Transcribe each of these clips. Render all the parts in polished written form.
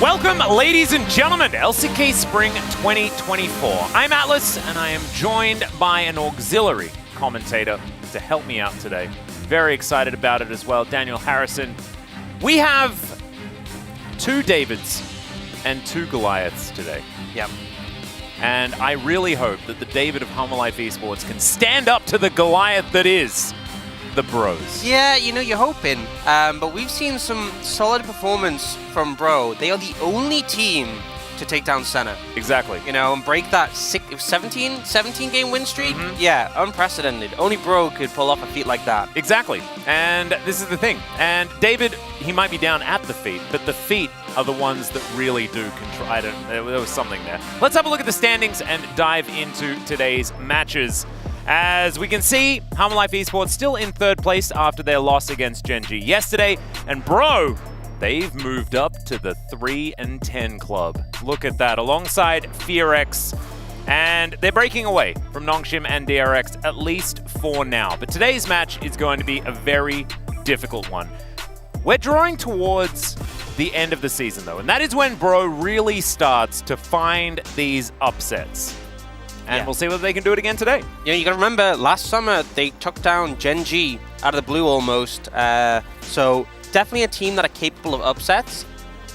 Welcome, ladies and gentlemen, to LCK Spring 2024. I'm Atlas, and I am joined by an auxiliary commentator to help me out today. Very excited about it as well, Daniel Harrison. We have two Davids and two Goliaths today. Yep. And I really hope that the David of Humble Life Esports can stand up to the Goliath that is the Bros. Yeah, you know, you're hoping. But we've seen some solid performance from Bro. They are the only team to take down Senna. Exactly. You know, and break that 17 game win streak. Yeah, unprecedented. Only Bro could pull off a feat like that. Exactly. And this is the thing. And David, he might be down at the feet, but the feet are the ones that really do control. There was something there. Let's have a look at the standings and dive into today's matches. As we can see, Humble Life Esports still in third place after their loss against Gen G yesterday. And Bro, they've moved up to the 3-10 club. Look at that, alongside FearX. And they're breaking away from Nongshim and DRX, at least for now. But today's match is going to be a very difficult one. We're drawing towards the end of the season, though. And that is when Bro really starts to find these upsets. And we'll see whether they can do it again today. Yeah, you gotta remember, last summer they took down Gen G out of the blue almost. So definitely a team that are capable of upsets.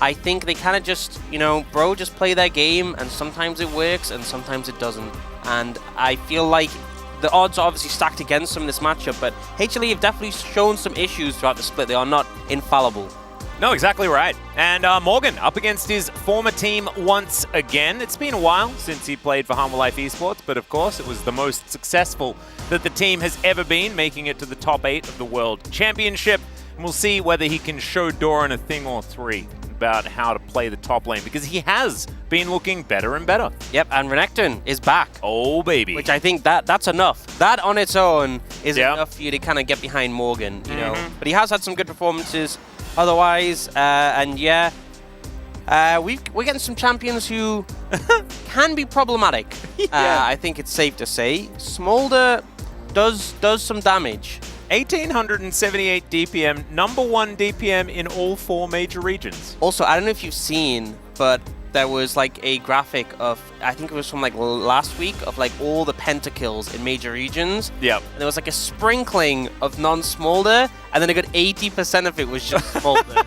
I think they kind of just, you know, Bro just play their game, and sometimes it works and sometimes it doesn't. And I feel like the odds are obviously stacked against them in this matchup, but HLE have definitely shown some issues throughout the split. They are not infallible. No, exactly right. And Morgan up against his former team once again. It's been a while since he played for Humble Life Esports, but of course it was the most successful that the team has ever been, making it to the top 8 of the World Championship. And we'll see whether he can show Doran a thing or three about how to play the top lane, because he has been looking better and better. Yep, and Renekton is back. Oh, baby. Which I think that's enough. That on its own is enough for you to kind of get behind Morgan, you know. But he has had some good performances otherwise, and yeah, we're getting some champions who can be problematic. I think it's safe to say. Smolder does some damage. 1,878 DPM, number 1 DPM in all 4 major regions. Also, I don't know if you've seen, but there was like a graphic of, I think it was from like last week, of like all the pentakills in major regions. Yep. And there was like a sprinkling of non-Smolder, and then a good 80% of it was just Smolder.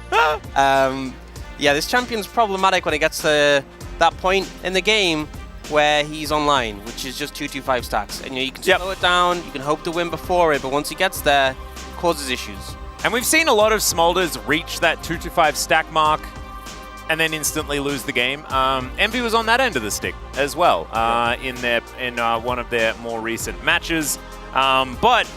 Yeah, this champion's problematic when it gets to that point in the game where he's online, which is just 225 stacks. And you know, you can slow it down, you can hope to win before it, but once he gets there, it causes issues. And we've seen a lot of Smolders reach that 225 stack mark and then instantly lose the game. Envy was on that end of the stick as well in one of their more recent matches. But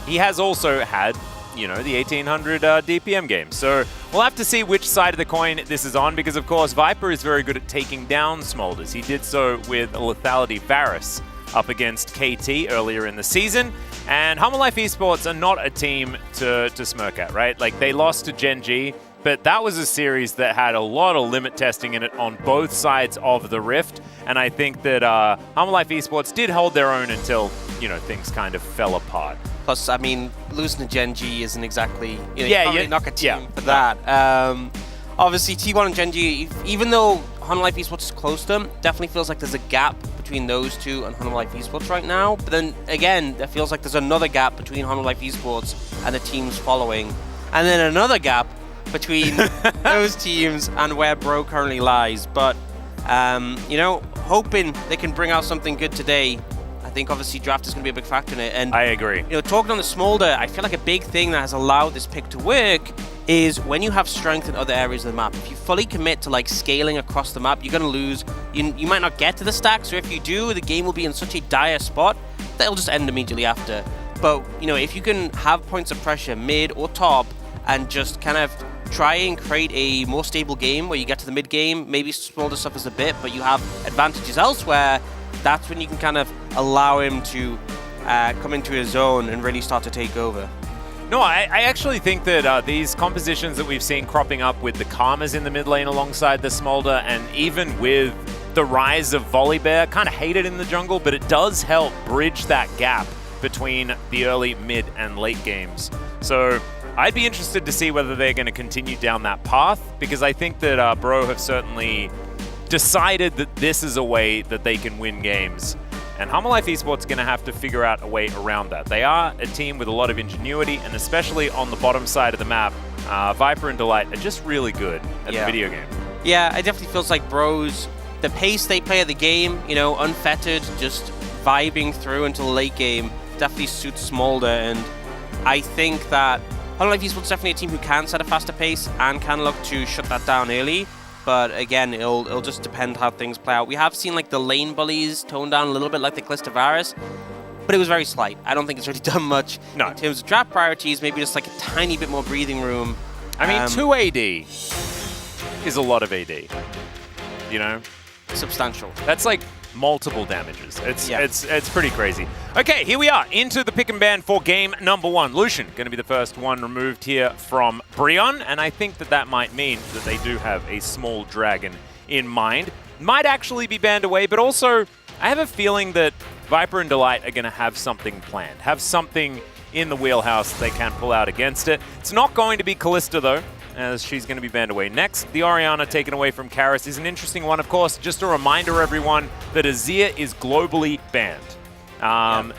he has also had, you know, the 1,800 DPM game. So we'll have to see which side of the coin this is on, because of course Viper is very good at taking down Smolders. He did so with a Lethality Varus up against KT earlier in the season. And Humble Life Esports are not a team to smirk at, right? Like, they lost to Gen G, but that was a series that had a lot of limit testing in it on both sides of the rift. And I think that Humble Life Esports did hold their own until, you know, things kind of fell apart. Plus, I mean, losing to Gen G isn't exactly, you know, you can't really knock a team for that. Obviously, T1 and Gen G, even though Humble Life Esports is close to them, definitely feels like there's a gap between those two and Humble Life Esports right now. But then again, it feels like there's another gap between Humble Life Esports and the teams following. And then another gap between those teams and where Bro currently lies. But, you know, hoping they can bring out something good today. I think obviously draft is going to be a big factor in it. And I agree. You know, talking on the Smolder, I feel like a big thing that has allowed this pick to work is when you have strength in other areas of the map. If you fully commit to like scaling across the map, you're going to lose. You might not get to the stacks, or if you do, the game will be in such a dire spot that it'll just end immediately after. But, you know, if you can have points of pressure mid or top and just kind of try and create a more stable game where you get to the mid game, maybe Smolder suffers a bit, but you have advantages elsewhere, that's when you can kind of allow him to come into his zone and really start to take over. No, I actually think that these compositions that we've seen cropping up with the Karmas in the mid lane alongside the Smolder, and even with the rise of Volibear, kind of hated in the jungle, but it does help bridge that gap between the early, mid, and late games. So I'd be interested to see whether they're going to continue down that path, because I think that Bro have certainly decided that this is a way that they can win games. And Humble Life Esports is going to have to figure out a way around that. They are a team with a lot of ingenuity, and especially on the bottom side of the map, Viper and Delight are just really good at the video game. Yeah, it definitely feels like Bros, the pace they play at the game, you know, unfettered, just vibing through until the late game, definitely suits Smolder. And I think that Humble Life Esports is definitely a team who can set a faster pace and can look to shut that down early. But again, it'll just depend how things play out. We have seen like the lane bullies tone down a little bit like the Calista Varus, but it was very slight. I don't think it's really done much in terms of draft priorities, maybe just like a tiny bit more breathing room. I mean, 2 AD is a lot of AD, you know? Substantial. That's like multiple damages. It's pretty crazy. Okay, here we are into the pick and ban for game number 1. Lucian going to be the first one removed here from Brion, and I think that that might mean that they do have a small dragon in mind. Might actually be banned away, but also I have a feeling that Viper and Delight are going to have something planned, have something in the wheelhouse they can pull out against it. It's not going to be Calista though, as she's going to be banned away. Next, the Orianna taken away from Karis is an interesting one, of course. Just a reminder, everyone, that Azir is globally banned.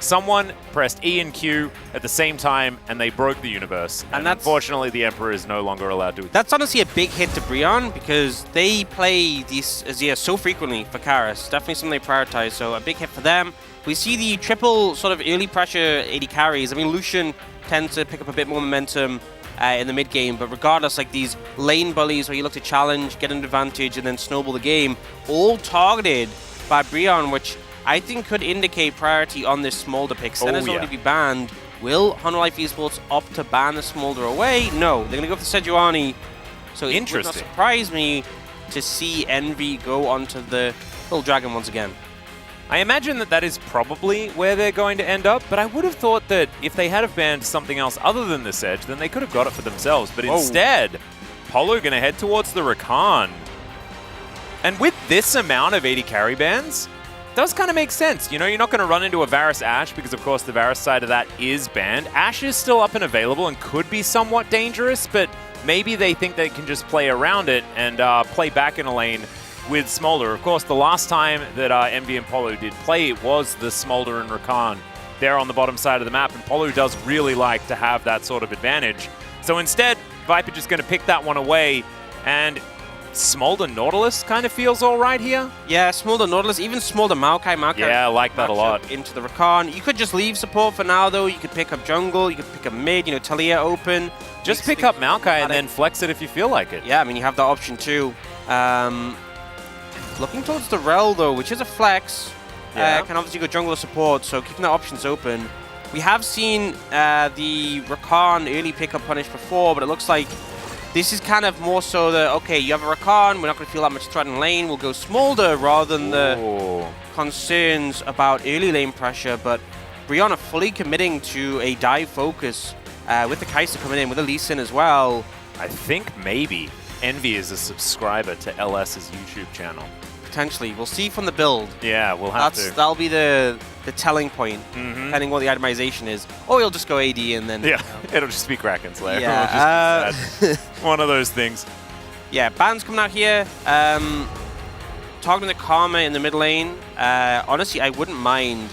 Someone pressed E and Q at the same time, and they broke the universe. And unfortunately, the Emperor is no longer allowed to. That's honestly a big hit to Brion, because they play these Azir so frequently for Karis. Definitely something they prioritize, so a big hit for them. We see the triple sort of early pressure AD carries. I mean, Lucian tends to pick up a bit more momentum in the mid game, but regardless, like these lane bullies where you look to challenge, get an advantage, and then snowball the game, all targeted by Brion, which I think could indicate priority on this Smolder pick. Senna's already be banned. Will Humble Life Esports opt to ban the Smolder away? No, they're going to go for Sejuani. So it would not surprise me to see Envy go onto the little dragon once again. I imagine that that is probably where they're going to end up, but I would have thought that if they had have banned something else other than this Edge, then they could have got it for themselves. But instead, Polo going to head towards the Rakan. And with this amount of AD carry bans, it does kind of make sense. You know, you're not going to run into a Varus Ashe because, of course, the Varus side of that is banned. Ashe is still up and available and could be somewhat dangerous, but maybe they think they can just play around it and play back in a lane with Smolder. Of course, the last time that Envy and Polo did play, it was the Smolder and Rakan there on the bottom side of the map, and Polo does really like to have that sort of advantage. So instead, Viper just going to pick that one away, and Smolder Nautilus kind of feels all right here. Yeah, Smolder Nautilus, even Smolder Maokai. Yeah, I like that a lot. Into the Rakan. You could just leave support for now, though. You could pick up jungle, you could pick up mid, you know, Talia open. Just pick up Maokai and then flex it if you feel like it. Yeah, I mean, you have that option too. Looking towards the Rel, though, which is a flex. Can obviously go jungle or support, so keeping the options open. We have seen the Rakan early pickup punish before, but it looks like this is kind of more so the, okay, you have a Rakan, we're not going to feel that much threat in lane, we'll go Smolder rather than the concerns about early lane pressure. But Brianna fully committing to a dive focus with the Kai'Sa coming in, with a Lee Sin as well. I think maybe Envy is a subscriber to LS's YouTube channel. Potentially. We'll see from the build. Yeah, we'll have to. That'll be the telling point, depending what the itemization is. Or you'll just go AD and then... Yeah, it'll just be Kraken Slayer. Yeah. One of those things. Yeah, bans coming out here. Targeting the Karma in the mid lane. Honestly, I wouldn't mind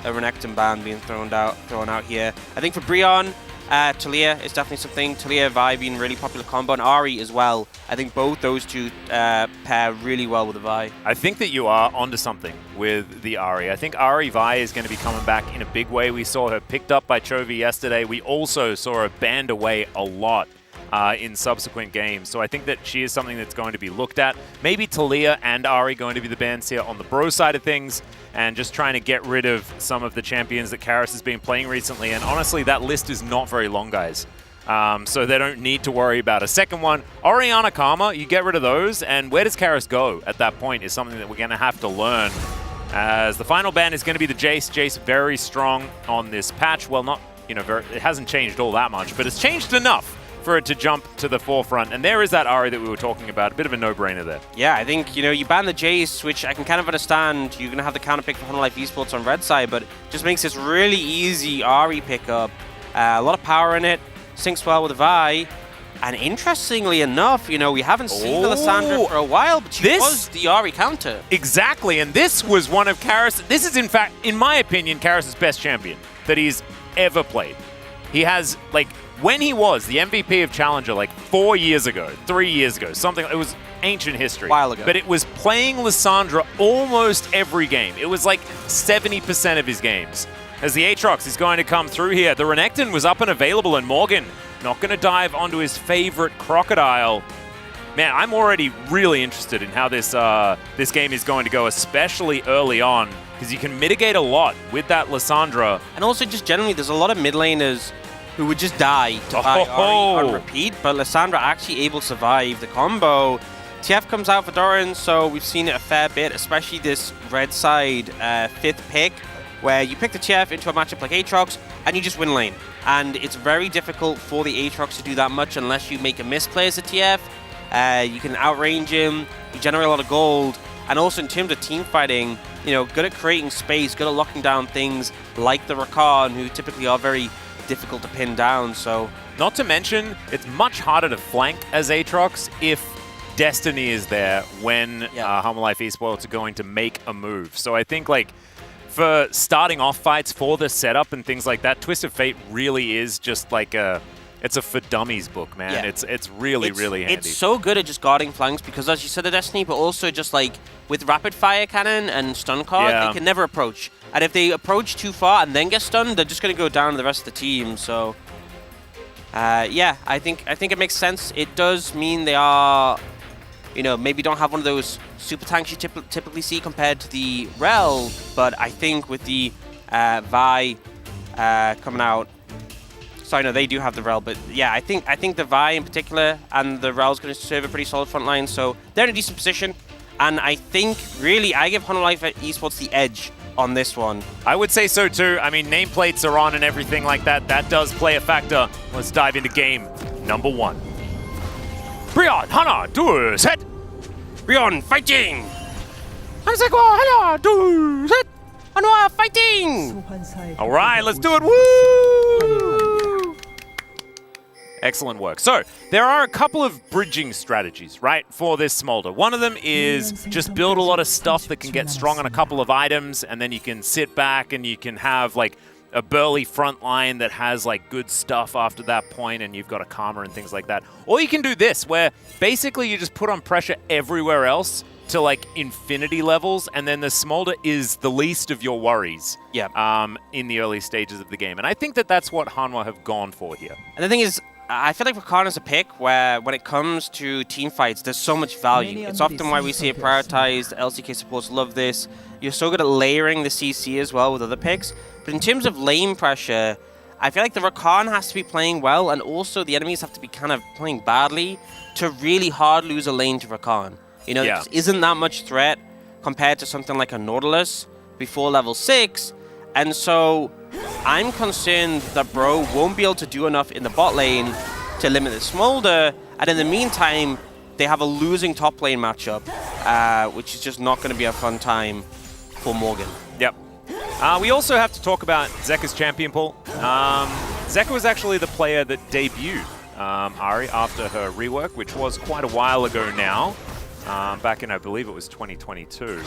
a Renekton ban being thrown out here. I think for Brion, Talia is definitely something. Talia Vi being really popular combo, and Ahri as well. I think both those two pair really well with the Vi. I think that you are onto something with the Ahri. I think Ahri Vi is going to be coming back in a big way. We saw her picked up by Chovy yesterday. We also saw her banned away a lot in subsequent games. So I think that she is something that's going to be looked at. Maybe Talia and Ahri going to be the bans here on the bro side of things, and just trying to get rid of some of the champions that Karis has been playing recently. And honestly, that list is not very long, guys. So they don't need to worry about a second one. Orianna Karma, you get rid of those, and where does Karis go at that point is something that we're going to have to learn. As the final ban is going to be the Jace. Jace very strong on this patch. Well, not, you know, it hasn't changed all that much, but it's changed enough for it to jump to the forefront. And there is that Ahri that we were talking about. A bit of a no-brainer there. Yeah, I think, you know, you ban the Jace, which I can kind of understand. You're going to have the counter pick for Humble Life Esports on red side, but it just makes this really easy Ahri pickup. A lot of power in it. syncs well with Vi. And interestingly enough, you know, we haven't seen Lissandra for a while, but she was the Ahri counter. Exactly, and this was one of Karis. This is, in fact, in my opinion, Karis' best champion that he's ever played. He has, like, when he was the MVP of Challenger, like 4 years ago, 3 years ago, something, it was ancient history. A while ago. But it was playing Lissandra almost every game. It was like 70% of his games. As the Aatrox is going to come through here, the Renekton was up and available, and Morgan not going to dive onto his favorite Crocodile. Man, I'm already really interested in how this this game is going to go, especially early on, because you can mitigate a lot with that Lissandra. And also just generally, there's a lot of mid laners who would just die to buy Ahri on repeat, but Lissandra actually able to survive the combo. TF comes out for Doran, so we've seen it a fair bit, especially this red side 5th pick, where you pick the TF into a matchup like Aatrox, and you just win lane. And it's very difficult for the Aatrox to do that much unless you make a misplay as a TF. You can outrange him, you generate a lot of gold, and also in terms of team fighting, you know, good at creating space, good at locking down things like the Rakan, who typically are very difficult to pin down. So, not to mention, it's much harder to flank as Aatrox if Destiny is there when Humble Life Esports are going to make a move. So I think, like, for starting off fights for the setup and things like that, Twist of Fate really is just like it's a for dummies book, man. Yeah. It's really handy. It's so good at just guarding flanks because, as you said, the Destiny, but also just like with rapid fire cannon and stun card, they can never approach. And if they approach too far and then get stunned, they're just going to go down to the rest of the team. So, yeah, I think it makes sense. It does mean they are, you know, maybe don't have one of those super tanks you typically see compared to the Rel, but I think with the Vi coming out, sorry, no, they do have the Rel, but yeah, I think the Vi in particular and the Rel's going to serve a pretty solid front line, so they're in a decent position, and I think, really, I give Humble Life Esports the edge on this one. I would say so too. I mean, nameplates are on and everything like that. That does play a factor. Let's dive into game number 1. Brion, Hana, do set. Brion fighting. Hana, do set. Hana fighting. All right, let's do it. Woo! Excellent work. So there are a couple of bridging strategies, right, for this Smolder. One of them is just build a lot of stuff that can get strong on a couple of items, and then you can sit back and you can have like a burly front line that has like good stuff after that point, and you've got a Karma and things like that. Or you can do this, where basically you just put on pressure everywhere else to like infinity levels, and then the Smolder is the least of your worries in the early stages of the game. And I think that that's what Hanwha have gone for here. And the thing is, I feel like Rakan is a pick where, when it comes to team fights, there's so much value. It's often why we see it prioritized. LCK supports love this. You're so good at layering the CC as well with other picks. But in terms of lane pressure, I feel like the Rakan has to be playing well, and also the enemies have to be kind of playing badly to really hard lose a lane to Rakan. You know, there isn't that much threat compared to something like a Nautilus before level 6. And so I'm concerned that Bro won't be able to do enough in the bot lane to limit the Smolder, and in the meantime, they have a losing top lane matchup, which is just not going to be a fun time for Morgan. Yep. We also have to talk about Zeka's champion pool. Zeka was actually the player that debuted Ahri after her rework, which was quite a while ago now, back in, I believe it was 2022.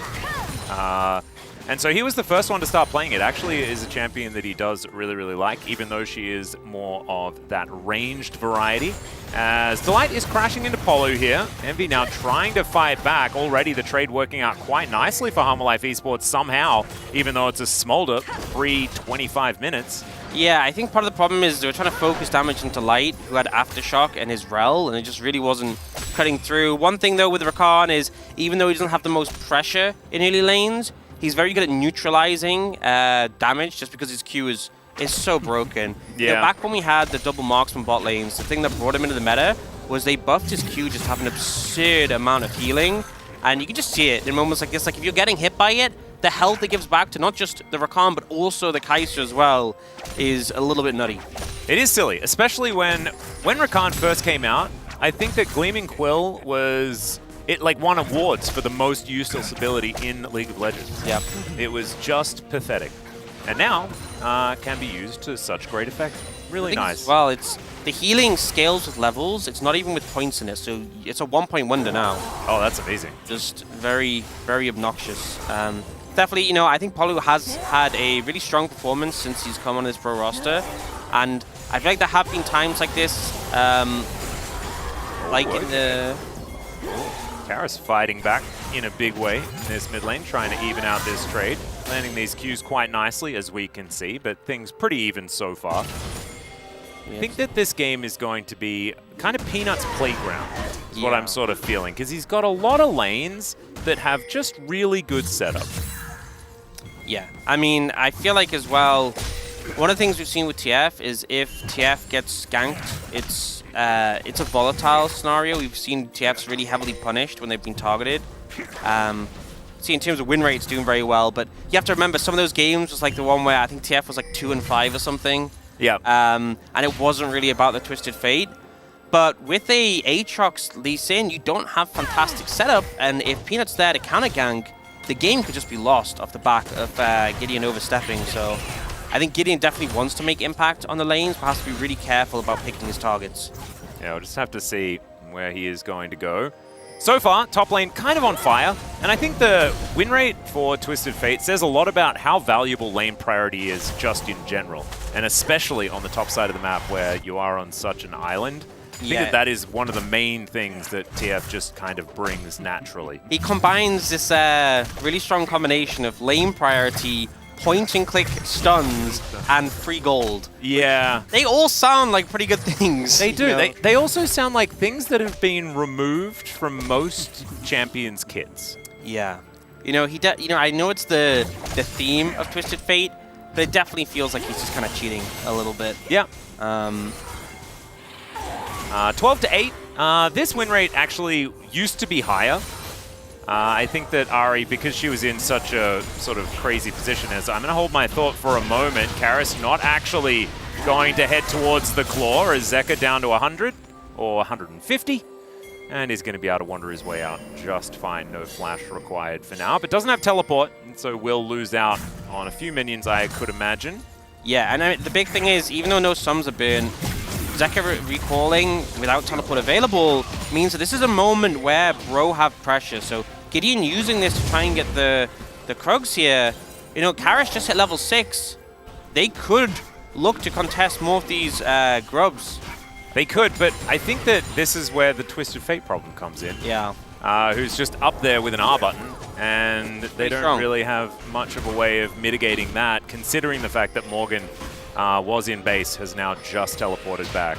And so he was the first one to start playing it. Actually, is a champion that he does really like, even though she is more of that ranged variety. As Delight is crashing into Polo here. Envy now trying to fight back. Already the trade working out quite nicely for Humble Life Esports somehow, even though it's a Smolder pre-25 minutes. Yeah, I think part of the problem is they were trying to focus damage into Light, who had Aftershock and his Rel, and it just really wasn't cutting through. One thing, though, with Rakan is, even though he doesn't have the most pressure in early lanes, he's very good at neutralizing damage just because his Q is so broken. Yeah. You know, back when we had the double marksman bot lanes, the thing that brought him into the meta was they buffed his Q just to have an absurd amount of healing. And you can just see it in moments like this. Like, if you're getting hit by it, the health it gives back to not just the Rakan, but also the Kai'Sa as well, is a little bit nutty. It is silly, especially when Rakan first came out. I think that Gleaming Quill was... It like won awards for the most useless ability in League of Legends. Yep. It was just pathetic. And now can be used to such great effect. Really nice. Well, it's the healing scales with levels. It's not even with points in it, so it's a 1-point wonder now. Oh, that's amazing. Just very, very obnoxious. Definitely, you know, I think Polu has had a really strong performance since he's come on this pro roster, and I feel like there have been times like this, like in the... Karis fighting back in a big way in this mid lane, trying to even out this trade. Landing these Qs quite nicely, as we can see, but things pretty even so far. I think that this game is going to be kind of Peanut's playground, is what I'm sort of feeling, because he's got a lot of lanes that have just really good setup. Yeah, I mean, I feel like as well, one of the things we've seen with TF is if TF gets ganked, it's a volatile scenario. We've seen TFs really heavily punished when they've been targeted. See, in terms of win rates, doing very well, but you have to remember some of those games was like the one where I think TF was like 2-5 or something. Yeah. And it wasn't really about the Twisted Fate. But with a Aatrox Lee Sin, you don't have fantastic setup, and if Peanut's there to counter gank, the game could just be lost off the back of Gideon overstepping. So I think Gideon definitely wants to make impact on the lanes, but has to be really careful about picking his targets. Yeah, we'll just have to see where he is going to go. So far, top lane kind of on fire, and I think the win rate for Twisted Fate says a lot about how valuable lane priority is just in general, and especially on the top side of the map where you are on such an island. I think that that is one of the main things that TF just kind of brings naturally. He combines this really strong combination of lane priority, point-and-click stuns, and free gold. Yeah. They all sound like pretty good things. They do. You know? They also sound like things that have been removed from most champions' kits. Yeah. You know, I know it's the theme of Twisted Fate, but it definitely feels like he's just kind of cheating a little bit. Yeah. 12 to 8. This win rate actually used to be higher. I think that Ari, because she was in such a sort of crazy position, as I'm going to hold my thought for a moment. Karis not actually going to head towards the claw, as Zeka down to 100 or 150. And he's going to be able to wander his way out just fine. No flash required for now, but doesn't have teleport, and so will lose out on a few minions, I could imagine. Yeah, and I mean, the big thing is, even though no sums are burned, Zeka recalling without teleport available means that this is a moment where Bro have pressure. So Gideon using this to try and get the Krugs here. You know, Karis just hit level 6. They could look to contest more of these grubs. They could, but I think that this is where the Twisted Fate problem comes in. Yeah. Who's just up there with an R button, and they don't really have much of a way of mitigating that, considering the fact that Morgan was in base, has now just teleported back.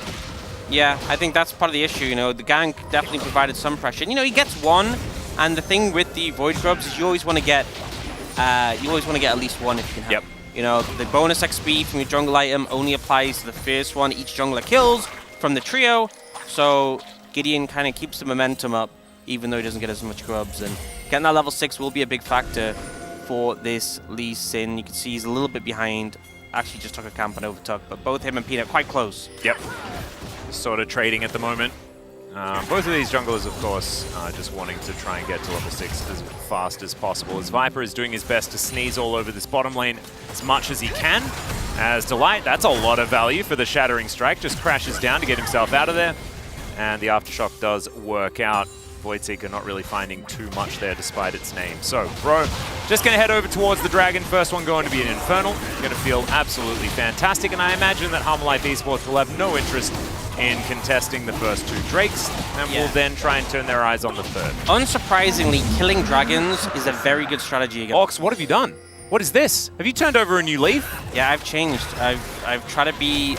Yeah, I think that's part of the issue. You know, the gank definitely provided some pressure. You know, he gets one, and the thing with the Void Grubs is you always want to get at least one if you can have. Yep. You know, the bonus XP from your jungle item only applies to the first one each jungler kills from the trio, so Gideon kind of keeps the momentum up, even though he doesn't get as much grubs. And getting that level 6 will be a big factor for this Lee Sin. You can see he's a little bit behind. Actually just took a camp and overtook, but both him and Peanut quite close. Yep. Sort of trading at the moment. Both of these junglers, of course, just wanting to try and get to level 6 as fast as possible. As Viper is doing his best to sneeze all over this bottom lane as much as he can. As Delight, that's a lot of value for the Shattering Strike. Just crashes down to get himself out of there. And the Aftershock does work out. Voidseeker not really finding too much there despite its name. So, Bro, just going to head over towards the Dragon. First one going to be an Infernal. Going to feel absolutely fantastic. And I imagine that Harmalife Esports will have no interest in contesting the first 2 Drakes, and will then try and turn their eyes on the third. Unsurprisingly, killing dragons is a very good strategy again. Ox, what have you done? What is this? Have you turned over a new leaf? Yeah, I've changed. I've tried to be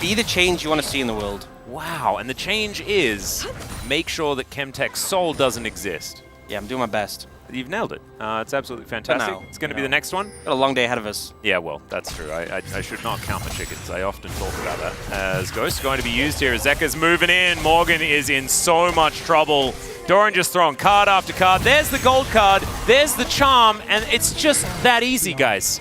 the change you want to see in the world. Wow, and the change is make sure that Chemtech's soul doesn't exist. Yeah, I'm doing my best. You've nailed it. It's absolutely fantastic. It's going to be the next one. Got a long day ahead of us. Yeah, well, that's true. I should not count my chickens. I often talk about that. As Ghost going to be used here. Zeka's moving in. Morgan is in so much trouble. Doran just throwing card after card. There's the gold card. There's the charm. And it's just that easy, guys.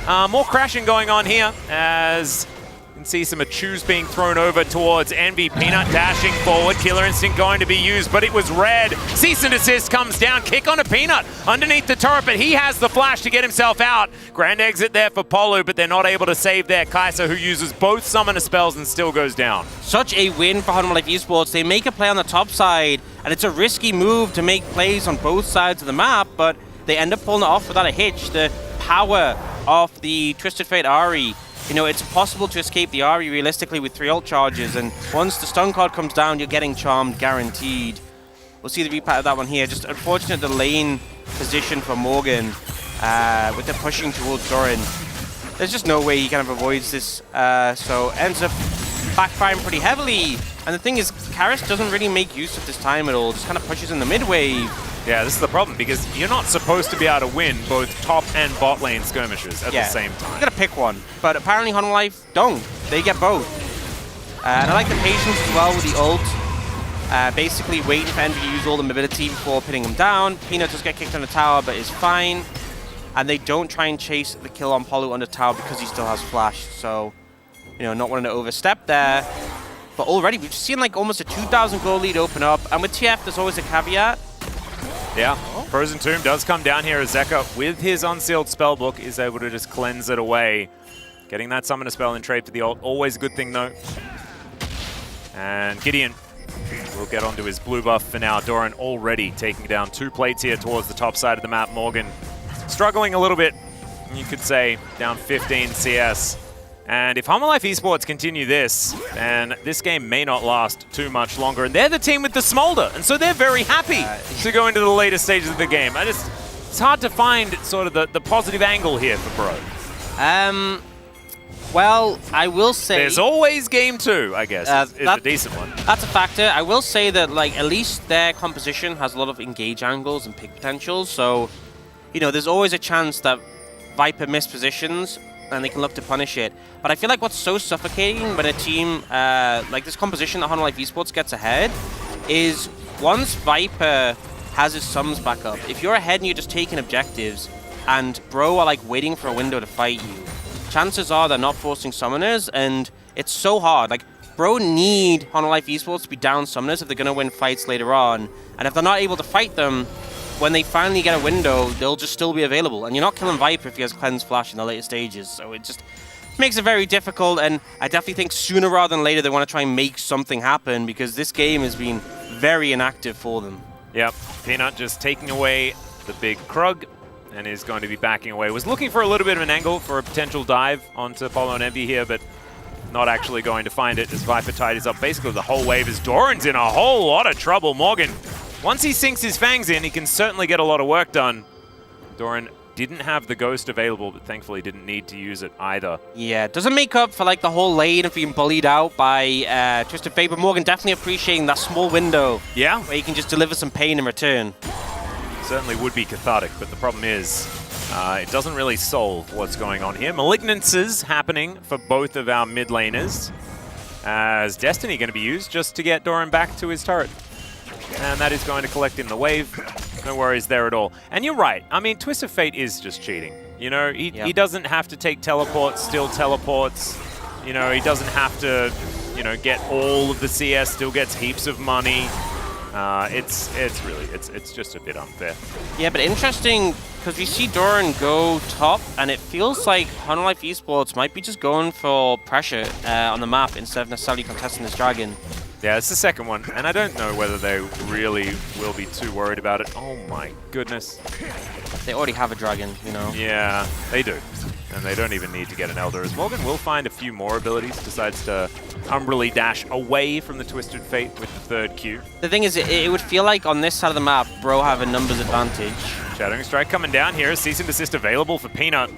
More crashing going on here as You can see some Achus being thrown over towards Envy. Peanut dashing forward. Killer Instinct going to be used, but it was red. Cease and desist comes down. Kick onto Peanut underneath the turret, but he has the flash to get himself out. Grand exit there for Polu, but they're not able to save there. Kaiser, who uses both summoner spells and still goes down. Such a win for Hunter Life Esports. They make a play on the top side, and it's a risky move to make plays on both sides of the map, but they end up pulling it off without a hitch. The power of the Twisted Fate Ahri. You know, it's possible to escape the Ahri realistically with 3 ult charges, and once the stun card comes down, you're getting charmed, guaranteed. We'll see the replay of that one here. Just unfortunate the lane position for Morgan with the pushing towards Doran. There's just no way he kind of avoids this, so ends up backfiring pretty heavily. And the thing is, Karis doesn't really make use of this time at all, just kind of pushes in the mid wave. Yeah, this is the problem, because you're not supposed to be able to win both top and bot lane skirmishes at the same time. You gotta pick one, but apparently Hunter Life don't. They get both. And I like the patience as well with the ult. Basically waiting for Envy to use all the mobility before pinning him down. Peanut does get kicked on the tower, but is fine. And they don't try and chase the kill on Polu on the tower because he still has flash. So, you know, not wanting to overstep there. But already we've seen like almost a 2,000 goal lead open up. And with TF, there's always a caveat. Yeah, Frozen Tomb does come down here as Zeka, with his unsealed spellbook, is able to just cleanse it away. Getting that summoner spell in trade for the ult, always a good thing though. And Gideon will get onto his blue buff for now. Doran already taking down 2 plates here towards the top side of the map. Morgan struggling a little bit, you could say, down 15 CS. And if Hummer Life Esports continue this, then this game may not last too much longer. And they're the team with the Smolder, and so they're very happy to go into the later stages of the game. It's hard to find sort of the positive angle here for Bro. Well, I will say... There's always game 2, I guess, is a decent one. That's a factor. I will say that, like, at least their composition has a lot of engage angles and pick potential, so, you know, there's always a chance that Viper mispositions and they can look to punish it. But I feel like what's so suffocating when a team like this composition that Hunter Life Esports gets ahead is once Viper has his sums back up, if you're ahead and you're just taking objectives and Bro are like waiting for a window to fight you, chances are they're not forcing summoners, and it's so hard. Like, Bro need Hunter Life Esports to be down summoners if they're going to win fights later on. And if they're not able to fight them, when they finally get a window, they'll just still be available. And you're not killing Viper if he has Cleanse Flash in the later stages. So it just makes it very difficult. And I definitely think sooner rather than later, they want to try and make something happen, because this game has been very inactive for them. Yep, Peanut just taking away the big Krug and is going to be backing away. Was looking for a little bit of an angle for a potential dive onto Polo and Envy here, but not actually going to find it as Viper tidies up basically the whole wave as Doran's in a whole lot of trouble. Morgan, once he sinks his fangs in, he can certainly get a lot of work done. Doran didn't have the Ghost available, but thankfully didn't need to use it either. Yeah, doesn't make up for like the whole lane of being bullied out by Twisted Fate, but Morgan definitely appreciating that small window. Yeah. Where he can just deliver some pain in return. Certainly would be cathartic, but the problem is it doesn't really solve what's going on here. Malignances happening for both of our mid laners, as Destiny going to be used just to get Doran back to his turret. And that is going to collect in the wave. No worries there at all. And you're right. I mean, Twist of Fate is just cheating. You know, he doesn't have to take teleports, still teleports. You know, he doesn't have to, you know, get all of the CS, still gets heaps of money. It's just a bit unfair. Yeah, but interesting, because we see Doran go top, and it feels like Hunter Life Esports might be just going for pressure on the map instead of necessarily contesting this dragon. Yeah, it's the second one, and I don't know whether they really will be too worried about it. Oh my goodness. They already have a dragon, you know? Yeah, they do. And they don't even need to get an Elder, as Morgan will find a few more abilities, decides to umbrally dash away from the Twisted Fate with the third Q. The thing is, it would feel like on this side of the map, Bro have a numbers advantage. Shadowing Strike coming down here, Cease and Desist available for Peanut.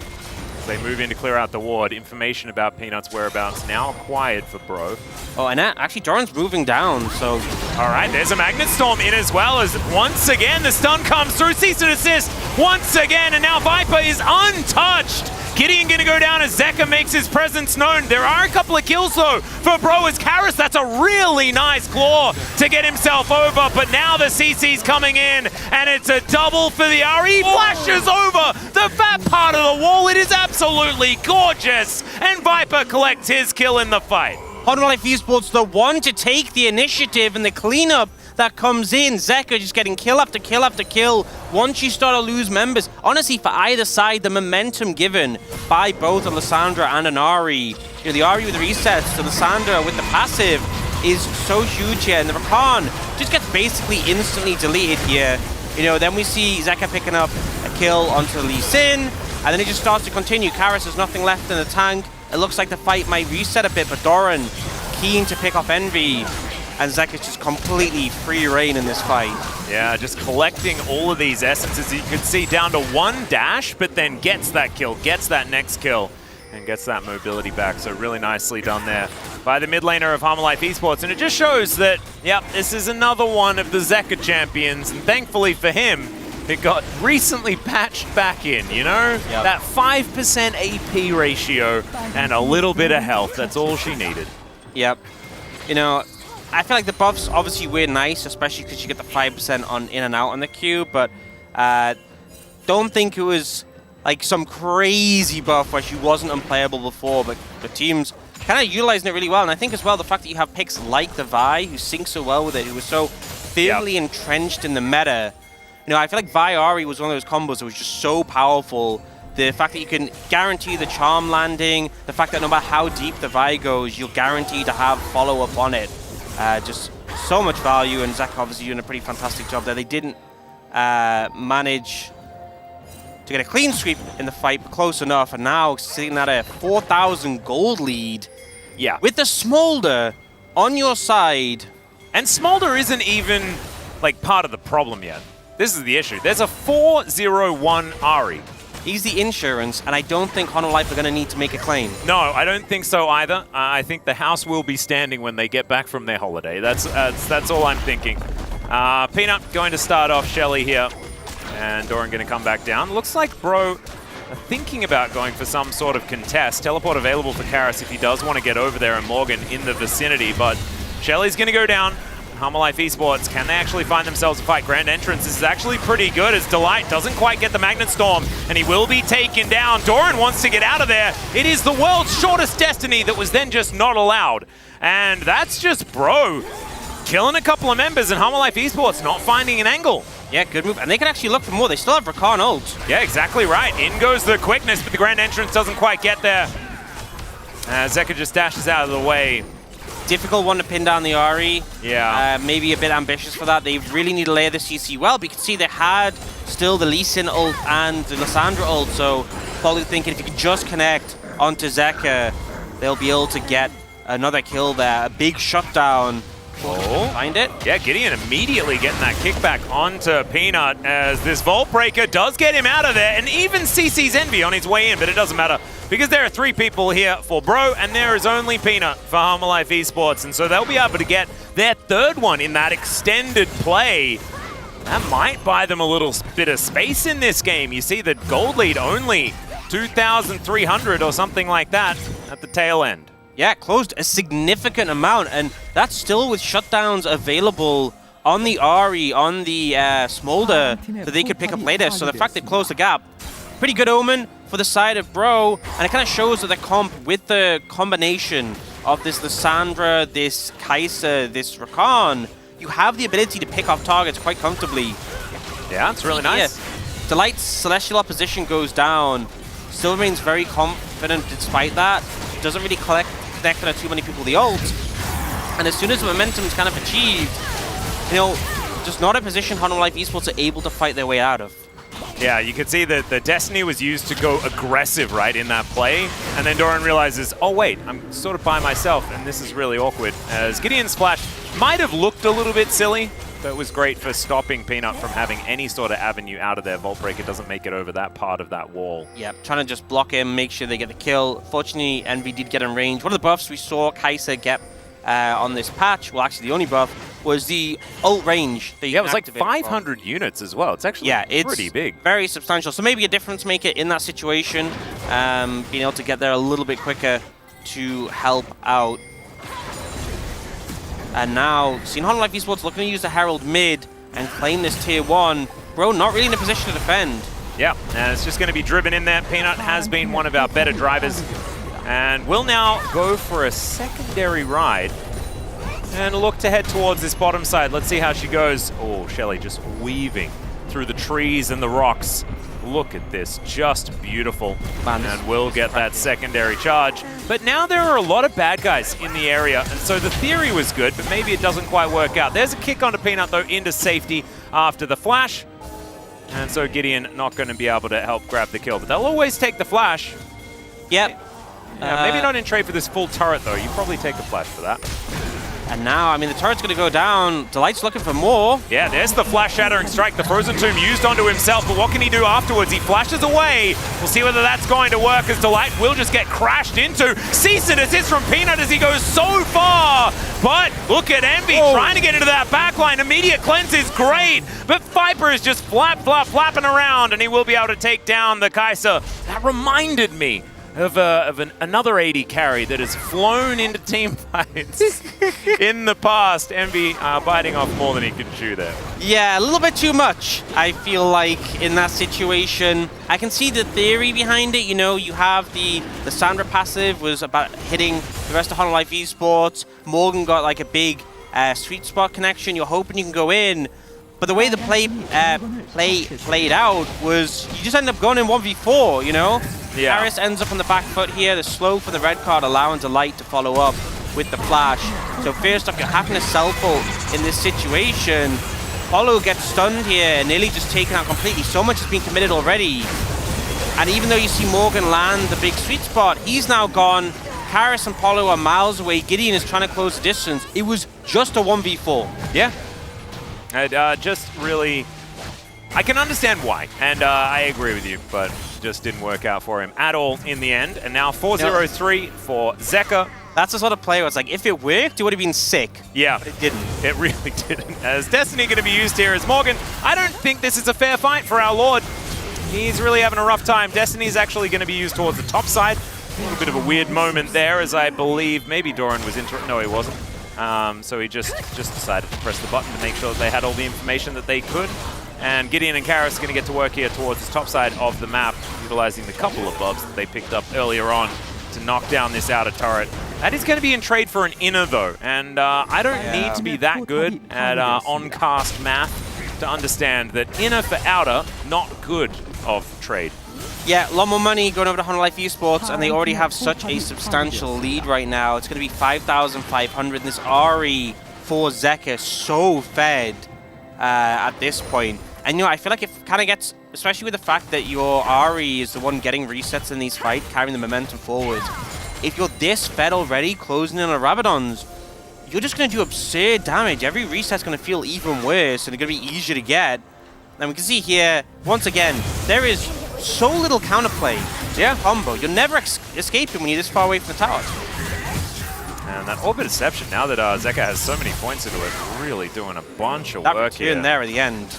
They move in to clear out the ward. Information about Peanut's whereabouts now acquired for Bro. Oh, and actually Doran's moving down, so... All right, there's a Magnet Storm in as well, as once again the stun comes through. Cease and Desist once again, and now Viper is untouched. Gideon gonna go down as Zeka makes his presence known. There are a couple of kills though for Bro as Karis. That's a really nice claw to get himself over, but now the CC's coming in and it's a double for the RE. Flashes over the fat part of the wall. It is absolutely gorgeous, and Viper collects his kill in the fight. Life Esports, the one to take the initiative and the cleanup that comes in. Zeka just getting kill after kill after kill. Once you start to lose members, honestly, for either side, the momentum given by both a Lissandra and an Ahri, the Ahri with the resets, the Lissandra with the passive is so huge here, and the Rakan just gets basically instantly deleted here. Then we see Zeka picking up a kill onto Lee Sin, and then it just starts to continue. Karis has nothing left in the tank. It looks like the fight might reset a bit, but Doran keen to pick off Envy, and Zeka's just completely free reign in this fight. Yeah, just collecting all of these essences. You can see down to one dash, but then gets that kill, gets that next kill, and gets that mobility back. So really nicely done there by the mid laner of Life Esports. And it just shows that, yep, this is another one of the Zeka champions. And thankfully for him, it got recently patched back in, Yep. That 5% AP ratio and a little bit of health. That's all she needed. Yep. I feel like the buffs obviously were nice, especially because you get the 5% on in and out on the queue, but don't think it was like some crazy buff where she wasn't unplayable before, but the team's kind of utilizing it really well. And I think as well the fact that you have picks like the Vi, who sync so well with it, who was so firmly entrenched in the meta. I feel like Vi Ahri was one of those combos that was just so powerful. The fact that you can guarantee the charm landing, the fact that no matter how deep the Vi goes, you're guaranteed to have follow-up on it. Just so much value, and Zeka obviously doing a pretty fantastic job there. They didn't manage to get a clean sweep in the fight, but close enough, and now sitting at a 4,000 gold lead. Yeah. With the Smolder on your side. And Smolder isn't even like part of the problem yet. This is the issue. There's a 4-0-1 Ahri. He's the insurance, and I don't think Honor Life are going to need to make a claim. No, I don't think so either. I think the house will be standing when they get back from their holiday. That's all I'm thinking. Peanut going to start off Shelly here, and Doran going to come back down. Looks like Bro are thinking about going for some sort of contest. Teleport available for Karis if he does want to get over there, and Morgan in the vicinity, but Shelly's going to go down. Life Esports, can they actually find themselves a fight? Grand Entrance is actually pretty good as Delight doesn't quite get the Magnet Storm, and he will be taken down. Doran wants to get out of there. It is the world's shortest destiny that was then just not allowed. And that's just Bro killing a couple of members, and Life Esports not finding an angle. Yeah, good move. And they can actually look for more. They still have Rakan ult. Yeah, exactly right. In goes the quickness, but the Grand Entrance doesn't quite get there. Zeka just dashes out of the way. Difficult one to pin down the Ahri. Yeah. Maybe a bit ambitious for that. They really need to layer the CC well, but you can see they had still the Lee Sin ult and the Lissandra ult, so probably thinking if you could just connect onto Zeka, they'll be able to get another kill there. A big shutdown. Oh. Find it? Yeah, Gideon immediately getting that kickback onto Peanut as this Vault Breaker does get him out of there, and even CC's Envy on his way in, but it doesn't matter because there are 3 people here for Bro, and there is only Peanut for Life Esports, and so they'll be able to get their 3rd one in that extended play. That might buy them a little bit of space in this game. You see the gold lead only 2,300 or something like that at the tail end. Yeah, closed a significant amount, and that's still with shutdowns available on the Ahri, on the Smolder, that they could pick up later. So the fact they've closed the gap, pretty good omen for the side of Bro, and it kind of shows that the comp, with the combination of this Lissandra, this Kai'Sa, this Rakan, you have the ability to pick off targets quite comfortably. Yeah, it's really nice. Yeah. Delight's Celestial Opposition goes down, still remains very confident despite that. Doesn't really connect on too many people the ult, and as soon as the momentum is kind of achieved, just not a position Life Esports are able to fight their way out of. Yeah, you could see that the Destiny was used to go aggressive, right, in that play, and then Doran realizes, oh wait, I'm sort of by myself, and this is really awkward, as Gideon's flash might have looked a little bit silly, but it was great for stopping Peanut from having any sort of avenue out of their Vault Breaker. Doesn't make it over that part of that wall. Yeah, trying to just block him, make sure they get the kill. Fortunately, Envy did get in range. One of the buffs we saw Kai'Sa get on this patch, well actually the only buff, was the ult range that you Yeah, it can was like activate from. 500 units as well. It's actually pretty big. Very substantial. So maybe a difference maker in that situation, being able to get there a little bit quicker to help out. And now, seeing Hololive Esports looking to use the Herald mid and claim this tier 1. Bro, not really in a position to defend. Yeah, and it's just going to be driven in there. Peanut has been one of our better drivers. And will now go for a secondary ride and look to head towards this bottom side. Let's see how she goes. Oh, Shelly just weaving through the trees and the rocks. Look at this, just beautiful. Man, and will get that secondary charge. But now there are a lot of bad guys in the area, and so the theory was good, but maybe it doesn't quite work out. There's a kick onto Peanut, though, into safety after the flash. And so Gideon not going to be able to help grab the kill, but they'll always take the flash. Yep. Yeah, maybe not in trade for this full turret, though. You probably take a flash for that. And now, I mean, the turret's going to go down. Delight's looking for more. Yeah, there's the flash shattering strike. The Frozen Tomb used onto himself, but what can he do afterwards? He flashes away. We'll see whether that's going to work, as Delight will just get crashed into. Cease and desist from Peanut as he goes so far. But look at Envy trying to get into that backline. Immediate cleanse is great, but Viper is just flapping around, and he will be able to take down the Kai'Sa. That reminded me of another AD carry that has flown into team fights in the past. Envy biting off more than he can chew there. Yeah, a little bit too much, I feel like, in that situation. I can see the theory behind it. You know, you have the Sandra passive was about hitting the rest of Hololive Esports. Morgan got like a big sweet spot connection. You're hoping you can go in. But the way the play played out was you just end up going in 1v4, you know? Yeah. Harris ends up on the back foot here. The slow for the red card allowing Delight to follow up with the flash. So first off, you're having a self-ult in this situation. Polo gets stunned here, nearly just taken out completely. So much has been committed already. And even though you see Morgan land the big sweet spot, he's now gone. Harris and Polo are miles away. Gideon is trying to close the distance. It was just a 1v4. Yeah. Just really, I can understand why, and I agree with you, but just didn't work out for him at all in the end. And now 4-0-3 for Zeka. That's the sort of play where it's like, if it worked, it would have been sick. Yeah. But it didn't. It really didn't. As Destiny going to be used here as Morgan. I don't think this is a fair fight for our Lord. He's really having a rough time. Destiny's actually going to be used towards the top side. A little bit of a weird moment there, as I believe maybe Doran was no, he wasn't. So he just decided to press the button to make sure that they had all the information that they could. And Gideon and Karis are going to get to work here towards the top side of the map, utilizing the couple of buffs that they picked up earlier on to knock down this outer turret. That is going to be in trade for an inner, though. And I don't need to be that good at on-cast math to understand that inner for outer, not good of trade. Yeah, a lot more money going over to Hololive Esports, and they already have such a substantial lead right now. It's going to be 5,500, and this Ahri for Zeka so fed at this point. And, you know, I feel like it kind of gets, especially with the fact that your Ahri is the one getting resets in these fights, carrying the momentum forward. If you're this fed already, closing in on Rabadons, you're just going to do absurd damage. Every reset's going to feel even worse, and it's going to be easier to get. And we can see here, once again, there is so little counterplay. Yeah, combo. You're never escaping when you're this far away from the tower. And that Orbit Deception, now that Zeka has so many points into it, really doing a bunch of work here. There at the end.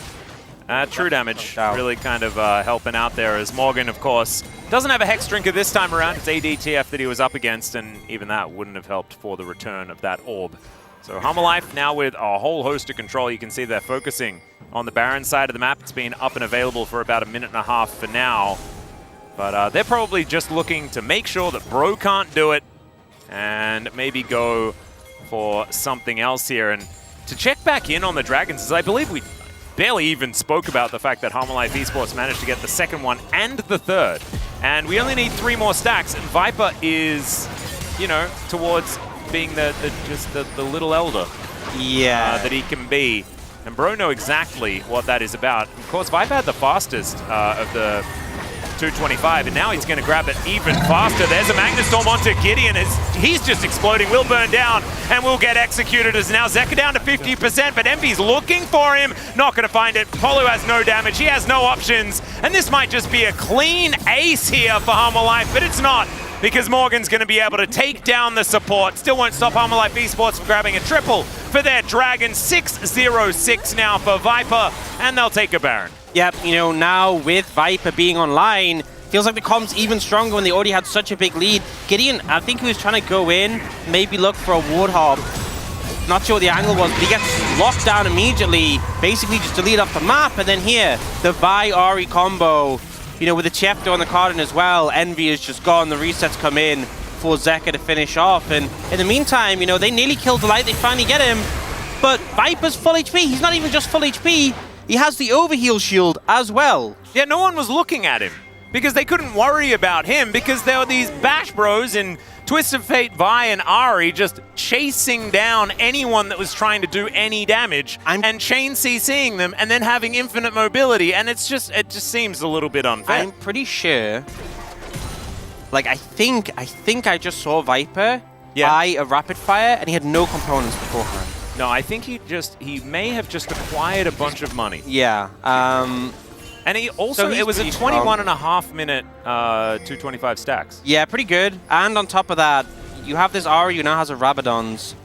True damage, really kind of helping out there, as Morgan, of course, doesn't have a Hex Drinker this time around. It's ADTF that he was up against, and even that wouldn't have helped for the return of that orb. So Homolife now with a whole host of control. You can see they're focusing on the Baron side of the map. It's been up and available for about a minute and a half for now. But they're probably just looking to make sure that Bro can't do it and maybe go for something else here. And to check back in on the Dragons, as I believe we barely even spoke about the fact that Homolife Esports managed to get the second one and the third. And we only need 3 more stacks, and Viper is, you know, towards being the little elder that he can be. And Bro know exactly what that is about. Of course, Viper had the fastest of the 225, and now he's going to grab it even faster. There's a Magnustorm onto Gideon. He's just exploding, will burn down, and will get executed as now Zeka down to 50%, but Envy's looking for him. Not going to find it. Polo has no damage. He has no options, and this might just be a clean ace here for Homolife, but it's not. because Morgan's going to be able to take down the support. Still won't stop Armor Life Esports from grabbing a triple for their Dragon. 6-0-6 now for Viper, and they'll take a Baron. Yep, you know, now with Viper being online, feels like the comp's even stronger when they already had such a big lead. Gideon, I think he was trying to go in, maybe look for a Warthog. Not sure what the angle was, but he gets locked down immediately, basically just delete off the map, and then here, the Vi-Ari combo, you know, with the Chefdo on the card as well. Envy is just gone, the resets come in for Zeka to finish off, and in the meantime, you know, they nearly killed Delight, they finally get him, but Viper's full HP, he's not even just full HP, he has the overheal shield as well. Yeah, no one was looking at him, because they couldn't worry about him, because there were these Bash Bros in Twisted Fate, Vi, and Ari just chasing down anyone that was trying to do any damage and chain CCing them and then having infinite mobility, and it just seems a little bit unfair. I'm pretty sure, like I think I just saw Viper buy a rapid fire and he had no components beforehand. No, I think he may have just acquired a bunch of money. Yeah. And he also, it was a 21.5 minute 225 stacks. Yeah, pretty good. And on top of that, you have this Ari who now has a Rabadon's.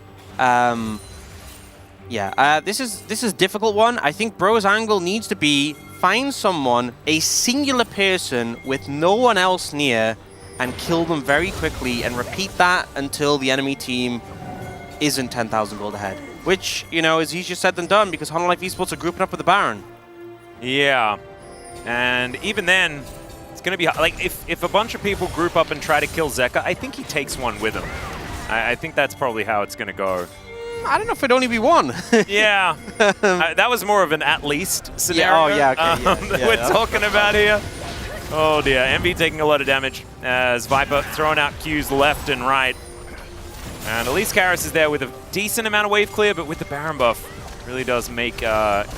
This is a difficult one. I think Bro's angle needs to be find someone, a singular person with no one else near, and kill them very quickly and repeat that until the enemy team isn't 10,000 gold ahead. Which, you know, is easier said than done because Honor Life Esports are grouping up with the Baron. Yeah. And even then, it's going to be like if a bunch of people group up and try to kill Zeka, I think he takes one with him. I think that's probably how it's going to go. I don't know if it'd only be one. Yeah. That was more of an at least scenario that we're talking about here. Oh dear, MV taking a lot of damage as Viper throwing out Qs left and right. And Elise Karras is there with a decent amount of wave clear, but with the Baron buff, really does make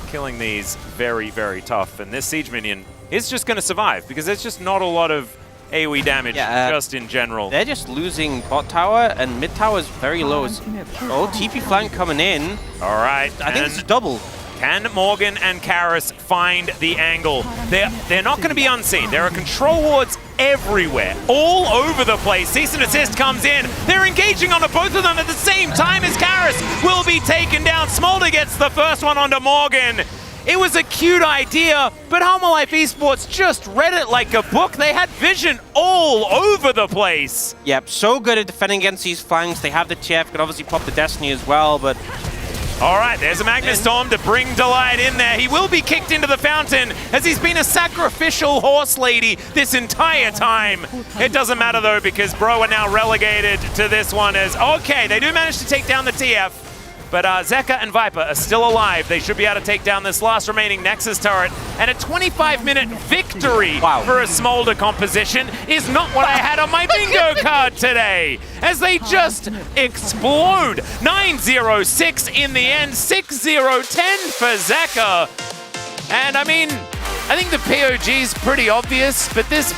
killing these very, very tough. And this Siege Minion is just going to survive because there's just not a lot of AoE damage just in general. They're just losing bot tower and mid tower is very low. Oh, TP flank coming in. All right. I think it's a double. Can Morgan and Karras find the angle? They're not going to be unseen. There are control wards everywhere, all over the place. Cease and Assist comes in. They're engaging onto both of them at the same time as Karras will be taken down. Smolder gets the first one onto Morgan. It was a cute idea, but Honor Life Esports just read it like a book. They had vision all over the place. Yep, so good at defending against these flanks. They have the TF, could obviously pop the Destiny as well, but... All right, there's a Magnus Storm to bring Delight in there. He will be kicked into the fountain as he's been a sacrificial horse lady this entire time. It doesn't matter though because Bro are now relegated to this one as, okay, they do manage to take down the TF. But Zeka and Viper are still alive. They should be able to take down this last remaining Nexus turret. And a 25-minute victory for a Smolder composition is not what I had on my bingo card today. As they just explode. 9-0-6 in the end, 6-0-10 for Zeka. And I mean, I think the POG is pretty obvious, but this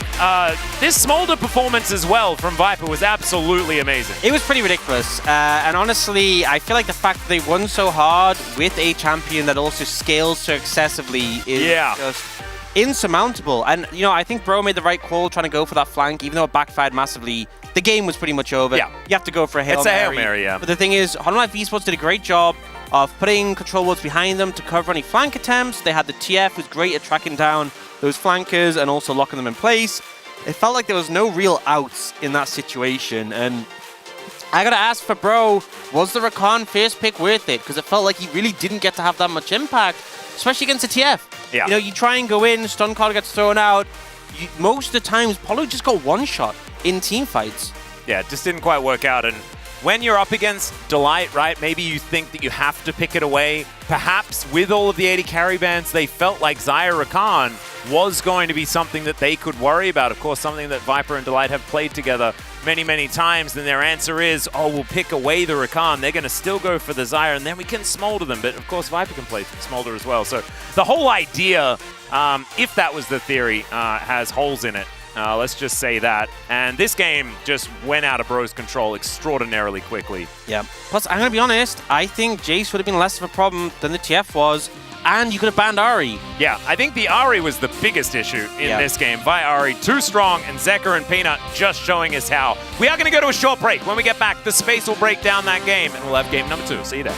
Smolder performance as well from Viper was absolutely amazing. It was pretty ridiculous, and honestly, I feel like the fact that they won so hard with a champion that also scales so excessively is just insurmountable. And, you know, I think Bro made the right call trying to go for that flank, even though it backfired massively. The game was pretty much over. Yeah. You have to go for a Hail Mary. It's a Hail Mary, yeah. But the thing is, Honor Life Esports did a great job of putting control wards behind them to cover any flank attempts. They had the TF, who's great at tracking down those flankers and also locking them in place. It felt like there was no real outs in that situation. And I gotta ask for Bro, was the Rakan first pick worth it? Because it felt like he really didn't get to have that much impact, especially against the TF. Yeah. You know, you try and go in, stun card gets thrown out. Most of the times, Polo just got one shot in team fights. Yeah, it just didn't quite work out. And when you're up against Delight, right, maybe you think that you have to pick it away. Perhaps with all of the 80 carry bans, they felt like Xayah Rakan was going to be something that they could worry about. Of course, something that Viper and Delight have played together many, many times. Then their answer is, oh, we'll pick away the Rakan. They're going to still go for the Xayah, and then we can Smolder them. But of course, Viper can play Smolder as well. So the whole idea, if that was the theory, has holes in it. Let's just say that. And this game just went out of Bro's control extraordinarily quickly. Yeah. Plus, I'm going to be honest, I think Jace would have been less of a problem than the TF was. and you could have banned Ari. Yeah, I think the Ari was the biggest issue in this game. Vi Ari too strong, and Zeker and Peanut just showing us how. We are going to go to a short break. When we get back, the space will break down that game, and we'll have game number 2. See you there.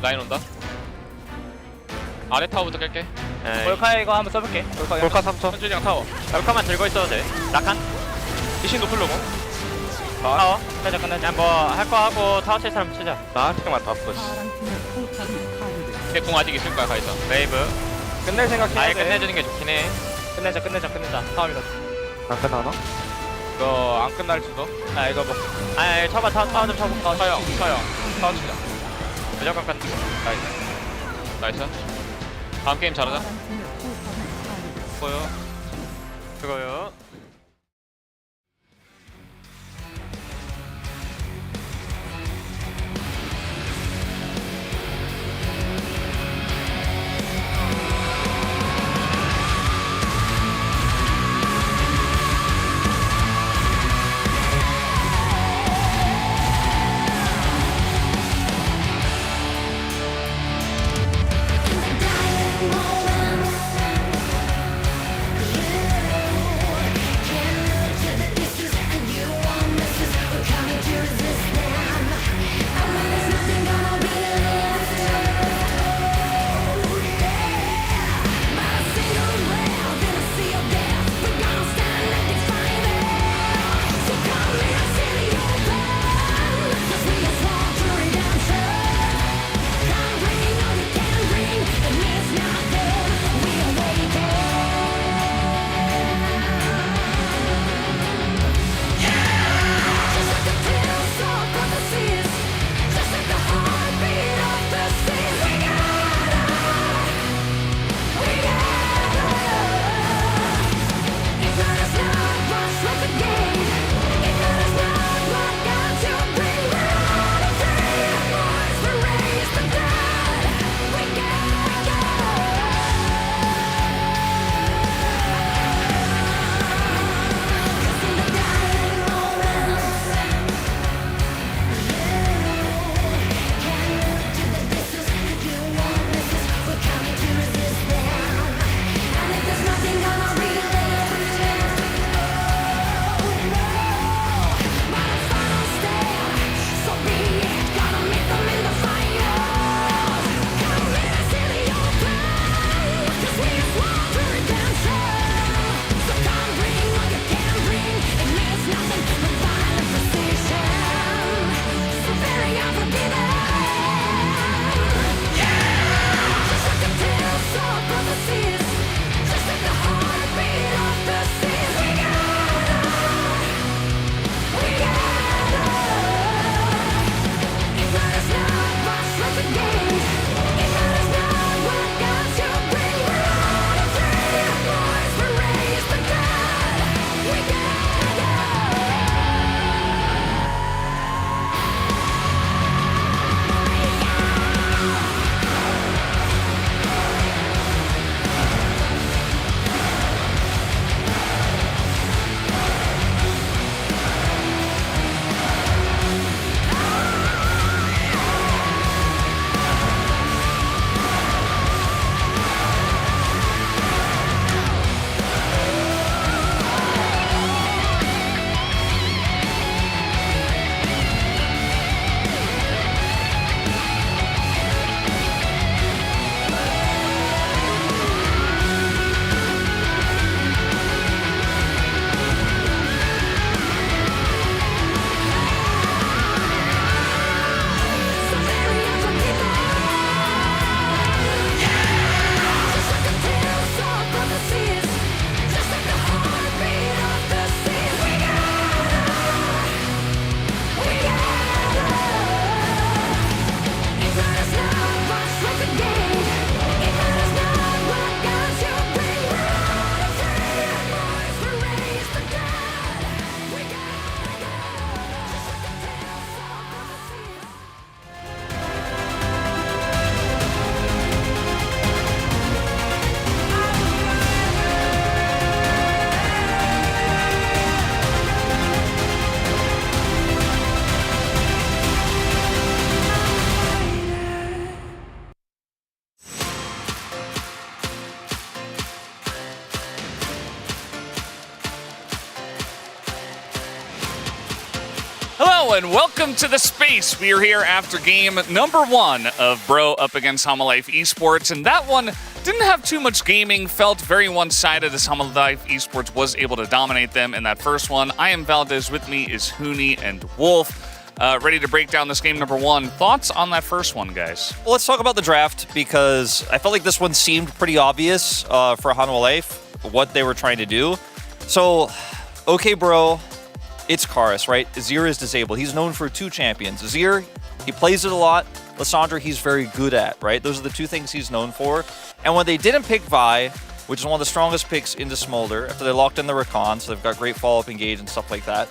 라인 온다. 아래 타워부터 깰게. 볼카 이거 한번 써볼게. 볼카 3초. 현준이 형 타워. 볼카만 들고 있어도 돼. 낙한? 이신 높을 로고. 타워? 살짝 끝내자. 뭐 할 거 하고 타워 칠 사람 치자. 나한테만 다 푸시. 걔공 아직 있을 거야, 가이사. 웨이브. 끝낼 생각해. 아예 끝내주는 게 좋긴 해. 끝내자. 타워입니다. 안 끝나나? 이거 안 끝날 수도. 아 이거 뭐. 아 쳐봐. 타워 좀 쳐봐. 서영. 타워 치자. 무조건 끝. 나이스. 다음 게임 잘하자. 그거요. Hello and welcome to the space. We are here after game number 1 of Bro up against Homolife Esports, and that one didn't have too much gaming, felt very one-sided as Homolife Esports was able to dominate them in that first one. I am Valdez, with me is Hooney and Wolf. Ready to break down this game number 1. Thoughts on that first one, guys? Well, let's talk about the draft, because I felt like this one seemed pretty obvious for Homolife, what they were trying to do. So, okay, bro, it's Karis, right? Azir is disabled. He's known for 2 champions. Azir, he plays it a lot. Lissandra, he's very good at, right? Those are the 2 things he's known for. And when they didn't pick Vi, which is one of the strongest picks into Smolder, after they locked in the Rakan, so they've got great follow-up engage and stuff like that,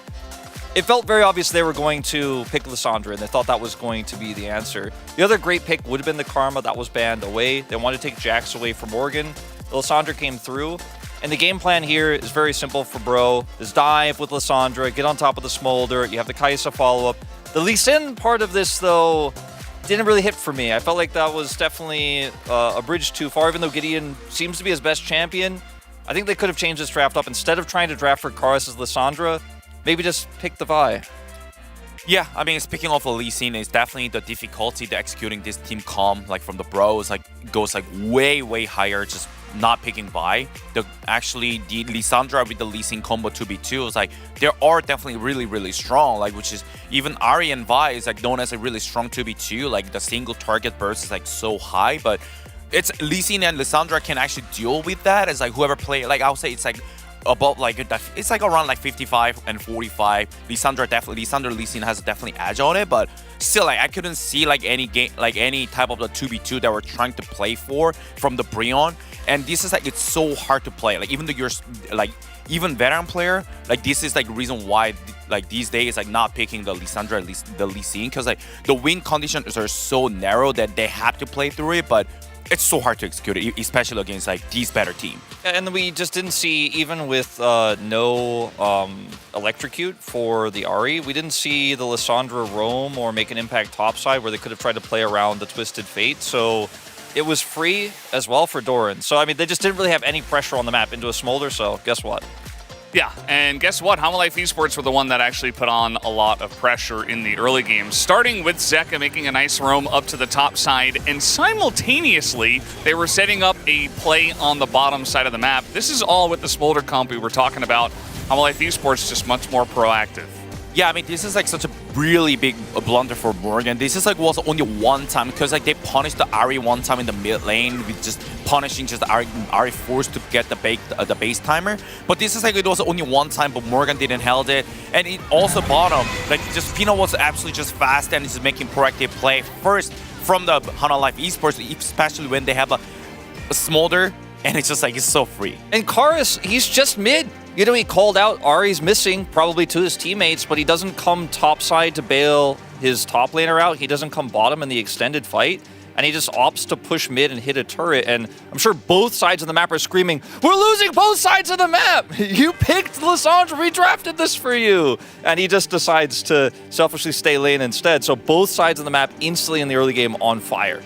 it felt very obvious they were going to pick Lissandra, and they thought that was going to be the answer. The other great pick would have been the Karma. That was banned away. They wanted to take Jax away from Morgan. Lissandra came through, and the game plan here is very simple for Bro. Is dive with Lissandra, get on top of the Smolder, you have the Kai'Sa follow-up. The Lee Sin part of this, though, didn't really hit for me. I felt like that was definitely a bridge too far, even though Gideon seems to be his best champion. I think they could have changed this draft up. Instead of trying to draft for Karis as Lissandra, maybe just pick the Vi. Yeah, I mean, speaking of the Lee Sin, it's definitely the difficulty to executing this team comp, like from the Bros, like goes like way higher, just not picking Vi. Actually, the Lissandra with the Lee Sin combo 2v2 is like, they are definitely really strong, like, which is even Ahri and Vi is like known as a really strong 2v2, like the single target burst is like so high, but it's Lee Sin and Lissandra can actually deal with that as like whoever play, like I'll say it's like about like it's like around like 55 and 45. Lissandra Lee Sin has definitely edge on it, but still, like I couldn't see like any game, like any type of the 2v2 that we're trying to play for from the Brionne. And this is like, it's so hard to play. Like even though you're like even veteran player, like this is like the reason why like these days like not picking the Lissandra, the Lee Sin, because like the win conditions are so narrow that they have to play through it, but it's so hard to execute it, especially against like these better team. And we just didn't see, even with no electrocute for the Ahri, we didn't see the Lissandra roam or make an impact topside where they could have tried to play around the Twisted Fate. So it was free as well for Doran. So, I mean, they just didn't really have any pressure on the map into a Smolder, so guess what? Yeah, and guess what? Homolife Esports were the one that actually put on a lot of pressure in the early games, starting with Zeka making a nice roam up to the top side, and simultaneously, they were setting up a play on the bottom side of the map. This is all with the Smolder comp we were talking about. Homolife Esports just much more proactive. Yeah, I mean, this is like such a really big blunder for Morgan. This is like was only one time, because like they punished the Ahri one time in the mid lane with just punishing just Ahri forced to get the base timer. But this is like it was only one time, but Morgan didn't held it, and it also bottom like just Pino was absolutely just fast and just making proactive play first from the Homolife Esports, especially when they have a Smolder, and it's just like it's so free. And Karis, he's just mid. You know, he called out Ahri's missing, probably to his teammates, but he doesn't come topside to bail his top laner out. He doesn't come bottom in the extended fight, and he just opts to push mid and hit a turret. And I'm sure both sides of the map are screaming, "We're losing both sides of the map! You picked Lissandra, we drafted this for you!" And he just decides to selfishly stay lane instead. So both sides of the map instantly in the early game on fire.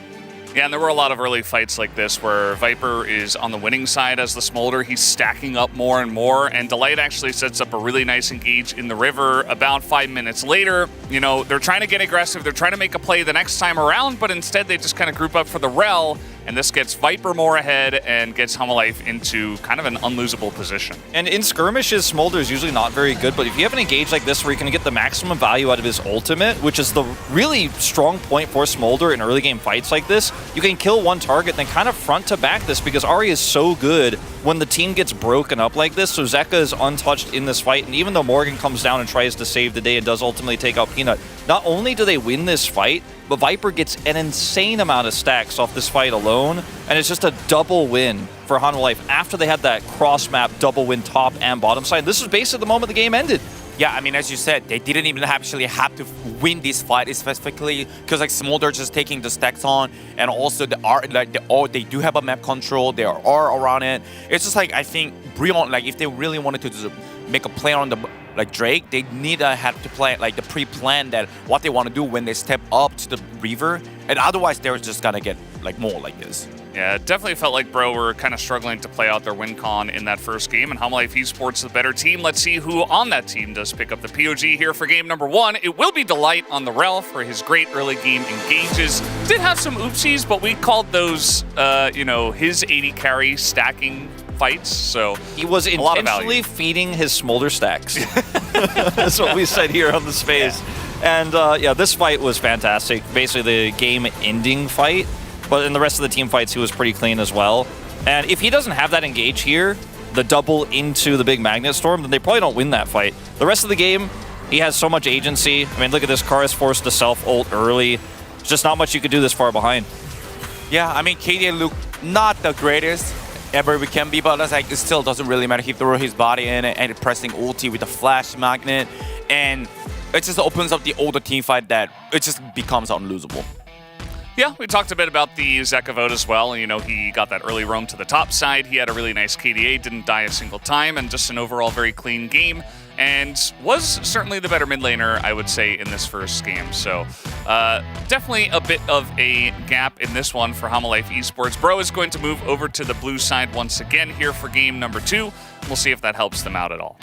Yeah, and there were a lot of early fights like this where Viper is on the winning side as the Smolder. He's stacking up more and more, and Delight actually sets up a really nice engage in the river. About 5 minutes later, you know, they're trying to get aggressive. They're trying to make a play the next time around, but instead they just kind of group up for the Rel, and this gets Viper more ahead and gets Homolife into kind of an unlosable position. And in skirmishes, Smolder is usually not very good, but if you have an engage like this where you can get the maximum value out of his ultimate, which is the really strong point for Smolder in early game fights like this, you can kill one target, then kind of front to back this, because Ahri is so good when the team gets broken up like this. So Zeka is untouched in this fight, and even though Morgan comes down and tries to save the day and does ultimately take out Peanut, not only do they win this fight, but Viper gets an insane amount of stacks off this fight alone, and it's just a double win for Homolife after they had that cross-map double win top and bottom side. This was basically the moment the game ended. Yeah, I mean, as you said, they didn't even actually have to win this fight specifically, because like Smolder just taking the stacks on, and also they do have a map control. They are around it. It's just like, I think Brionne, like if they really wanted to just make a play on the like Drake, they need to have to play like the pre-plan that what they want to do when they step up to the river, and otherwise they're just gonna get like more like this. Yeah, it definitely felt like Bro were kind of struggling to play out their win con in that first game, and HLE Esports the better team. Let's see who on that team does pick up the POG here for game number 1. It will be Delight on the Rel for his great early game engages. Did have some oopsies, but we called those, his 80 carry stacking fights, so he was a lot of intentionally value. feeding his smolder stacks. That's what we said here on the space. And this fight was fantastic. Basically the game-ending fight. But in the rest of the team fights, he was pretty clean as well. And if he doesn't have that engage here, the double into the big Magnet Storm, then they probably don't win that fight. The rest of the game, he has so much agency. I mean, look at this. Kara's forced to self-ult early. There's just not much you could do this far behind. Yeah, I mean, KDA looked not the greatest ever we can be, but it's like, it still doesn't really matter. He threw his body in it and pressing ulti with a flash magnet, and it just opens up the older team fight that it just becomes unlosable. Yeah, we talked a bit about the Zeka vote as well. You know, he got that early roam to the top side. He had a really nice KDA, didn't die a single time, and just an overall very clean game. And was certainly the better mid laner, I would say, in this first game. So definitely a bit of a gap in this one for HLE Esports. Bro is going to move over to the blue side once again here for game number 2. We'll see if that helps them out at all.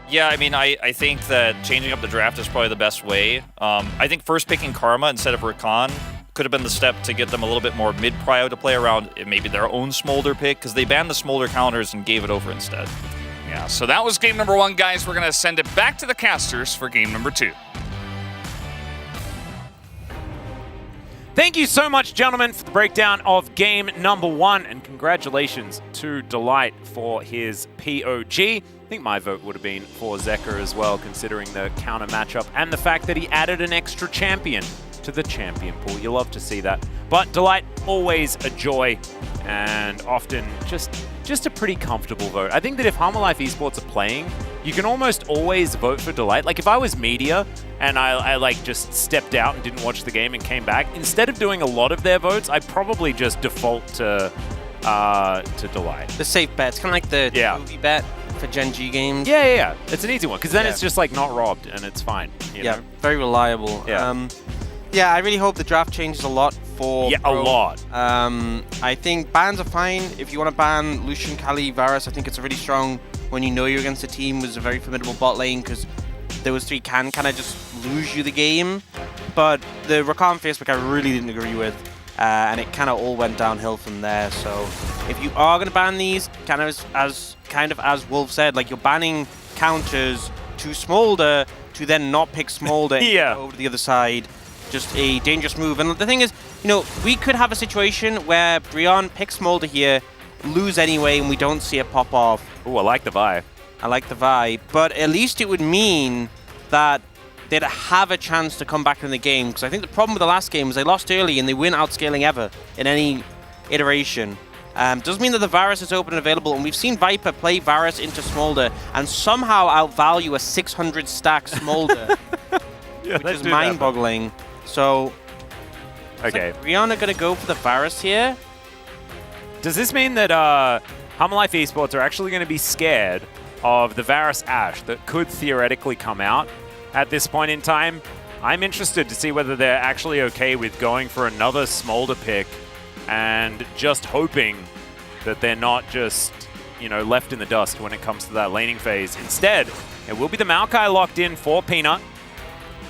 Yeah, I mean, I think that changing up the draft is probably the best way. I think first picking Karma instead of Rakan could have been the step to get them a little bit more mid-prio to play around maybe their own Smolder pick, because they banned the Smolder counters and gave it over instead. Yeah, so that was game number 1, guys. We're going to send it back to the casters for game number 2. Thank you so much, gentlemen, for the breakdown of game number 1, and congratulations to Delight for his POG. I think my vote would have been for Zeka as well, considering the counter matchup and the fact that he added an extra champion to the champion pool. You love to see that. But Delight, always a joy, and often just a pretty comfortable vote. I think that if HLE Esports are playing, you can almost always vote for Delight. Like if I was media and I like just stepped out and didn't watch the game and came back, instead of doing a lot of their votes, I'd probably just default to Delight. The safe bet. It's kind of like the movie bet for Gen G games. Yeah. It's an easy one, because then it's just like not robbed and it's fine. You know? Very reliable. Yeah. I really hope the draft changes a lot for Pro. A lot. I think bans are fine. If you want to ban Lucian, Kali, Varus, I think it's a really strong when you know you're against a team with a very formidable bot lane, because those three can kind of just lose you the game. But the Rakan Facebook I really didn't agree with, and it kind of all went downhill from there. So if you are going to ban these, kind of as Wolf said, like you're banning counters to Smolder to then not pick Smolder and go over to the other side. Just a dangerous move. And the thing is, we could have a situation where Brion picks Smolder here, lose anyway, and we don't see it pop off. Ooh, I like the vibe. I like the vibe. But at least it would mean that they'd have a chance to come back in the game. Because I think the problem with the last game was they lost early and they weren't outscaling ever in any iteration. Doesn't mean that the Varus is open and available. And we've seen Viper play Varus into Smolder and somehow outvalue a 600 stack Smolder. Which is mind-boggling. So, okay, Brianna gonna go for the Varus here. Does this mean that HLE Esports are actually going to be scared of the Varus Ashe that could theoretically come out at this point in time? I'm interested to see whether they're actually okay with going for another Smolder pick and just hoping that they're not just, left in the dust when it comes to that laning phase. Instead, it will be the Maokai locked in for Peanut.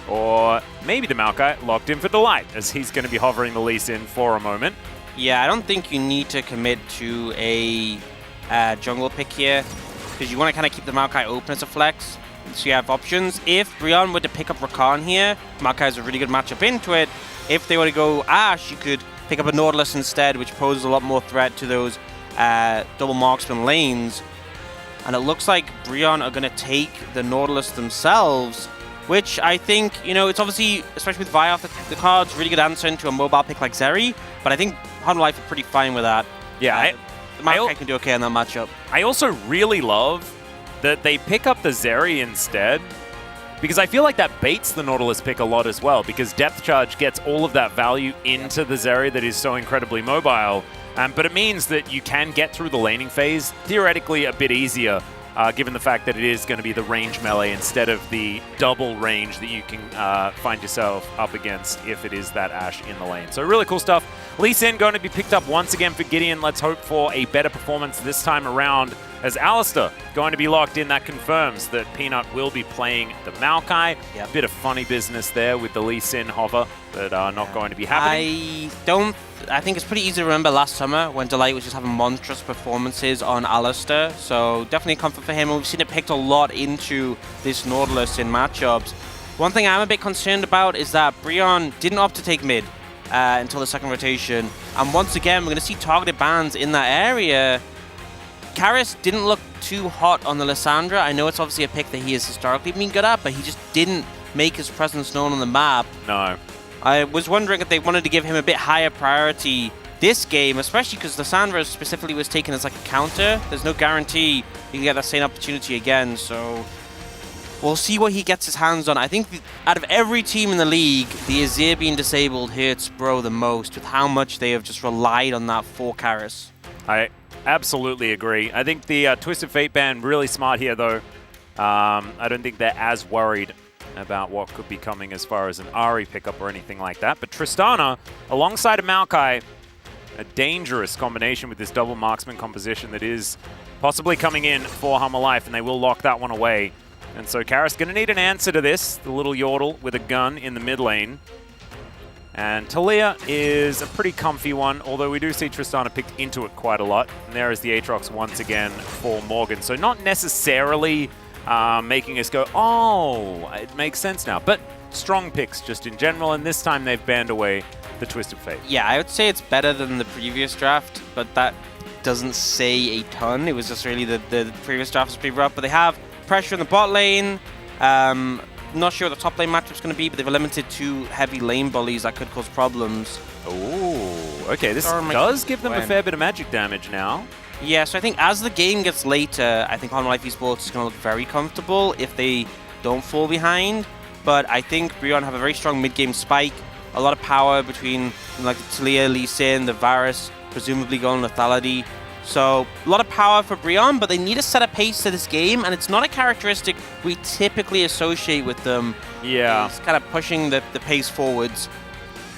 Or maybe the Maokai locked in for Delight, as he's going to be hovering the Lee Sin for a moment. Yeah, I don't think you need to commit to a jungle pick here, because you want to kind of keep the Maokai open as a flex, so you have options. If Brion were to pick up Rakan here, Maokai is a really good matchup into it. If they were to go Ashe, you could pick up a Nautilus instead, which poses a lot more threat to those double marksman lanes. And it looks like Brion are going to take the Nautilus themselves, which I think, it's obviously, especially with Vi off the cards, really good answer into a mobile pick like Zeri, but I think HLE are pretty fine with that. Yeah, the Maokai can do okay in that matchup. I also really love that they pick up the Zeri instead, because I feel like that baits the Nautilus pick a lot as well, because Depth Charge gets all of that value into the Zeri that is so incredibly mobile, but it means that you can get through the laning phase theoretically a bit easier given the fact that it is going to be the range melee instead of the double range that you can find yourself up against if it is that Ashe in the lane. So really cool stuff. Lee Sin going to be picked up once again for Gideon. Let's hope for a better performance this time around, as Alistair going to be locked in. That confirms that Peanut will be playing the Maokai. Yep. Bit of funny business there with the Lee Sin hover, but not going to be happening. I think it's pretty easy to remember last summer when Delight was just having monstrous performances on Alistair, so definitely a comfort for him. And we've seen it picked a lot into this Nautilus in matchups. One thing I'm a bit concerned about is that Brion didn't opt to take mid until the second rotation. And once again, we're going to see targeted bans in that area. Karis didn't look too hot on the Lissandra. I know it's obviously a pick that he has historically been good at, but he just didn't make his presence known on the map. No. I was wondering if they wanted to give him a bit higher priority this game, especially because Lissandra specifically was taken as like a counter. There's no guarantee you can get that same opportunity again, so we'll see what he gets his hands on. I think out of every team in the league, the Azir being disabled hurts Bro the most with how much they have just relied on that for Karis. I absolutely agree. I think the Twisted Fate ban really smart here, though. I don't think they're as worried about what could be coming as far as an Ahri pickup or anything like that. But Tristana, alongside a Maokai, a dangerous combination with this double marksman composition that is possibly coming in for Hummer Life, and they will lock that one away. And so Karis going to need an answer to this, the little Yordle with a gun in the mid lane. And Talia is a pretty comfy one, although we do see Tristana picked into it quite a lot. And there is the Aatrox once again for Morgan. So not necessarily making us go, oh, it makes sense now. But strong picks just in general, and this time they've banned away the Twisted Fate. Yeah, I would say it's better than the previous draft, but that doesn't say a ton. It was just really the previous draft was pretty rough, but they have pressure in the bot lane. Not sure what the top lane matchup's going to be, but they've eliminated 2 heavy lane bullies that could cause problems. Oh, okay, this does give them a fair bit of magic damage now. Yeah, so I think as the game gets later, I think Hollow Life Esports is going to look very comfortable if they don't fall behind. But I think Brion have a very strong mid-game spike, a lot of power between like the Talia, Lee Sin, the Varus, presumably going lethality. So a lot of power for Brion, but they need to set a pace to this game, and it's not a characteristic we typically associate with them. Yeah. It's kind of pushing the pace forwards.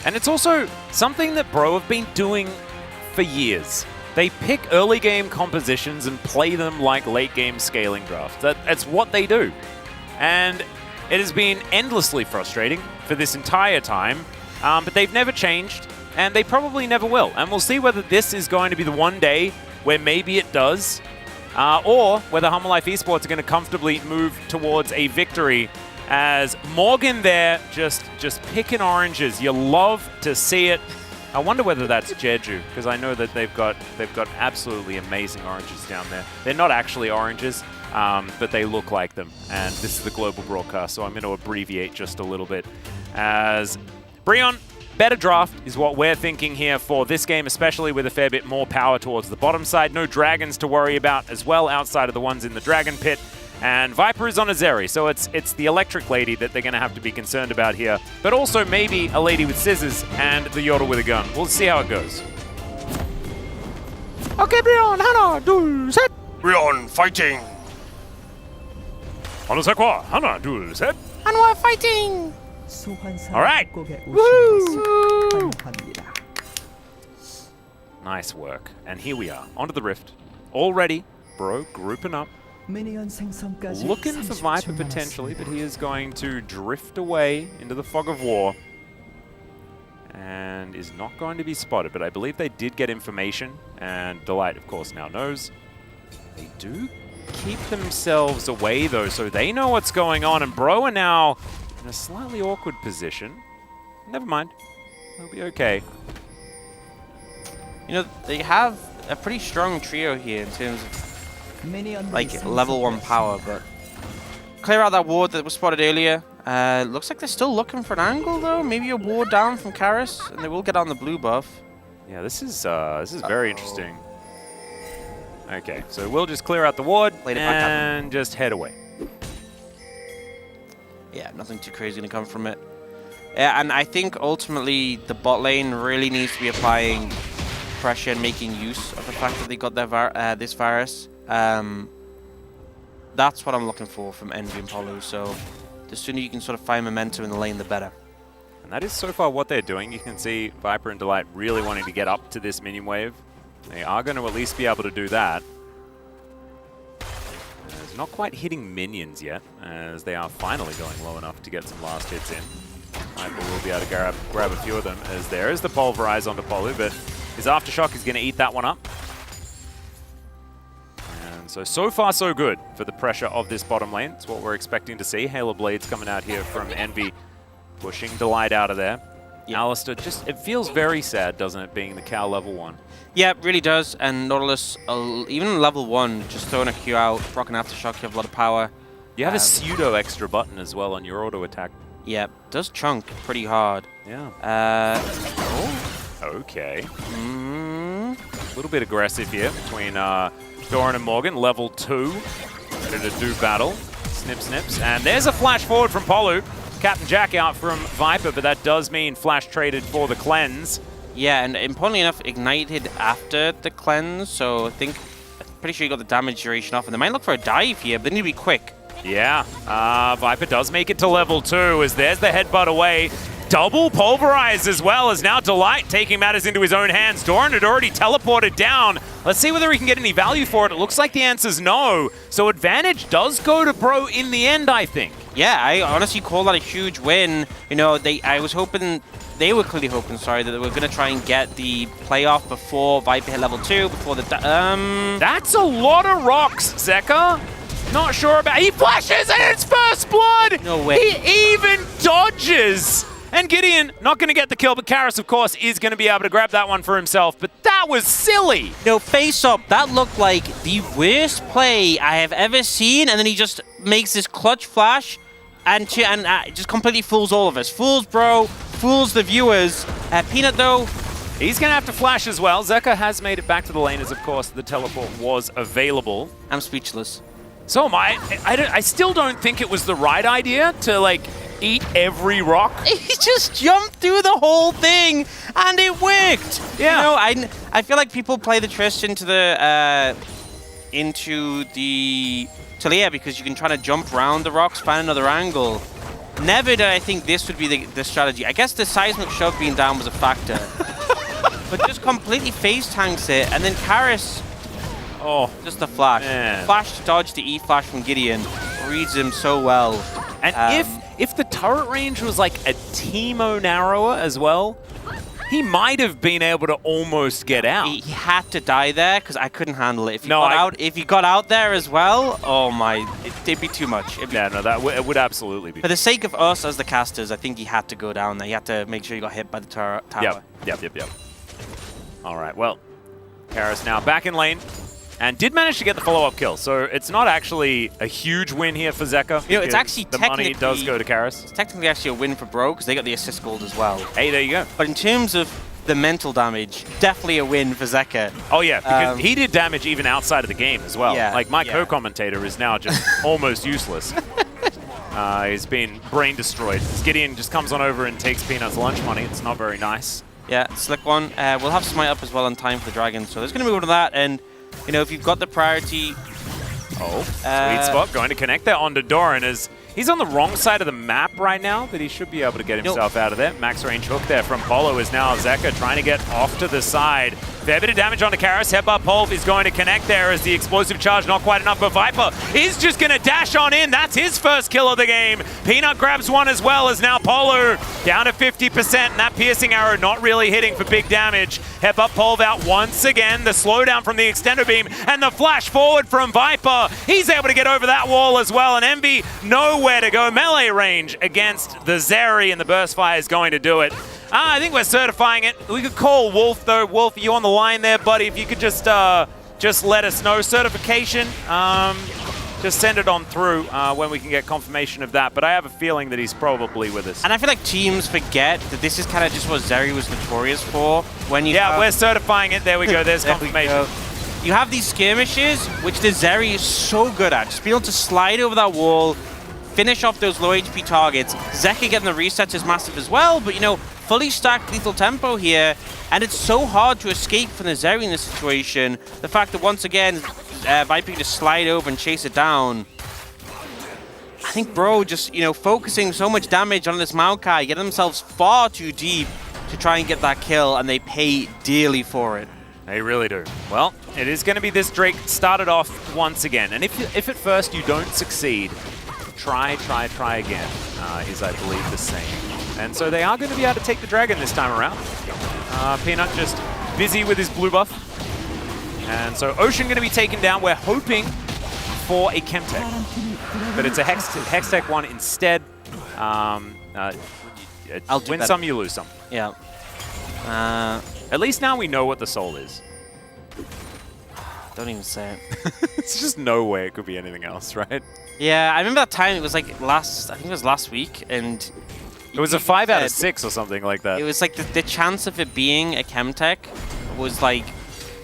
And it's also something that Bro have been doing for years. They pick early game compositions and play them like late game scaling drafts. That's what they do. And it has been endlessly frustrating for this entire time, but they've never changed, and they probably never will. And we'll see whether this is going to be the one day where maybe it does, or whether Hummer Life Esports are going to comfortably move towards a victory, as Morgan there just picking oranges. You love to see it. I wonder whether that's Jeju, because I know that they've got absolutely amazing oranges down there. They're not actually oranges, but they look like them. And this is the global broadcast, so I'm going to abbreviate just a little bit. As Brion, better draft is what we're thinking here for this game, especially with a fair bit more power towards the bottom side. No dragons to worry about as well, outside of the ones in the dragon pit. And Viper is on a Zeri, so it's the electric lady that they're going to have to be concerned about here. But also maybe a lady with scissors and the Yordle with a gun. We'll see how it goes. Okay, Brion, 하나, 둘, 셋. Brion fighting. 어느 색과 하나, 둘, 셋. Hanwha fighting! All right. Woo! Nice work. And here we are, onto the Rift. Already, Bro grouping up. Looking for Viper potentially, but he is going to drift away into the fog of war and is not going to be spotted. But I believe they did get information, and Delight, of course, now knows. They do keep themselves away, though, so they know what's going on, and Bro are now in a slightly awkward position. Never mind. They'll be okay. You know, they have a pretty strong trio here in terms of like level 1 power, but clear out that ward that was spotted earlier. Looks like they're still looking for an angle though. Maybe a ward down from Karis, and they will get on the blue buff. Yeah, this is very interesting. Okay, so we'll just clear out the ward and just head away. Yeah, nothing too crazy to come from it. Yeah, and I think ultimately the bot lane really needs to be applying pressure and making use of the fact that they got their this Varus. That's what I'm looking for from Envy and Polu. So the sooner you can sort of find momentum in the lane, the better. And that is so far what they're doing. You can see Viper and Delight really wanting to get up to this minion wave. They are going to at least be able to do that. It's not quite hitting minions yet, as they are finally going low enough to get some last hits in. Viper will be able to grab a few of them, as there is the Pulverize onto Polu, but his Aftershock is going to eat that one up. And so far so good for the pressure of this bottom lane. It's what we're expecting to see. Halo Blades coming out here from Envy, pushing Delight out of there. Yeah. Alistair, just, it feels very sad, doesn't it, being the Cal level 1? Yeah, it really does. And Nautilus, even level 1, just throwing a Q out, rock an Aftershock, you have a lot of power. You have a pseudo extra button as well on your auto attack. Yeah, does chunk pretty hard. Yeah. Oh. Okay. A little bit aggressive here between Doran and Morgan, level 2. Ready to do battle. Snips. And there's a flash forward from Polu. Captain Jack out from Viper, but that does mean flash traded for the cleanse. Yeah, and importantly enough, ignited after the cleanse, so I'm pretty sure you got the damage duration off, and they might look for a dive here, but they need to be quick. Yeah, Viper does make it to level 2, as there's the headbutt away. Double Pulverize as well, as now Delight taking matters into his own hands. Doran had already teleported down. Let's see whether he can get any value for it. It looks like the answer's no. So advantage does go to Pro in the end, I think. Yeah, I honestly call that a huge win. You know, they were clearly hoping, sorry, that they were going to try and get the playoff before Viper hit level 2, before the... That's a lot of rocks, Zeka. Not sure about... He flashes and it's first blood! No way. He even dodges! And Gideon, not going to get the kill, but Karis, of course, is going to be able to grab that one for himself. But that was silly! No, face up, that looked like the worst play I have ever seen, and then he just makes this clutch flash and just completely fools all of us. Fools bro, fools the viewers. Peanut, though, he's going to have to flash as well. Zeka has made it back to the lane, as, of course, the teleport was available. I'm speechless. So am I. I still don't think it was the right idea to, like, eat every rock. He just jumped through the whole thing, and it worked. Yeah. You know, I feel like people play the Trist into the Talia because you can try to jump around the rocks, find another angle. Never did I think this would be the strategy. I guess the seismic shove being down was a factor. But just completely phase tanks it, and then Karis, just a flash. Man. Flash to dodge the E-flash from Gideon. Reads him so well. And if the turret range was like a Teemo narrower as well, he might have been able to almost get out. He had to die there because I couldn't handle it. If he got out there as well, oh my, it'd be too much. It would absolutely be. For the sake of us as the casters, I think he had to go down there. He had to make sure he got hit by the tower. Yep. All right, well, Karis now back in lane. And did manage to get the follow-up kill, so it's not actually a huge win here for Zeka. You know, it's actually the money does go to Karis. It's technically actually a win for Bro, because they got the assist gold as well. Hey, there you go. But in terms of the mental damage, definitely a win for Zeka. Oh yeah, because he did damage even outside of the game as well. Yeah, like my co-commentator is now just almost useless. He's been brain destroyed. Gideon just comes on over and takes Peanut's lunch money. It's not very nice. Yeah, slick one. We'll have Smite up as well on time for the Dragon, so there's going to move on to that, and you know, if you've got the priority... sweet spot. Going to connect there onto Doran, as he's on the wrong side of the map right now, but he should be able to get himself out of there. Max range hook there from Polo is now Zeka trying to get off to the side. Fair bit of damage onto Karis. Headbutt Pulv is going to connect there as the explosive charge not quite enough, but Viper is just going to dash on in. That's his first kill of the game. Peanut grabs one as well, as now Polo down to 50%, and that piercing arrow not really hitting for big damage. Headbutt Pulv out once again. The slowdown from the extender beam and the flash forward from Viper. He's able to get over that wall as well, and Envy nowhere to go. Melee range against the Zeri, and the burst fire is going to do it. I think we're certifying it. We could call Wolf, though. Wolf, you on the line there, buddy? If you could just let us know. Certification, just send it on through when we can get confirmation of that. But I have a feeling that he's probably with us. And I feel like teams forget that this is kind of just what Zeri was notorious for. When you we're certifying it. There we go. There's confirmation. You have these skirmishes, which the Zeri is so good at. Just being able to slide over that wall, finish off those low HP targets. Zeka getting the resets is massive as well, but you know, fully stacked lethal tempo here, and it's so hard to escape from the Zeri in this situation. The fact that once again, Viper can just slide over and chase it down. think Bro just, focusing so much damage on this Maokai, get themselves far too deep to try and get that kill, and they pay dearly for it. They really do. Well, it is going to be this Drake started off once again. And if at first you don't succeed, try again, is, I believe, the saying. And so they are going to be able to take the dragon this time around. Peanut just busy with his blue buff. And so Ocean going to be taken down. We're hoping for a Chemtech. But it's a Hextech one instead. Win some, you lose some. Yeah. At least now we know what the soul is. Don't even say it. It's just no way it could be anything else, right? Yeah, I remember that time. It was like I think it was last week, and it was a 5 out of 6 or something like that. It was like the chance of it being a Chemtech was like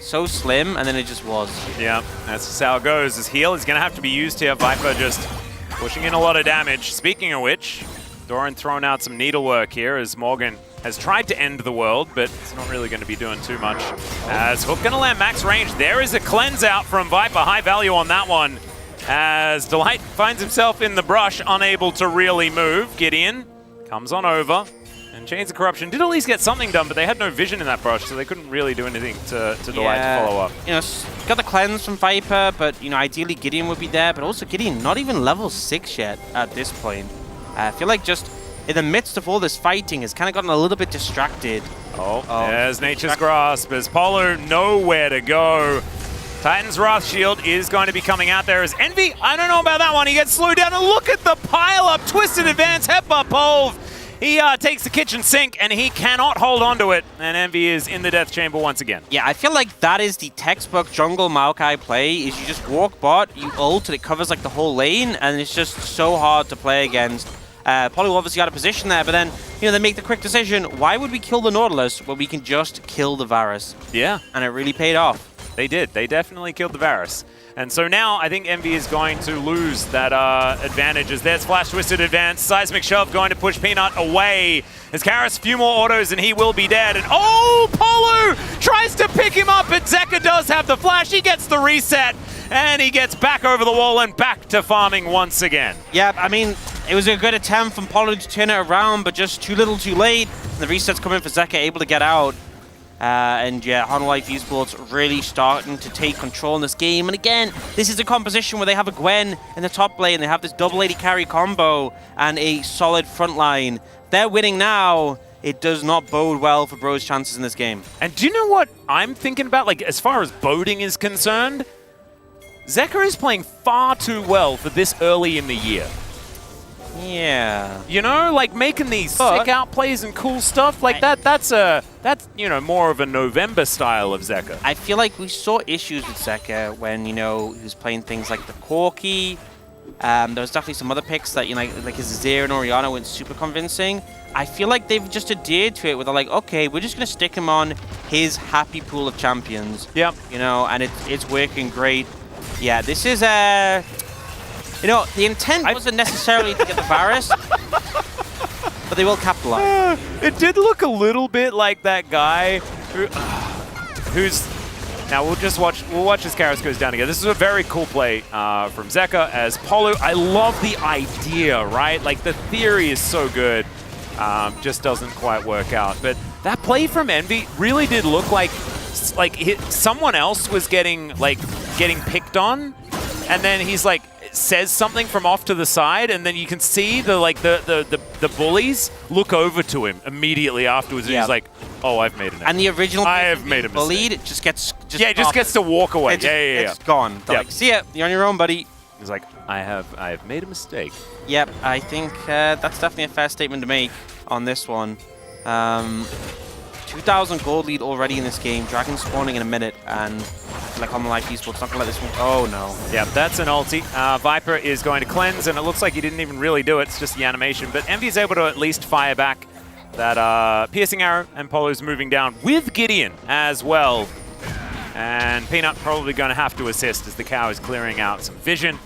so slim, and then it just was. Yeah, that's just how it goes. This heal is going to have to be used here. Viper just pushing in a lot of damage. Speaking of which, Doran throwing out some needlework here as Morgan has tried to end the world, but it's not really going to be doing too much. As Hook going to land max range. There is a cleanse out from Viper. High value on that one. As Delight finds himself in the brush, unable to really move. Gideon comes on over. And Chains of Corruption did at least get something done, but they had no vision in that brush, so they couldn't really do anything to Delight to follow up. Got the cleanse from Viper, but ideally Gideon would be there, but also Gideon not even level 6 yet at this point. I feel like just in the midst of all this fighting has kind of gotten a little bit distracted. Oh, there's Nature's Grasp as Polo nowhere to go. Titan's Wrath Shield is going to be coming out there as Envy. I don't know about that one. He gets slowed down, and look at the pile up. Twisted Advance, Headbutt Pove. He takes the kitchen sink, and he cannot hold on to it. And Envy is in the death chamber once again. Yeah, I feel like that is the textbook jungle Maokai play, is you just walk bot, you ult, and it covers like the whole lane, and it's just so hard to play against. Polo obviously got a position there, but then, they make the quick decision. Why would we kill the Nautilus when we can just kill the Varus? Yeah. And it really paid off. They did. They definitely killed the Varus. And so now I think Envy is going to lose that advantage as there's Flash Twisted Advance. Seismic Shove going to push Peanut away. As Karis, a few more autos and he will be dead. And Polo tries to pick him up, but Zeka does have the flash. He gets the reset and he gets back over the wall and back to farming once again. Yeah, I mean, it was a good attempt from Polo to turn it around, but just too little too late. And the reset's coming for Zeka, able to get out. And yeah, Hanwha Esports really starting to take control in this game. And again, this is a composition where they have a Gwen in the top lane. They have this double AD carry combo and a solid front line. They're winning now. It does not bode well for Bro's chances in this game. And do you know what I'm thinking about? Like, as far as boding is concerned, Zeka is playing far too well for this early in the year. Yeah. Like making these sick outplays and cool stuff like that's more of a November style of Zeka. I feel like we saw issues with Zeka when, he was playing things like the Corki. There was definitely some other picks that, like his Azir and Orianna weren't super convincing. I feel like they've just adhered to it where they're like, okay, we're just going to stick him on his happy pool of champions. Yep. And it's working great. Yeah, this is the intent wasn't necessarily to get the Varus, but they will capitalize. It did look a little bit like that guy who's... Now we'll watch as Karis goes down again. This is a very cool play from Zeka as Polo. I love the idea, right? Like the theory is so good, just doesn't quite work out. But that play from Envy really did look like someone else was getting picked on, and then he's like says something from off to the side, and then you can see the bullies look over to him immediately afterwards, and he's like, "Oh, I've made an error." And the original I have made a bullied, mistake. it just gets just gets to walk away. It's gone. They're like, see ya, you're on your own, buddy. He's like, I have made a mistake. Yep, I think that's definitely a fair statement to make on this one. 2,000 gold lead already in this game. Dragon spawning in a minute, and like HLE Esports not gonna let this one. Oh no. Yeah, that's an ulti. Viper is going to cleanse, and it looks like he didn't even really do it. It's just the animation. But Envy is able to at least fire back that piercing arrow, and Polo's moving down with Gideon as well. And Peanut probably going to have to assist as the cow is clearing out some vision.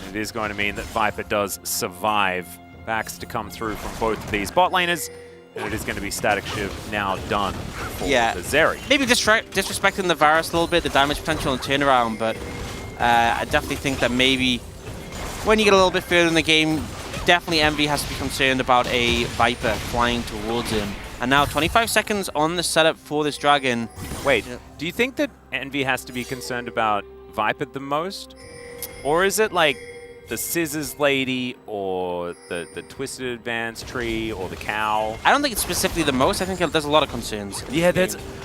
It is going to mean that Viper does survive. Backs to come through from both of these bot laners. And it is going to be Static Shiv now done for the Zeri. Maybe disrespecting the Varus a little bit, the damage potential and turnaround, but I definitely think that maybe when you get a little bit further in the game, definitely Envy has to be concerned about a Viper flying towards him. And now 25 seconds on the setup for this Dragon. Wait, do you think that Envy has to be concerned about Viper the most? Or is it like the Scissors Lady or the Twisted Advance Tree or the Cow? I don't think it's specifically the most. I think there's a lot of concerns. Yeah,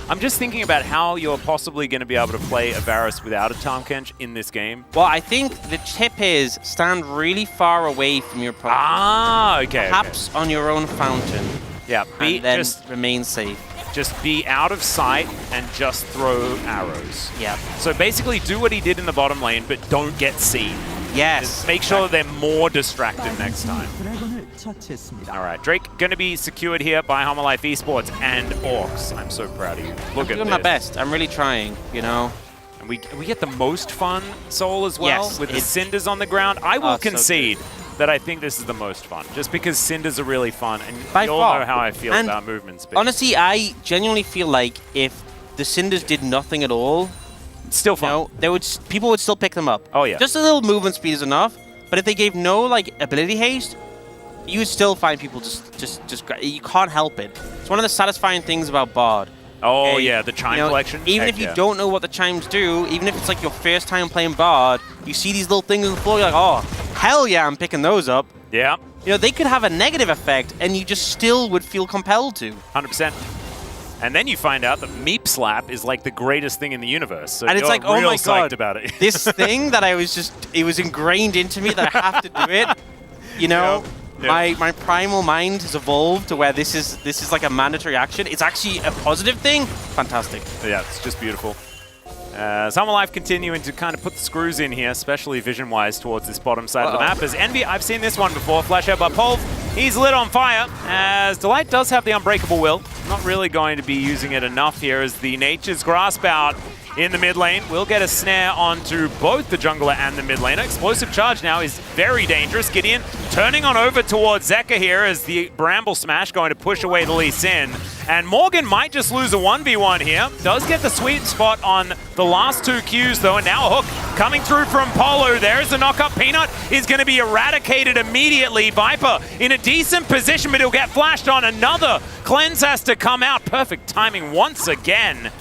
I'm just thinking about how you're possibly going to be able to play a Varus without a Tahm Kench in this game. Well, I think the tip is stand really far away from your opponent. Ah, okay. Perhaps on your own fountain. Yeah, And then remain safe. Just be out of sight and just throw arrows. Yeah. So basically do what he did in the bottom lane, but don't get seen. Yes. Just make sure that they're more distracted next time. All right, Drake going to be secured here by Homolife Esports and Orcs. I'm so proud of you. Look at I'm doing my best. I'm really trying, you know. And we get the most fun Soul as well, Yes, with the Cinders on the ground. I will Oh, so concede that I think this is the most fun, just because Cinders are really fun, and By you all far. know how I feel And about movement speed. Honestly, I genuinely feel like if the Cinders did nothing at all, It's still fun. no, people would still pick them up. Oh, yeah. Just a little movement speed is enough. But if they gave no like ability haste, you would still find people you can't help it. It's one of the satisfying things about Bard. Oh, Okay, yeah, the Chime you know, collection. Even Heck if you yeah. don't know what the chimes do, even if it's like your first time playing Bard, you see these little things on the floor, you're like, oh, hell yeah, I'm picking those up. Yeah, You know, they could have a negative effect, and you just still would feel compelled to. 100%. And then you find out that Meep Slap is like the greatest thing in the universe. So And it's you're like, oh real my psyched God, about it. this thing that I was it was ingrained into me that I have to do it. You know, Yeah. my primal mind has evolved to where this is like a mandatory action. It's actually a positive thing. Fantastic. Yeah, it's just beautiful. Homolife continuing to kind of put the screws in here, especially vision-wise towards this bottom side of the map. As Envy, I've seen this one before, flash out by Polv. He's lit on fire, as Delight does have the Unbreakable Will. Not really going to be using it enough here, as the Nature's Grasp out in the mid lane will get a snare onto both the jungler and the mid laner. Explosive Charge now is very dangerous. Gideon turning on over towards Zeka here as the Bramble Smash going to push away the Lee Sin. And Morgan might just lose a 1v1 here. Does get the sweet spot on the last two Qs though, and now a hook coming through from Polo. There's the knock-up. Peanut is going to be eradicated immediately. Viper in a decent position, but he'll get flashed on. Another cleanse has to come out. Perfect timing once again.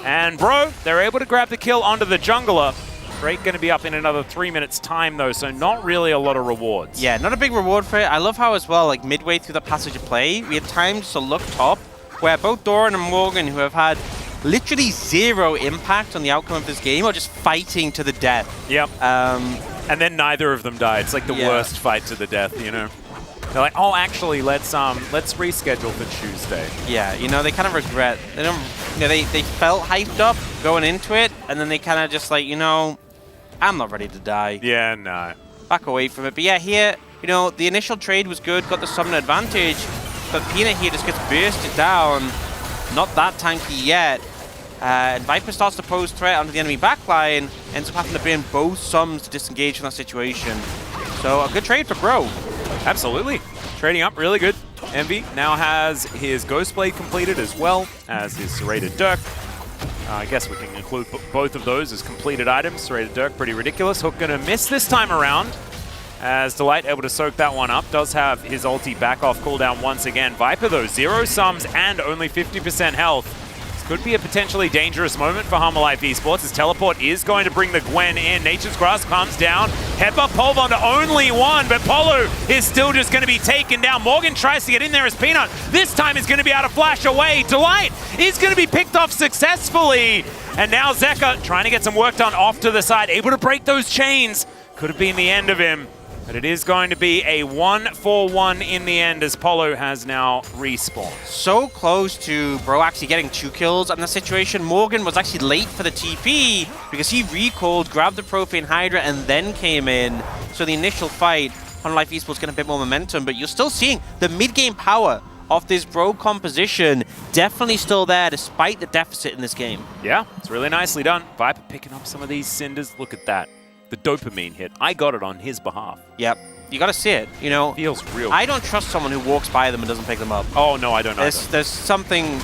And bro, they're able to grab the kill onto the jungler. Drake going to be up in another 3 minutes time though, so not really a lot of rewards. Yeah, not a big reward for it. I love how as well, like midway through the passage of play, we had times to look top, where both Doran and Morgan, who have had literally zero impact on the outcome of this game, are just fighting to the death. Yep. And then neither of them die. It's like the Yeah. worst fight to the death, you know? They're like, oh, actually, let's reschedule for Tuesday. Yeah, you know, they kind of regret. They don't. You know, they felt hyped up going into it, and then they kind of just like, you know, I'm not ready to die. Yeah, no. Back away from it. But yeah, here, you know, the initial trade was good, got the summon advantage, but Peanut here just gets bursted down. Not that tanky yet. And Viper starts to pose threat onto the enemy backline, ends up having to burn both sums to disengage from that situation. So a good trade for Bro. Absolutely. Trading up, really good. Envy now has his Ghostblade completed as well as his Serrated Dirk. I guess we can include both of those as completed items. Serrated Dirk, pretty ridiculous. Hook gonna miss this time around, as Delight able to soak that one up. Does have his ulti back off cooldown once again. Viper though, 0 sums and only 50% health. Could be a potentially dangerous moment for Homolife Esports. His teleport is going to bring the Gwen in. Nature's Grasp comes down. Pepper Polv onto only one, but Polo is still just going to be taken down. Morgan tries to get in there as Peanut. This time is going to be able to flash away. Delight is going to be picked off successfully. And now Zeka trying to get some work done off to the side. Able to break those chains. Could have been the end of him. But it is going to be a 1-4-1 in the end, as Polo has now respawned. So close to Bro actually getting 2 kills on the situation. Morgan was actually late for the TP because he recalled, grabbed the Profane Hydra, and then came in. So the initial fight, Homolife Esports getting a bit more momentum, but you're still seeing the mid-game power of this Bro composition definitely still there despite the deficit in this game. Yeah, it's really nicely done. Viper picking up some of these cinders. Look at that. The dopamine hit. I got it on his behalf. Yep. You gotta see it, you know. Feels real. I don't trust someone who walks by them and doesn't pick them up. Oh, no, I don't know. There's something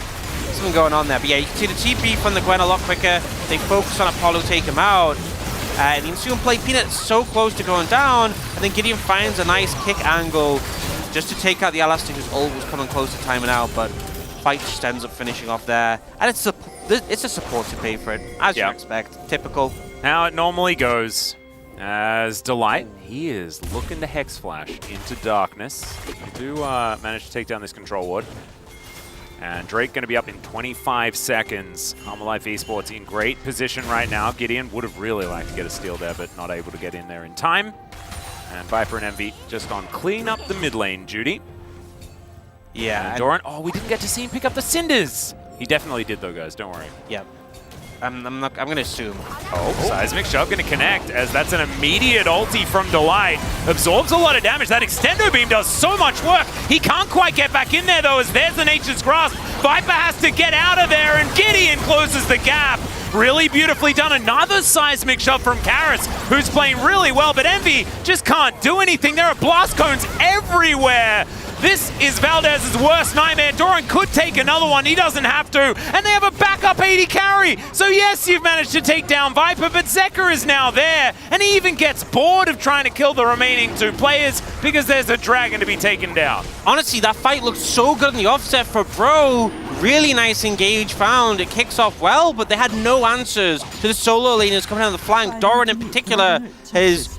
going on there. But yeah, you can see the TP from the Gwen a lot quicker. They focus on Apollo, take him out. And you can see him play Peanut so close to going down, and then Gideon finds a nice kick angle just to take out the Alistair, whose ult was coming close to timing out, but fight just ends up finishing off there. And it's a support to pay for it, as you expect. Typical. How it normally goes. As Delight, he is looking to Hex Flash into darkness. They do manage to take down this control ward. And Drake going to be up in 25 seconds. Life Esports in great position right now. Gideon would have really liked to get a steal there, but not able to get in there in time. And Viper and Envy just on clean up the mid lane duty. Yeah. And Doran, oh, we didn't get to see him pick up the Cinders. He definitely did though, guys, don't worry. Yep. I'm going to assume. Oh, Seismic Shove going to connect as that's an immediate ulti from Delight. Absorbs a lot of damage. That Extendo Beam does so much work. He can't quite get back in there though, as there's the Nature's Grasp. Viper has to get out of there, and Gideon closes the gap. Really beautifully done. Another Seismic Shove from Karis, who's playing really well, but Envy just can't do anything. There are blast cones everywhere. This is Valdez's worst nightmare. Doran could take another one. He doesn't have to. And they have a backup 80 carry. So yes, you've managed to take down Viper, but Zeka is now there. And he even gets bored of trying to kill the remaining two players because there's a dragon to be taken down. Honestly, that fight looked so good in the offset for Bro. Really nice engage found. It kicks off well, but they had no answers to the solo laners coming down the flank. Doran in particular has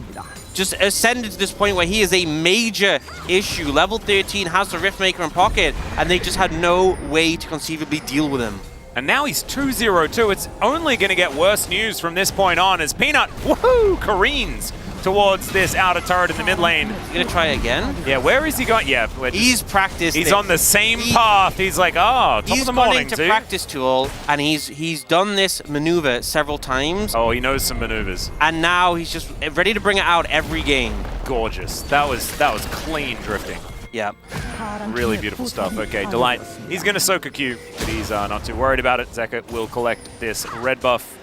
just ascended to this point where he is a major issue. Level 13 has the Riftmaker in pocket, and they just had no way to conceivably deal with him. And now he's 2-0-2. It's only going to get worse news from this point on as Peanut, woohoo, careens towards this outer turret in the mid lane. He's going to try again? Yeah, where is he going? Yeah, he's practiced. He's on the same path. He's like, oh, top of the morning, he's gone into practice tool, and he's done this maneuver several times. Oh, he knows some maneuvers. And now he's just ready to bring it out every game. Gorgeous. That was clean drifting. Yeah. Really beautiful stuff. Okay, Delight. He's going to soak a Q, but he's not too worried about it. Zeka will collect this red buff.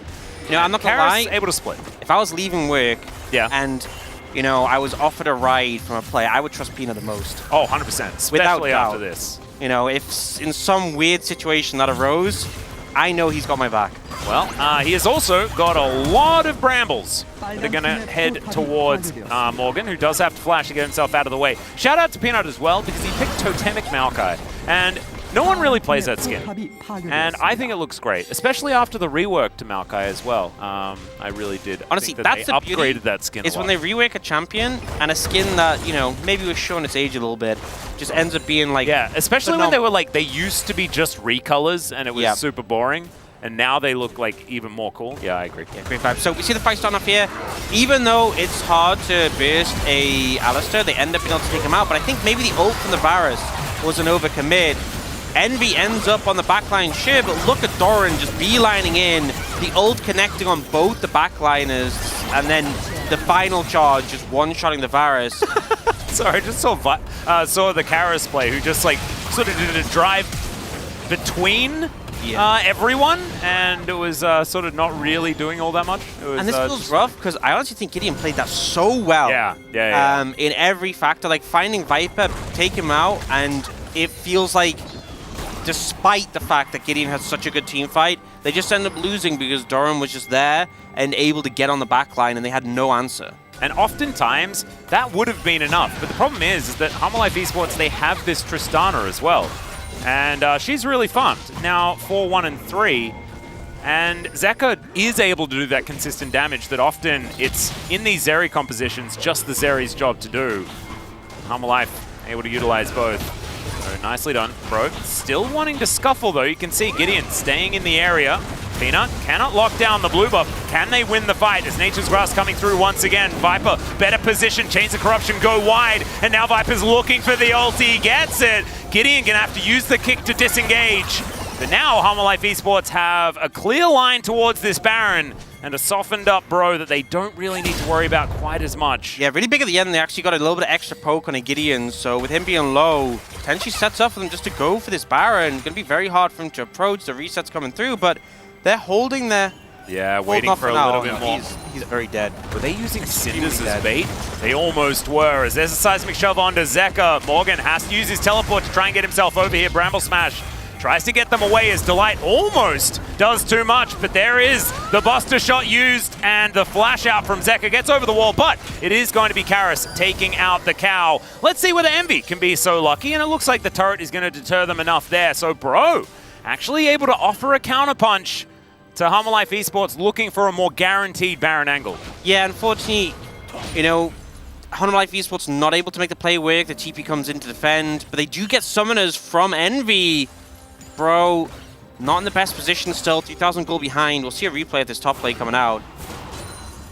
You know, I'm not gonna lie. Able to split. If I was leaving work, and you know, I was offered a ride from a player, I would trust Peanut the most. Oh, 100%. Especially after this. You know, if in some weird situation that arose, I know he's got my back. Well, he has also got a lot of brambles. They're going to head towards Morgan, who does have to flash to get himself out of the way. Shout out to Peanut as well, because he picked Totemic Maokai. And no one really plays that skin. And I think it looks great, especially after the rework to Maokai as well. I really did. Honestly, that's the upgraded that skin. It's when they rework a champion and a skin that, you know, maybe was showing its age a little bit, just ends up being like... Yeah, especially when they were like, they used to be just recolors and it was super boring. And now they look like even more cool. Yeah, I agree. Yeah, great vibe. So we see the fight starting off here. Even though it's hard to burst a Alistair, they end up being able to take him out. But I think maybe the ult from the Varus was an overcommit. Envy ends up on the backline share, but look at Doran just beelining in. The ult connecting on both the backliners, and then the final charge just one-shotting the Varus. Sorry, I just saw the Karis play, who just like sort of did a drive between everyone, and it was sort of not really doing all that much. It was, and this feels rough, because I honestly think Gideon played that so well. Yeah. In every factor, like finding Viper, take him out, and it feels like, despite the fact that Gideon had such a good team fight, they just ended up losing because Doran was just there and able to get on the back line, and they had no answer. And oftentimes, that would have been enough. But the problem is that Life Esports, they have this Tristana as well. And she's really fun. Now 4-1 and 3. And Zeka is able to do that consistent damage that often it's in these Zeri compositions just the Zeri's job to do. Life able to utilize both. So nicely done. Bro still wanting to scuffle though. You can see Gideon staying in the area. Peanut cannot lock down the blue buff. Can they win the fight as Nature's Grasp coming through once again? Viper, better position. Chains of Corruption go wide. And now Viper's looking for the ulti. He gets it. Gideon gonna have to use the kick to disengage. But now Life Esports have a clear line towards this Baron and a softened up Bro that they don't really need to worry about quite as much. Yeah, really big at the end. They actually got a little bit of extra poke on a Gideon, so with him being low, potentially sets up for them just to go for this Baron. Gonna be very hard for him to approach. The reset's coming through, but they're holding their... Yeah, waiting for a little bit more. He's very dead. Were they using Cinders as bait? They almost were, as there's a Seismic Shove onto Zeka. Morgan has to use his teleport to try and get himself over here. Bramble Smash Tries to get them away as Delight almost does too much, but there is the Buster shot used, and the flash out from Zeka gets over the wall, but it is going to be Karis taking out the cow. Let's see whether Envy can be so lucky, and it looks like the turret is going to deter them enough there. So Bro actually able to offer a counterpunch to Humble Life Esports, looking for a more guaranteed Baron angle. Yeah, unfortunately, you know, Humble Life Esports not able to make the play work. The TP comes in to defend, but they do get summoners from Envy. Bro, not in the best position still, 3,000 gold behind. We'll see a replay of this top play coming out.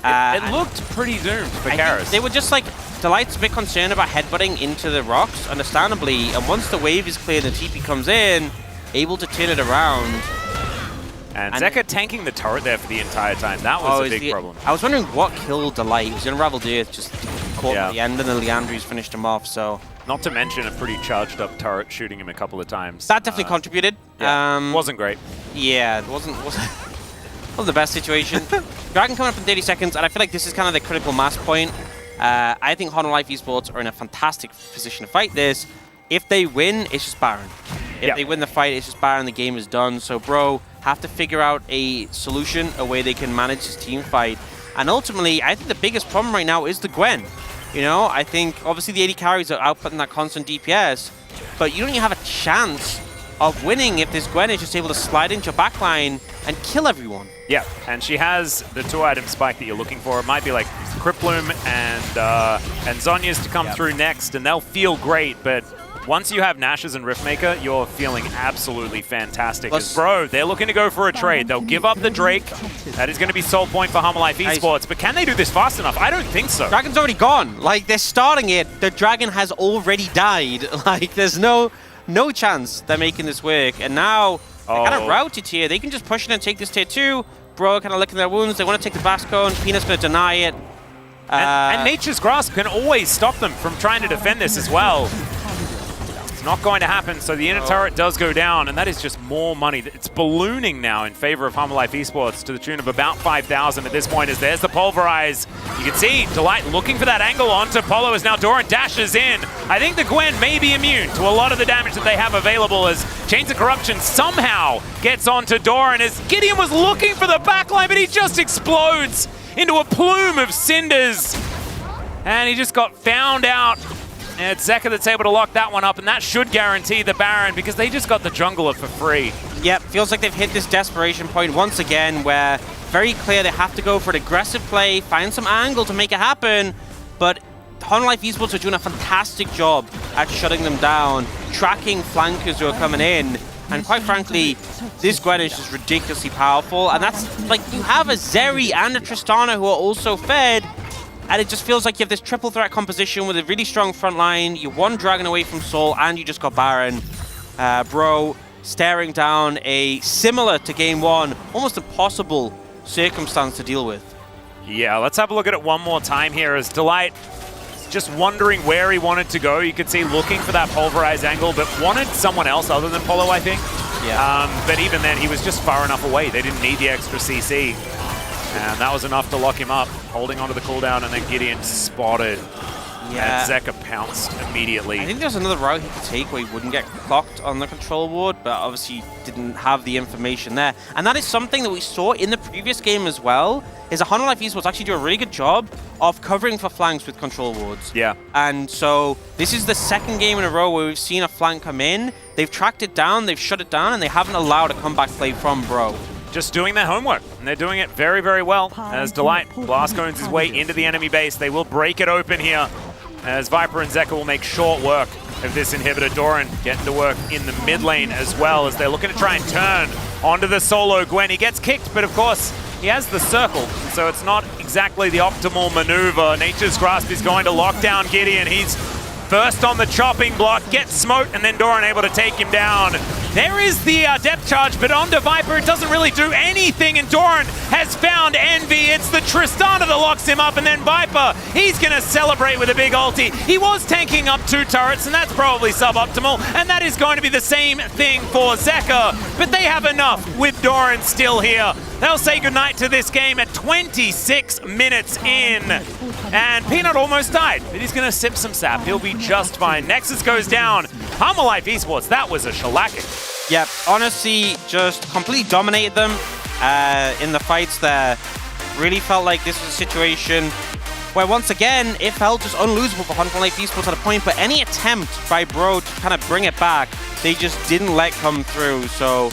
It looked pretty doomed for Karis. They were just like, Delight's a bit concerned about headbutting into the rocks, understandably, and once the wave is clear, the TP comes in, able to turn it around. And Zeka tanking the turret there for the entire time. That was a big problem. I was wondering what killed Delight. It was Unraveled Earth, just caught at the end, and then Leandri's finished him off, so... Not to mention a pretty charged up turret shooting him a couple of times. That definitely contributed. Yeah, wasn't great. Yeah, it wasn't the best situation. Dragon coming up in 30 seconds, and I feel like this is kind of the critical mass point. I think Humble Life Esports are in a fantastic position to fight this. If they win, it's just Baron. If they win the fight, it's just Baron, the game is done. So Bro have to figure out a solution, a way they can manage this team fight. And ultimately, I think the biggest problem right now is the Gwen. You know, I think obviously the AD carries are outputting that constant DPS, but you don't even have a chance of winning if this Gwen is just able to slide into your backline and kill everyone. Yeah, and she has the 2-item spike that you're looking for. It might be like Criploom and Zhonya's to come through next, and they'll feel great, but once you have Nash's and Riftmaker, you're feeling absolutely fantastic. Because, Bro, they're looking to go for a trade. They'll give up the Drake. That is going to be soul point for Humble Life Esports. But can they do this fast enough? I don't think so. Dragon's already gone. Like, they're starting it. The Dragon has already died. Like, there's no chance they're making this work. And now, they're kind of routed here. They can just push in and take this tier 2. Bro kind of licking their wounds. They want to take the Bass Cone. Peanut's going to deny it. And Nature's Grasp can always stop them from trying to defend this as well. Not going to happen, so the inner turret does go down, and that is just more money. It's ballooning now in favor of Humble Life Esports to the tune of about 5,000 at this point, as there's the Pulverize. You can see Delight looking for that angle onto Polo as now Doran dashes in. I think the Gwen may be immune to a lot of the damage that they have available, as Chains of Corruption somehow gets onto Doran, as Gideon was looking for the backline, but he just explodes into a plume of cinders. And he just got found out. And it's Zeka that's able to lock that one up, and that should guarantee the Baron, because they just got the jungler for free. Yep, feels like they've hit this desperation point once again, where very clear they have to go for an aggressive play, find some angle to make it happen, but Humble Life Esports are doing a fantastic job at shutting them down, tracking flankers who are coming in, and quite frankly, this Gwen is just ridiculously powerful, and that's, like, you have a Zeri and a Tristana who are also fed, and it just feels like you have this triple threat composition with a really strong front line. You're one Dragon away from Soul, and you just got Baron. Bro staring down a, similar to game 1, almost impossible circumstance to deal with. Yeah, let's have a look at it one more time here, as Delight just wondering where he wanted to go. You could see looking for that Pulverize angle, but wanted someone else other than Polo, I think. Yeah. But even then, he was just far enough away. They didn't need the extra CC. And that was enough to lock him up, holding onto the cooldown, and then Gideon spotted. Yeah. And Zeka pounced immediately. I think there's another route he could take where he wouldn't get clocked on the control ward, but obviously didn't have the information there. And that is something that we saw in the previous game as well, is that Humble Life Esports actually do a really good job of covering for flanks with control wards. Yeah. And so this is the second game in a row where we've seen a flank come in, they've tracked it down, they've shut it down, and they haven't allowed a comeback play from Bro. Just doing their homework, and they're doing it very, very well. As Delight blast cones his way into the enemy base, they will break it open here, as Viper and Zeka will make short work of this inhibitor. Doran getting to work in the mid lane as well, as they're looking to try and turn onto the solo Gwen. He gets kicked, but of course, he has the circle, so it's not exactly the optimal maneuver. Nature's Grasp is going to lock down Gideon. He's first on the chopping block, gets smote, and then Doran able to take him down. There is the depth charge, but onto Viper, it doesn't really do anything, and Doran has found Envy. It's the Tristana that locks him up, and then Viper, he's going to celebrate with a big ulti. He was tanking up 2 turrets, and that's probably suboptimal, and that is going to be the same thing for Zeka, but they have enough with Doran still here. They'll say goodnight to this game at 26 minutes in, and Peanut almost died, but he's going to sip some sap. He'll be just fine. Nexus goes down. Humble Life Esports, that was a shellacking. Yep, honestly, just completely dominated them in the fights there. Really felt like this was a situation where, once again, it felt just unlosable for HLE Esports at a point, but any attempt by Bro to kind of bring it back, they just didn't let come through. So,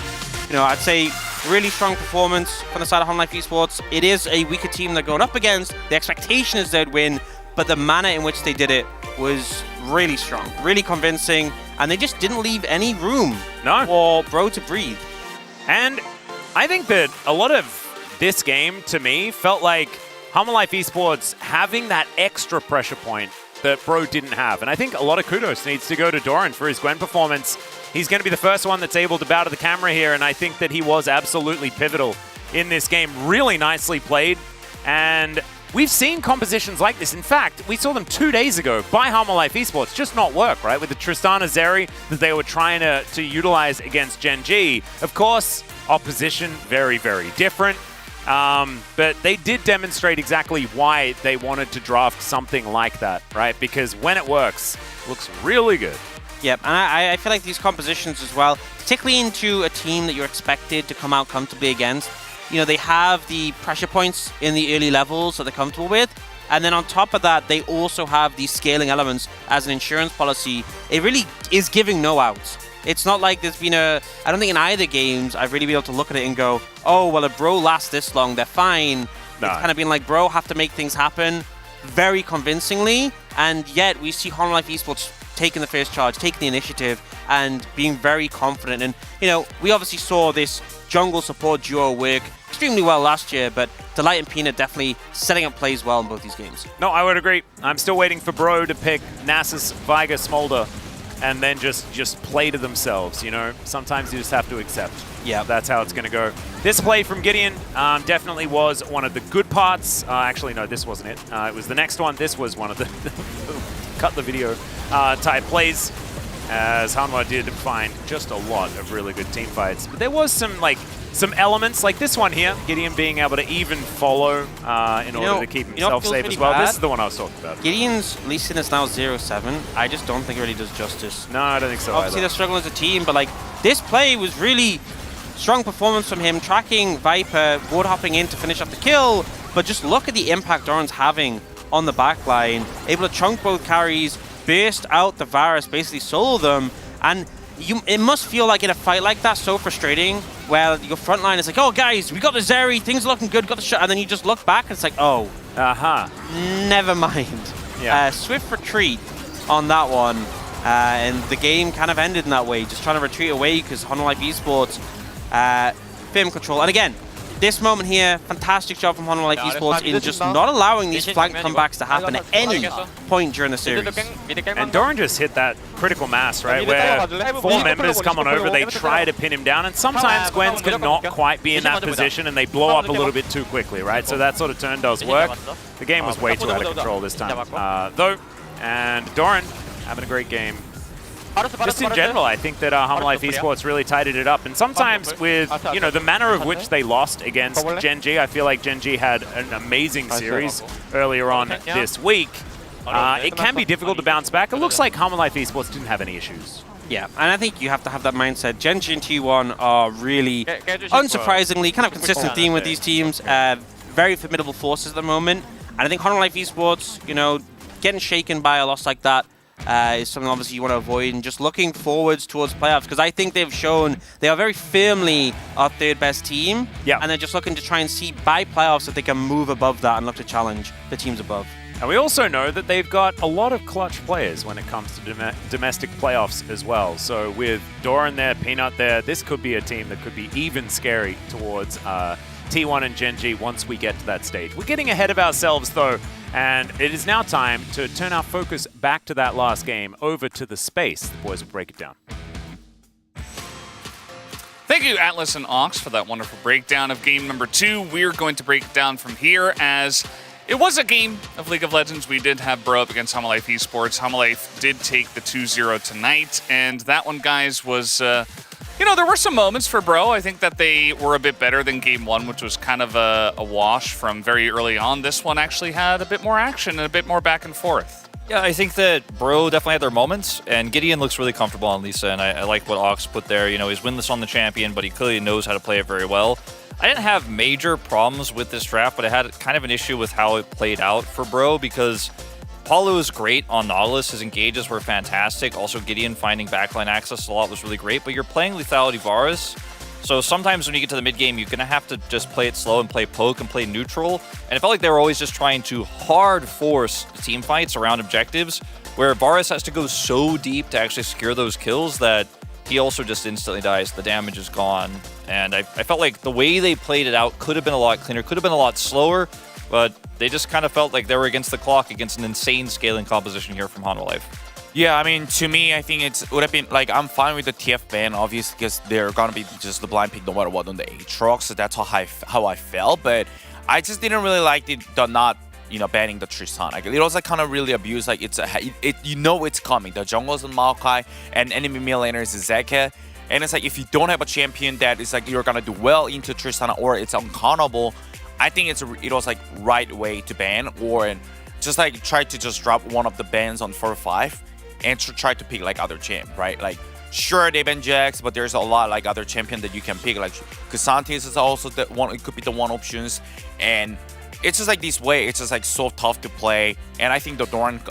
you know, I'd say really strong performance from the side of HLE Esports. It is a weaker team they're going up against. The expectation is they'd win, but the manner in which they did it was really strong, really convincing, and they just didn't leave any room for Bro to breathe. And I think that a lot of this game, to me, felt like HLE Esports having that extra pressure point that Bro didn't have. And I think a lot of kudos needs to go to Doran for his Gwen performance. He's going to be the first one that's able to bow to the camera here, and I think that he was absolutely pivotal in this game. Really nicely played, and we've seen compositions like this. In fact, we saw them 2 days ago by HLE Esports just not work, right? With the Tristana Zeri that they were trying to utilize against Gen G. Of course, opposition, very, very different. But they did demonstrate exactly why they wanted to draft something like that, right? Because when it works, it looks really good. Yep, and I feel like these compositions as well, particularly into a team that you're expected to come out comfortably against, you know, they have the pressure points in the early levels that they're comfortable with, and then on top of that, they also have these scaling elements as an insurance policy. It really is giving no outs. It's not like there's been I don't think in either games I've really been able to look at it and go, oh, well, if Bro lasts this long, they're fine. No. It's kind of been like, Bro have to make things happen very convincingly, and yet we see HLE Esports taking the first charge, taking the initiative, and being very confident. And, you know, we obviously saw this jungle support duo work extremely well last year, but Delight and Peanut definitely setting up plays well in both these games. No, I would agree. I'm still waiting for Bro to pick Nasus, Viger, Smolder, and then just play to themselves, you know? Sometimes you just have to accept. Yeah, that's how it's going to go. This play from Gideon definitely was one of the good parts. Actually, no, this wasn't it. It was the next one. This was one of the cut the video type plays, as Hanwha did find just a lot of really good team fights. But there was some elements like this one here, Gideon being able to even follow in order to keep himself safe as well. This is the one I was talking about. Gideon's Lee Sin is now 0-7. I just don't think it really does justice. No, I don't think so Obviously, either. they're struggling as a team, but like this play was really strong performance from him, tracking Viper, ward hopping in to finish up the kill, but just look at the impact Doran's having on the backline, able to chunk both carries, burst out the Varus, basically solo them, and it must feel like in a fight like that so frustrating, where your front line is like, oh guys, we got the Zeri, things are looking good, got the shot, and then you just look back and it's like, oh, never mind. Yeah. Swift retreat on that one, and the game kind of ended in that way, just trying to retreat away because HLE Esports firm control. And again, this moment here, fantastic job from HLE Esports in just not allowing these flank comebacks to happen at any point during the series. And Doran just hit that critical mass, right, where 4 members come on over, they try to pin him down, and sometimes Gwen's can not quite be in that position and they blow up a little bit too quickly, right? So that sort of turn does work. The game was way too out of control this time, though, and Doran having a great game. Just in general, I think that HLE Esports really tidied it up. And sometimes with, you know, the manner of which they lost against Gen G, I feel like Gen G had an amazing series earlier on this week. It can be difficult to bounce back. It looks like HLE Esports didn't have any issues. Yeah, and I think you have to have that mindset. Gen G and T1 are really, unsurprisingly, kind of consistent theme with these teams. Very formidable forces at the moment. And I think HLE Esports, you know, getting shaken by a loss like that is something obviously you want to avoid, and just looking forwards towards playoffs, because I think they've shown they are very firmly our third best team, and they're just looking to try and see by playoffs if they can move above that and look to challenge the teams above. And we also know that they've got a lot of clutch players when it comes to domestic playoffs as well. So with Doran there, Peanut there, this could be a team that could be even scary towards T1 and Gen G once we get to that stage. We're getting ahead of ourselves though, and it is now time to turn our focus back to that last game, over to the space. The boys will break it down. Thank you, Atlas and Ox, for that wonderful breakdown of game number 2. We're going to break it down from here, as it was a game of League of Legends. We did have Bro up against HLE Esports. HLE did take the 2-0 tonight, and that one, guys, was... you know, there were some moments for Bro. I think that they were a bit better than game 1, which was kind of a wash from very early on. This one actually had a bit more action and a bit more back and forth. Yeah, I think that Bro definitely had their moments, and Gideon looks really comfortable on Lisa, and I like what Ox put there. You know, he's winless on the champion, but he clearly knows how to play it very well. I didn't have major problems with this draft, but I had kind of an issue with how it played out for Bro, because Paulo is great on Nautilus. His engages were fantastic. Also, Gideon finding backline access a lot was really great, but you're playing Lethality Varus, so sometimes when you get to the mid game, you're going to have to just play it slow and play poke and play neutral. And it felt like they were always just trying to hard force team fights around objectives, where Varus has to go so deep to actually secure those kills that he also just instantly dies. The damage is gone. And I felt like the way they played it out could have been a lot cleaner, could have been a lot slower, but they just kind of felt like they were against the clock against an insane scaling composition here from Hanwha Life. Yeah, I mean, to me, I think it would have been like, I'm fine with the TF ban, obviously, because they're gonna be just the blind pick no matter what on the Aatrox, so that's how I felt. But I just didn't really like the not, you know, banning the Tristan. Like, it was like kind of really abused. Like, you know it's coming. The jungle's in Maokai, and enemy mid laner is Zeka. And it's like, if you don't have a champion that is like you're gonna do well into Tristan or it's uncountable, I think it was like right way to ban, or just like try to just drop one of the bans on 4-5 and try to pick like other champ, right? Like, sure, they ban Jax, but there's a lot like other champion that you can pick. Like Casantes is also the one. It could be the one options, and it's just like this way. It's just like so tough to play. And I think the Doran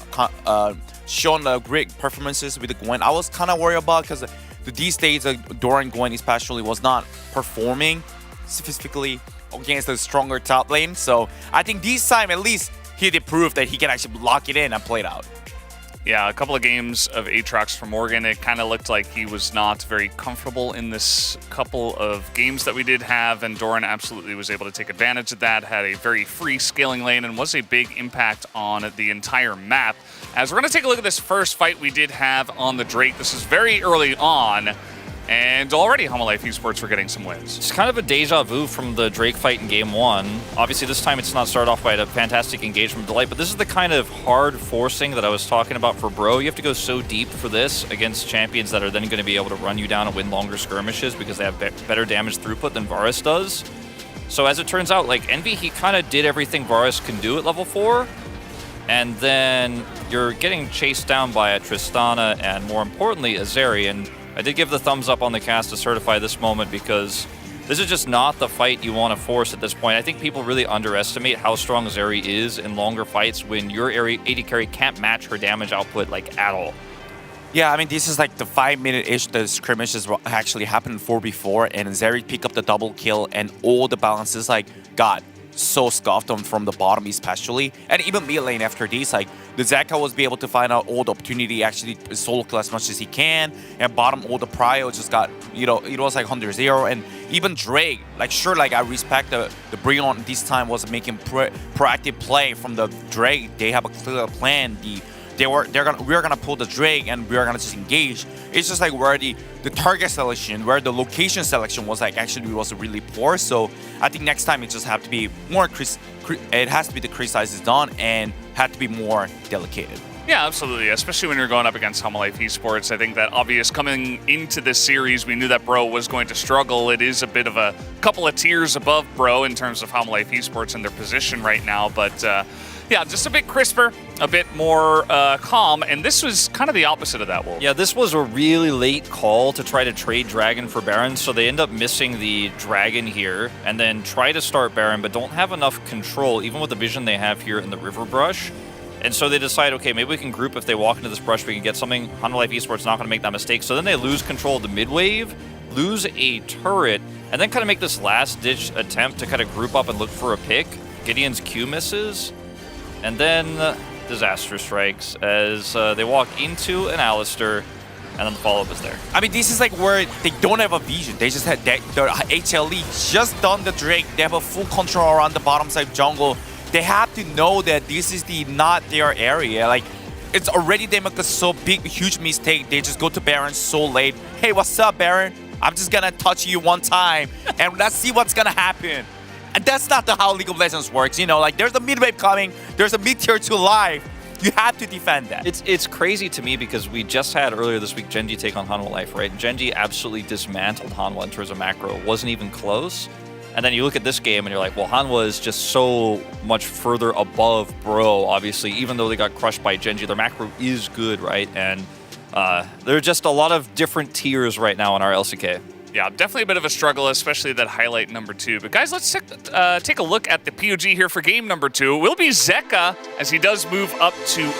shown great performances with the Gwen. I was kind of worried about because these days Doran Gwen especially was not performing specifically against a stronger top lane. So I think this time at least he did prove that he can actually lock it in and play it out. Yeah, a couple of games of Aatrox for Morgan. It kind of looked like he was not very comfortable in this couple of games that we did have, and Doran absolutely was able to take advantage of that, had a very free scaling lane, and was a big impact on the entire map. As we're going to take a look at this first fight we did have on the Drake. This is very early on, and already Hanwha Life Esports were getting some wins. It's kind of a deja vu from the Drake fight in Game 1. Obviously, this time it's not started off by a fantastic engagement Delight, but this is the kind of hard forcing that I was talking about for Bro. You have to go so deep for this against champions that are then going to be able to run you down and win longer skirmishes because they have better damage throughput than Varus does. So as it turns out, like Envy, he kind of did everything Varus can do at level 4, and then you're getting chased down by a Tristana and, more importantly, a Zeri. And I did give the thumbs up on the cast to certify this moment because this is just not the fight you want to force at this point. I think people really underestimate how strong Zeri is in longer fights when your AD carry can't match her damage output like at all. Yeah, I mean, this is like the 5-minute-ish the skirmishes actually happened 4v4, and Zeri pick up the double kill, and all the balances like got so scuffed on from the bottom especially. And even mid lane after this, like the Zeka was be able to find out all the opportunity, actually solo kill as much as he can, and bottom all the prio just got, you know, it was like 100-0. And even Drake, like sure, like I respect the Brion this time was making proactive play from the Drake. They have a clear plan. We're gonna pull the Drake and we're gonna just engage. It's just like where the target selection, where the location selection was like actually was really poor. So I think next time it just have to be more it has to be the crease size is done and had to be more delicate. Yeah, absolutely. Especially when you're going up against Hanwha Life Esports. I think that obvious coming into this series, we knew that Bro was going to struggle. It is a bit of a couple of tiers above Bro in terms of Hanwha Life Esports and their position right now. But yeah, just a bit crisper, a bit more calm, and this was kind of the opposite of that, Wolf. Yeah, this was a really late call to try to trade Dragon for Baron, so they end up missing the Dragon here, and then try to start Baron, but don't have enough control, even with the vision they have here in the River Brush. And so they decide, okay, maybe we can group if they walk into this brush, we can get something. Hanwha Life Esports not going to make that mistake, so then they lose control of the mid wave, lose a turret, and then kind of make this last-ditch attempt to kind of group up and look for a pick. Gideon's Q misses. And then disaster strikes as they walk into an Alistair, and then the follow-up is there. I mean, this is like where they don't have a vision. They just had their HLE just done the Drake. They have a full control around the bottom side jungle. They have to know that this is not their area. Like, it's already they make a so big, huge mistake. They just go to Baron so late. Hey, what's up, Baron? I'm just gonna touch you one time, and let's see what's gonna happen. And that's not how League of Legends works, you know, like there's a mid-wave coming, there's a mid-tier 2 live, you have to defend that. It's crazy to me because we just had earlier this week Genji take on Hanwha Life, right? Genji absolutely dismantled Hanwha in terms of macro, it wasn't even close. And then you look at this game and you're like, well, Hanwha is just so much further above Bro, obviously. Even though they got crushed by Genji, their macro is good, right? And there are just a lot of different tiers right now in our LCK. Yeah, definitely a bit of a struggle, especially that highlight number 2. But guys, let's take a look at the POG here for game number 2. It will be Zeka, as he does move up to 8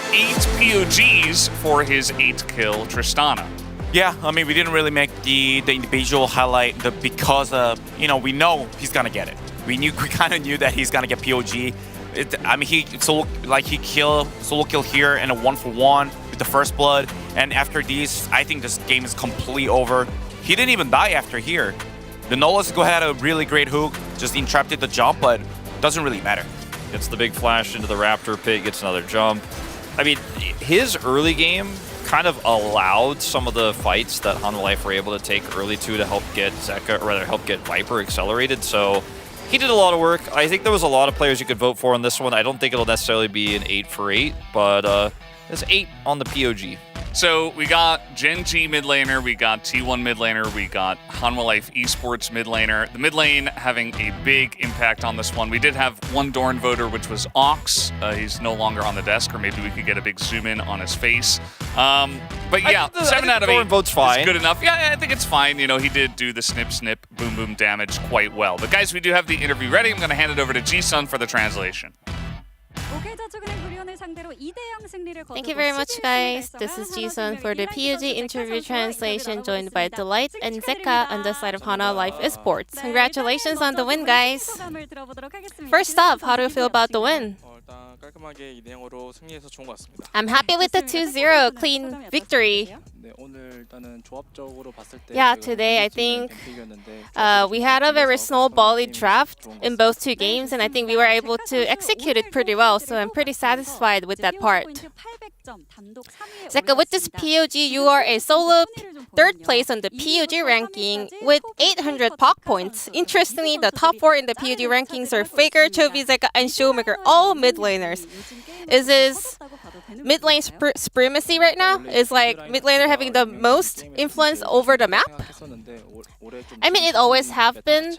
POGs for his 8th kill, Tristana. Yeah, I mean, we didn't really make the individual highlight because, we know he's gonna get it. We kind of knew that he's gonna get POG. He solo kill here in a 1-for-1 with the first blood, and after these, I think this game is completely over. He didn't even die after here. The Nolas go had a really great hook, just interrupted the jump, but doesn't really matter. Gets the big flash into the Raptor pit, gets another jump. I mean, his early game kind of allowed some of the fights that Hanwha Life were able to take early to help get Zeka, or rather help get Viper accelerated. So he did a lot of work. I think there was a lot of players you could vote for on this one. I don't think it'll necessarily be an 8 for 8, but it's 8 on the POG. So we got Genji mid laner, we got T1 mid laner, we got Hanwha Life Esports mid laner. The mid lane having a big impact on this one. We did have one Dorn voter, which was Ox. He's no longer on the desk, or maybe we could get a big zoom in on his face. But yeah, 7 out of 8 vote's fine. Is good enough. Yeah, I think it's fine. He did do the snip, snip, boom, boom damage quite well. But guys, we do have the interview ready. I'm going to hand it over to Ji-sun for the translation. Thank you very much, guys. This is Ji-sun for the POG interview translation, joined by Delight and Zeka on the side of Hanwha Life Esports. Congratulations on the win, guys. First off, how do you feel about the win? I'm happy with the 2-0 clean victory. Yeah, today I think we had a very snowbally draft in both 2 games, and I think we were able to execute it pretty well, so I'm pretty satisfied with that part. Zeka, with this POG, you are a solo 3rd place on the POG ranking with 800 POC points. Interestingly, the top 4 in the POG rankings are Faker, Chovy, Zeka, and Showmaker, all mid laners. Is this mid lane supremacy right now? Is like mid laner having the most influence over the map? I mean, it always have been,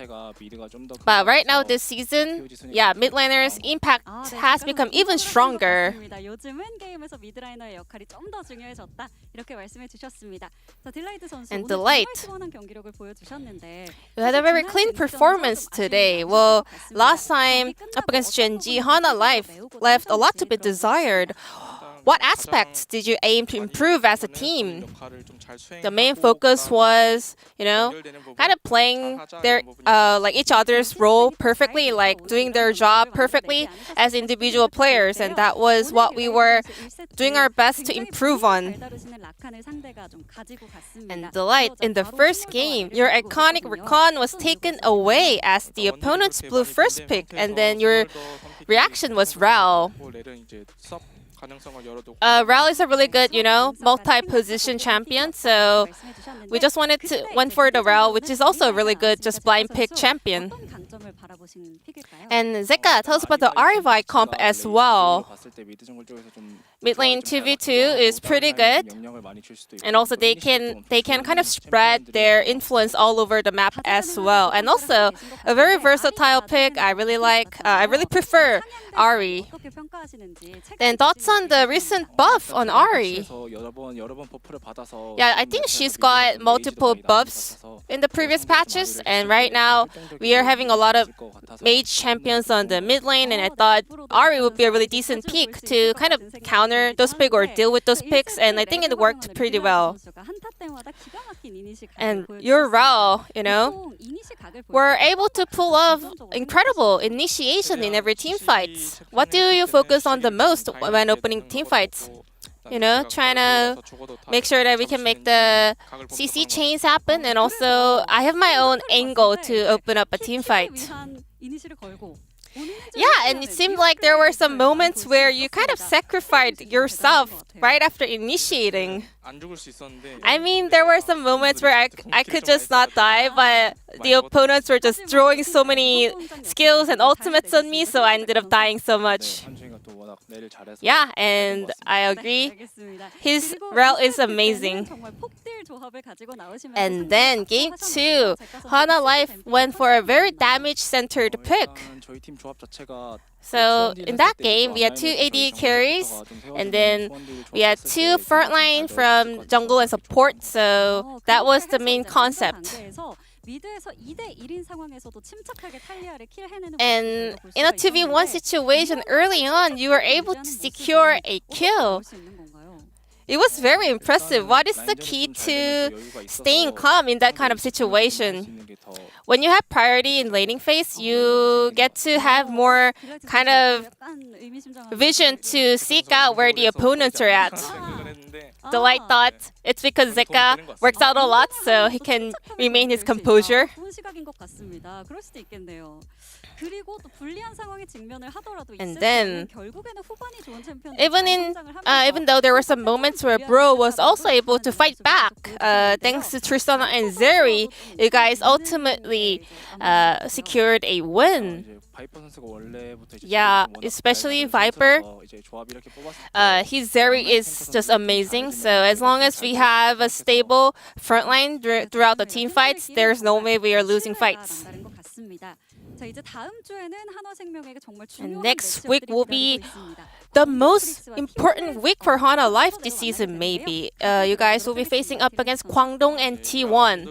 but right now this season, yeah, mid laner's impact has become even stronger. And Delight, you had a very clean performance today. Well, last time up against Genji, Hanwha Life left a lot to be desired. What aspects did you aim to improve as a team? The main focus was, kind of playing their each other's role perfectly, like doing their job perfectly as individual players, and that was what we were doing our best to improve on. And Delight, in the first game, your iconic recon was taken away as the opponent's blue first pick, and then your reaction was Ral. Ral is a really good, multi-position champion, so we just went for the Ral, which is also a really good just blind pick champion. And Zeka, tell us about the RI comp as well. Mid lane 2v2 is pretty good, and also they can kind of spread their influence all over the map as well. And also a very versatile pick. I really prefer Ahri. Then thoughts on the recent buff on Ahri? Yeah, I think she's got multiple buffs in the previous patches, and right now we are having a lot of mage champions on the mid lane, and I thought Ahri would be a really decent pick to kind of counter those picks or deal with those picks, and I think it worked pretty well. And your Ral, were able to pull off incredible initiation in every team fights. What do you focus on the most when opening team fights? Trying to make sure that we can make the CC chains happen, and also I have my own angle to open up a team fight. Yeah, and it seemed like there were some moments where you kind of sacrificed yourself right after initiating. I mean, there were some moments where I could just not die, but the opponents were just throwing so many skills and ultimates on me, so I ended up dying so much. Yeah, and I agree. His Rel is amazing. And then game 2, Hana Life went for a very damage-centered pick. So in that game, we had 2 AD carries, and then we had 2 frontline from jungle and support, so that was the main concept. And in a 2v1 situation early on, you were able to secure a kill. It was very impressive. What is the key to staying calm in that kind of situation? When you have priority in laning phase, you get to have more kind of vision to seek out where the opponents are at. Delight thought it's because Zeka works out a lot, so he can remain his composure. And then, even though there were some moments where Bro was also able to fight back, thanks to Tristana and Zeri, you guys ultimately secured a win. Yeah, especially Viper. His Zeri is just amazing. So as long as we have a stable frontline throughout the team fights, there's no way we are losing fights. And next week will be the most important week for Hana Life this season, maybe. You guys will be facing up against Kwangdong and T1.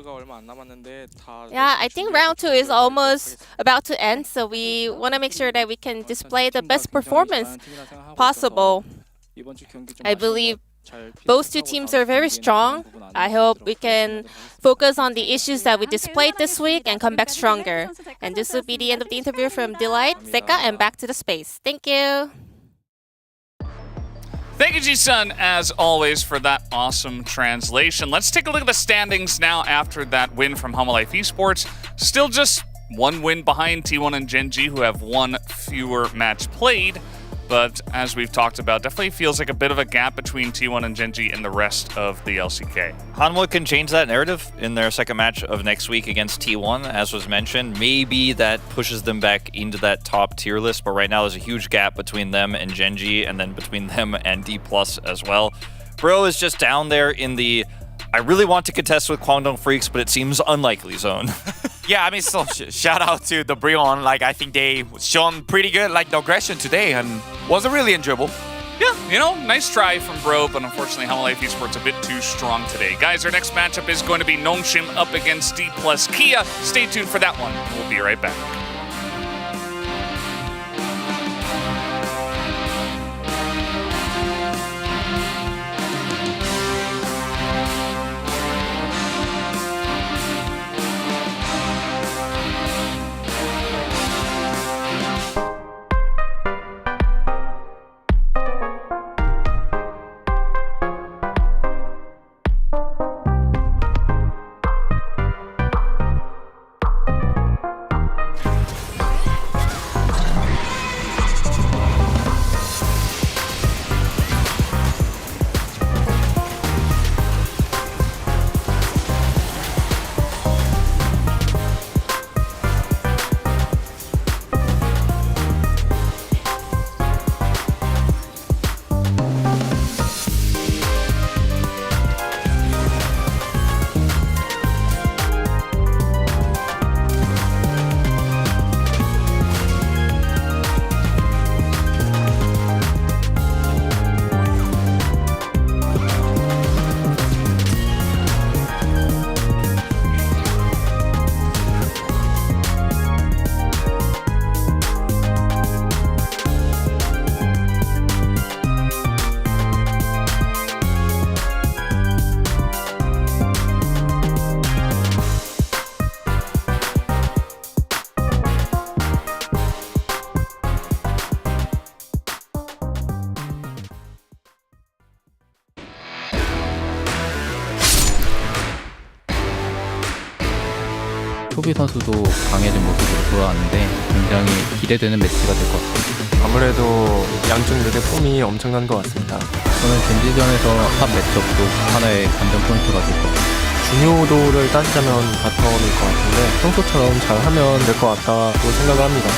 Yeah, I think round 2 is almost about to end, so we want to make sure that we can display the best performance possible. I believe both 2 teams are very strong. I hope we can focus on the issues that we displayed this week and come back stronger. And this will be the end of the interview from Delight, Zeka, and back to the space. Thank you. Thank you, Ji-sun, as always, for that awesome translation. Let's take a look at the standings now after that win from Hana Life Esports. Still just 1 win behind T1 and Gen.G, who have 1 fewer match played. But as we've talked about, definitely feels like a bit of a gap between T1 and Gen.G and the rest of the LCK. Hanwha can change that narrative in their second match of next week against T1, as was mentioned. Maybe that pushes them back into that top tier list, but right now there's a huge gap between them and Gen.G, and then between them and D+ as well. Bro is just down there in the I really want to contest with Kwangdong Freaks, but it seems unlikely zone. Yeah, I mean, so shout out to the Brion. Like, I think they shown pretty good, like, the aggression today, and wasn't really enjoyable. Yeah, you know, nice try from Bro, but unfortunately, Hana Life Esports a bit too strong today. Guys, our next matchup is going to be Nongshim up against D+ Kia. Stay tuned for that one. We'll be right back. 초비 선수도 강해진 모습으로 돌아왔는데 굉장히 기대되는 매치가 될 것 같습니다. 아무래도 양쪽 덱의 폼이 엄청난 것 같습니다. 저는 젠지전에서 탑 매치업도 하나의 관전 포인트가 될 것 같습니다. 중요도를 따지자면 바텀일 것 같은데 평소처럼 잘하면 될 것 같다고 생각을 합니다.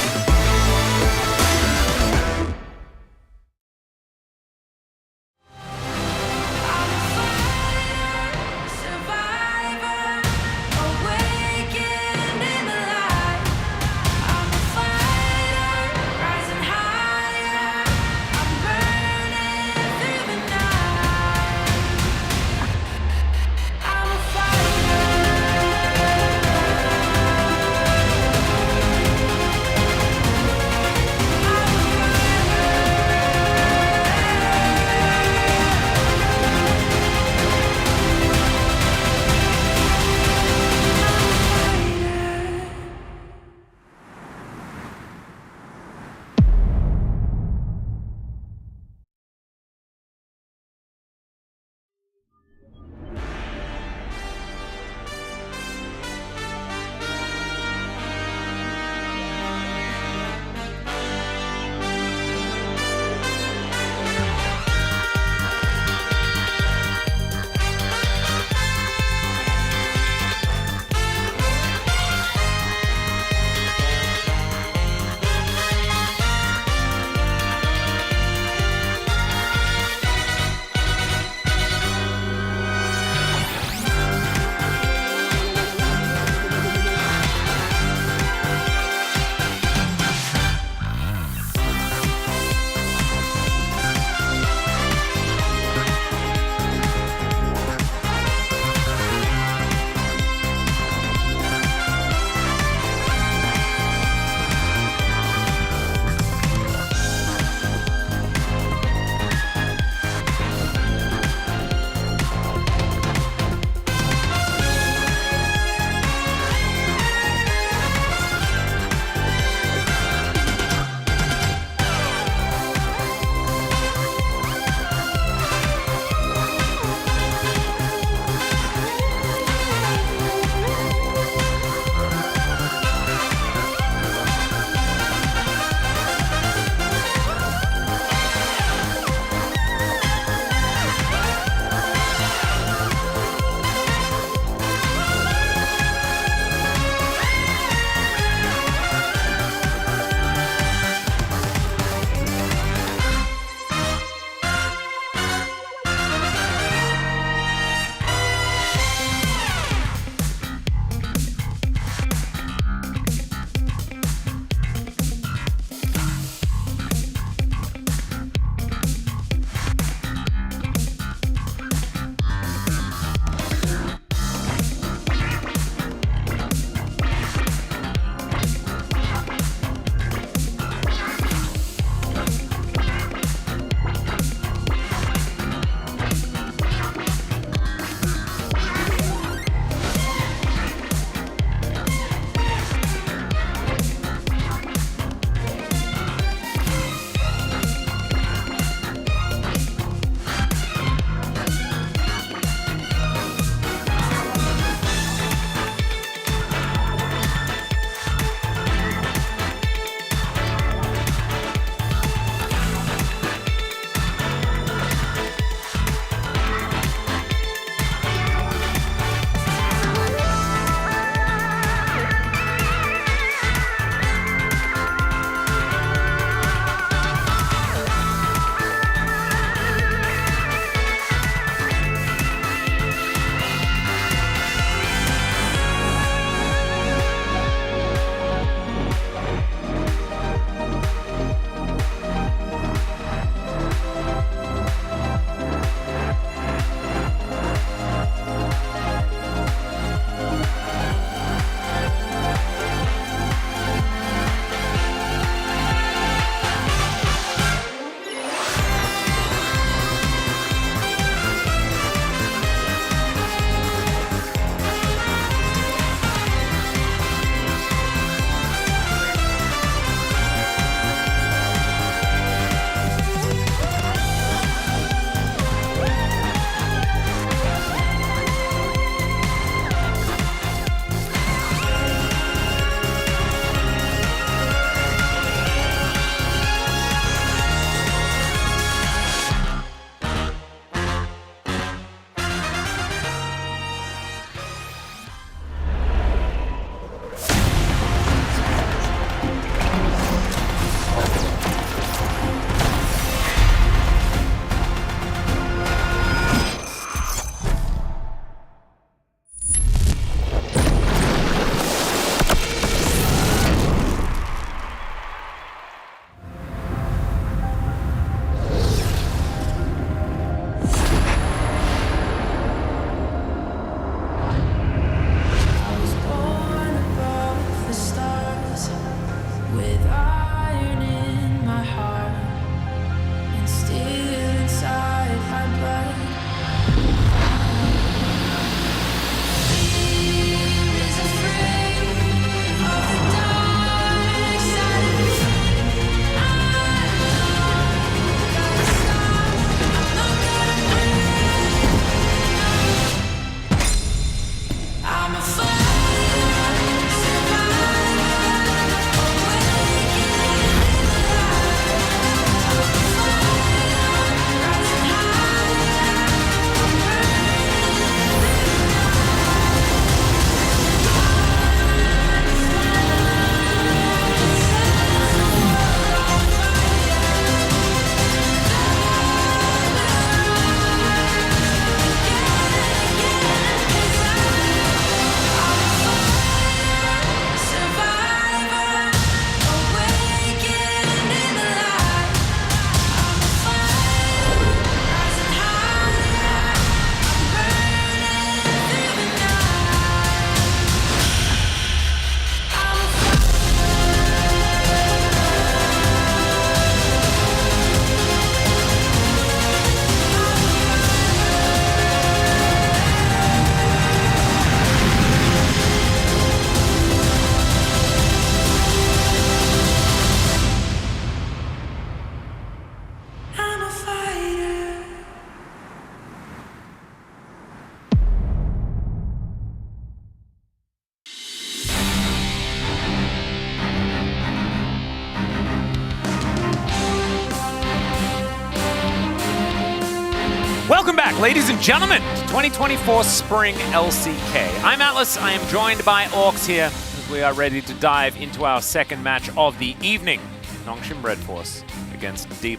ladies and gentlemen, to 2024 Spring LCK. I'm Atlas. I am joined by Orcs here as we are ready to dive into our second match of the evening. Nongshim Red Force against D+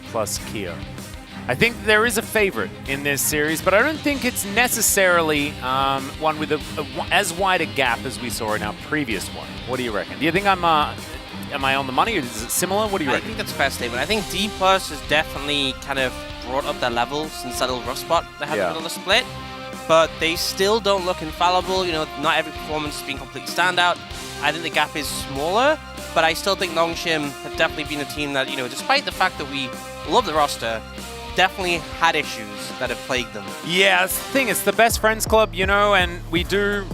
Kia. I think there is a favorite in this series, but I don't think it's necessarily one with as wide a gap as we saw in our previous one. What do you reckon? Do you think am I on the money, or is it similar? What do you reckon? I think that's a fair statement. I think D+ has definitely kind of brought up their level since that little rough spot they had in the middle of the split, but they still don't look infallible. You know, not every performance has been completely standout. I think the gap is smaller, but I still think Nongshim have definitely been a team that, you know, despite the fact that we love the roster, definitely had issues that have plagued them. Yeah, that's the thing. It's the best friends club, you know, and we do...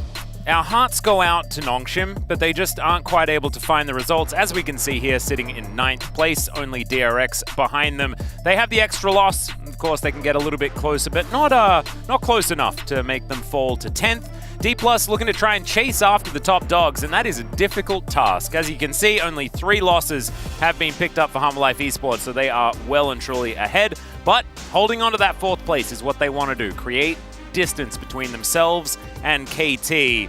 Our hearts go out to Nongshim, but they just aren't quite able to find the results. As we can see here, sitting in 9th place, only DRX behind them. They have the extra loss. Of course, they can get a little bit closer, but not close enough to make them fall to 10th. D+ looking to try and chase after the top dogs, and that is a difficult task. As you can see, only 3 losses have been picked up for Humble Life Esports, so they are well and truly ahead. But holding on to that 4th place is what they want to do. Create distance between themselves and KT.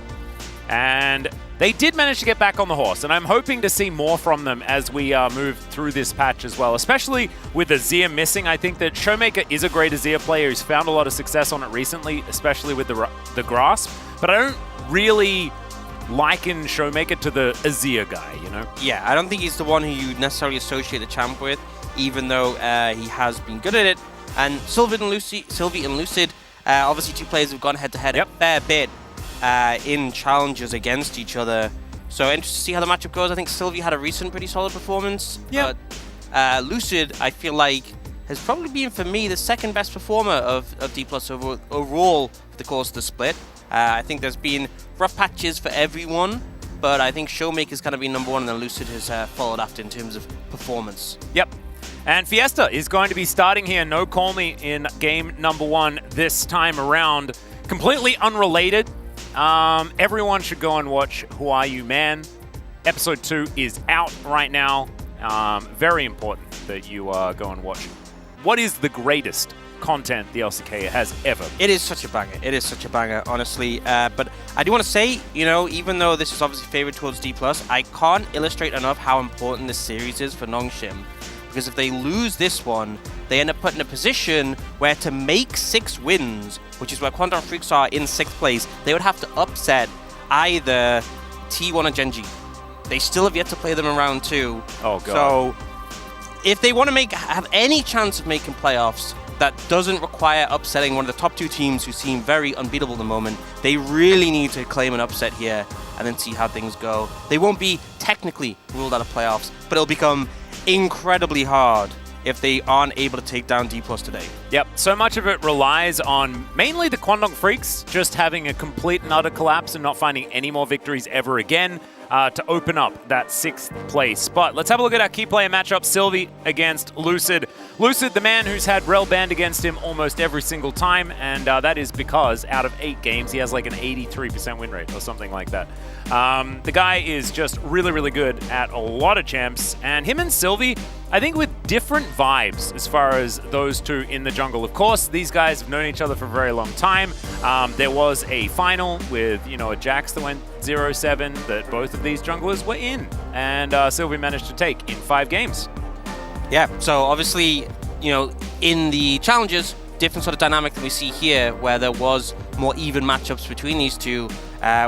And they did manage to get back on the horse, and I'm hoping to see more from them as we move through this patch as well, especially with Azir missing. I think that Showmaker is a great Azir player who's found a lot of success on it recently, especially with the grasp, but I don't really liken Showmaker to the Azir guy, you know? Yeah, I don't think he's the one who you necessarily associate the champ with, even though he has been good at it. And Sylvie and Lucid, obviously 2 players have gone head-to-head a fair bit in challenges against each other. So interested to see how the matchup goes. I think Sylvie had a recent pretty solid performance. Yeah. But Lucid, I feel like, has probably been, for me, the second best performer of D+ overall for the course of the split. I think there's been rough patches for everyone, but I think Showmaker's kind of been number 1, and then Lucid has followed after in terms of performance. Yep. And Fiesta is going to be starting here, no call me, in game number 1 this time around. Completely unrelated. Everyone should go and watch Who Are You Man? Episode 2 is out right now. Very important that you go and watch it. What is the greatest content the LCK has ever? It is such a banger. It is such a banger, honestly. But I do want to say, you know, even though this is obviously favored towards D+, I can't illustrate enough how important this series is for Nongshim. Because if they lose this one, they end up put in a position where to make 6 wins, which is where Quantum Freaks are in 6th place, they would have to upset either T1 or Genji. They still have yet to play them in round 2. Oh, God. So if they want to have any chance of making playoffs that doesn't require upsetting one of the top 2 teams who seem very unbeatable at the moment, they really need to claim an upset here and then see how things go. They won't be technically ruled out of playoffs, but it'll become incredibly hard if they aren't able to take down D+ today. Yep, so much of it relies on mainly the Kwangdong Freaks just having a complete and utter collapse and not finding any more victories ever again to open up that 6th place. But let's have a look at our key player matchup, Sylvie against Lucid. Lucid, the man who's had Rel banned against him almost every single time, and that is because out of 8 games, he has like an 83% win rate or something like that. The guy is just really, really good at a lot of champs, and him and Sylvie, I think with different vibes as far as those 2 in the jungle. Of course, these guys have known each other for a very long time. There was a final with, you know, a Jax that went 0-7 that both of these junglers were in, and Sylvie managed to take in 5 games. Yeah, so obviously, you know, in the challenges, different sort of dynamic that we see here, where there was more even matchups between these 2,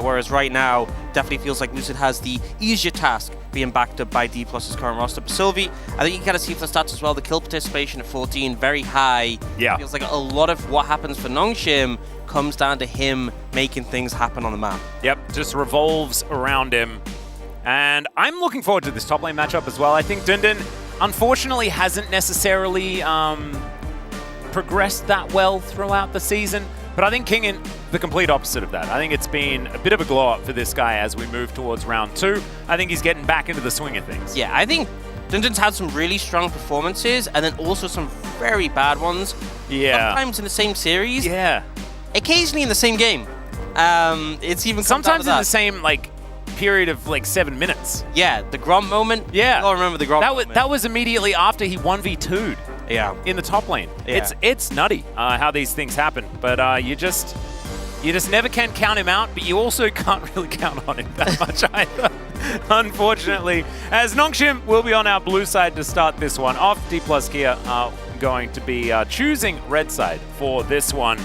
whereas right now, definitely feels like Lucid has the easier task being backed up by D+'s current roster. But Sylvie, I think you can kind of see from the stats as well, the kill participation at 14, very high. Yeah. It feels like a lot of what happens for Nongshim comes down to him making things happen on the map. Yep, just revolves around him. And I'm looking forward to this top lane matchup as well. I think Dundun, unfortunately, hasn't necessarily progressed that well throughout the season. But I think Kingin, the complete opposite of that. I think it's been a bit of a glow-up for this guy as we move towards round 2. I think he's getting back into the swing of things. Yeah, I think Dundun's had some really strong performances and then also some very bad ones. Yeah. Sometimes in the same series. Yeah. Occasionally in the same game. It's even sometimes in the same, like, period of, like, 7 minutes. Yeah, the Gromp moment. Yeah. I remember the Gromp moment. That was immediately after he 1v2'd. in the top lane. Yeah. It's nutty how these things happen, but you just never can count him out, but you also can't really count on him that much either, unfortunately. As Nongshim will be on our blue side to start this one off. D+ Kia are going to be choosing red side for this one,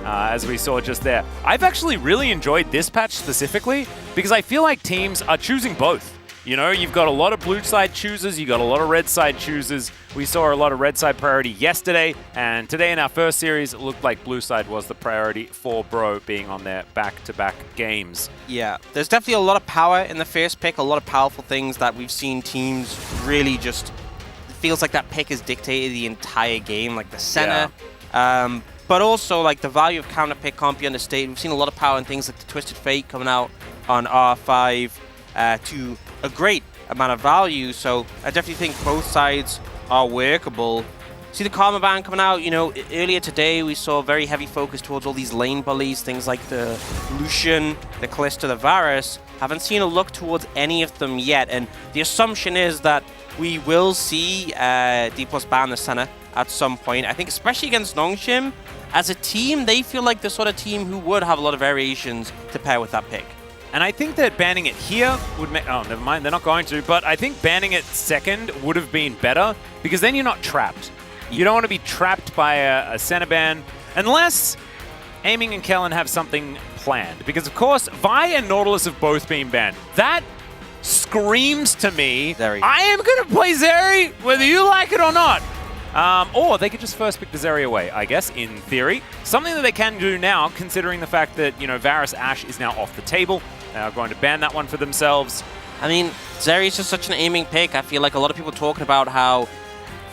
as we saw just there. I've actually really enjoyed this patch specifically because I feel like teams are choosing both. You know, you've got a lot of blue side choosers, you've got a lot of red side choosers. We saw a lot of red side priority yesterday, and today in our first series, it looked like blue side was the priority for Bro being on their back-to-back games. Yeah, there's definitely a lot of power in the first pick, a lot of powerful things that we've seen teams really just... It feels like that pick has dictated the entire game, like the center. Yeah. But also, like, the value of counter pick can't be understated. We've seen a lot of power in things like the Twisted Fate coming out on R5 to a great amount of value. So I definitely think both sides are workable. See the Karma ban coming out, you know, earlier today we saw very heavy focus towards all these lane bullies, things like the Lucian, the Kalista, the Varus. Haven't seen a look towards any of them yet, and the assumption is that we will see D+ ban the center at some point. I think especially against Nongshim, as a team, they feel like the sort of team who would have a lot of variations to pair with that pick. And I think that banning it here would make... Oh, never mind, they're not going to. But I think banning it second would have been better, because then you're not trapped. You don't want to be trapped by a center ban, unless Aiming and Kellen have something planned. Because, of course, Vi and Nautilus have both been banned. That screams to me, Zeri. I am going to play Zeri, whether you like it or not. Or they could just first pick the Zeri away, I guess, in theory. Something that they can do now, considering the fact that, you know, Varus Ashe is now off the table. They are going to ban that one for themselves. I mean, Zeri is just such an aiming pick. I feel like a lot of people talking about how,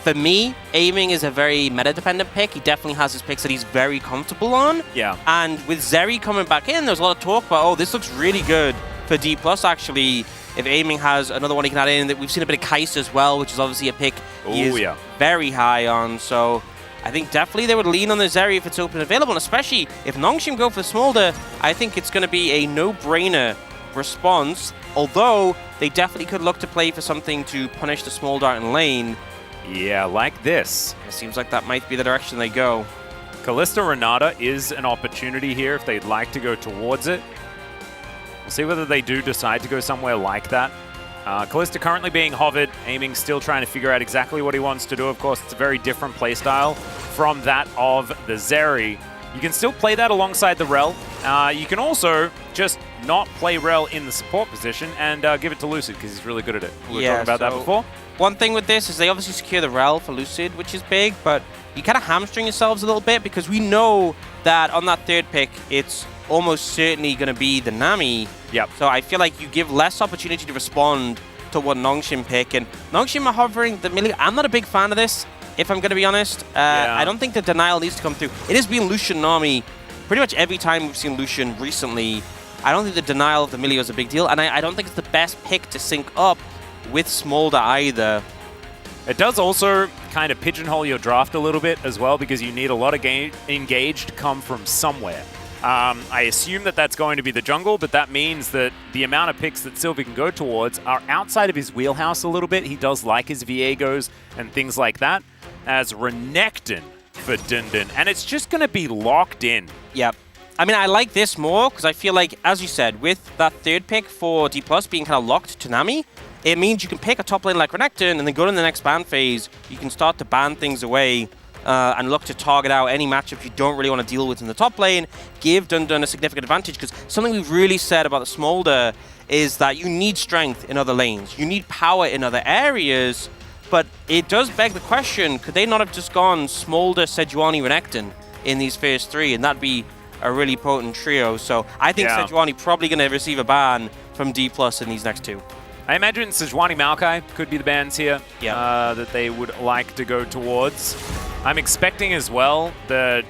for me, aiming is a very meta-dependent pick. He definitely has his picks that he's very comfortable on. Yeah. And with Zeri coming back in, there's a lot of talk about, oh, this looks really good for D+, actually. If aiming has another one he can add in, that we've seen a bit of Kai'Sa as well, which is obviously a pick he is very high on. So I think definitely they would lean on the Zeri if it's open and available, and especially if Nongshim go for the Smolder, I think it's going to be a no-brainer response, although they definitely could look to play for something to punish the Smolder in lane. Yeah, like this. It seems like that might be the direction they go. Kalista Renata is an opportunity here if they'd like to go towards it. We'll see whether they do decide to go somewhere like that. Kalista currently being hovered, Aiming still trying to figure out exactly what he wants to do. Of course, it's a very different playstyle from that of the Zeri. You can still play that alongside the Rel. You can also just not play Rel in the support position and give it to Lucid because he's really good at it. We were talking about that before. One thing with this is they obviously secure the Rel for Lucid, which is big, but you kind of hamstring yourselves a little bit because we know that on that third pick, it's almost certainly going to be the Nami. Yep. So I feel like you give less opportunity to respond to what Nongshim pick. And Nongshim are hovering the melee. I'm not a big fan of this, if I'm going to be honest. I don't think the denial needs to come through. It has been Lucian Nami pretty much every time we've seen Lucian recently. I don't think the denial of the melee is a big deal. And I don't think it's the best pick to sync up with Smolder either. It does also kind of pigeonhole your draft a little bit as well because you need a lot of engage to come from somewhere. I assume that that's going to be the jungle, but that means that the amount of picks that Sylvie can go towards are outside of his wheelhouse a little bit. He does like his Viegos and things like that, as Renekton for Dundun, and it's just going to be locked in. Yep. I mean, I like this more because I feel like, as you said, with that third pick for D+ being kind of locked to Nami, it means you can pick a top lane like Renekton and then go to the next ban phase. You can start to ban things away. And look to target out any matchup you don't really want to deal with in the top lane, give Dundun a significant advantage, because something we've really said about the Smolder is that you need strength in other lanes, you need power in other areas, but it does beg the question, could they not have just gone Smolder, Sejuani, Renekton in these first three, and that'd be a really potent trio. So I think Sejuani probably going to receive a ban from D+ in these next two. I imagine Sejuani Maokai could be the bans here that they would like to go towards. I'm expecting as well that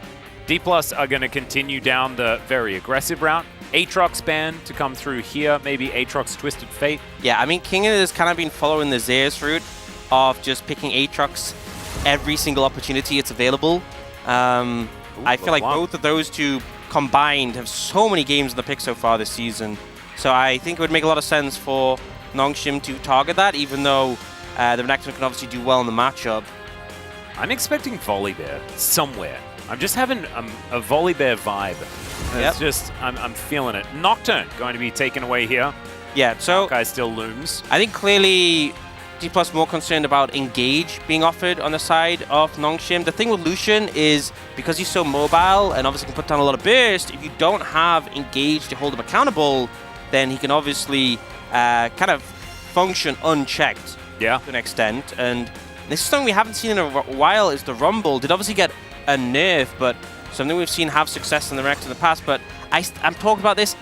D+ are going to continue down the very aggressive route. Aatrox ban to come through here, maybe Aatrox Twisted Fate. Yeah, I mean, King has kind of been following the Zeus route of just picking Aatrox every single opportunity it's available. I feel like both of those two combined have so many games in the pick so far this season. So I think it would make a lot of sense for Nongshim to target that, even though the Renekton can obviously do well in the matchup. I'm expecting Volibear somewhere. I'm just having a Volibear vibe. It's just, I'm feeling it. Nocturne going to be taken away here. Yeah, so Guy still looms. I think clearly D+ more concerned about Engage being offered on the side of Nongshim. The thing with Lucian is because he's so mobile and obviously can put down a lot of burst, if you don't have Engage to hold him accountable, then he can obviously kind of function unchecked to an extent. And this is something we haven't seen in a while is the Rumble. Did obviously get a nerf, but something we've seen have success in the Rex in the past. But I'm talking about this.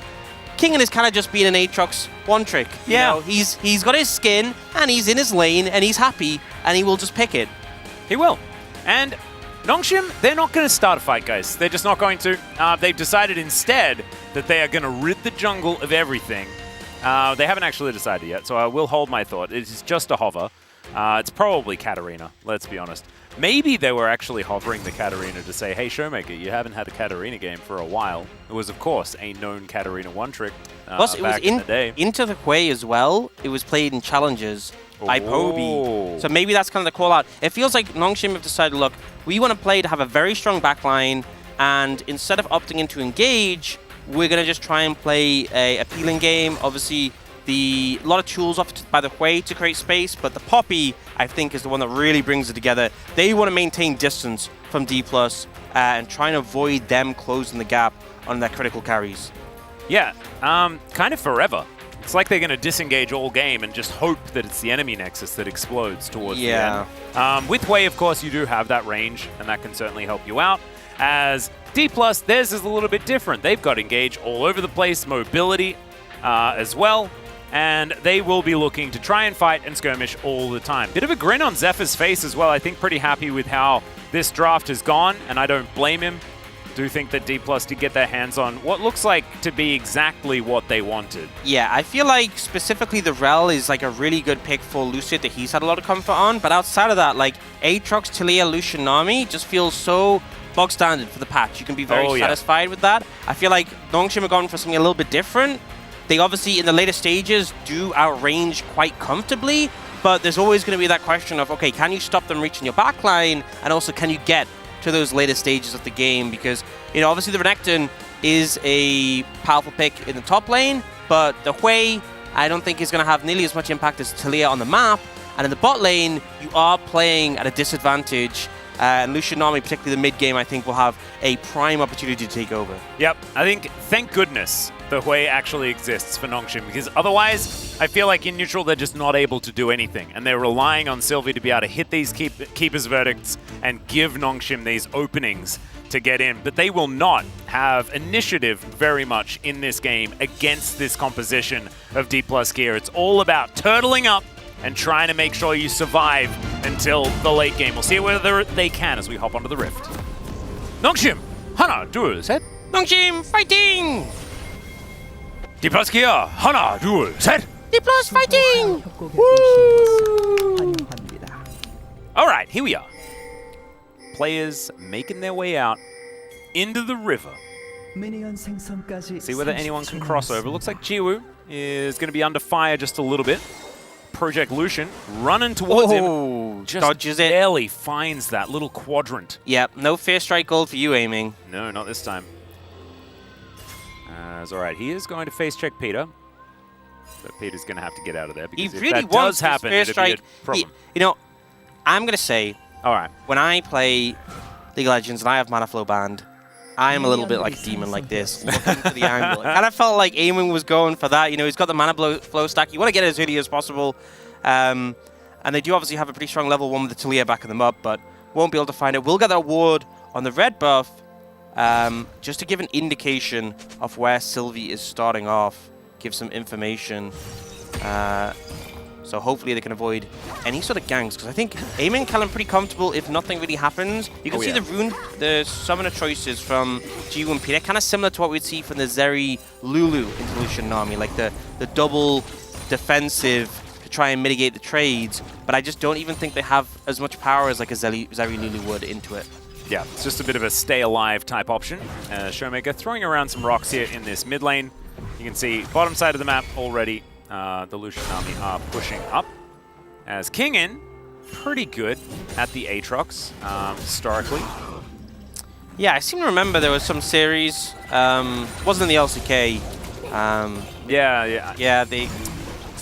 Kingen is kind of just being an Aatrox one trick. Yeah. You know, he's got his skin and he's in his lane and he's happy and he will just pick it. He will. And Nongshim, they're not going to start a fight, guys. They're just not going to. They've decided instead that they are going to rid the jungle of everything. They haven't actually decided yet, so I will hold my thought. It is just a hover. It's probably Katarina, let's be honest. Maybe they were actually hovering the Katarina to say, hey, Showmaker, you haven't had a Katarina game for a while. It was, of course, a known Katarina one-trick Plus, it was in the day. into the Quay as well. It was played in challenges by Poby. So maybe that's kind of the call-out. It feels like Nongshim have decided, look, we want to play to have a very strong backline, and instead of opting into Engage, we're going to just try and play a appealing game. Obviously, a lot of tools offered by the Hui to create space, but the Poppy, I think, is the one that really brings it together. They want to maintain distance from D+, and try and avoid them closing the gap on their critical carries. Yeah, kind of forever. It's like they're going to disengage all game and just hope that it's the enemy nexus that explodes towards the end. With Hui, of course, you do have that range, and that can certainly help you out. As D+, theirs is a little bit different. They've got Engage all over the place, mobility as well. And they will be looking to try and fight and skirmish all the time. Bit of a grin on Zephyr's face as well. I think pretty happy with how this draft has gone, and I don't blame him. Do think that D+ did get their hands on what looks like to be exactly what they wanted. Yeah, I feel like specifically the Rel is like a really good pick for Lucid that he's had a lot of comfort on, but outside of that, like Aatrox, Taliyah, Lucian, Nami just feels so bog standard for the patch. You can be very satisfied with that. I feel like Nongshim have gone for something a little bit different. They obviously, in the later stages, do outrange quite comfortably, but there's always going to be that question of, okay, can you stop them reaching your backline, and also can you get to those later stages of the game? Because, you know, obviously the Renekton is a powerful pick in the top lane, but the Hui, I don't think is going to have nearly as much impact as Taliyah on the map, and in the bot lane, you are playing at a disadvantage. And Lucian Nami, particularly the mid-game, I think will have a prime opportunity to take over. Yep, I think, thank goodness, the Hui actually exists for Nongshim, because otherwise, I feel like in neutral, they're just not able to do anything. And they're relying on Sylvie to be able to hit these Keeper's Verdicts and give Nongshim these openings to get in. But they will not have initiative very much in this game against this composition of D+ gear. It's all about turtling up and trying to make sure you survive until the late game. We'll see whether they can as we hop onto the Rift. Nongshim, Hana, duel set. Nongshim, fighting! D+ gear, Hana, duel set. D+ fighting! Woo! All right, here we are. Players making their way out into the river. See whether anyone can cross over. Looks like Jiwoo is going to be under fire just a little bit. Project Lucian running towards him. Just dodges it. Barely finds that little quadrant. Yep, no Fair Strike gold for you, aiming. No, not this time. It's all right. He is going to face check Peter. But Peter's going to have to get out of there because he if really that does happen, Fair it'll Strike. be a problem. You know, I'm going to say, all right, when I play League of Legends and I have Mana Flow banned, I am a little bit like a demon like this, looking for the angle. It kind of felt like Aiming was going for that. You know, he's got the Mana Flow stack. You want to get it as early as possible. And they do obviously have a pretty strong level 1 with the Taliyah backing them up, but won't be able to find it. We'll get that ward on the red buff, just to give an indication of where Sylvie is starting off, give some information. So hopefully they can avoid any sort of ganks, because I think Aiming can pretty comfortable if nothing really happens. You can see the summoner choices from Jiwoo and Peter, kind of similar to what we'd see from the Zeri Lulu into Lucian Nami, like the double defensive to try and mitigate the trades, but I just don't even think they have as much power as like a Zeri Lulu would into it. Yeah, it's just a bit of a stay alive type option. Showmaker throwing around some rocks here in this mid lane. You can see bottom side of the map already. The Lucian Nami are pushing up. As Kingen pretty good at the Aatrox historically. Yeah, I seem to remember there was some series, wasn't in the LCK. Yeah, they,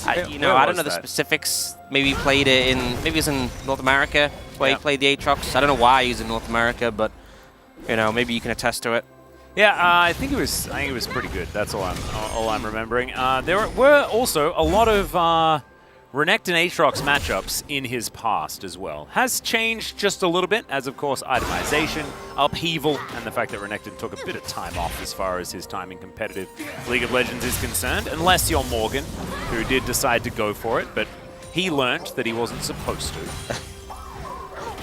I don't know the specifics. Maybe he played it in, maybe it's in North America where he played the Aatrox. I don't know why he's in North America, but maybe you can attest to it. Yeah, I think it was pretty good. That's all I'm remembering. There were also a lot of Renekton Aatrox matchups in his past as well. Has changed just a little bit, as of course itemization, upheaval, and the fact that Renekton took a bit of time off as far as his time in competitive League of Legends is concerned, unless you're Morgan, who did decide to go for it, but he learned that he wasn't supposed to.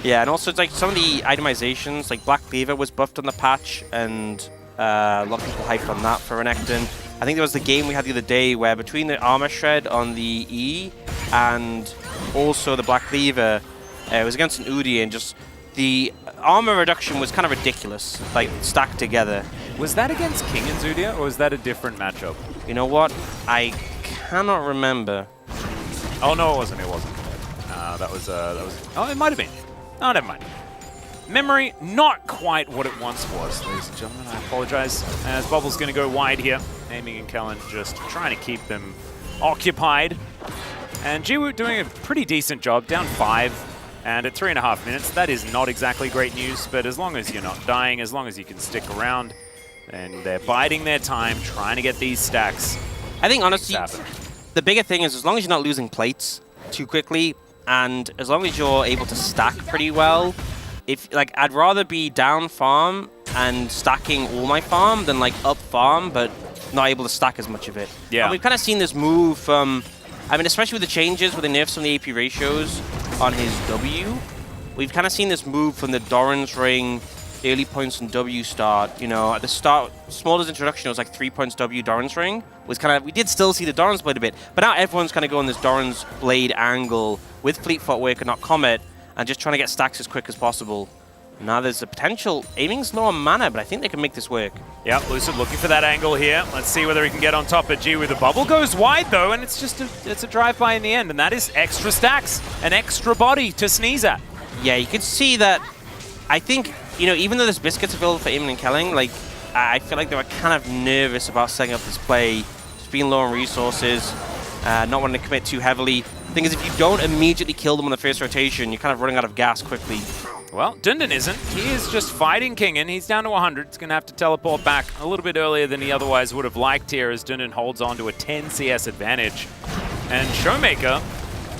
Yeah, and also it's like some of the itemizations, like Black Cleaver was buffed on the patch, and a lot of people hyped on that for Renekton. I think there was the game we had the other day where between the armor shred on the E and also the Black Cleaver, it was against an Udi, and just the armor reduction was kind of ridiculous, like stacked together. Was that against King and Zudia, or was that a different matchup? You know what? I cannot remember. Oh no, it wasn't. It wasn't. That was. Oh, it might have been. Oh, never mind. Memory, not quite what it once was, ladies and gentlemen. I apologize. As Bubble's going to go wide here. Aiming and Kellen just trying to keep them occupied. And Jiwoo doing a pretty decent job, down 5. And at 3.5 minutes, that is not exactly great news. But as long as you're not dying, as long as you can stick around, and they're biding their time, trying to get these stacks. I think, honestly, the bigger thing is as long as you're not losing plates too quickly, and as long as you're able to stack pretty well, I'd rather be down farm and stacking all my farm than like up farm, but not able to stack as much of it. Yeah. And we've kind of seen this move from, especially with the changes with the nerfs on the AP ratios on his W, we've kind of seen this move from the Doran's Ring, early points and W start. At the start, Smolder's introduction, it was like 3 points W Doran's Ring. We did still see the Doran's Blade a bit, but now everyone's kind of going this Doran's Blade angle with Fleet Footwork and not Comet, and just trying to get stacks as quick as possible. Now there's a potential. Aiming's low on mana, but I think they can make this work. Yeah, Lucid looking for that angle here. Let's see whether he can get on top of G with the bubble. Goes wide though, and it's just it's a drive-by in the end, and that is extra stacks, an extra body to sneeze at. Yeah, you can see that. I think, even though there's biscuits available for Eamon and Kelling, I feel like they were kind of nervous about setting up this play, just being low on resources, not wanting to commit too heavily. The thing is, if you don't immediately kill them on the first rotation, you're kind of running out of gas quickly. Well, Dundun isn't. He is just fighting Kingen. He's down to 100. He's going to have to teleport back a little bit earlier than he otherwise would have liked here, as Dundun holds on to a 10 CS advantage. And Showmaker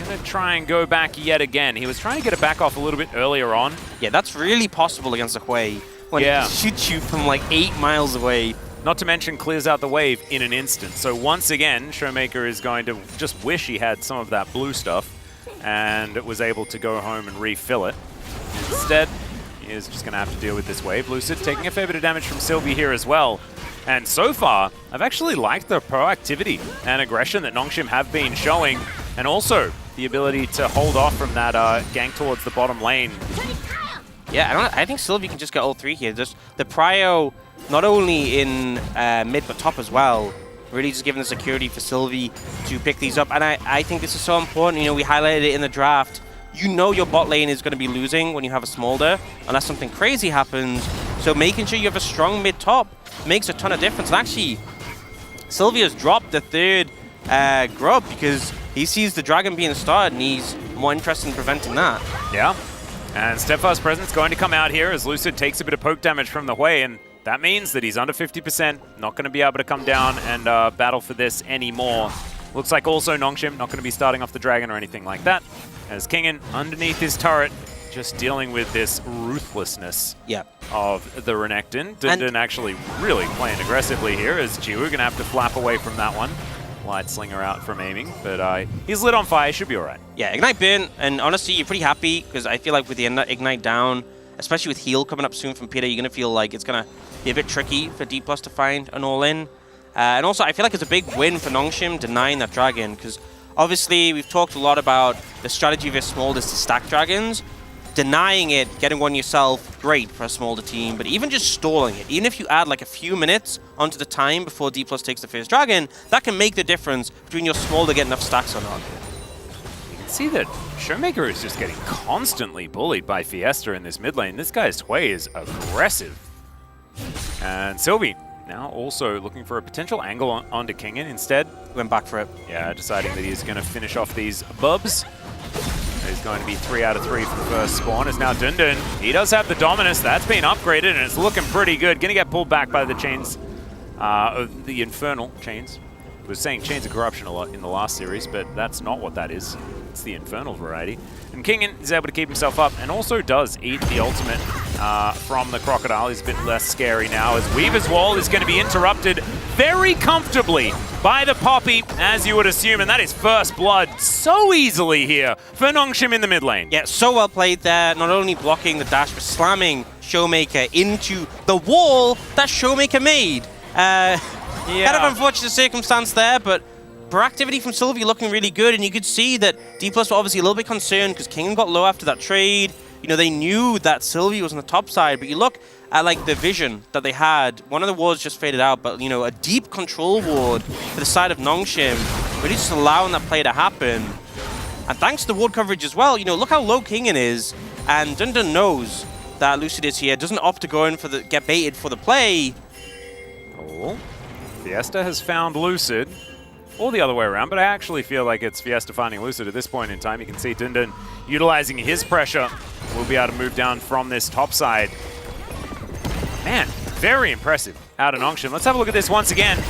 going to try and go back yet again. He was trying to get it back off a little bit earlier on. Yeah, that's really possible against a Hui, when he shoots you from like 8 miles away. Not to mention clears out the wave in an instant. So once again, Showmaker is going to just wish he had some of that blue stuff and was able to go home and refill it. Instead, he is just going to have to deal with this wave. Lucid taking a fair bit of damage from Sylvie here as well. And so far, I've actually liked the proactivity and aggression that Nongshim have been showing, and also the ability to hold off from that gank towards the bottom lane. Yeah, I think Sylvie can just get all 3 here. Just the prio, not only in mid but top as well, really just giving the security for Sylvie to pick these up. And I think this is so important. We highlighted it in the draft. Your bot lane is going to be losing when you have a Smolder, unless something crazy happens. So making sure you have a strong mid-top makes a ton of difference. And actually, Sylvia's dropped the 3rd grub because he sees the dragon being started, and he's more interested in preventing that. Yeah, and Steadfast Presence going to come out here as Lucid takes a bit of poke damage from the Hui, and that means that he's under 50%, not going to be able to come down and battle for this anymore. Looks like also Nongshim not going to be starting off the dragon or anything like that, as Kingen underneath his turret just dealing with this ruthlessness of the Renekton. Dundun actually really playing aggressively here, as Jiwoo going to have to flap away from that one. Light Slinger out from aiming, but he's lit on fire, should be alright. Yeah, Ignite burn, and honestly, you're pretty happy, because I feel like with the Ignite down, especially with heal coming up soon from Peter, you're going to feel like it's going to be a bit tricky for D+ to find an all-in. And also, I feel like it's a big win for Nongshim denying that dragon, because obviously we've talked a lot about the strategy of a Smolder is to stack dragons. Denying it, getting one yourself, great for a Smolder team, but even just stalling it, even if you add like a few minutes onto the time before D+ takes the first dragon, that can make the difference between your Smolder getting enough stacks or not. see that Showmaker is just getting constantly bullied by Fiesta in this mid lane. This guy's Tway is aggressive. And Sylvie now also looking for a potential angle onto Kingen instead. Went back for it. Yeah, deciding that he's going to finish off these bubs. He's going to be 3 out of 3 for the first spawn. Is now Dundun. He does have the Dominus. That's been upgraded, and it's looking pretty good. Going to get pulled back by the chains, the Infernal chains. I was saying Chains of Corruption a lot in the last series, but that's not what that is. It's the Infernal variety. And Kingen is able to keep himself up, and also does eat the ultimate from the Crocodile. He's a bit less scary now, as Weaver's Wall is going to be interrupted very comfortably by the Poppy, as you would assume, and that is first blood so easily here for Nongshim in the mid lane. Yeah, so well played there, not only blocking the dash, but slamming Showmaker into the wall that Showmaker made. Kind of unfortunate circumstance there, but proactivity from Sylvie looking really good, and you could see that D+ were obviously a little bit concerned because Kingen got low after that trade. You know, they knew that Sylvie was on the top side, but you look at like the vision that they had. One of the wards just faded out, but you know, a deep control ward for the side of Nongshim, really just allowing that play to happen. And thanks to the ward coverage as well, you know, look how low Kingen is, and Dundun knows that Lucid is here, doesn't opt to go in for the get baited for the play. Oh, Fiesta has found Lucid. Or the other way around, but I actually feel like it's Fiesta finding Lucid at this point in time. You can see Dundun utilizing his pressure. Will be able to move down from this top side. Man, very impressive out of Nongshim. Let's have a look at this once again.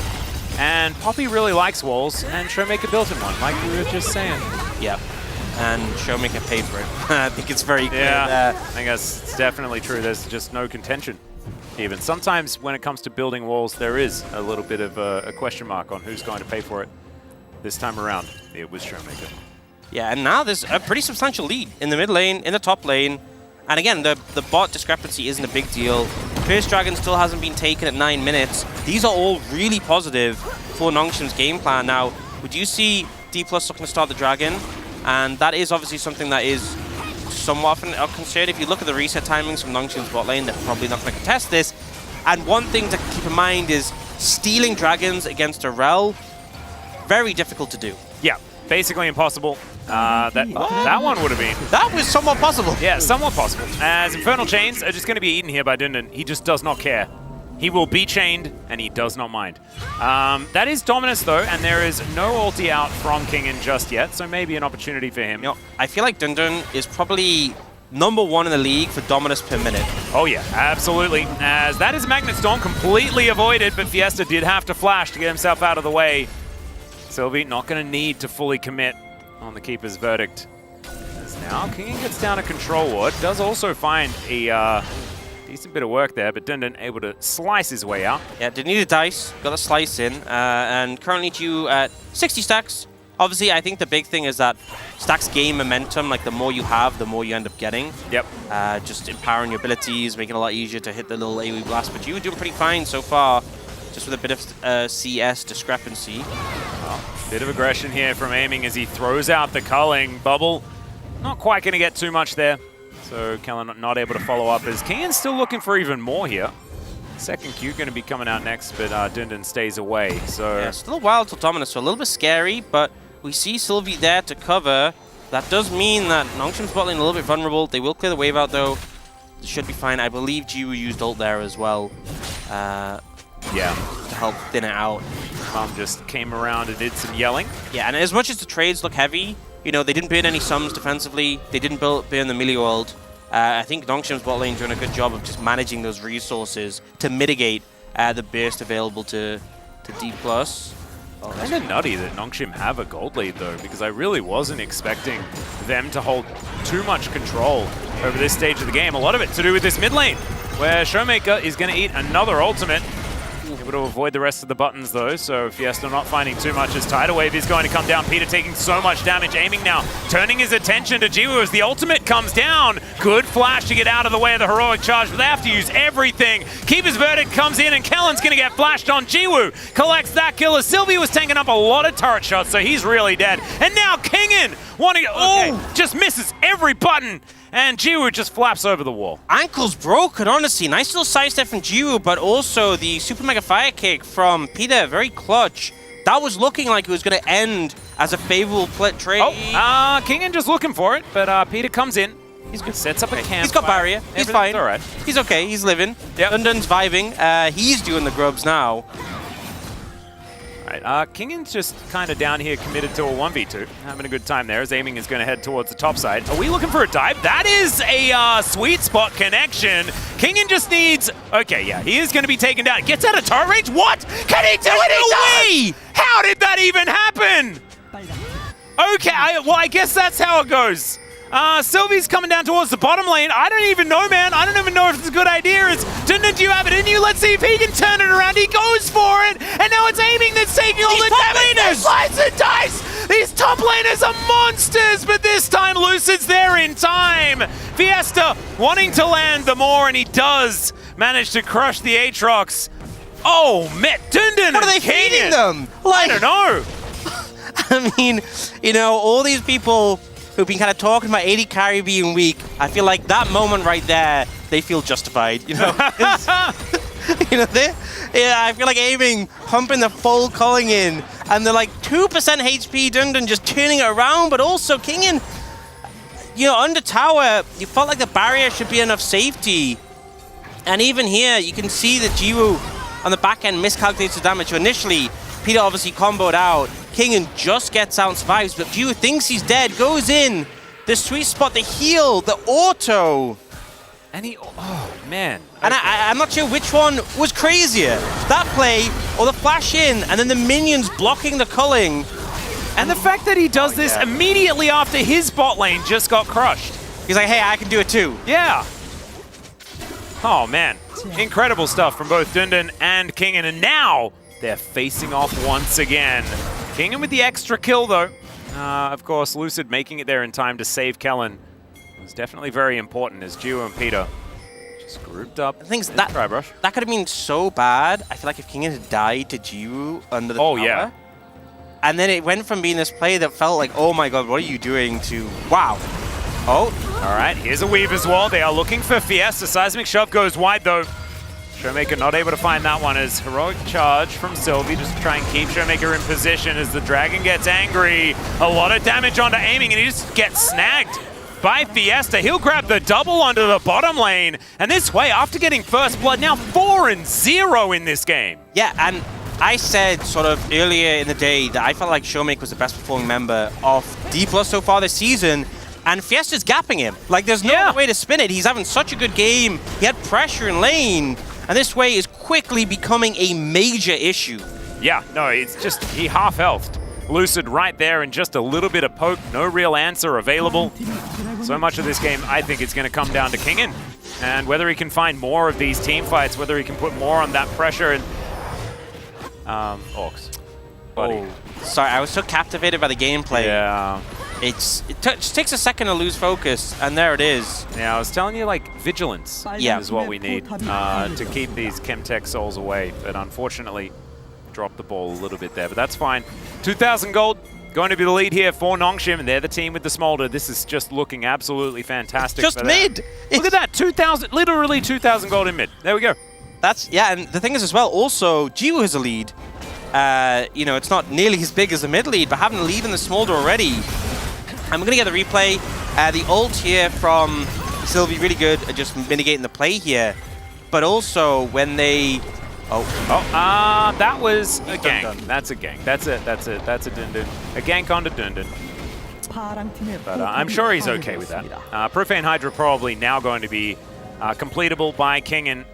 And Poppy really likes walls, and Showmaker built him one, like we were just saying. Yep. And Showmaker paid for it. I think it's very clear there. there. I think that's definitely true. There's just no contention. Even sometimes when it comes to building walls, there is a little bit of a question mark on who's going to pay for it. This time around, it was Showmaker. Yeah, and now there's a pretty substantial lead in the mid lane, in the top lane. And again, the bot discrepancy isn't a big deal. First Dragon still hasn't been taken at 9 minutes. These are all really positive for Nongshim's game plan. Now, would you see D+ looking to start the Dragon? And that is obviously something that is somewhat of a concern. If you look at the reset timings from Nongshim's bot lane, they're probably not going to contest this. And one thing to keep in mind is stealing Dragons against a Rel, very difficult to do. Yeah, basically impossible. That one would have been. That was somewhat possible. Yeah, somewhat possible. As Infernal Chains are just going to be eaten here by Dundun. He just does not care. He will be chained, and he does not mind. That is Dominus, though, and there is no ulti out from Kingen just yet, so maybe an opportunity for him. You know, I feel like Dundun is probably #1 in the league for Dominus per minute. Oh yeah, absolutely. As that is Magnet Storm completely avoided, but Fiesta did have to flash to get himself out of the way. Sylvie not going to need to fully commit on the Keeper's verdict. As now Kingen gets down a control ward, does also find a decent bit of work there, but Dundun able to slice his way out. Yeah, didn't need a dice, got a slice in, and currently due at 60 stacks. Obviously, I think the big thing is that stacks gain momentum. Like, the more you have, the more you end up getting. Yep. Just empowering your abilities, making it a lot easier to hit the little AoE blast. But you were doing pretty fine so far, just with a bit of CS discrepancy. Bit of aggression here from aiming as he throws out the culling. Bubble not quite going to get too much there. So Kellen not able to follow up as Kian's still looking for even more here. Second Q going to be coming out next, but Dundun stays away. So yeah, still a while till Dominus, so a little bit scary, but we see Sylvie there to cover. That does mean that Nongshim's bot lane a little bit vulnerable. They will clear the wave out though. They should be fine. I believe Jiwoo used ult there as well. Yeah, to help thin it out. Mom just came around and did some yelling. Yeah, and as much as the trades look heavy, you know, they didn't burn any sums defensively. They didn't burn the melee ult. I think Nongshim's bot lane doing a good job of just managing those resources to mitigate the burst available to D+. Oh, kind of nutty that Nongshim have a gold lead though, because I really wasn't expecting them to hold too much control over this stage of the game. A lot of it to do with this mid lane, where Showmaker is going to eat another ultimate. Able to avoid the rest of the buttons though, so Fiesta not finding too much as Tidal Wave is going to come down. Peter taking so much damage, aiming now, turning his attention to Jiwoo as the ultimate comes down. Good flash to get out of the way of the heroic charge, but they have to use everything. Keeper's Verdict comes in and Kellen's going to get flashed on. Jiwoo collects that kill as Sylvie was taking up a lot of turret shots, so he's really dead. And now Kingen wanting to, just misses every button. And Jiwoo just flaps over the wall. Ankle's broken, honestly. Nice little sidestep from Jiwoo, but also the Super Mega Fire Kick from Peter, very clutch. That was looking like it was going to end as a favorable trade. Oh, Kingen just looking for it, but Peter comes in. He's good. Sets up a camp. He's got barrier. He's fine. All right. He's okay. He's living. Yep. Dundun's vibing. He's doing the grubs now. All right. Kingen's just kind of down here, committed to a 1v2. Having a good time there as aiming is going to head towards the top side. Are we looking for a dive? That is a sweet spot connection. Kingen just needs... Okay, yeah, he is going to be taken down. Gets out of turret range. What? Can he do it? No way! How did that even happen? Okay, well, I guess that's how it goes. Sylvie's coming down towards the bottom lane. I don't even know, man. I don't even know if it's a good idea. Dundun, do you have it in you? Let's see if he can turn it around. He goes for it, and now it's aiming that's taking all the damage. Slice and dice. These top laners are monsters, but this time Lucid's there in time. Fiesta wanting to land the more, and he does manage to crush the Aatrox. Oh, man, Dundun. What are they feeding them? Like, I don't know. I mean, you know, all these people who've been kind of talking about 80 carry being weak, I feel like that moment right there, they feel justified, you know? You know, I feel like aiming, pumping the full calling in, and they're like 2% HP Dundun just turning it around, but also Kingen, you know, under tower, you felt like the barrier should be enough safety. And even here, you can see that Jiwoo on the back end miscalculates the damage. So initially, Peter obviously comboed out. Kingen just gets out and survives, but Jiwoo thinks he's dead, goes in. The sweet spot, the heal, the auto. And he, oh man. And I'm not sure which one was crazier. That play or the flash in and then the minions blocking the culling. And the fact that he does this immediately after his bot lane just got crushed. He's like, hey, I can do it too. Yeah. Oh man, incredible stuff from both Dundun and Kingen, and now they're facing off once again. Kingen with the extra kill though. Of course, Lucid making it there in time to save Kellen was definitely very important as Jiwoo and Peter just grouped up. The thing's that Tribrush. That could have been so bad. I feel like if Kingen had died to Jiwoo under the tower, yeah. And then it went from being this play that felt like, oh my god, what are you doing, to wow. Oh. All right, here's a Weaver's Wall. They are looking for Fiesta. Seismic Shove goes wide though. Showmaker not able to find that one as heroic charge from Sylvie just to try and keep Showmaker in position as the Dragon gets angry. A lot of damage onto aiming and he just gets snagged by Fiesta. He'll grab the double onto the bottom lane. And this way, after getting first blood, now 4-0 in this game. Yeah, and I said sort of earlier in the day that I felt like Showmaker was the best performing member of D+ so far this season. And Fiesta's gapping him. Like, there's no other way to spin it. He's having such a good game. He had pressure in lane. And this way is quickly becoming a major issue. Yeah, no, it's just, he half-healthed. Lucid right there and just a little bit of poke. No real answer available. So much of this game, I think, is going to come down to Kingen. And whether he can find more of these team fights, whether he can put more on that pressure. And Orcs. Buddy. Oh. Sorry, I was so captivated by the gameplay. Yeah. It just takes a second to lose focus, and there it is. Yeah, I was telling you, like, vigilance is what we need to keep these Chemtech souls away. But unfortunately, dropped the ball a little bit there. But that's fine. 2,000 gold, going to be the lead here for Nongshim, and they're the team with the Smolder. This is just looking absolutely fantastic. Just mid! Look at that, 2,000, literally 2,000 gold in mid. There we go. Yeah, and the thing is as well, also, Jiwoo has a lead. You know, it's not nearly as big as the mid lead, but having a lead in the Smolder already. And we're going to get the replay. The ult here from Sylvie, really good at just mitigating the play here. But also, when they... that was a gank. That's a gank. That's a Dundun. A gank onto Dundun. But I'm sure he's okay with that. Profane Hydra probably now going to be completable by Kingen.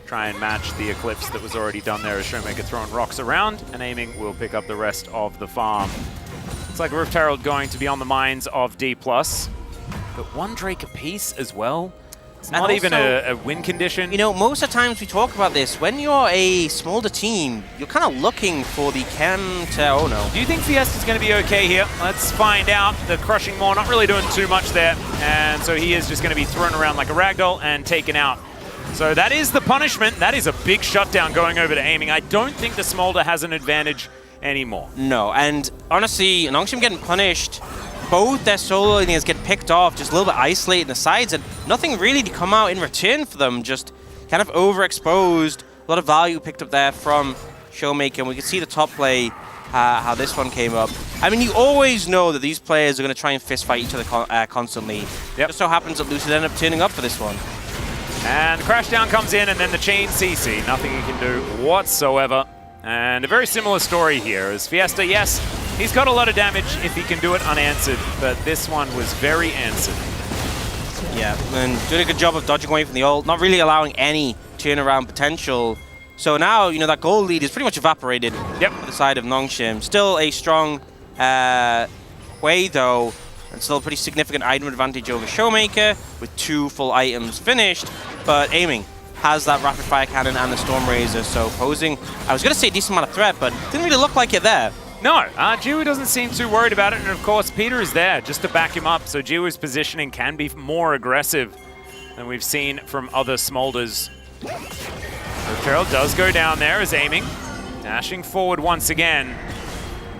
Try and match the Eclipse that was already done there as Showmaker throwing rocks around, and aiming will pick up the rest of the farm. It's like Rift Herald going to be on the minds of D+, but one Drake apiece as well. It's not even a win condition. You know, most of the times we talk about this, when you're a Smolder team, you're kind of looking for the chem to, oh no. Do you think Fiesta's going to be okay here? Let's find out. The Crushing Maw not really doing too much there, and so he is just going to be thrown around like a ragdoll and taken out. So that is the punishment. That is a big shutdown going over to aiming. I don't think the Smolder has an advantage anymore. No, and honestly, Nongshim getting punished. Both their solo lanes get picked off, just a little bit isolated in the sides, and nothing really to come out in return for them. Just kind of overexposed. A lot of value picked up there from Showmaker, and we can see the top play how this one came up. I mean, you always know that these players are going to try and fist fight each other constantly. Yep. Just so happens that Lucid ended up turning up for this one. And Crashdown comes in, and then the chain CC. Nothing he can do whatsoever. And a very similar story here as Fiesta, yes, he's got a lot of damage if he can do it unanswered, but this one was very answered. Yeah, and doing a good job of dodging away from the ult, not really allowing any turnaround potential. So now, you know, that gold lead is pretty much evaporated on the side of Nongshim. Still a strong way, though, and still a pretty significant item advantage over Showmaker with 2 full items finished, but aiming has that rapid fire cannon and the Storm Razor, so posing, I was going to say decent amount of threat, but didn't really look like it there. No, Jiwoo doesn't seem too worried about it, and of course Peter is there just to back him up, so Jiwoo's positioning can be more aggressive than we've seen from other Smolders. So Gerald does go down there as aiming, dashing forward once again.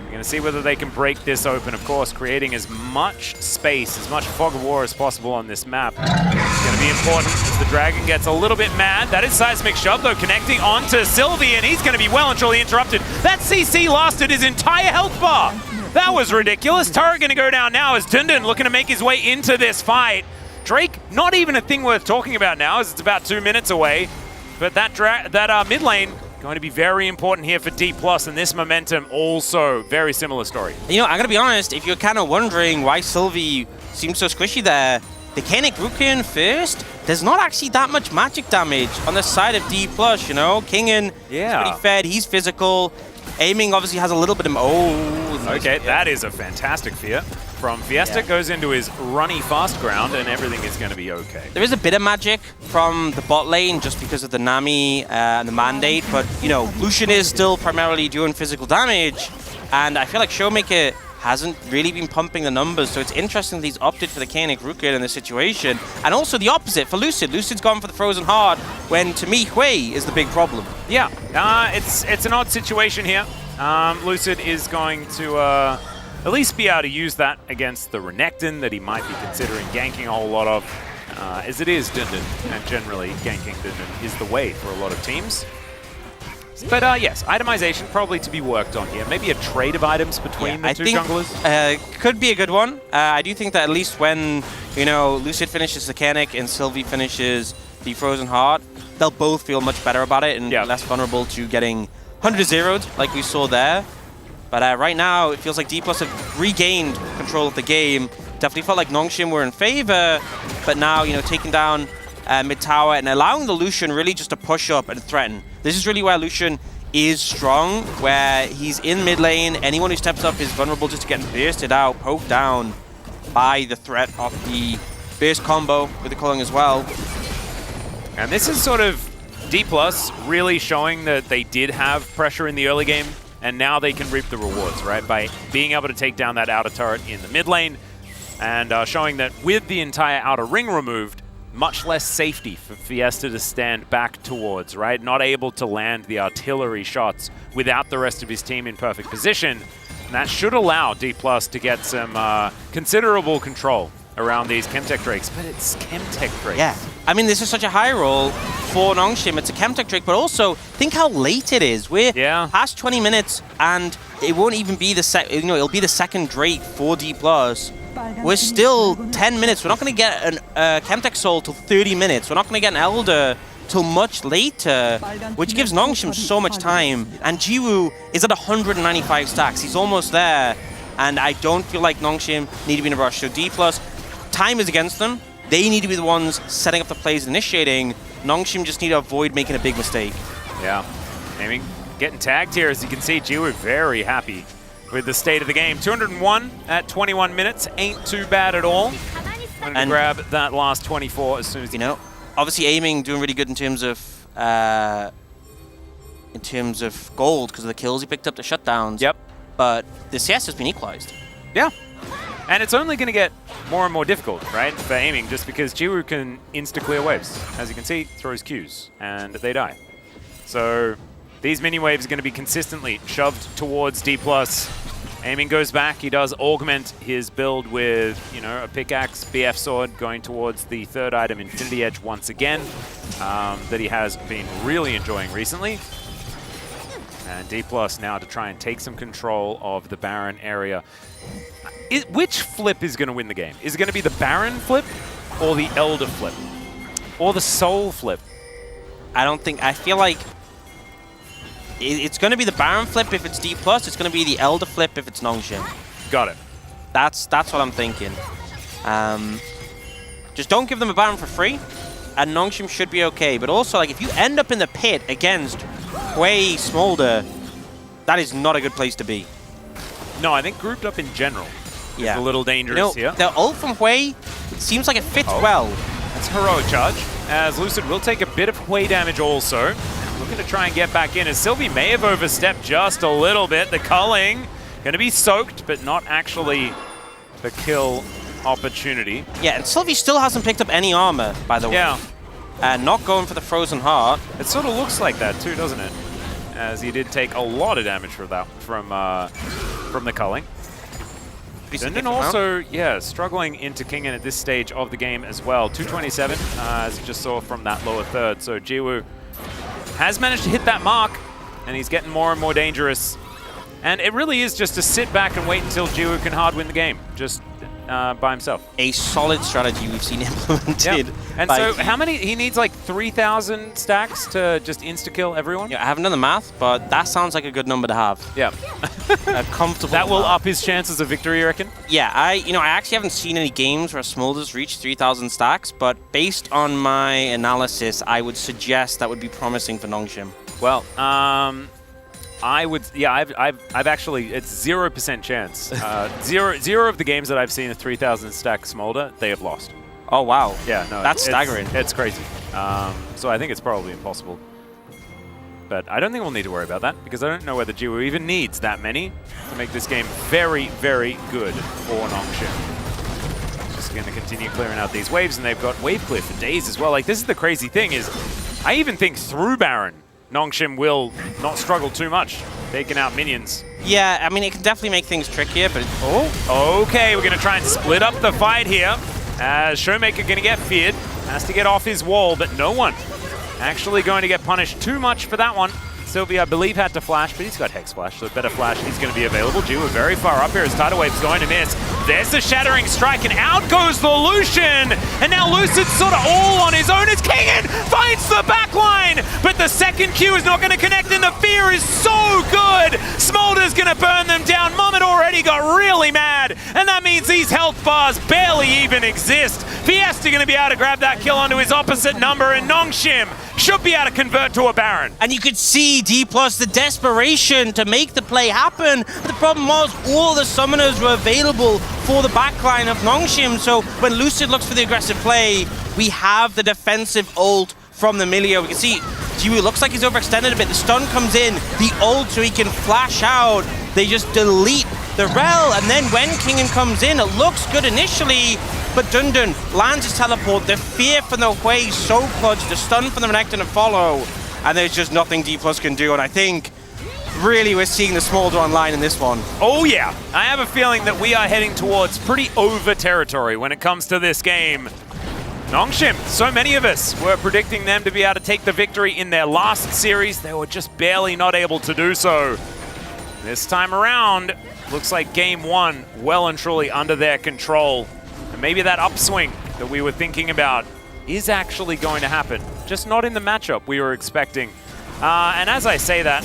We're going to see whether they can break this open, of course, creating as much space, as much fog of war as possible on this map. It's going to be important as the Dragon gets a little bit mad. That is Seismic Shove, though, connecting onto Sylvie, and he's going to be well and truly interrupted. That CC lasted his entire health bar. That was ridiculous. Turret going to go down now as Tundun looking to make his way into this fight. Drake, not even a thing worth talking about now, as it's about 2 minutes away. But that mid lane going to be very important here for D+, and this momentum also very similar story. You know, I'm going to be honest, if you're kind of wondering why Sylvie seems so squishy there, the Kanik Rukian first, there's not actually that much magic damage on the side of D+, you know? Kingen is pretty fed, he's physical. Aiming obviously has a little bit of... Okay, that is a fantastic fear from Fiesta. Goes into his runny fast ground, and everything is going to be okay. There is a bit of magic from the bot lane just because of the Nami and the mandate, but, you know, Lucian is still primarily doing physical damage, and I feel like Showmaker hasn't really been pumping the numbers, so it's interesting that he's opted for the Kanik Rukian in this situation. And also the opposite for Lucid. Lucid's gone for the Frozen Heart, when to me, Hui is the big problem. Yeah, it's an odd situation here. Lucid is going to at least be able to use that against the Renekton that he might be considering ganking a whole lot of, as it is Dundun, and generally ganking Dundun is the way for a lot of teams. But yes, itemization probably to be worked on here. Maybe a trade of items between the two junglers. Could be a good one. I do think that at least when, you know, Lucid finishes the Kanik and Sylvie finishes the Frozen Heart, they'll both feel much better about it and less vulnerable to getting 100-0'd like we saw there. But right now, it feels like D+ have regained control of the game. Definitely felt like Nongshim were in favor, but now, you know, taking down mid-tower and allowing the Lucian really just to push up and threaten. This is really where Lucian is strong, where he's in mid lane. Anyone who steps up is vulnerable just to getting bursted out, poked down by the threat of the burst combo with the culling as well. And this is sort of D+ really showing that they did have pressure in the early game, and now they can reap the rewards, right? By being able to take down that outer turret in the mid lane, and showing that with the entire outer ring removed, much less safety for Fiesta to stand back towards, right? Not able to land the artillery shots without the rest of his team in perfect position. And that should allow D+ to get some considerable control around these Chemtech Drakes, but it's Chemtech Drakes. Yeah, I mean, this is such a high roll for Nongshim. It's a Chemtech Drake, but also think how late it is. We're past 20 minutes, and it won't even be the it'll be the second Drake for D+. We're still 10 minutes. We're not going to get a Chemtech Soul till 30 minutes. We're not going to get an Elder till much later, which gives Nongshim so much time. And Jiwoo is at 195 stacks. He's almost there, and I don't feel like Nongshim need to be in a rush. So D+, time is against them. They need to be the ones setting up the plays, initiating. Nongshim just need to avoid making a big mistake. Yeah, aiming, getting tagged here. As you can see, Jiwoo very happy with the state of the game. 201 at 21 minutes, ain't too bad at all. Wanted to grab that last 24 as soon as you know. Obviously, aiming doing really good in terms of gold because of the kills he picked up, the shutdowns. Yep. But the CS has been equalized. Yeah. And it's only going to get more and more difficult, right, for aiming, just because Jiwoo can insta-clear waves. As you can see, throws Qs, and they die. So these mini-waves are going to be consistently shoved towards D+. Aiming goes back. He does augment his build with, you know, a pickaxe, BF sword, going towards the third item, Infinity Edge, once again, that he has been really enjoying recently. And D+ now to try and take some control of the Baron area. Which flip is going to win the game? Is it going to be the Baron flip or the Elder flip? Or the Soul flip? I feel like it's going to be the Baron flip if it's D+. It's going to be the Elder flip if it's Nongshim. Got it. That's what I'm thinking. Just don't give them a Baron for free, and Nongshim should be okay. But also, like, if you end up in the pit against Hui Smolder, that is not a good place to be. No, I think grouped up in general is Yeah. a little dangerous here. The ult from Hui seems like it fits well. That's heroic charge, as Lucid will take a bit of Hui damage also. Looking to try and get back in, as Sylvie may have overstepped just a little bit. The culling going to be soaked, but not actually the kill opportunity. Yeah, and Sylvie still hasn't picked up any armor, by the way. Yeah. And not going for the Frozen Heart. It sort of looks like that too, doesn't it? As he did take a lot of damage from that, from the culling. And then also, yeah, struggling into Kingen at this stage of the game as well. 227, as you just saw from that lower third. So Jiwoo has managed to hit that mark, and he's getting more and more dangerous. And it really is just to sit back and wait until Jiwoo can hard win the game, just by himself. A solid strategy we've seen implemented. Yep. And so how many? He needs like 3,000 stacks to just insta-kill everyone? Yeah, I haven't done the math, but that sounds like a good number to have. Yeah. A comfortable That will amount. up his chances of victory, you reckon? Yeah, I actually haven't seen any games where Smolder's reached 3,000 stacks, but based on my analysis, I would suggest that would be promising for Nongshim. Well, I would, yeah, I've actually, it's 0% chance. Zero of the games that I've seen a 3,000 stack Smolder, they have lost. Oh, wow. Yeah, no. That's staggering. It's crazy. So I think it's probably impossible. But I don't think we'll need to worry about that, because I don't know whether Jiwoo even needs that many to make this game very, very good for Nongshim. Just going to continue clearing out these waves, and they've got wave clear for days as well. Like, this is the crazy thing is, I even think through Baron, Nongshim will not struggle too much, taking out minions. Yeah, I mean, it can definitely make things trickier, but... Oh, okay, we're going to try and split up the fight here. As Showmaker going to get feared, has to get off his wall, but no one actually going to get punished too much for that one. Sylvie, I believe, had to flash, but he's got Hex Flash, so better flash. He's going to be available. Jiwoo very far up here as Tidal Wave's going to miss. There's the Shattering Strike, and out goes the Lucian! And now Lucid's sort of all on his own as Kingen finds the backline! But the second Q is not going to connect, and the fear is so good! Smolder's going to burn them down. Mummet already got really mad, and that means these health bars barely even exist. Fiesta going to be able to grab that kill onto his opposite number, and Nongshim should be able to convert to a Baron. And you could see D+, the desperation to make the play happen. But the problem was all the summoners were available for the backline of Nongshim. So when Lucid looks for the aggressive play, we have the defensive ult from the Milio. We can see Jiwoo looks like he's overextended a bit. The stun comes in, the ult so he can flash out. They just delete the Rel, and then when Kingen comes in, it looks good initially, but Dundun lands his teleport. The fear from the Hui so clutch, the stun from the Renekton to follow, and there's just nothing D+ can do, and I think really we're seeing the Smolder online in this one. Oh yeah, I have a feeling that we are heading towards pretty over territory when it comes to this game. Nongshim, so many of us were predicting them to be able to take the victory in their last series. They were just barely not able to do so. This time around, looks like game one well and truly under their control. And maybe that upswing that we were thinking about is actually going to happen. Just not in the matchup we were expecting. And as I say that,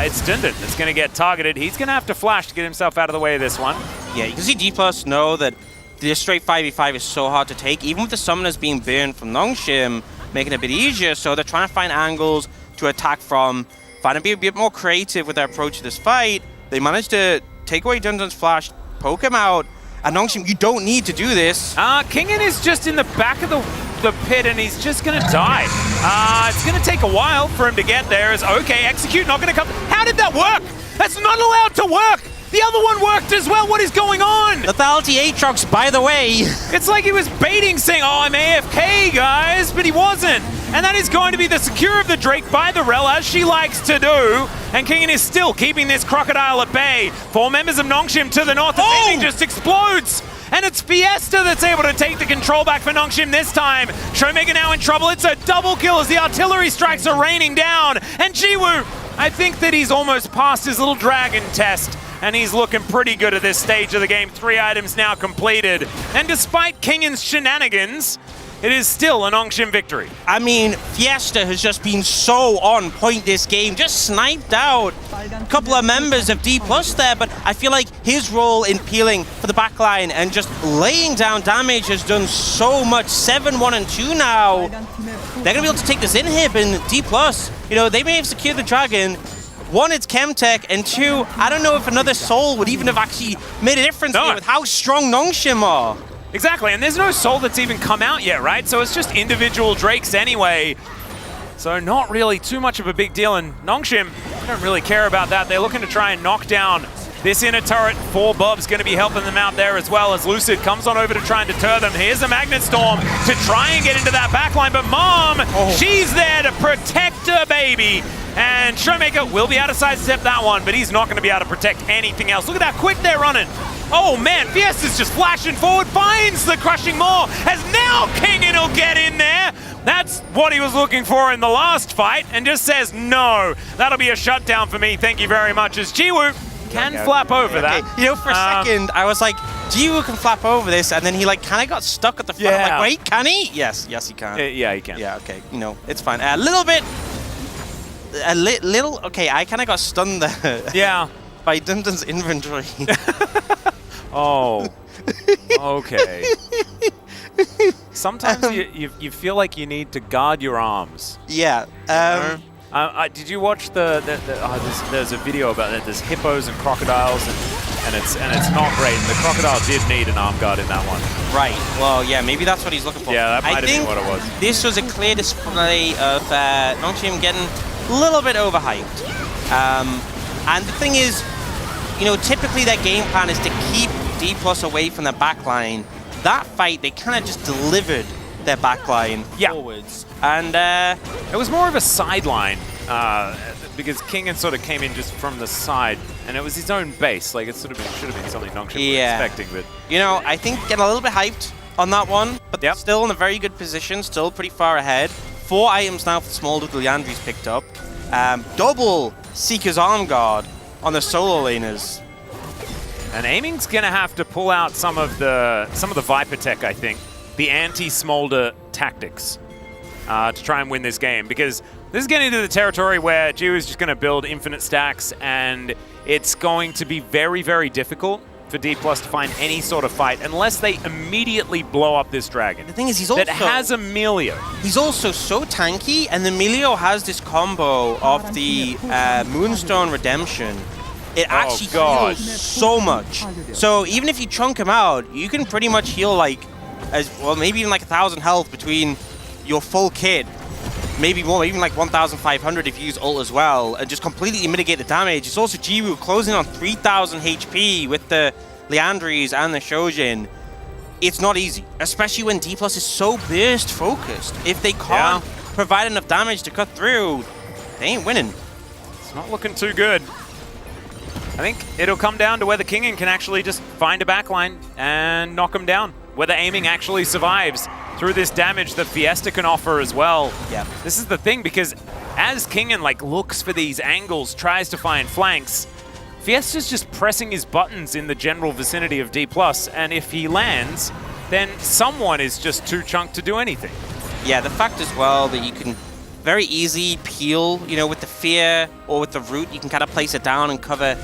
it's Dundun that's going to get targeted. He's going to have to flash to get himself out of the way of this one. Yeah, you can see D+ know that the straight 5v5 is so hard to take, even with the summoners being burned from Nongshim, making it a bit easier, so they're trying to find angles to attack from, trying to be a bit more creative with their approach to this fight. They managed to take away Dundun's flash, poke him out, and Nongshim, you don't need to do this. Kingen is just in the back of the pit, and he's just going to die. It's going to take a while for him to get there. As okay, execute, not going to come. How did that work? That's not allowed to work. The other one worked as well. What is going on? Lethality Aatrox, by the way. It's like he was baiting, saying, oh, I'm AFK, guys, but he wasn't. And that is going to be the secure of the Drake by the Rel, as she likes to do. And Kingen is still keeping this crocodile at bay. 4 members of Nongshim to the north. The ending just explodes. And it's Fiesta that's able to take the control back for Nongshim this time. Showmaker now in trouble. It's a double kill as the artillery strikes are raining down. And Jiwoo I think that he's almost passed his little dragon test, and he's looking pretty good at this stage of the game. 3 items now completed. And despite Kingan's shenanigans, it is still a Nongshim victory. I mean, Fiesta has just been so on point this game, just sniped out a couple of members of D+ there, but I feel like his role in peeling for the backline and just laying down damage has done so much. 7-1 and 2 now. They're going to be able to take this inhib in D+. You know, they may have secured the dragon. 1, it's Chemtech, and 2, I don't know if another soul would even have actually made a difference here with how strong Nongshim are. Exactly, and there's no soul that's even come out yet, right? So it's just individual Drakes anyway. So not really too much of a big deal, and Nongshim don't really care about that. They're looking to try and knock down this inner turret. 4 Bob's going to be helping them out there as well as Lucid comes on over to try and deter them. Here's a Magnet Storm to try and get into that backline, but Mom, she's there to protect her baby. And Showmaker will be able to sidestep that one, but he's not going to be able to protect anything else. Look at how quick they're running. Oh man, Fiesta's just flashing forward, finds the Crushing Maw, as now Kingan will get in there. That's what he was looking for in the last fight, and just says, no, that'll be a shutdown for me, thank you very much, as Jiwoo can flap over that. You know, for a second, I was like, Jiwoo can flap over this, and then he like kind of got stuck at the front. I'm like, wait, can he? Yes, he can. Yeah, he can. Yeah, okay, you know, it's fine. A little, okay, I kind of got stunned there. Yeah. By Dundon's inventory. Oh, okay. Sometimes you feel like you need to guard your arms. Yeah. Did you watch there's a video about that. There's hippos and crocodiles, and it's not great. And the crocodile did need an arm guard in that one. Right. Well, yeah, maybe that's what he's looking for. Yeah, that might have been what it was. This was a clear display of Nongshim getting a little bit overhyped. And the thing is, you know, typically their game plan is to keep D+ away from their backline. That fight, they kind of just delivered their backline forwards. And it was more of a sideline because Kingan sort of came in just from the side, and it was his own base. Like, it should have been something Nongshim was expecting. But you know, I think getting a little bit hyped on that one, but still in a very good position, still pretty far ahead. 4 items now for Smolder. Leandri's picked up. Double Seeker's Arm Guard on the solo laners. And Aiming's gonna have to pull out some of the Viper tech, I think, the anti-Smolder tactics, to try and win this game, because this is getting into the territory where Jiwoo is just gonna build infinite stacks, and it's going to be very, very difficult for D+ to find any sort of fight unless they immediately blow up this dragon. The thing is, he's also... that has Emilio. He's also so tanky, and Emilio has this combo of the Moonstone Redemption. It actually heals so much. So even if you chunk him out, you can pretty much heal like, maybe even like 1,000 health between your full kit. Maybe more, even like 1,500 if you use ult as well, and just completely mitigate the damage. It's also Jiwoo closing on 3,000 HP with the Leandries and the Shojin. It's not easy, especially when D+ is so burst focused. If they can't provide enough damage to cut through, they ain't winning. It's not looking too good. I think it'll come down to whether Kingan can actually just find a backline and knock him down. Whether Aiming actually survives through this damage that Fiesta can offer as well. Yeah. This is the thing, because as Kingan like looks for these angles, tries to find flanks, Fiesta's just pressing his buttons in the general vicinity of D+, and if he lands, then someone is just too chunked to do anything. Yeah, the fact as well that you can very easy peel, you know, with the fear or with the root, you can kind of place it down and cover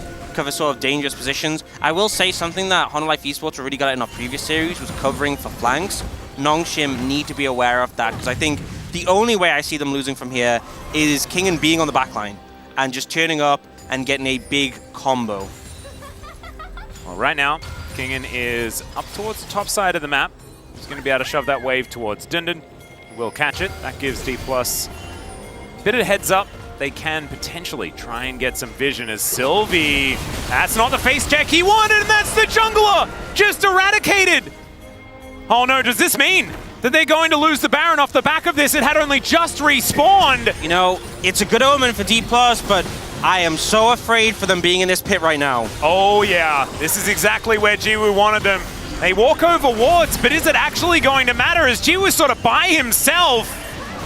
sort of dangerous positions. I will say something that Honor Life Esports really got in our previous series was covering for flanks. Nongshim need to be aware of that, because I think the only way I see them losing from here is Kingan being on the backline and just turning up and getting a big combo. Well, right now, Kingan is up towards the top side of the map. He's going to be able to shove that wave towards Dundon. Will catch it. That gives D+ a bit of heads up. They can potentially try and get some vision as Sylvie. That's not the face check he wanted, and that's the jungler just eradicated. Oh no, does this mean that they're going to lose the Baron off the back of this? It had only just respawned. You know, it's a good omen for D+, but I am so afraid for them being in this pit right now. Oh yeah, this is exactly where Jiwoo wanted them. They walk over wards, but is it actually going to matter as Jiwoo's sort of by himself?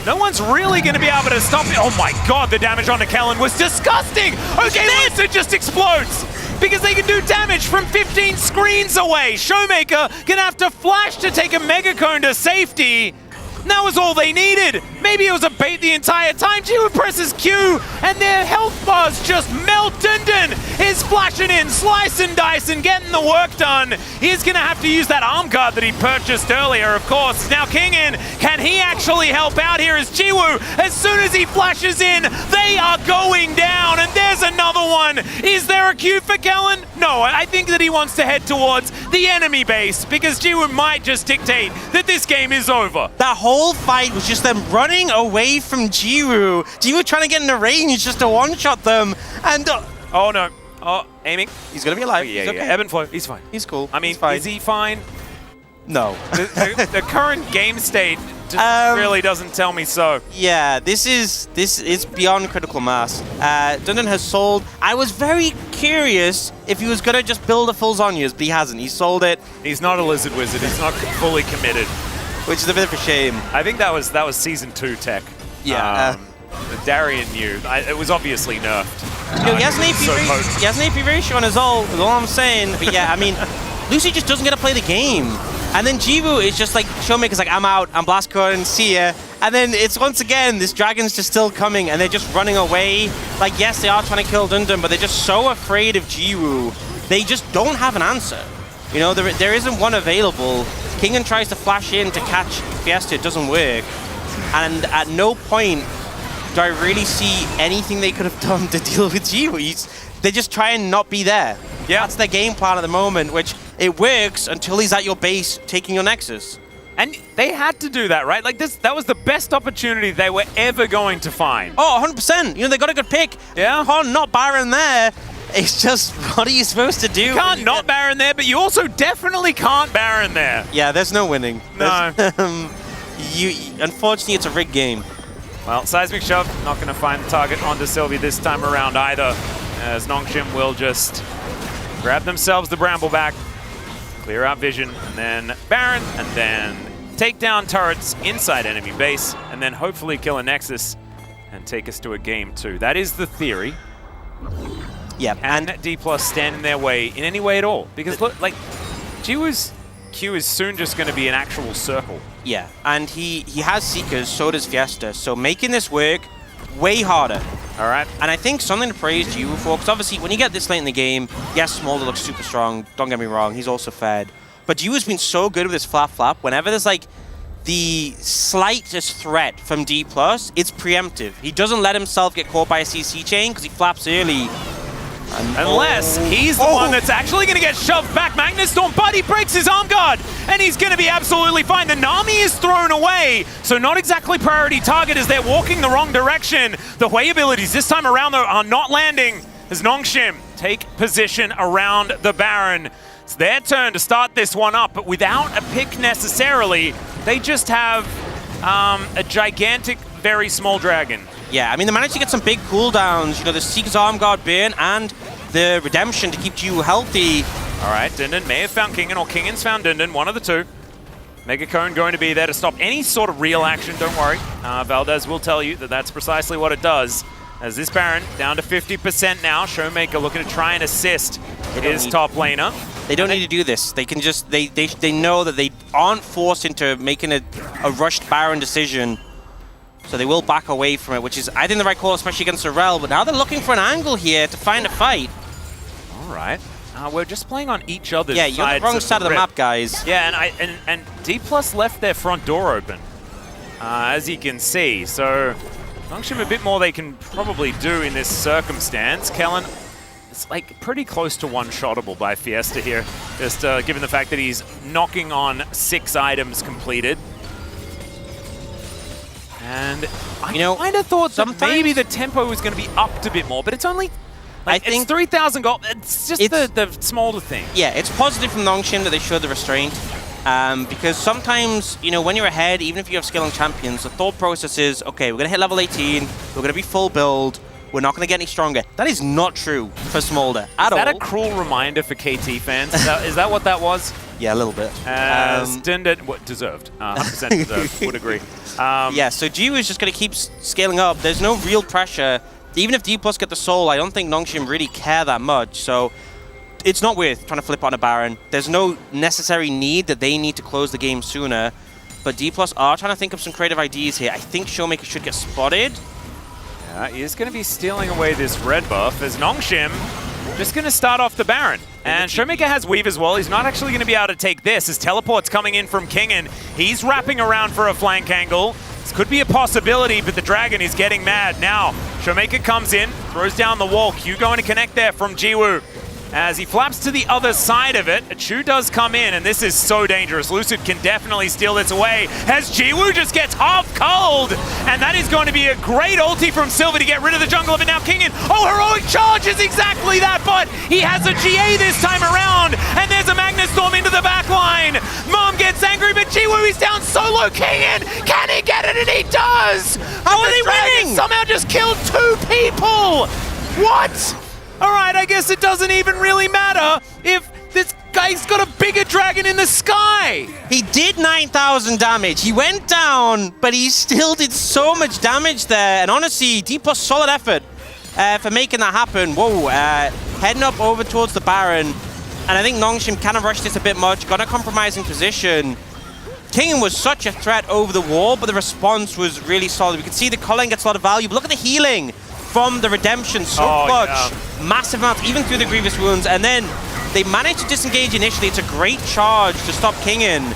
No one's really going to be able to stop it. Oh my god, the damage onto Kellen was disgusting! Okay, Lisa just explodes! Because they can do damage from 15 screens away! Showmaker gonna have to flash to take a Mega Cone to safety! That was all they needed! Maybe it was a bait the entire time. Jiwoo presses Q, and their health bars just melt. Dundun is flashing in, slice and dice, and getting the work done. He's gonna have to use that arm guard that he purchased earlier, of course. Now King in, can he actually help out here as Jiwoo, as soon as he flashes in, they are going down, and there's another one. Is there a Q for Kellen? No, I think that he wants to head towards the enemy base, because Jiwoo might just dictate that this game is over. That whole fight was just them running away from Jiwoo. Jiwoo trying to get in the range just to one-shot them, and... oh no. Oh, aiming. He's gonna be alive. Yeah, He's okay. Ebb and flow. He's fine. He's cool. I mean, fine. is he fine? No. The current game state just really doesn't tell me so. Yeah, this is beyond critical mass. Dundun has sold. I was very curious if he was gonna just build a full Zhonya's, but he hasn't. He sold it. He's not a lizard wizard. He's not fully committed. Which is a bit of a shame. I think that was season 2 tech. Yeah. Darian knew. It was obviously nerfed. You know, he has an AP ratio on his ult, is all I'm saying. But yeah, I mean, Lucy just doesn't get to play the game. And then Jiwoo is just like, Showmaker's like, I'm out, I'm blast coding, see ya. And then it's once again, this dragon's just still coming and they're just running away. Like, yes, they are trying to kill Dundun, but they're just so afraid of Jiwoo. They just don't have an answer. You know, there isn't one available. Kingen tries to flash in to catch Fiesta, it doesn't work. And at no point do I really see anything they could have done to deal with Jiwoo. They just try and not be there. Yeah. That's their game plan at the moment, which it works until he's at your base taking your Nexus. And they had to do that, right? Like that was the best opportunity they were ever going to find. Oh, 100%. You know, they got a good pick. Yeah. Not Baron there. It's just, what are you supposed to do? You can't not Baron there, but you also definitely can't Baron there. Yeah, there's no winning. No. Unfortunately, it's a rigged game. Well, Seismic Shove not going to find the target onto Sylvie this time around either, as Nongshim will just grab themselves the Bramble back, clear out vision, and then Baron, and then take down turrets inside enemy base, and then hopefully kill a Nexus and take us to a game 2. That is the theory. Yeah, Can D+ stand in their way in any way at all? Because look, like, Jiwoo's Q is soon just going to be an actual circle. Yeah, and he has Seekers, so does Fiesta, so making this work way harder. All right. And I think something to praise Jiwoo for, because obviously when you get this late in the game, yes, Smolder looks super strong, don't get me wrong, he's also fed. But Jiwoo's been so good with his flap, whenever there's like the slightest threat from D+, it's preemptive. He doesn't let himself get caught by a CC chain because he flaps early. Unless he's the one that's actually going to get shoved back. Magnus Storm, but he breaks his arm guard, and he's going to be absolutely fine. The Nami is thrown away, so not exactly priority target as they're walking the wrong direction. The Hui abilities this time around, though, are not landing as Nongshim take position around the Baron. It's their turn to start this one up, but without a pick necessarily. They just have a gigantic, very small dragon. Yeah, I mean, they managed to get some big cooldowns. You know, the Seeker's Arm Guard burn and the Redemption to keep Jiwoo healthy. All right, Dundun may have found Kingen, or Kingen's found Dundun, one of the two. Mega Cone going to be there to stop any sort of real action, don't worry. Valdez will tell you that that's precisely what it does. As this Baron down to 50% now, Showmaker looking to try and assist his top laner. They don't need to do this. They can just, they know that they aren't forced into making a rushed Baron decision. So they will back away from it, which is, I think, the right call, especially against Sorel. But now they're looking for an angle here to find a fight. All right. We're just playing on each other's sides. Yeah, you're on the wrong side of the map, guys. Yeah, and D+ left their front door open, as you can see. So Nongshim a bit more they can probably do in this circumstance. Kellen is like pretty close to one-shottable by Fiesta here, just given the fact that he's knocking on 6 items completed. And I kind of thought that maybe the tempo was going to be upped a bit more, but it's only, like, it's 3,000 gold. It's just the smaller thing. Yeah, it's positive from Nongshim that they showed the restraint, because sometimes, you know, when you're ahead, even if you have scaling champions, the thought process is, okay, we're going to hit level 18, we're going to be full build, we're not going to get any stronger. That is not true for Smolder at all. Is that a cruel reminder for KT fans? Is that what that was? Yeah, a little bit. Deserved. 100% deserved. Would agree. Yeah, so Jiwoo is just going to keep scaling up. There's no real pressure. Even if D+ get the soul, I don't think Nongshim really care that much. So it's not worth trying to flip on a Baron. There's no necessary need that they need to close the game sooner. But D+ are trying to think of some creative ideas here. I think Showmaker should get spotted. Yeah, he is going to be stealing away this red buff as Nongshim just going to start off the Baron. And Showmaker has Weave as well. He's not actually going to be able to take this. His teleport's coming in from Kingen. He's wrapping around for a flank angle. This could be a possibility, but the Dragon is getting mad. Now, Showmaker comes in, throws down the wall. Q going to connect there from Jiwoo. As he flaps to the other side of it, Chu does come in, and this is so dangerous. Lucid can definitely steal this away as Jiwoo just gets half cold. And that is going to be a great ulti from Silver to get rid of the jungle of it now. Kingen, Heroic Charge is exactly that, but he has a GA this time around. And there's a Magnus Storm into the back line. Mom gets angry, but Jiwoo is down solo. Kingen, can he get it? And he does! How are they winning? Somehow just killed 2 people! What? Alright, I guess it doesn't even really matter if this guy's got a bigger dragon in the sky! He did 9,000 damage. He went down, but he still did so much damage there. And honestly, D+ solid effort for making that happen. Whoa, heading up over towards the Baron. And I think Nongshim kind of rushed this a bit much, got a compromising position. Kingen was such a threat over the wall, but the response was really solid. We can see the Culling gets a lot of value, but look at the healing from the Redemption, so clutch. Yeah. Massive amounts, even through the Grievous Wounds. And then they managed to disengage initially. It's a great charge to stop Kingen.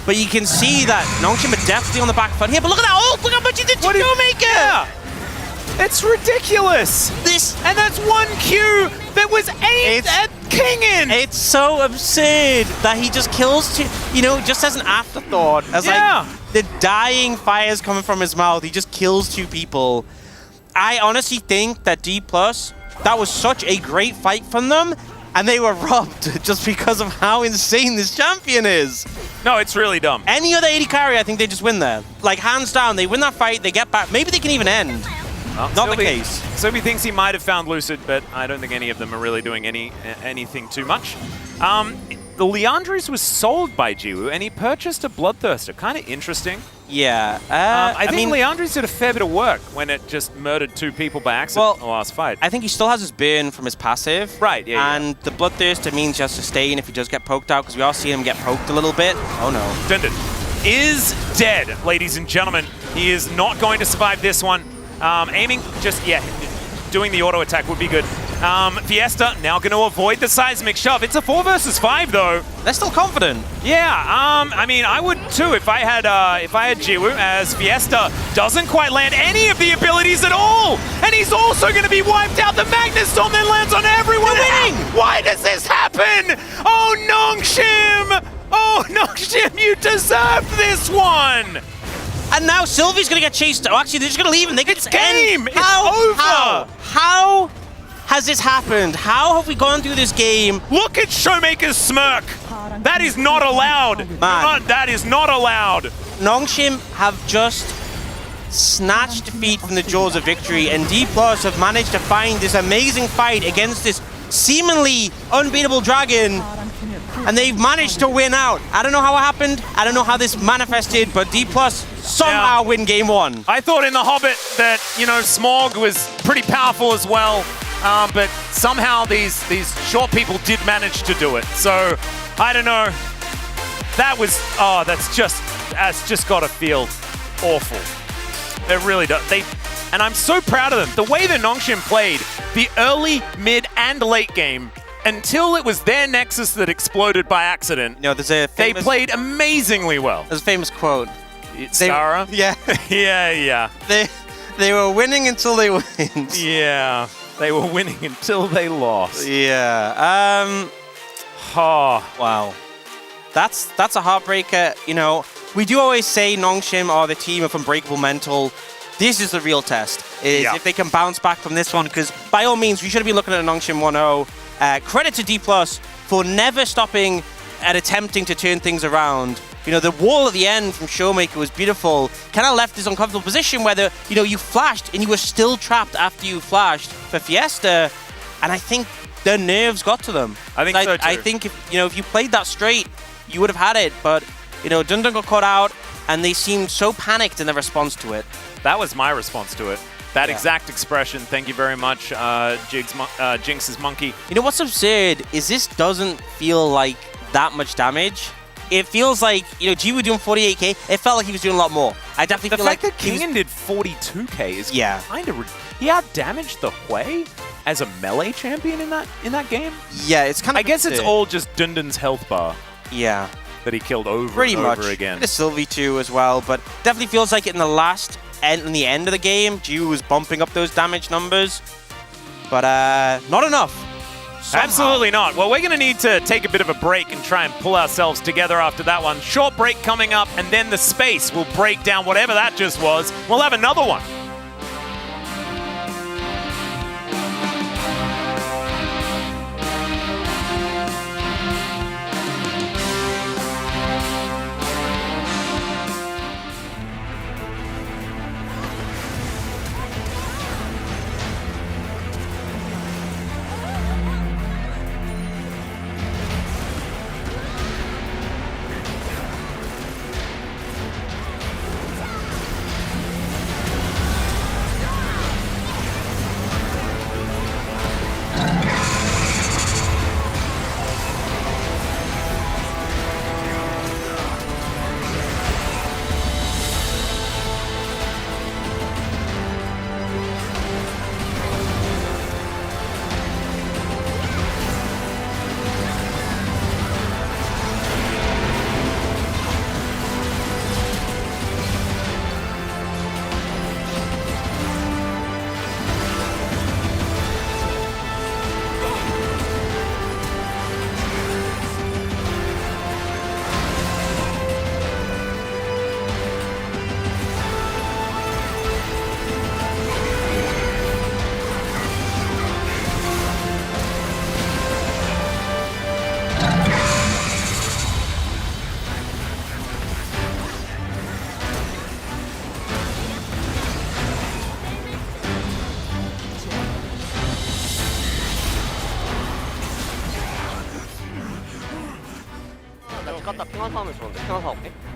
But you can see that Nongshim are definitely on the back foot here. But look at that ult! Look how much he did to Showmaker! Yeah. It's ridiculous! And that's 1 Q that was aimed at Kingen! It's so absurd that he just kills 2, you know, just as an afterthought. As like the dying fires coming from his mouth, he just kills 2 people. I honestly think that D+, that was such a great fight from them, and they were robbed just because of how insane this champion is. No, it's really dumb. Any other 80 carry, I think they just win there. Like, hands down, they win that fight, they get back. Maybe they can even end. Well, Not the case. Sobi thinks he might have found Lucid, but I don't think any of them are really doing anything too much. The Liandry's was sold by Jiwoo, and he purchased a Bloodthirster. Kind of interesting. Yeah. I think Liandry's did a fair bit of work when it just murdered 2 people by accident in the last fight. I think he still has his burn from his passive. Right, yeah. And the Bloodthirster means he has to sustain if he does get poked out, because we all see him get poked a little bit. Oh no. Dundon is dead, ladies and gentlemen. He is not going to survive this one. Aiming, doing the auto attack would be good. Fiesta now going to avoid the seismic shove. It's a 4 versus 5 though. They're still confident. Yeah, I mean, I would too if I had Jiwoo, as Fiesta doesn't quite land any of the abilities at all, and he's also going to be wiped out. The Magnus Storm then lands on everyone. They're winning. Why does this happen? Oh, Nongshim! Oh, Nongshim, you deserved this one. And now Sylvie's going to get chased. Oh, actually, they're just going to leave him. They can just end. It's over. How has this happened? How have we gone through this game? Look at Showmaker's smirk. That is not allowed. Man. That is not allowed. Nongshim have just snatched defeat from the jaws of victory, and D+ have managed to find this amazing fight against this seemingly unbeatable dragon, and they've managed to win out. I don't know how it happened. I don't know how this manifested, but D+ somehow win game 1. I thought in The Hobbit that, you know, Smaug was pretty powerful as well, but somehow these short people did manage to do it. So, I don't know. That was, that's just got to feel awful. It really does. And I'm so proud of them. The way that Nongshim played the early, mid, and late game, until it was their Nexus that exploded by accident, No, there's a they played amazingly well. There's a famous quote. Sarah? Yeah. Yeah. They were winning until they went. Yeah. They were winning until they lost. Yeah. Oh. Wow. That's a heartbreaker. You know, we do always say Nongshim are the team of unbreakable mental. This is the real test, is if they can bounce back from this one, because by all means, we should be looking at a Nongshim 1-0. Credit to D+ for never stopping at attempting to turn things around, You know, the wall at the end from Showmaker was beautiful. Kind of left this uncomfortable position where you flashed and you were still trapped after you flashed for Fiesta, and I think their nerves got to them. I think so too. I think if you played that straight, you would have had it, but Dundun got caught out, and they seemed so panicked in their response to it. That was my response to it. That exact expression. Thank you very much, Jinx's monkey. You know what's absurd is this doesn't feel like that much damage. It feels like, Jiwoo doing 48k, it felt like he was doing a lot more. I definitely feel like the fact that Kingen did 42k is kind of... He outdamaged the Hui as a melee champion in that game? Yeah, it's kind of... I guess it's all just Dundun's health bar. Yeah. That he killed over Pretty and much. over again. The Sylvie too as well, but definitely feels like in the end of the game, Jiwoo was bumping up those damage numbers, but not enough. Somehow. Absolutely not. Well, we're going to need to take a bit of a break and try and pull ourselves together after that one. Short break coming up, and then the space will break down whatever that just was. We'll have another one.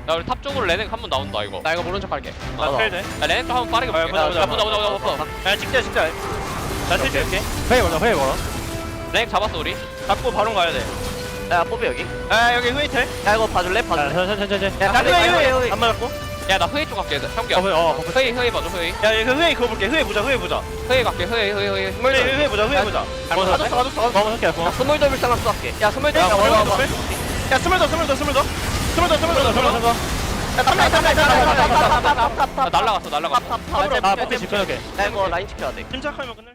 야 우리 탑 쪽으로 레넥 한번 나온다 이거. 나 이거 모른 척 할게. 나 필드. 야 레넥 쪽 한번 빠르게 볼게. 보자. 야 찍자. 나 틀지 이렇게. 회의 걸어. 레넥 잡았어 우리. 잡고 바로 가야 돼. 야 뽑혀 여기. 야 여기 회의 텔. 야 이거 봐줄래? 천천히. 야 회의. 안 맞았고. 야 나 회의 쪽 갈게. 형기야. 회의 봐줘 회의. 야 그 회의 그거 볼게. 회의 보자. 회의 갈게. 회의. 회의 보자. 가졌어. 야 스몰더 불쌍한 쏘게. 야 스몰더. 야 스몰더. 야 날라갔어. 아 뽑기 집중할게. 야 이거 라인 지켜야 돼. 침착하면 끝내.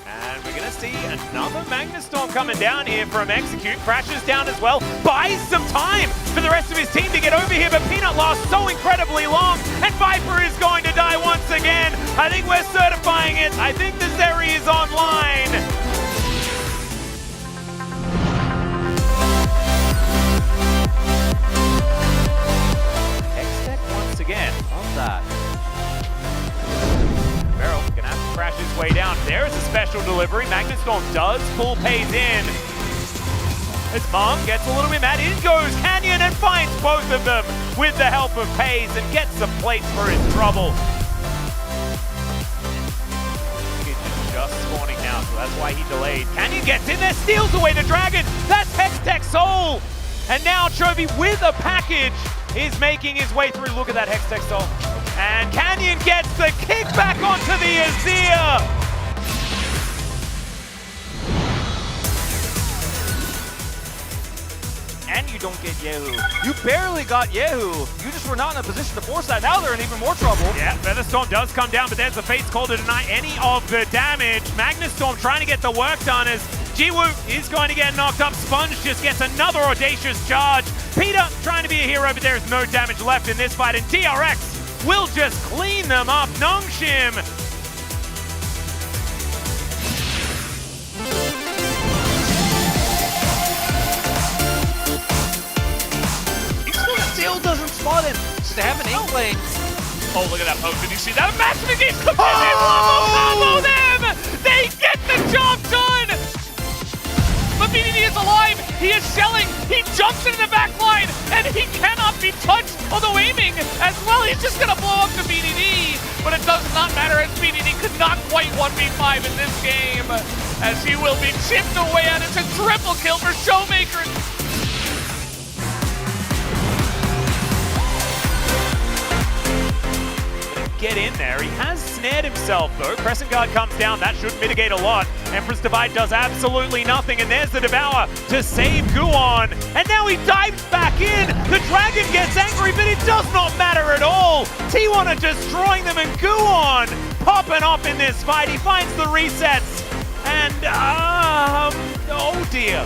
And we're going to see another Magnus Storm coming down here from Execute. Crashes down as well. Buys some time for the rest of his team to get over here, but Peanut lasts so incredibly long. And Viper is going to die once again. I think we're certifying it. I think the Zeri is online. X-Tech once again on that. Barrel gonna have to crash his way down. There's a special delivery. Magnus Storm does pull Pays in. As Mom gets a little bit mad, in goes Canyon and finds both of them with the help of Pays and gets some plates for his trouble. Kitchen just spawning now, so that's why he delayed. Canyon gets in there, steals away the dragon. That's Hextech Soul. And now Chovy with a package is making his way through. Look at that Hextech Soul. And Canyon gets the kick back onto the Azir. And you don't get Yehu. You barely got Yehu. You just were not in a position to force that. Now they're in even more trouble. Yeah, Featherstorm does come down, but there's the Fate's call to deny any of the damage. Magnus Storm trying to get the work done as Jiwoo is going to get knocked up. Sponge just gets another audacious charge. Peter trying to be a hero, but there's no damage left in this fight, and TRX will just clean them up. Nongshim Still doesn't spot him. So they have an inkling. Oh, look at that poke. Did you see that? Massive engage completely combo them! They get the job done! But BDD is alive. He is shelling. He jumps into the back line, and he cannot be touched, although aiming as well. He's just going to blow up the BDD. But it does not matter, as BDD could not quite 1v5 in this game, as he will be chipped away at. It's a triple kill for Showmaker. get in there. He has snared himself though. Crescent Guard comes down. That should mitigate a lot. Emperor's Divide does absolutely nothing, and there's the Devour to save Guon. And now he dives back in. The Dragon gets angry, but it does not matter at all. T1 are destroying them, and Guon popping off in this fight. He finds the resets, and oh dear.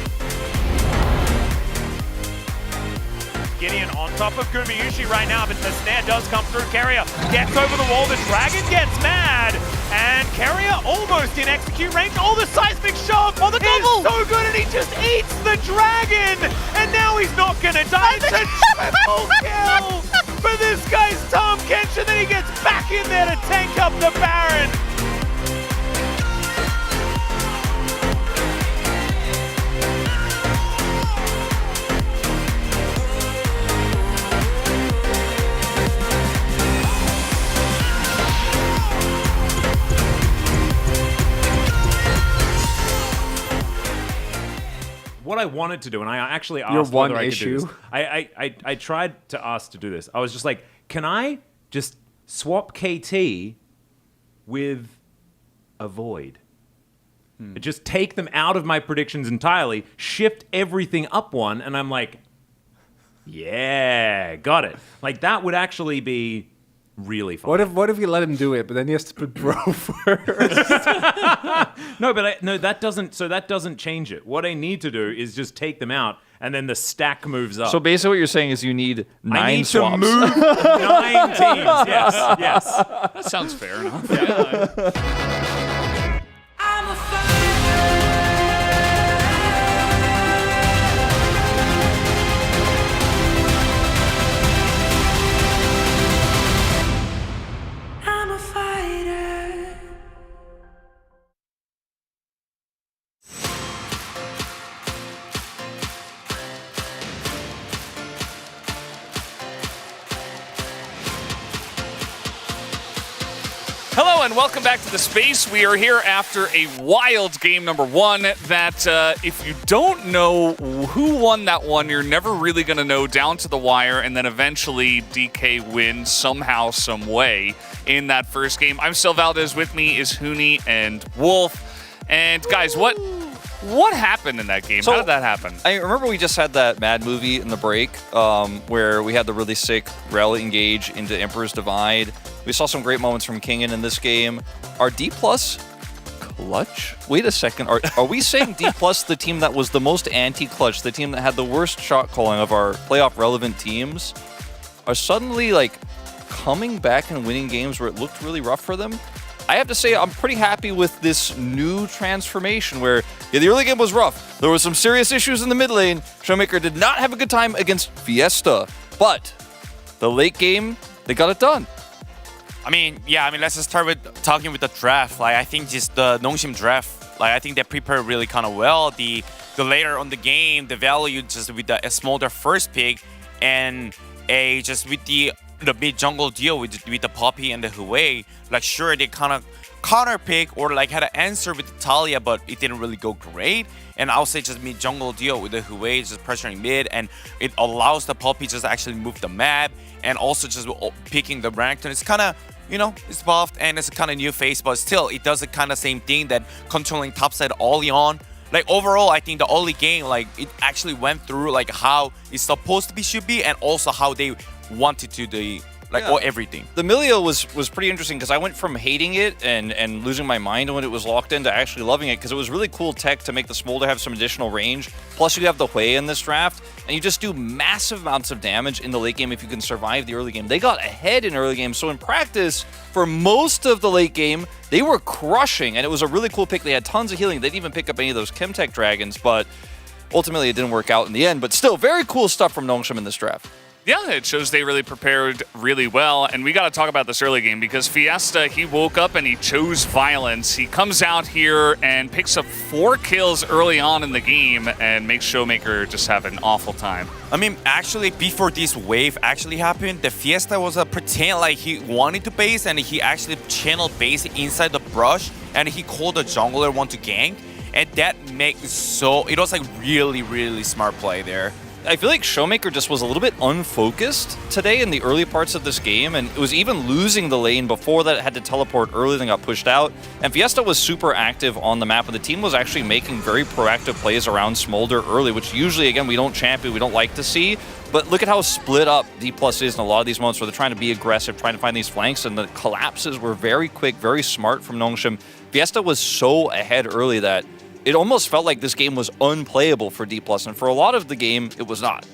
Gideon on top of Gumayushi right now, but the snare does come through. Carrier gets over the wall, the Dragon gets mad, and Carrier almost in execute range. Oh, the seismic shove! Oh, the double! So good, and he just eats the Dragon! And now he's not gonna die. It's a triple kill for this guy's Tom Kench, and then he gets back in there to tank up the Baron. What I wanted to do, and I actually asked whether I could do this. I tried to ask to do this. I was just like, can I just swap KT with a Void? Just take them out of my predictions entirely, shift everything up one, and I'm like, yeah, got it. Like, that would actually be really fun. What if you let him do it, but then he has to put Bro first? No, but that doesn't. So that doesn't change it. What I need to do is just take them out, and then the stack moves up. So basically, what you're saying is you need 9 swaps. I need to move 9 teams. Yes, yes. That sounds fair enough. Yeah. I'm a fighter. I'm a fighter. Hello and welcome back to the space. We are here after a wild game number 1 that if you don't know who won that one, you're never really going to know down to the wire, and then eventually DK wins somehow, some way in that first game. I'm Sel Valdez. With me is Hooney and Wolf. And guys, what happened in that game? How did that happen? I remember we just had that Mad movie in the break where we had the really sick rel engage into Emperor's Divide. We saw some great moments from Kingen in this game. Are D+ clutch? Wait a second. Are we saying D+ the team that was the most anti-clutch, the team that had the worst shot calling of our playoff relevant teams, are suddenly like coming back and winning games where it looked really rough for them? I have to say I'm pretty happy with this new transformation where the early game was rough. There were some serious issues in the mid lane. Showmaker did not have a good time against Fiesta, but the late game, they got it done. Let's just start with talking with the draft. Like, I think just the Nongshim draft, like, I think they prepared really kind of well. The later on the game, the value just with a smolder first pick, and just with the mid jungle deal with the Poppy and the Huey, like, sure, they kind of counter pick or like had an answer with the Talia, but it didn't really go great. And I'll say just mid jungle deal with the Huey just pressuring mid, and it allows the Poppy just actually move the map, and also just picking the Renekton. It's kind of, it's buffed and it's a kind of new face, but still it does the kind of same thing that controlling topside early on. Like, overall, I think the early game, like, it actually went through like how it's supposed to be, should be, and also how they wanted to like Yeah. or everything. The Milio was pretty interesting because I went from hating it and losing my mind when it was locked in to actually loving it because it was really cool tech to make the Smolder have some additional range. Plus you have the Hui in this draft, and you just do massive amounts of damage in the late game if you can survive the early game. They got ahead in early game, so in practice, for most of the late game, they were crushing, and it was a really cool pick. They had tons of healing. They didn't even pick up any of those Chemtech dragons, but ultimately it didn't work out in the end. But still, very cool stuff from Nongshim in this draft. Yeah, it shows they really prepared really well. And we got to talk about this early game because Fiesta, he woke up and he chose violence. He comes out here and picks up 4 kills early on in the game and makes Showmaker just have an awful time. I mean, actually, before this wave actually happened, the Fiesta was a pretend like he wanted to base, and he actually channeled base inside the brush, and he called the jungler one to gank, and that makes it was like really, really smart play there. I feel like Showmaker just was a little bit unfocused today in the early parts of this game, and it was even losing the lane before that. It had to teleport early, then got pushed out. And Fiesta was super active on the map, and the team was actually making very proactive plays around Smolder early, which usually, again, we don't champion, we don't like to see. But look at how split up D+ is in a lot of these moments where they're trying to be aggressive, trying to find these flanks, and the collapses were very quick, very smart from Nongshim. Fiesta was so ahead early that it almost felt like this game was unplayable for D+, and for a lot of the game, it was not.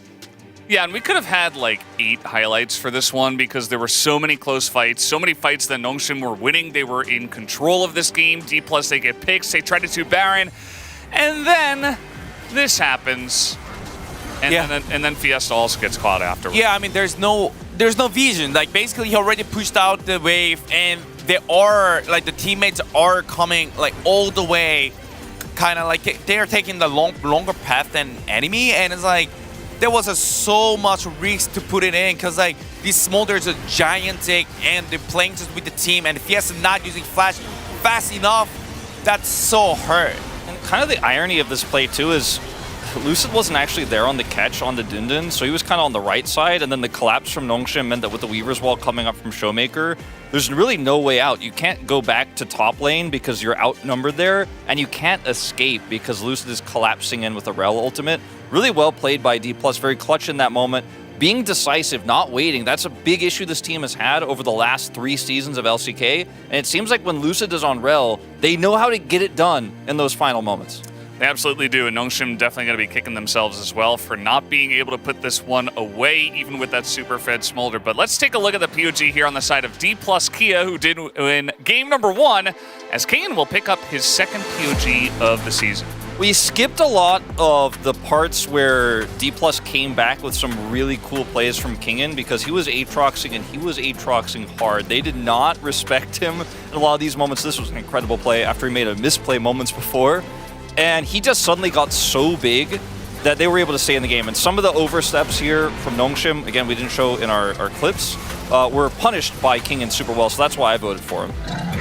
Yeah, and we could have had like 8 highlights for this one because there were so many close fights, so many fights that Nongshim were winning. They were in control of this game. D+, they get picks, they try to 2 Baron, and then this happens. And, and then Fiesta also gets caught afterwards. Yeah, I mean, there's no vision. Like, basically, he already pushed out the wave, and they are, like, the teammates are coming, like, all the way, kind of like they're taking the longer path than enemy, and it's like there was so much risk to put it in because like these Smolders are gigantic and they're playing just with the team, and Fiesta not using flash fast enough. That's so hurt. And kind of the irony of this play too is Lucid wasn't actually there on the catch on the Dundun, so he was kind of on the right side, and then the collapse from Nongshim meant that with the Weaver's Wall coming up from Showmaker, there's really no way out. You can't go back to top lane because you're outnumbered there, and you can't escape because Lucid is collapsing in with a Rel ultimate. Really well played by D+, very clutch in that moment. Being decisive, not waiting, that's a big issue this team has had over the last 3 seasons of LCK, and it seems like when Lucid is on Rel, they know how to get it done in those final moments. They absolutely do, and Nongshim definitely going to be kicking themselves as well for not being able to put this one away, even with that super fed Smolder. But let's take a look at the POG here on the side of D+ Kia, who did win game number 1, as Kane will pick up his 2nd POG of the season. We skipped a lot of the parts where D+ came back with some really cool plays from Kingen because he was Aatroxing, and he was Aatroxing hard. They did not respect him in a lot of these moments. This was an incredible play after he made a misplay moments before. And he just suddenly got so big that they were able to stay in the game. And some of the oversteps here from Nongshim, again, we didn't show in our clips, were punished by Kingen super well, so that's why I voted for him.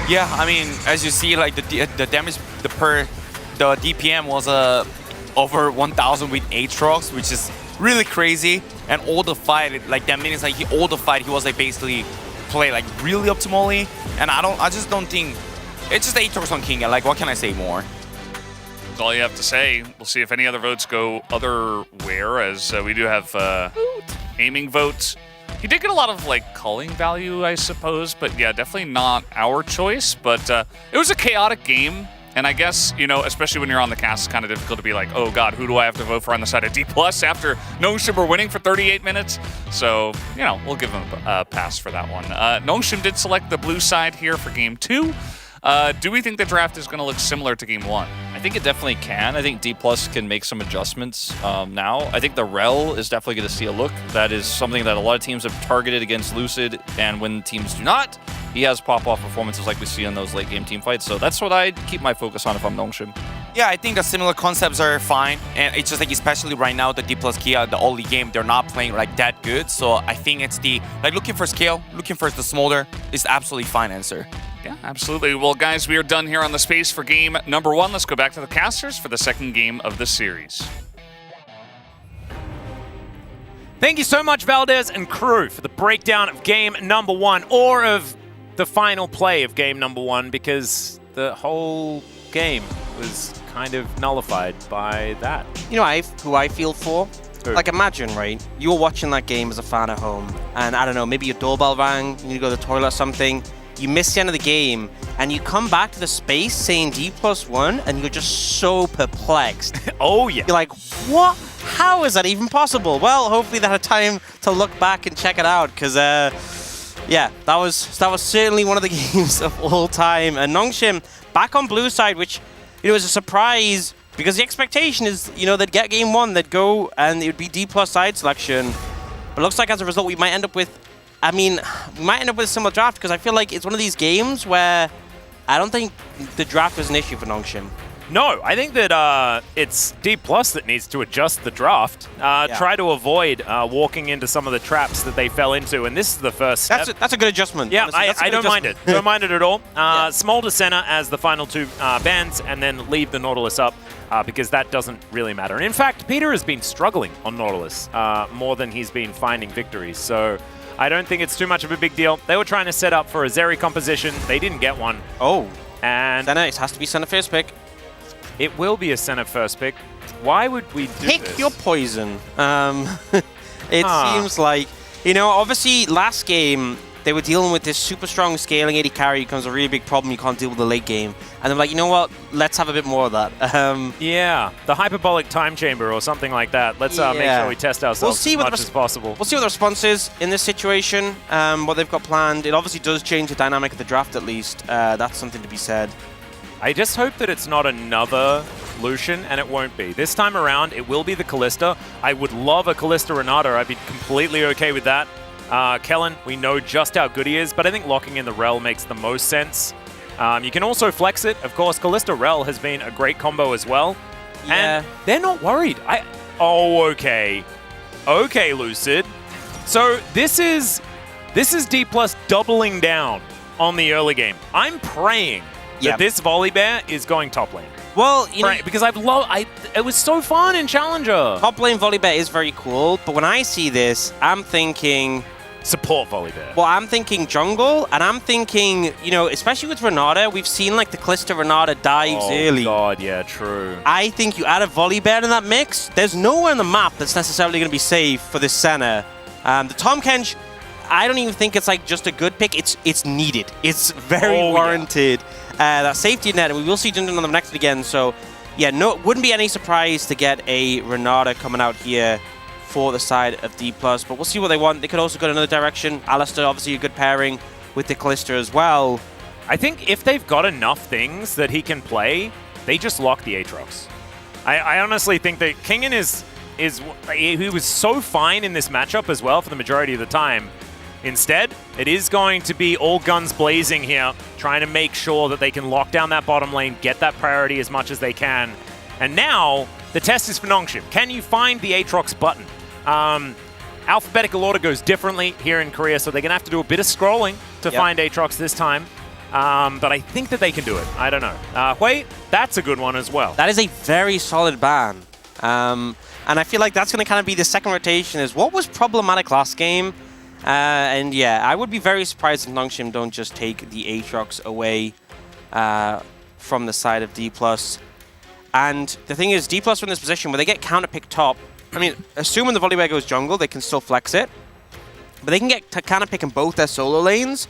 Yeah, I mean, as you see, like the damage, the DPM was over 1,000 with Aatrox, which is really crazy. And all the fight, like that means like all the fight, he was like basically play like really optimally. And I just don't think it's just Aatrox on Kingen. Like, what can I say more? That's all you have to say. We'll see if any other votes go otherwhere, as we do have aiming votes. He did get a lot of like calling value, I suppose, but yeah, definitely not our choice. But it was a chaotic game, and I guess, you know, especially when you're on the cast, it's kind of difficult to be like, oh god, who do I have to vote for on the side of D+ after Nongshim were winning for 38 minutes? So, you know, we'll give him a pass for that one. Nongshim did select the blue side here for game 2. Do we think the draft is going to look similar to game 1? I think it definitely can. I think D+ can make some adjustments now. I think the Rel is definitely going to see a look. That is something that a lot of teams have targeted against Lucid, and when teams do not, he has pop-off performances like we see in those late-game team fights. So that's what I'd keep my focus on if I'm Nongshim. Yeah, I think the similar concepts are fine, and it's just like, especially right now, the D+ Kia, the early game, they're not playing like that good. So I think it's the like looking for scale, looking for the Smolder is absolutely fine answer. Yeah, absolutely. Well, guys, we are done here on the space for game number 1. Let's go back to the casters for the 2nd game of the series. Thank you so much, Valdez and crew, for the breakdown of game number 1, or of the final play of game number 1, because the whole game was kind of nullified by that. You know, who I feel for? Like, imagine, right? You're watching that game as a fan at home, and I don't know, maybe your doorbell rang, you need to go to the toilet or something, you miss the end of the game, and you come back to the space saying D+1, and you're just so perplexed. Oh, yeah. You're like, what? How is that even possible? Well, hopefully they had time to look back and check it out, because, yeah, that was certainly one of the games of all time. And Nongshim back on blue side, which, is a surprise, because the expectation is, they'd get game 1, they'd go, and it would be D+ side selection. But it looks like as a result, we might end up with a similar draft, because I feel like it's one of these games where I don't think the draft was an issue for Nongshim. No, I think that it's D+ that needs to adjust the draft. Try to avoid walking into some of the traps that they fell into, and this is the first step. That's a good adjustment. Yeah, honestly, I don't mind it. Don't mind it at all. Smolder center as the final 2 bans, and then leave the Nautilus up, because that doesn't really matter. And in fact, Peter has been struggling on Nautilus more than he's been finding victories, so I don't think it's too much of a big deal. They were trying to set up for a Zeri composition. They didn't get one. Oh. And Center, it has to be center first pick. It will be a center first pick. Why would we do Pick this? your poison. It seems like, obviously last game, they were dealing with this super strong scaling 80 carry becomes a really big problem. You can't deal with the late game. And they're like, you know what? Let's have a bit more of that. Yeah, the hyperbolic time chamber or something like that. Let's make sure we test ourselves as much as possible. We'll see what the response is in this situation, what they've got planned. It obviously does change the dynamic of the draft at least. That's something to be said. I just hope that it's not another Lucian, and it won't be. This time around, it will be the Kalista. I would love a Kalista Renata. I'd be completely okay with that. Kellen, we know just how good he is, but I think locking in the Rel makes the most sense. You can also flex it. Of course, Kalista Rel has been a great combo as well. Yeah. And they're not worried. Oh, okay. Okay, Lucid. So this is D+ doubling down on the early game. I'm praying that this Volibear is going top lane. Well, because it was so fun in Challenger. Top lane Volibear is very cool, but when I see this, I'm thinking support Volibear. Well, I'm thinking jungle, and I'm thinking, especially with Renata, we've seen like the Kalista Renata dives early. Oh god, yeah, true. I think you add a Volibear in that mix. There's nowhere on the map that's necessarily going to be safe for this center. The Tahm Kench, I don't even think it's like just a good pick. It's needed. It's very warranted. That safety net, and we will see Jinjin on the next again. So, yeah, no, it wouldn't be any surprise to get a Renata coming out here for the side of D+, but we'll see what they want. They could also go in another direction. Alistair, obviously a good pairing with the Kalista as well. I think if they've got enough things that he can play, they just lock the Aatrox. I honestly think that Kingen he was so fine in this matchup as well for the majority of the time. Instead, it is going to be all guns blazing here, trying to make sure that they can lock down that bottom lane, get that priority as much as they can. And now, the test is for Nongshim. Can you find the Aatrox button? Alphabetical order goes differently here in Korea, so they're going to have to do a bit of scrolling to find Aatrox this time. But I think that they can do it. I don't know. Wait, that's a good one as well. That is a very solid ban. And I feel like that's going to kind of be the second rotation, is what was problematic last game. And yeah, I would be very surprised if Nongshim don't just take the Aatrox away from the side of D+. And the thing is, D+ are in this position where they get counter-pick top. I mean, assuming the Volibear goes jungle, they can still flex it. But they can get counter-pick in both their solo lanes,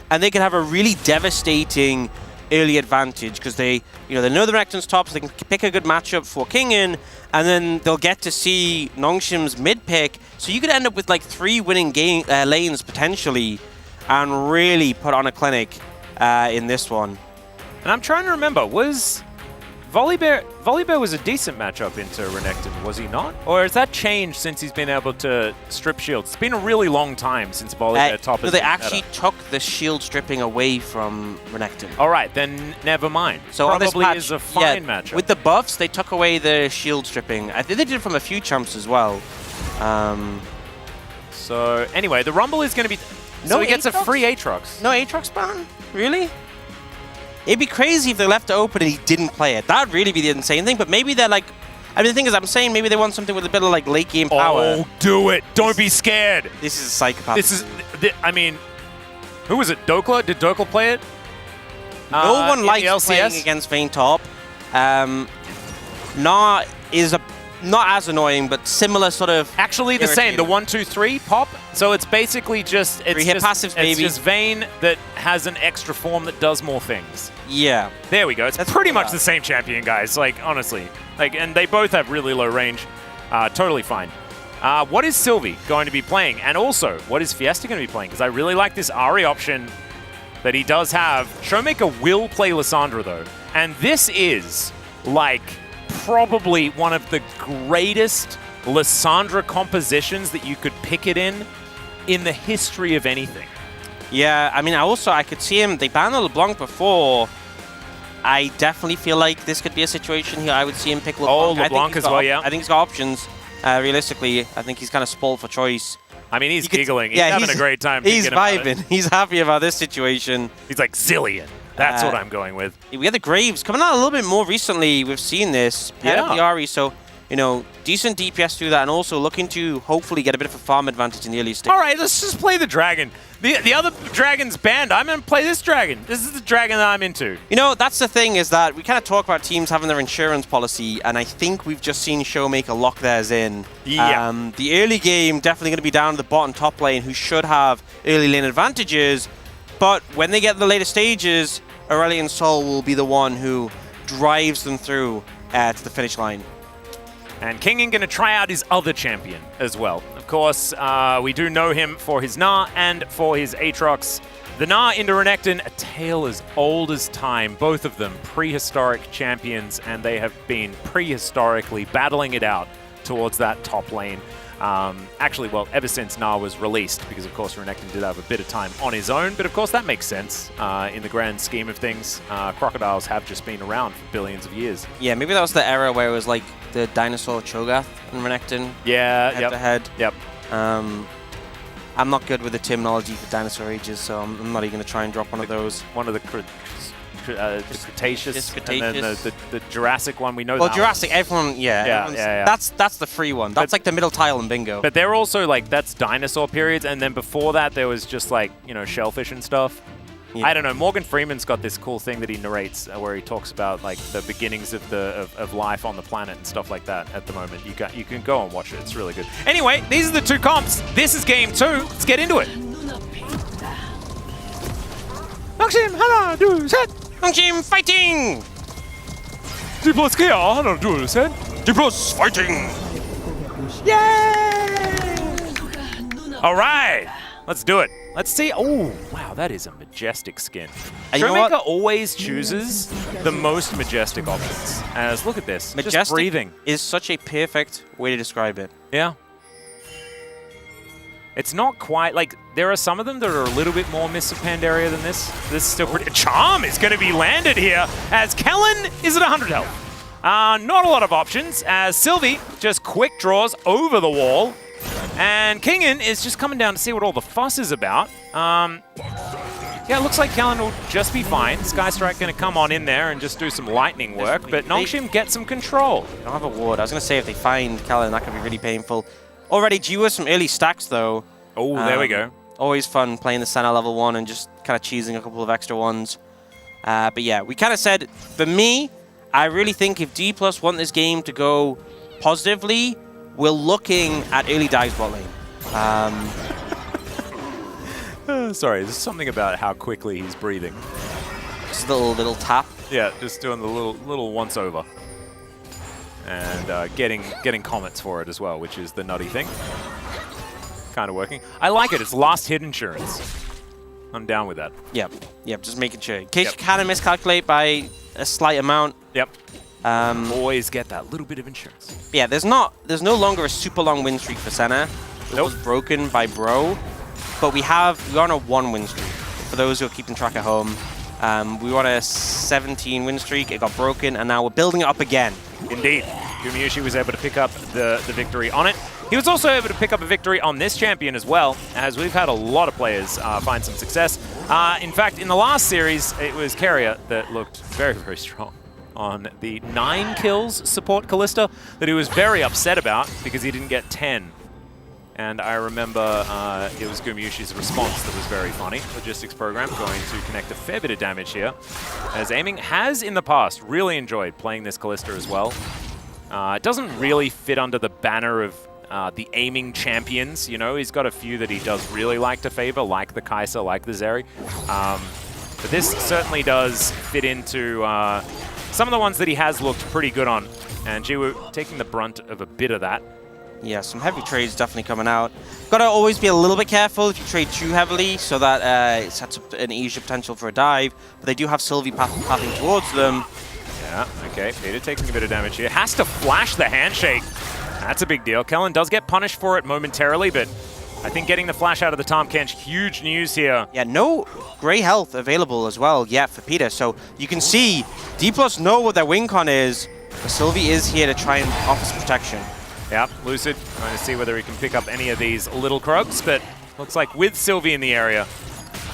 and they can have a really devastating early advantage because they know the Renekton's top, so they can pick a good matchup for Kingen, and then they'll get to see Nongshim's mid pick. So you could end up with like 3 winning lanes potentially, and really put on a clinic in this one. And I'm trying to remember, was Volibear was a decent matchup into Renekton, was he not? Or has that changed since he's been able to strip shields? It's been a really long time since Volibear top has They been actually better. took the shield stripping away from Renekton. All right, then never mind. So Probably on this patch, is a fine matchup. With the buffs, they took away the shield stripping. I think they did it from a few champs as well. So anyway, the Rumble is going to be... So he gets a free Aatrox. No Aatrox ban? Really? It'd be crazy if they left it open and he didn't play it. That'd really be the insane thing, but maybe they're like... I mean, the thing is, I'm saying maybe they want something with a bit of like late game power. Oh, do it. Don't be scared. This is a psychopath. This is... I mean... Who was it? Dokla? Did Dokla play it? No one likes LCS? playing against Vayne top. Nah is a not as annoying, but similar sort of. Actually, the same. The irritating. 1-2-3 pop. So it's basically just Three-hit passives, it's baby. just Vayne that has an extra form that does more things. Yeah. There we go. It's That's pretty what much that- the same champion, guys. Like honestly, like, and they both have really low range. Totally fine. What is Sylvie going to be playing? And also, what is Fiesta going to be playing? Because I really like this Ahri option that he does have. Showmaker will play Lissandra, though. And this is, like, probably one of the greatest Lissandra compositions that you could pick it in the history of anything. Yeah, I mean, I could see him. They banned LeBlanc before. I definitely feel like this could be a situation here. I would see him pick LeBlanc. Oh, I think LeBlanc he's as well, yeah. I think he's got options. Realistically, I think he's kind of spoiled for choice. I mean, he's You could- giggling. He's yeah, having a great time. He's thinking about vibing. it. He's happy about this situation. He's like, Zillion. That's what I'm going with. We had the Graves coming out a little bit more recently. We've seen this. Paired up the Ahri, so, you know, decent DPS through that, and also looking to hopefully get a bit of a farm advantage in the early stage. All right, let's just play the dragon. The other dragon's banned. I'm going to play this dragon. This is the dragon that I'm into. You know, that's the thing, is that we kind of talk about teams having their insurance policy, and I think we've just seen Showmaker lock theirs in. Yeah. The early game definitely going to be down to the bottom top lane, who should have early lane advantages, but when they get to the later stages, Aurelion Sol will be the one who drives them through to the finish line. And Kingen going to try out his other champion as well. Of course, we do know him for his Gnar and for his Aatrox. The Gnar into Renekton, a tale as old as time. Both of them prehistoric champions, and they have been prehistorically battling it out towards that top lane. Actually, well, ever since Gnar was released, because of course Renekton did have a bit of time on his own, but of course that makes sense in the grand scheme of things. Crocodiles have just been around for billions of years. Yeah, maybe that was the era where it was like the dinosaur Cho'Gath and Renekton. Yeah, head to head. Yep. I'm not good with the terminology for dinosaur ages, so I'm not even going to try and drop one of those. One of the Cretaceous, and then Cretaceous. the Jurassic one, we know Well, that Jurassic, everyone, Yeah. That's the free one. That's like the middle tile in bingo. But they're also like, that's dinosaur periods, and then before that there was just like, you know, shellfish and stuff. Yeah. I don't know, Morgan Freeman's got this cool thing that he narrates where he talks about like the beginnings of life on the planet and stuff like that at the moment. You can go and watch it, it's really good. Anyway, these are the two comps. This is game 2. Let's get into it. Maxim, 하나, 둘, 셋! Maxim fighting! D plus gear, 하나, 둘, 셋! D plus fighting! Yay! Alright, let's do it. Let's see. Oh, wow, that is a majestic skin. And you know what? Showmaker always chooses the most majestic options. As look at this, just Majestic breathing. is such a perfect way to describe it. Yeah. It's not quite, like, there are some of them that are a little bit more Mists of Pandaria than this. This is still pretty... Charm is going to be landed here as Kellen is at 100 health. Not a lot of options as Sylvie just quick draws over the wall. And Kingen is just coming down to see what all the fuss is about. Yeah, it looks like Kellen will just be fine. Skystrike going to come on in there and just do some lightning work, but Nongshim gets some control. They don't have a ward. I was going to say if they find Kellen, that could be really painful. Already due with some early stacks, though. Oh, there we go. Always fun playing the Senna level 1 and just kind of cheesing a couple of extra ones. But yeah, we kind of said, for me, I really think if D+ want this game to go positively, we're looking at early dives bot lane. Sorry, there's something about how quickly he's breathing. Just a little tap. Yeah, just doing the little once over. And getting comments for it as well, which is the nutty thing. Kind of working. I like it. It's last hit insurance. I'm down with that. Yep, just making sure. In case you kind of miscalculate by a slight amount. Yep. Always get that little bit of insurance. Yeah, there's no longer a super long win streak for Senna. It was broken by Bro, but we're on a 1 win streak. For those who are keeping track at home, we were on a 17 win streak. It got broken, and now we're building it up again. Indeed, Gumayushi was able to pick up the victory on it. He was also able to pick up a victory on this champion as well, as we've had a lot of players find some success. In fact, in the last series, it was Keria that looked very, very strong on the 9 kills support Kalista that he was very upset about because he didn't get 10. And I remember it was Gumayushi's response that was very funny. Logistics program going to connect a fair bit of damage here, as Aiming has in the past really enjoyed playing this Kalista as well. It doesn't really fit under the banner of the aiming champions, you know. He's got a few that he does really like to favor, like the Kai'Sa, like the Zeri. But this certainly does fit into some of the ones that he has looked pretty good on. And Jiwoo taking the brunt of a bit of that. Yeah, some heavy trades definitely coming out. Got to always be a little bit careful if you trade too heavily, so that it sets up an easier potential for a dive. But they do have Sylvie pathing towards them. Yeah, okay, Peter taking a bit of damage here. Has to flash the handshake. That's a big deal. Kellen does get punished for it momentarily, but I think getting the flash out of the Tahm Kench, huge news here. Yeah, no Grey health available as well yet for Peter. So you can see D+ know what their win con is, but Sylvie is here to try and offer some protection. Yep, Lucid trying to see whether he can pick up any of these little Krugs, but looks like with Sylvie in the area,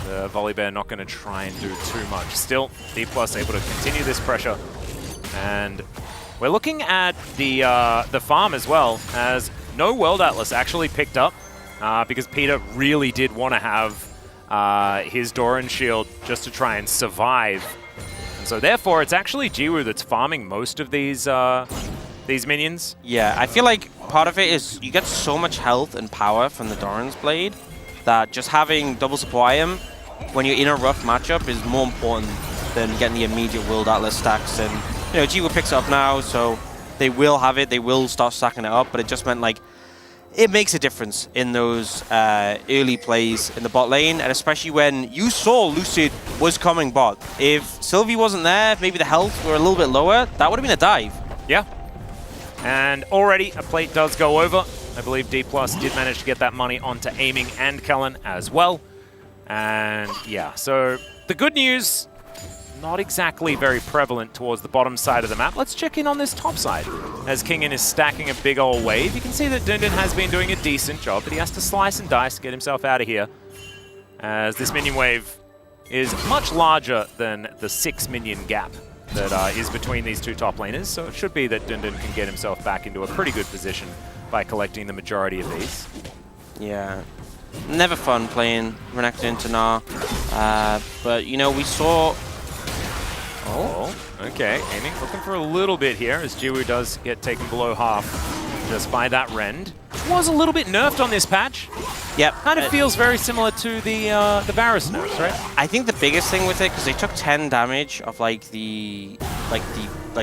the Volibear not going to try and do too much. Still, D+ able to continue this pressure. And we're looking at the farm as well, as no World Atlas actually picked up, because Peter really did want to have his Doran shield just to try and survive. And so therefore, it's actually Jiwoo that's farming most of these minions. Yeah, I feel like part of it is you get so much health and power from the Doran's Blade that just having double supply him when you're in a rough matchup is more important than getting the immediate World Atlas stacks. And you know, Jiwoo picks it up now, so they will have it, they will start stacking it up, but it just meant like it makes a difference in those early plays in the bot lane, and especially when you saw Lucid was coming bot. If Sylvie wasn't there, maybe the health were a little bit lower, that would have been a dive. Yeah. And already a plate does go over. I believe D+ did manage to get that money onto Aiming and Kellen as well. And yeah, so the good news, not exactly very prevalent towards the bottom side of the map. Let's check in on this top side. As Kingen is stacking a big old wave, you can see that Dundun has been doing a decent job, but he has to slice and dice to get himself out of here. As this minion wave is much larger than the 6 minion gap that is between these two top laners, so it should be that Dundun can get himself back into a pretty good position by collecting the majority of these. Yeah, never fun playing Renekton into Gnar, but you know, we saw... Oh, okay, Aiming looking for a little bit here as Jiwoo does get taken below half just by that Rend. Which was a little bit nerfed on this patch. Yep. Kind of feels very similar to the Varus nerfs, right? I think the biggest thing with it, because they took 10 damage of like the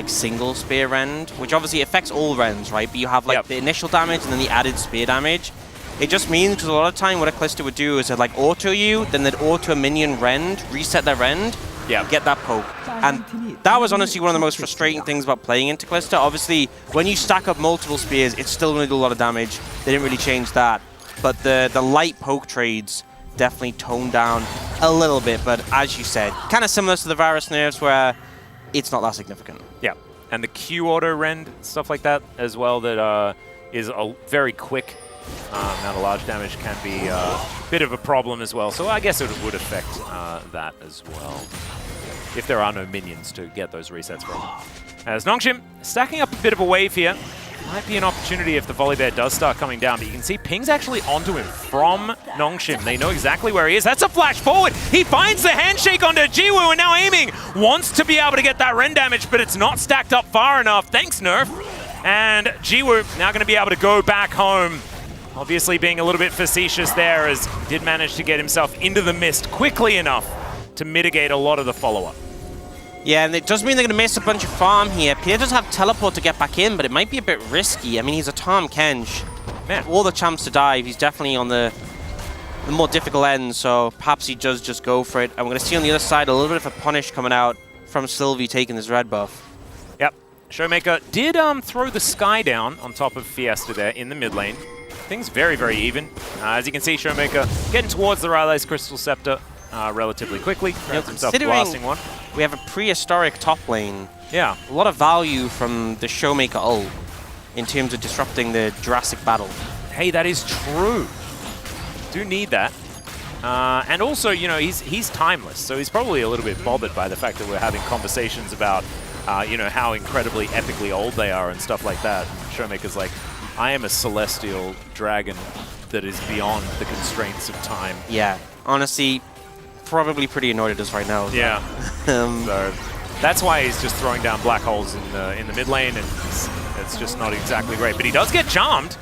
single spear Rend, which obviously affects all Rends, right? But you have like the initial damage and then the added spear damage. It just means, because a lot of time what a Kalista would do is they'd like auto you, then they'd auto a minion Rend, reset their Rend, get that poke. And that was honestly one of the most frustrating things about playing into Kalista. Obviously, when you stack up multiple spears, it's still going to do a lot of damage. They didn't really change that. But the light poke trades definitely toned down a little bit. But as you said, kind of similar to the Varus nerfs where it's not that significant. Yeah, and the Q auto Rend, stuff like that as well, that is a very quick. Now the large damage can be a bit of a problem as well, so I guess it would affect that as well, if there are no minions to get those resets from. As Nongshim stacking up a bit of a wave here. Might be an opportunity if the Volibear does start coming down, but you can see Ping's actually onto him from Nongshim. They know exactly where he is. That's a flash forward. He finds the handshake onto Jiwoo, and now Aiming wants to be able to get that Rend damage, but it's not stacked up far enough. Thanks, Nerf. And Jiwoo now going to be able to go back home. Obviously being a little bit facetious there, as he did manage to get himself into the mist quickly enough to mitigate a lot of the follow-up. Yeah, and it does mean they're going to miss a bunch of farm here. Peter does have teleport to get back in, but it might be a bit risky. I mean, he's a Tahm Kench. Man, all the champs to dive. He's definitely on the more difficult end, so perhaps he does just go for it. And we're going to see on the other side a little bit of a punish coming out from Sylvie taking this red buff. Yep. Showmaker did throw the Sky down on top of Fiesta there in the mid lane. Things very, very even. As you can see, Showmaker getting towards the Ryle's Crystal Scepter relatively quickly. Grabs himself blasting one. We have a prehistoric top lane. Yeah. A lot of value from the Showmaker ult in terms of disrupting the Jurassic battle. Hey, that is true. Do need that. And also, you know, he's timeless, so he's probably a little bit bothered by the fact that we're having conversations about, you know, how incredibly epically old they are and stuff like that. Showmaker's like, I am a celestial dragon that is beyond the constraints of time. Yeah, honestly, probably pretty annoyed at us right now. Yeah. So that's why he's just throwing down black holes in the mid lane, and it's It's just not exactly great. But he does get charmed.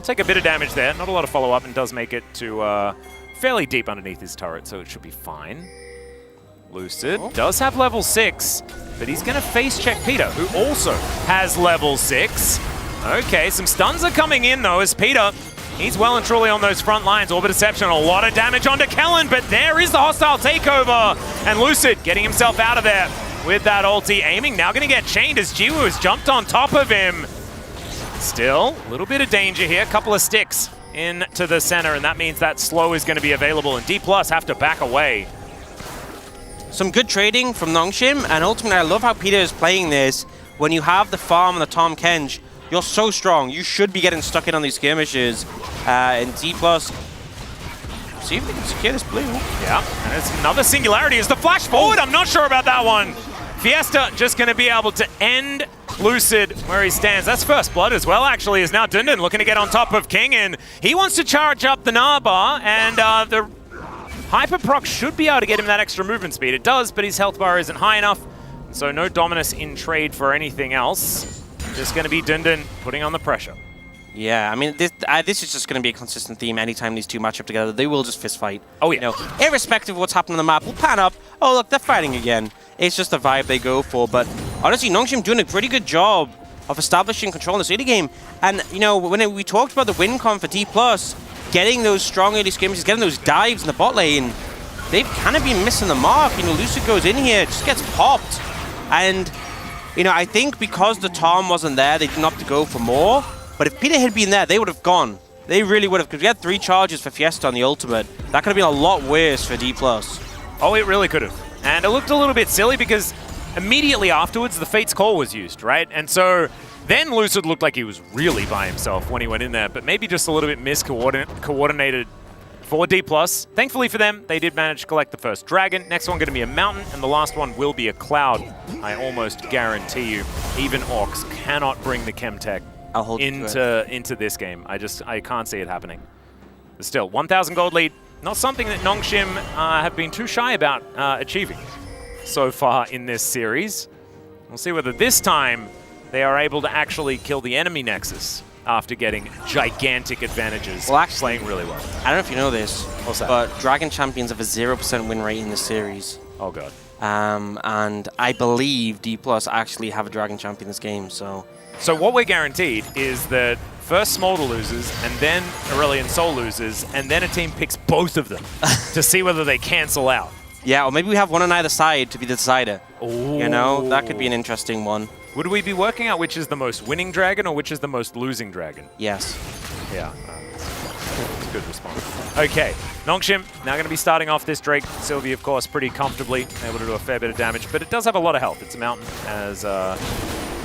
Take a bit of damage there. Not a lot of follow-up, and does make it to fairly deep underneath his turret, so it should be fine. Lucid does have level 6, but he's going to face check Peter, who also has level 6. Okay, some stuns are coming in, though, as Peter, he's well and truly on those front lines. Orbit Deception, a lot of damage onto Kellen, but there is the hostile takeover. And Lucid getting himself out of there with that ulti. Aiming now going to get chained as Jiwoo has jumped on top of him. Still, a little bit of danger here. A couple of sticks into the center, and that means that slow is going to be available, and D+ have to back away. Some good trading from Nongshim, and ultimately I love how Peter is playing this. When you have the farm and the Tahm Kench, you're so strong. You should be getting stuck in on these skirmishes. And D+, see if they can secure this blue. Yeah, and it's another singularity. Is the flash forward? I'm not sure about that one. Fiesta just going to be able to end Lucid where he stands. That's first blood as well, actually, is now Dundun looking to get on top of King, and he wants to charge up the Narbar, and the Hyper Proc should be able to get him that extra movement speed. It does, but his health bar isn't high enough, so no Dominus in trade for anything else. Just going to be Dundun putting on the pressure. Yeah, I mean, this is just going to be a consistent theme anytime these two match up together. They will just fist fight. Oh, yeah. You know, irrespective of what's happening on the map, we'll pan up. Oh, look, they're fighting again. It's just the vibe they go for. But honestly, Nongshim doing a pretty good job of establishing control in this early game. And, you know, when we talked about the win con for D+, getting those strong early skirmishes, getting those dives in the bot lane, they've kind of been missing the mark. You know, Lucid goes in here, just gets popped. And, you know, I think because the Tahm wasn't there, they didn't have to go for more. But if Peter had been there, they would have gone. They really would have, because we had 3 charges for Fiesta on the ultimate. That could have been a lot worse for D+. Oh, it really could have. And it looked a little bit silly because immediately afterwards, the Fate's Call was used, right? And so then Lucid looked like he was really by himself when he went in there, but maybe just a little bit miscoordinated for D+. Thankfully for them, they did manage to collect the first dragon. Next one going to be a mountain, and the last one will be a cloud. I almost guarantee you, even Orcs cannot bring the Chemtech into this game. I can't see it happening. But still, 1,000 gold lead. Not something that Nongshim have been too shy about achieving so far in this series. We'll see whether this time they are able to actually kill the enemy Nexus after getting gigantic advantages. Well, actually, playing really well. I don't know if you know this, what's that? But Dragon Champions have a 0% win rate in this series. Oh, God. And I believe D+ actually have a Dragon Champion this game, so... So what we're guaranteed is that first Smolder loses, and then Aurelion Sol loses, and then a team picks both of them to see whether they cancel out. Yeah, or maybe we have one on either side to be the decider. Ooh. You know, that could be an interesting one. Would we be working out which is the most winning dragon or which is the most losing dragon? Yes. Yeah, that's a good response. Okay, Nongshim now going to be starting off this Drake. Sylvie, of course, pretty comfortably, able to do a fair bit of damage, but it does have a lot of health. It's a mountain, as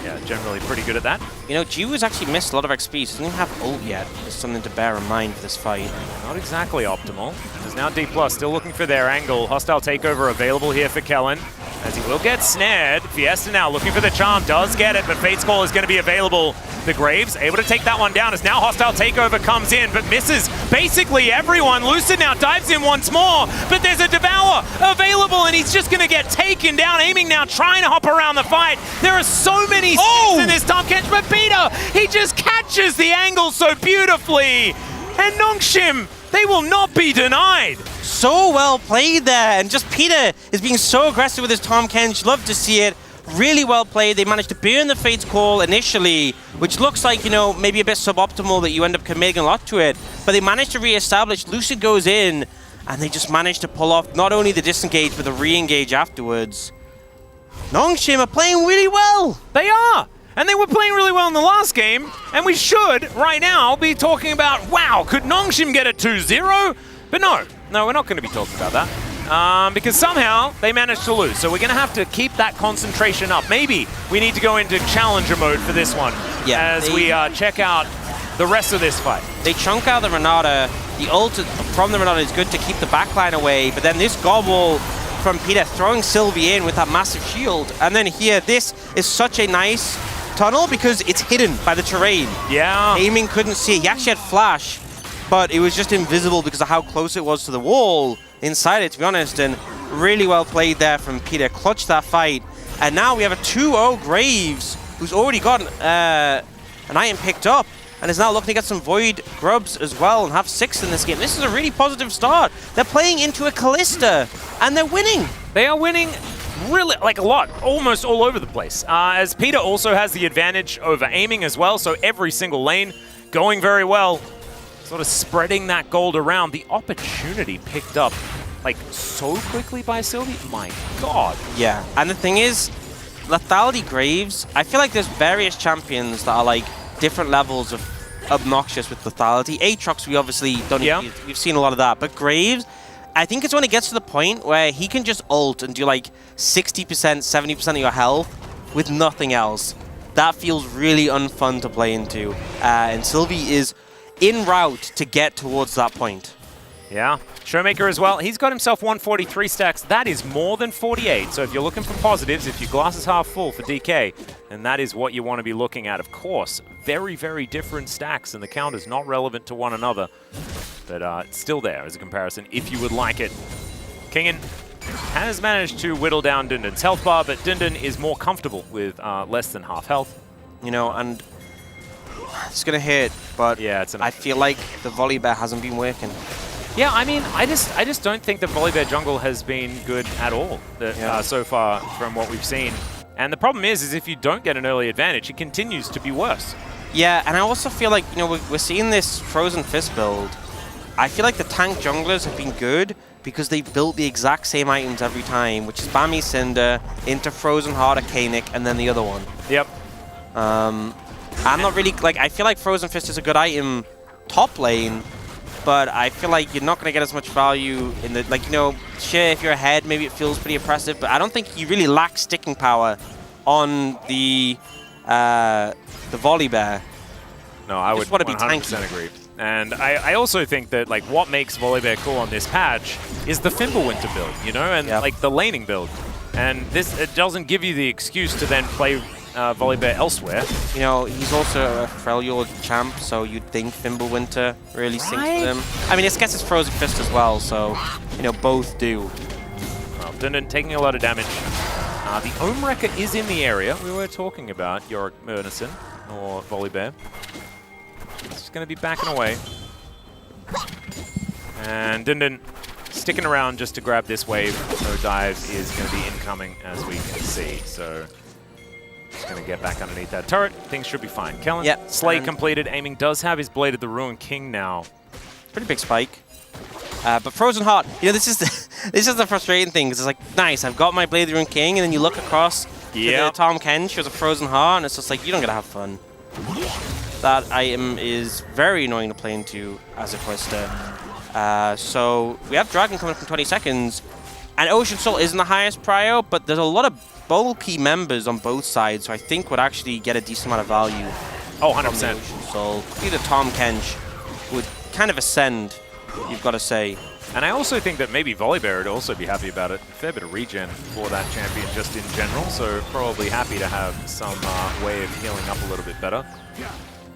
yeah, generally pretty good at that. You know, Jiwoo's actually missed a lot of XP. He doesn't even have ult yet. It's something to bear in mind for this fight. Not exactly optimal. There's now D+, still looking for their angle. Hostile takeover available here for Kellen, as he will get snared. Fiesta now looking for the charm, does get it, but Fate's Call is going to be available. The Graves able to take that one down as now hostile takeover comes in, but misses basically everyone. Lucid now dives in once more, but there's a Devour available, and he's just going to get taken down. Aiming now, trying to hop around the fight. There are so many sticks in this Tahm Kench, but Peter, he just catches the angle so beautifully. And Nongshim, they will not be denied. So well played there, and just Peter is being so aggressive with his Tahm Kench. Love to see it. Really well played. They managed to burn the Fate's Call initially, which looks like, you know, maybe a bit suboptimal that you end up committing a lot to it. But they managed to re-establish. Lucid goes in, and they just managed to pull off not only the disengage, but the re-engage afterwards. Nongshim are playing really well. They are. And they were playing really well in the last game. And we should, right now, be talking about, wow, could Nongshim get a 2-0? But no, we're not going to be talking about that. Because somehow they managed to lose. So we're going to have to keep that concentration up. Maybe we need to go into challenger mode for this one, as we check out the rest of this fight. They chunk out the Renata. The ult from the Renata is good to keep the backline away, but then this gobble from Peter throwing Sylvie in with that massive shield. And then here, this is such a nice tunnel because it's hidden by the terrain. Yeah. Aiming couldn't see it. He actually had flash, but it was just invisible because of how close it was to the wall inside it, to be honest. And really well played there from Peter. Clutched that fight. And now we have a 2-0 Graves, who's already got an item picked up, and is now looking to get some Void grubs as well and have 6 in this game. This is a really positive start. They're playing into a Callista, and they're winning. They are winning really, like, a lot, almost all over the place. As Peter also has the advantage over aiming as well, so every single lane going very well, sort of spreading that gold around. The opportunity picked up, like, so quickly by Sylvie. My God. Yeah, and the thing is, Lethality Graves, I feel like there's various champions that are, like, different levels of obnoxious with Lethality. Aatrox, we obviously don't need, we've seen a lot of that, but Graves, I think it's when it gets to the point where he can just ult and do like 60%, 70% of your health with nothing else. That feels really unfun to play into. And Sylvie is en route to get towards that point. Yeah, Showmaker as well. He's got himself 143 stacks. That is more than 48. So if you're looking for positives, if your glass is half full for DK, then that is what you want to be looking at. Of course, very, very different stacks, and the count is not relevant to one another. But it's still there as a comparison, if you would like it. Kingen has managed to whittle down Dundun's health bar, but Dundun is more comfortable with less than half health. You know, and it's going to hit, but yeah, I feel like the volley bear hasn't been working. Yeah, I mean, I just don't think the Volibear jungle has been good at all so far from what we've seen. And the problem is if you don't get an early advantage, it continues to be worse. Yeah, and I also feel like, you know, we're seeing this Frozen Fist build. I feel like the tank junglers have been good because they've built the exact same items every time, which is Bammy Cinder into Frozen Heart Arcanic and then the other one. Yep. I'm not really, like, I feel like Frozen Fist is a good item top lane, but I feel like you're not going to get as much value in the, like, you know, sure, if you're ahead, maybe it feels pretty oppressive, but I don't think you really lack sticking power on the volley bear. No, I would 100% agree. And I also think that, like, what makes Volibear cool on this patch is the Fimbulwinter build, you know, and like the laning build. And this, it doesn't give you the excuse to then play Volibear elsewhere. You know, he's also a Freljord champ, so you'd think Fimbulwinter really syncs with him. I mean, I guess it's Frozen Fist as well, so, you know, both do. Well, Dundun taking a lot of damage. The Ohmwrecker is in the area. We were talking about Yorick Murnison, or Volibear. He's going to be backing away. And Dundun sticking around just to grab this wave. No dive is going to be incoming, as we can see. So just going to get back underneath that turret. Things should be fine. Kellen, Slay completed. Aiming does have his Blade of the Ruined King now. Pretty big spike. But Frozen Heart, you know, this is the frustrating thing, because it's like, nice, I've got my Blade of the Ruined King, and then you look across to the Tom Kench with a Frozen Heart, and it's just like, you don't get to have fun. That item is very annoying to play into as a Quista. So we have Dragon coming up in 20 seconds, and Ocean Soul isn't the highest prio, but there's a lot of bulky members on both sides, so I think would actually get a decent amount of value. Oh, 100%. Ocean Soul. Either Tom Kench would kind of ascend, you've got to say. And I also think that maybe Volibear would also be happy about it. A fair bit of regen for that champion just in general, so probably happy to have some way of healing up a little bit better.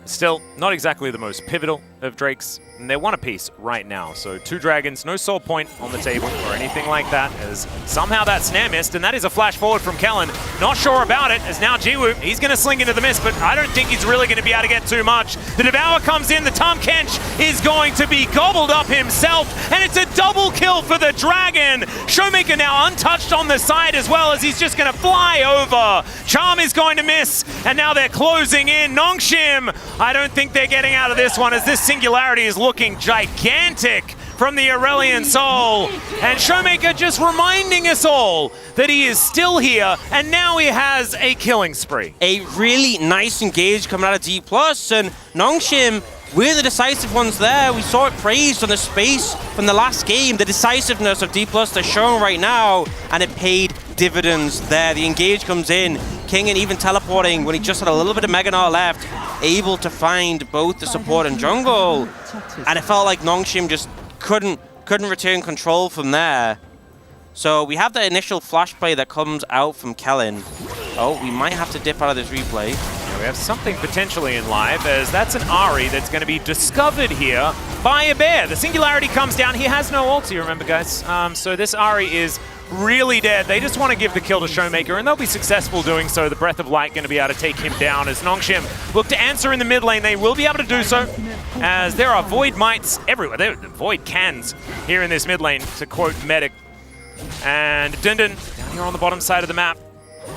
Still, not exactly the most pivotal of Drakes, and they're one apiece right now. So 2 dragons, no soul point on the table or anything like that, as somehow that snare missed, and that is a flash forward from Kellen. Not sure about it, as now Jiwoo, he's going to sling into the mist, but I don't think he's really going to be able to get too much. The Devour comes in, the Tom Kench is going to be gobbled up himself, and it's a double kill for the dragon. Showmaker now untouched on the side as well, as he's just going to fly over. Charm is going to miss, and now they're closing in. Nongshim, I don't think they're getting out of this one, as this singularity is looking gigantic from the Aurelian Soul. And Showmaker just reminding us all that he is still here, and now he has a killing spree. A really nice engage coming out of D+, and Nongshim, we're the decisive ones there. We saw it praised on the space from the last game. The decisiveness of D+, they're showing right now, and it paid dividends there. The engage comes in. Kingen even teleporting when he just had a little bit of Mega Gnar left, able to find both the support and jungle. And it felt like Nongshim just couldn't return control from there. So we have the initial flash play that comes out from Kellen. Oh, we might have to dip out of this replay. We have something potentially in live, as that's an Ahri that's going to be discovered here by a bear. The Singularity comes down. He has no ulti, remember, guys. So this Ahri is really dead. They just want to give the kill to Showmaker, and they'll be successful doing so. The Breath of Light going to be able to take him down as Nongshim look to answer in the mid lane. They will be able to do so, as there are Void Mites everywhere. There are Void Cans here in this mid lane, to quote Medic. And Dindin down here on the bottom side of the map,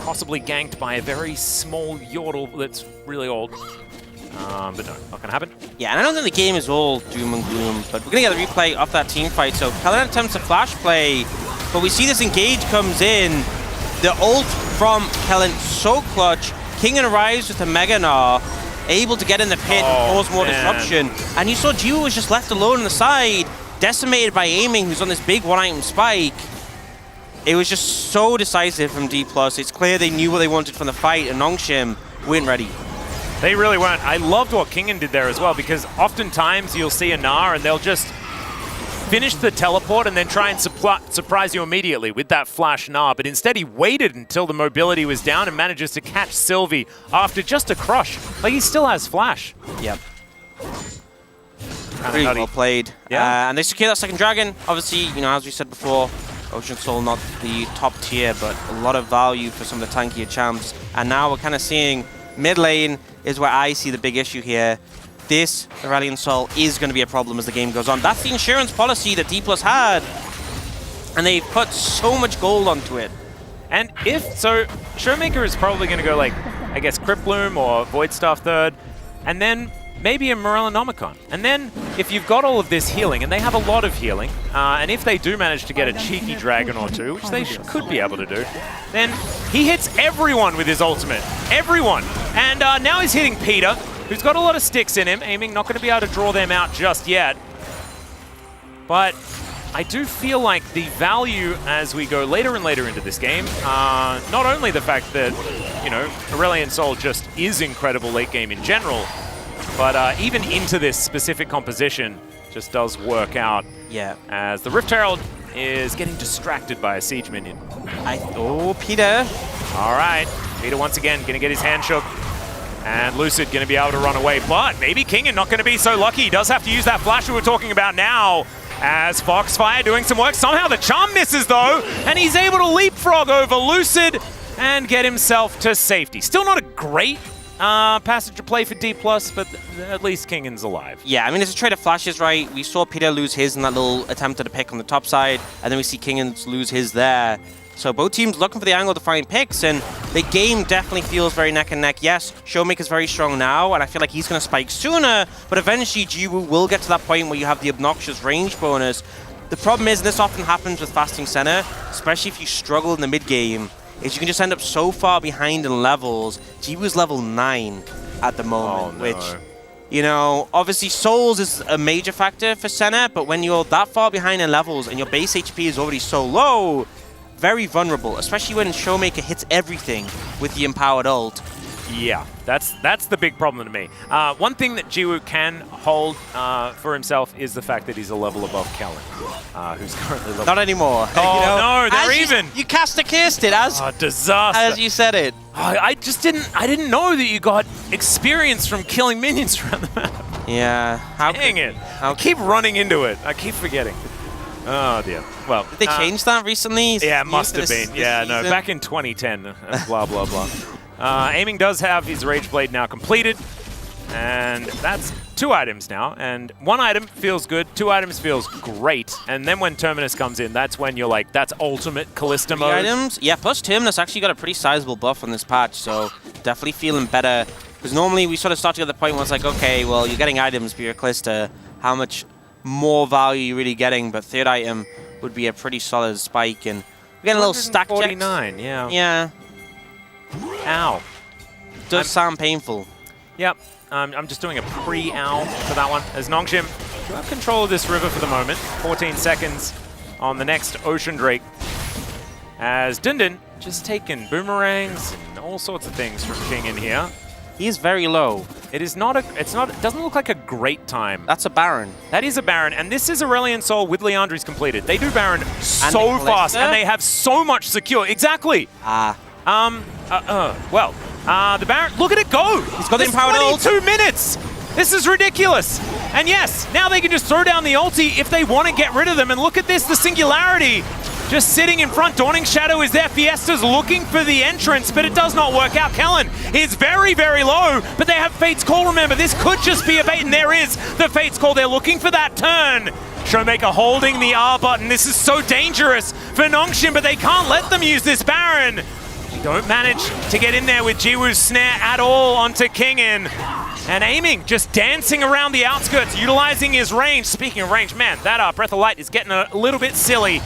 possibly ganked by a very small Yordle that's really old. But no, not gonna happen. Yeah, and I don't think the game is all doom and gloom, but we're gonna get a replay of that team fight. So Kellen attempts a flash play, but we see this engage comes in. The ult from Kellen so clutch. Kingen arrives with a Mega Gnar, able to get in the pit and cause more disruption. And you saw Jiwoo was just left alone on the side, decimated by Aiming, who's on this big one-item spike. It was just so decisive from D+. It's clear they knew what they wanted from the fight, and Nongshim weren't ready. They really weren't. I loved what Kingen did there as well, because oftentimes you'll see a Gnar and they'll just finish the teleport and then try and surprise you immediately with that flash Gnar. But instead he waited until the mobility was down and manages to catch Sylvie after just a crush. Like, he still has flash. Yep. Really well played. Yeah. And they secure that second dragon. Obviously, you know, as we said before, Ocean Soul not the top tier, but a lot of value for some of the tankier champs. And now we're kind of seeing mid lane is where I see the big issue here. This Aurelion Sol is going to be a problem as the game goes on. That's the insurance policy that D+ had, and they put so much gold onto it. And so Showmaker is probably going to go like, I guess, Crypt Bloom or Void Staff third, and then maybe a Morellonomicon. And then if you've got all of this healing, and they have a lot of healing, and if they do manage to get a cheeky dragon or two, which they could be able to do, then he hits everyone with his ultimate. Everyone. And now he's hitting Peter, who's got a lot of sticks in him. Aiming not going to be able to draw them out just yet. But I do feel like the value as we go later and later into this game, not only the fact that, you know, Aurelion Sol just is incredible late game in general, but even into this specific composition just does work out. Yeah. As the Rift Herald is getting distracted by a siege minion. Oh, Peter. All right. Peter once again going to get his hand shook. And Lucid going to be able to run away. But maybe Kingen not going to be so lucky. He does have to use that flash we were talking about now. As Foxfire doing some work. Somehow the charm misses though. And he's able to leapfrog over Lucid and get himself to safety. Still not a great passage to play for D+, but at least Kingen's alive. Yeah, I mean, it's a trade of flashes, right? We saw Peter lose his in that little attempt at a pick on the top side, and then we see Kingen lose his there. So both teams looking for the angle to find picks, and the game definitely feels very neck and neck. Yes, Showmaker's very strong now, and I feel like he's going to spike sooner, but eventually Jiwoo will get to that point where you have the obnoxious range bonus. The problem is, and this often happens with Fasting Center, especially if you struggle in the mid game, is you can just end up so far behind in levels. Jiwoo's level 9 at the moment, which, you know, obviously Souls is a major factor for Senna, but when you're that far behind in levels and your base HP is already so low, very vulnerable, especially when Showmaker hits everything with the empowered ult. Yeah, that's the big problem to me. One thing that Jiwoo can hold for himself is the fact that he's a level above Kellen, who's currently level... Not anymore. Oh, you know, no, they're even. You cast it as... Oh, disaster. As you said it. I didn't know that you got experience from killing minions around the map. Yeah. Dang it. I keep running into it. I keep forgetting. Oh, dear. Well, did they change that recently? Yeah, it must have been. Yeah, no, back in 2010. Blah, blah, blah. Aiming does have his Rage Blade now completed, and that's 2 items now, and 1 item feels good, 2 items feels great, and then when Terminus comes in, that's when you're like, that's ultimate Callista mode. 3 items? Yeah, plus Terminus actually got a pretty sizable buff on this patch, so definitely feeling better, because normally we sort of start to get to the point where it's like, okay, well, you're getting items for your Callista, how much more value are you really getting, but 3rd item would be a pretty solid spike, and we're getting a little stack checks. 49, yeah. Yeah. Ow. Does sound painful. Yep. I'm just doing a pre-ow for that one. As Nongshim do have control of this river for the moment. 14 seconds on the next Ocean Drake. As Dindin just taking boomerangs and all sorts of things from King in here. He is very low. It is not a, it doesn't look like a great time. That's a Baron. That is a Baron, and this is Aurelion Sol with Leandri's completed. They do Baron so fast, and they have so much secure. Exactly. Ah. Well, The Baron, look at it go! He's got the empowered ult. 22 minutes! This is ridiculous. And yes, now they can just throw down the ulti if they want to get rid of them. And look at this, the Singularity just sitting in front. Dawning Shadow is there. Fiesta's looking for the entrance, but it does not work out. Kellen is very, very low, but they have Fate's Call, remember. This could just be a bait, and there is the Fate's Call. They're looking for that turn. Showmaker holding the R button. This is so dangerous for Nongshim, but they can't let them use this Baron. They don't manage to get in there with Jiwoo's snare at all onto Kingin. And aiming, just dancing around the outskirts, utilizing his range. Speaking of range, man, that Breath of Light is getting a little bit silly.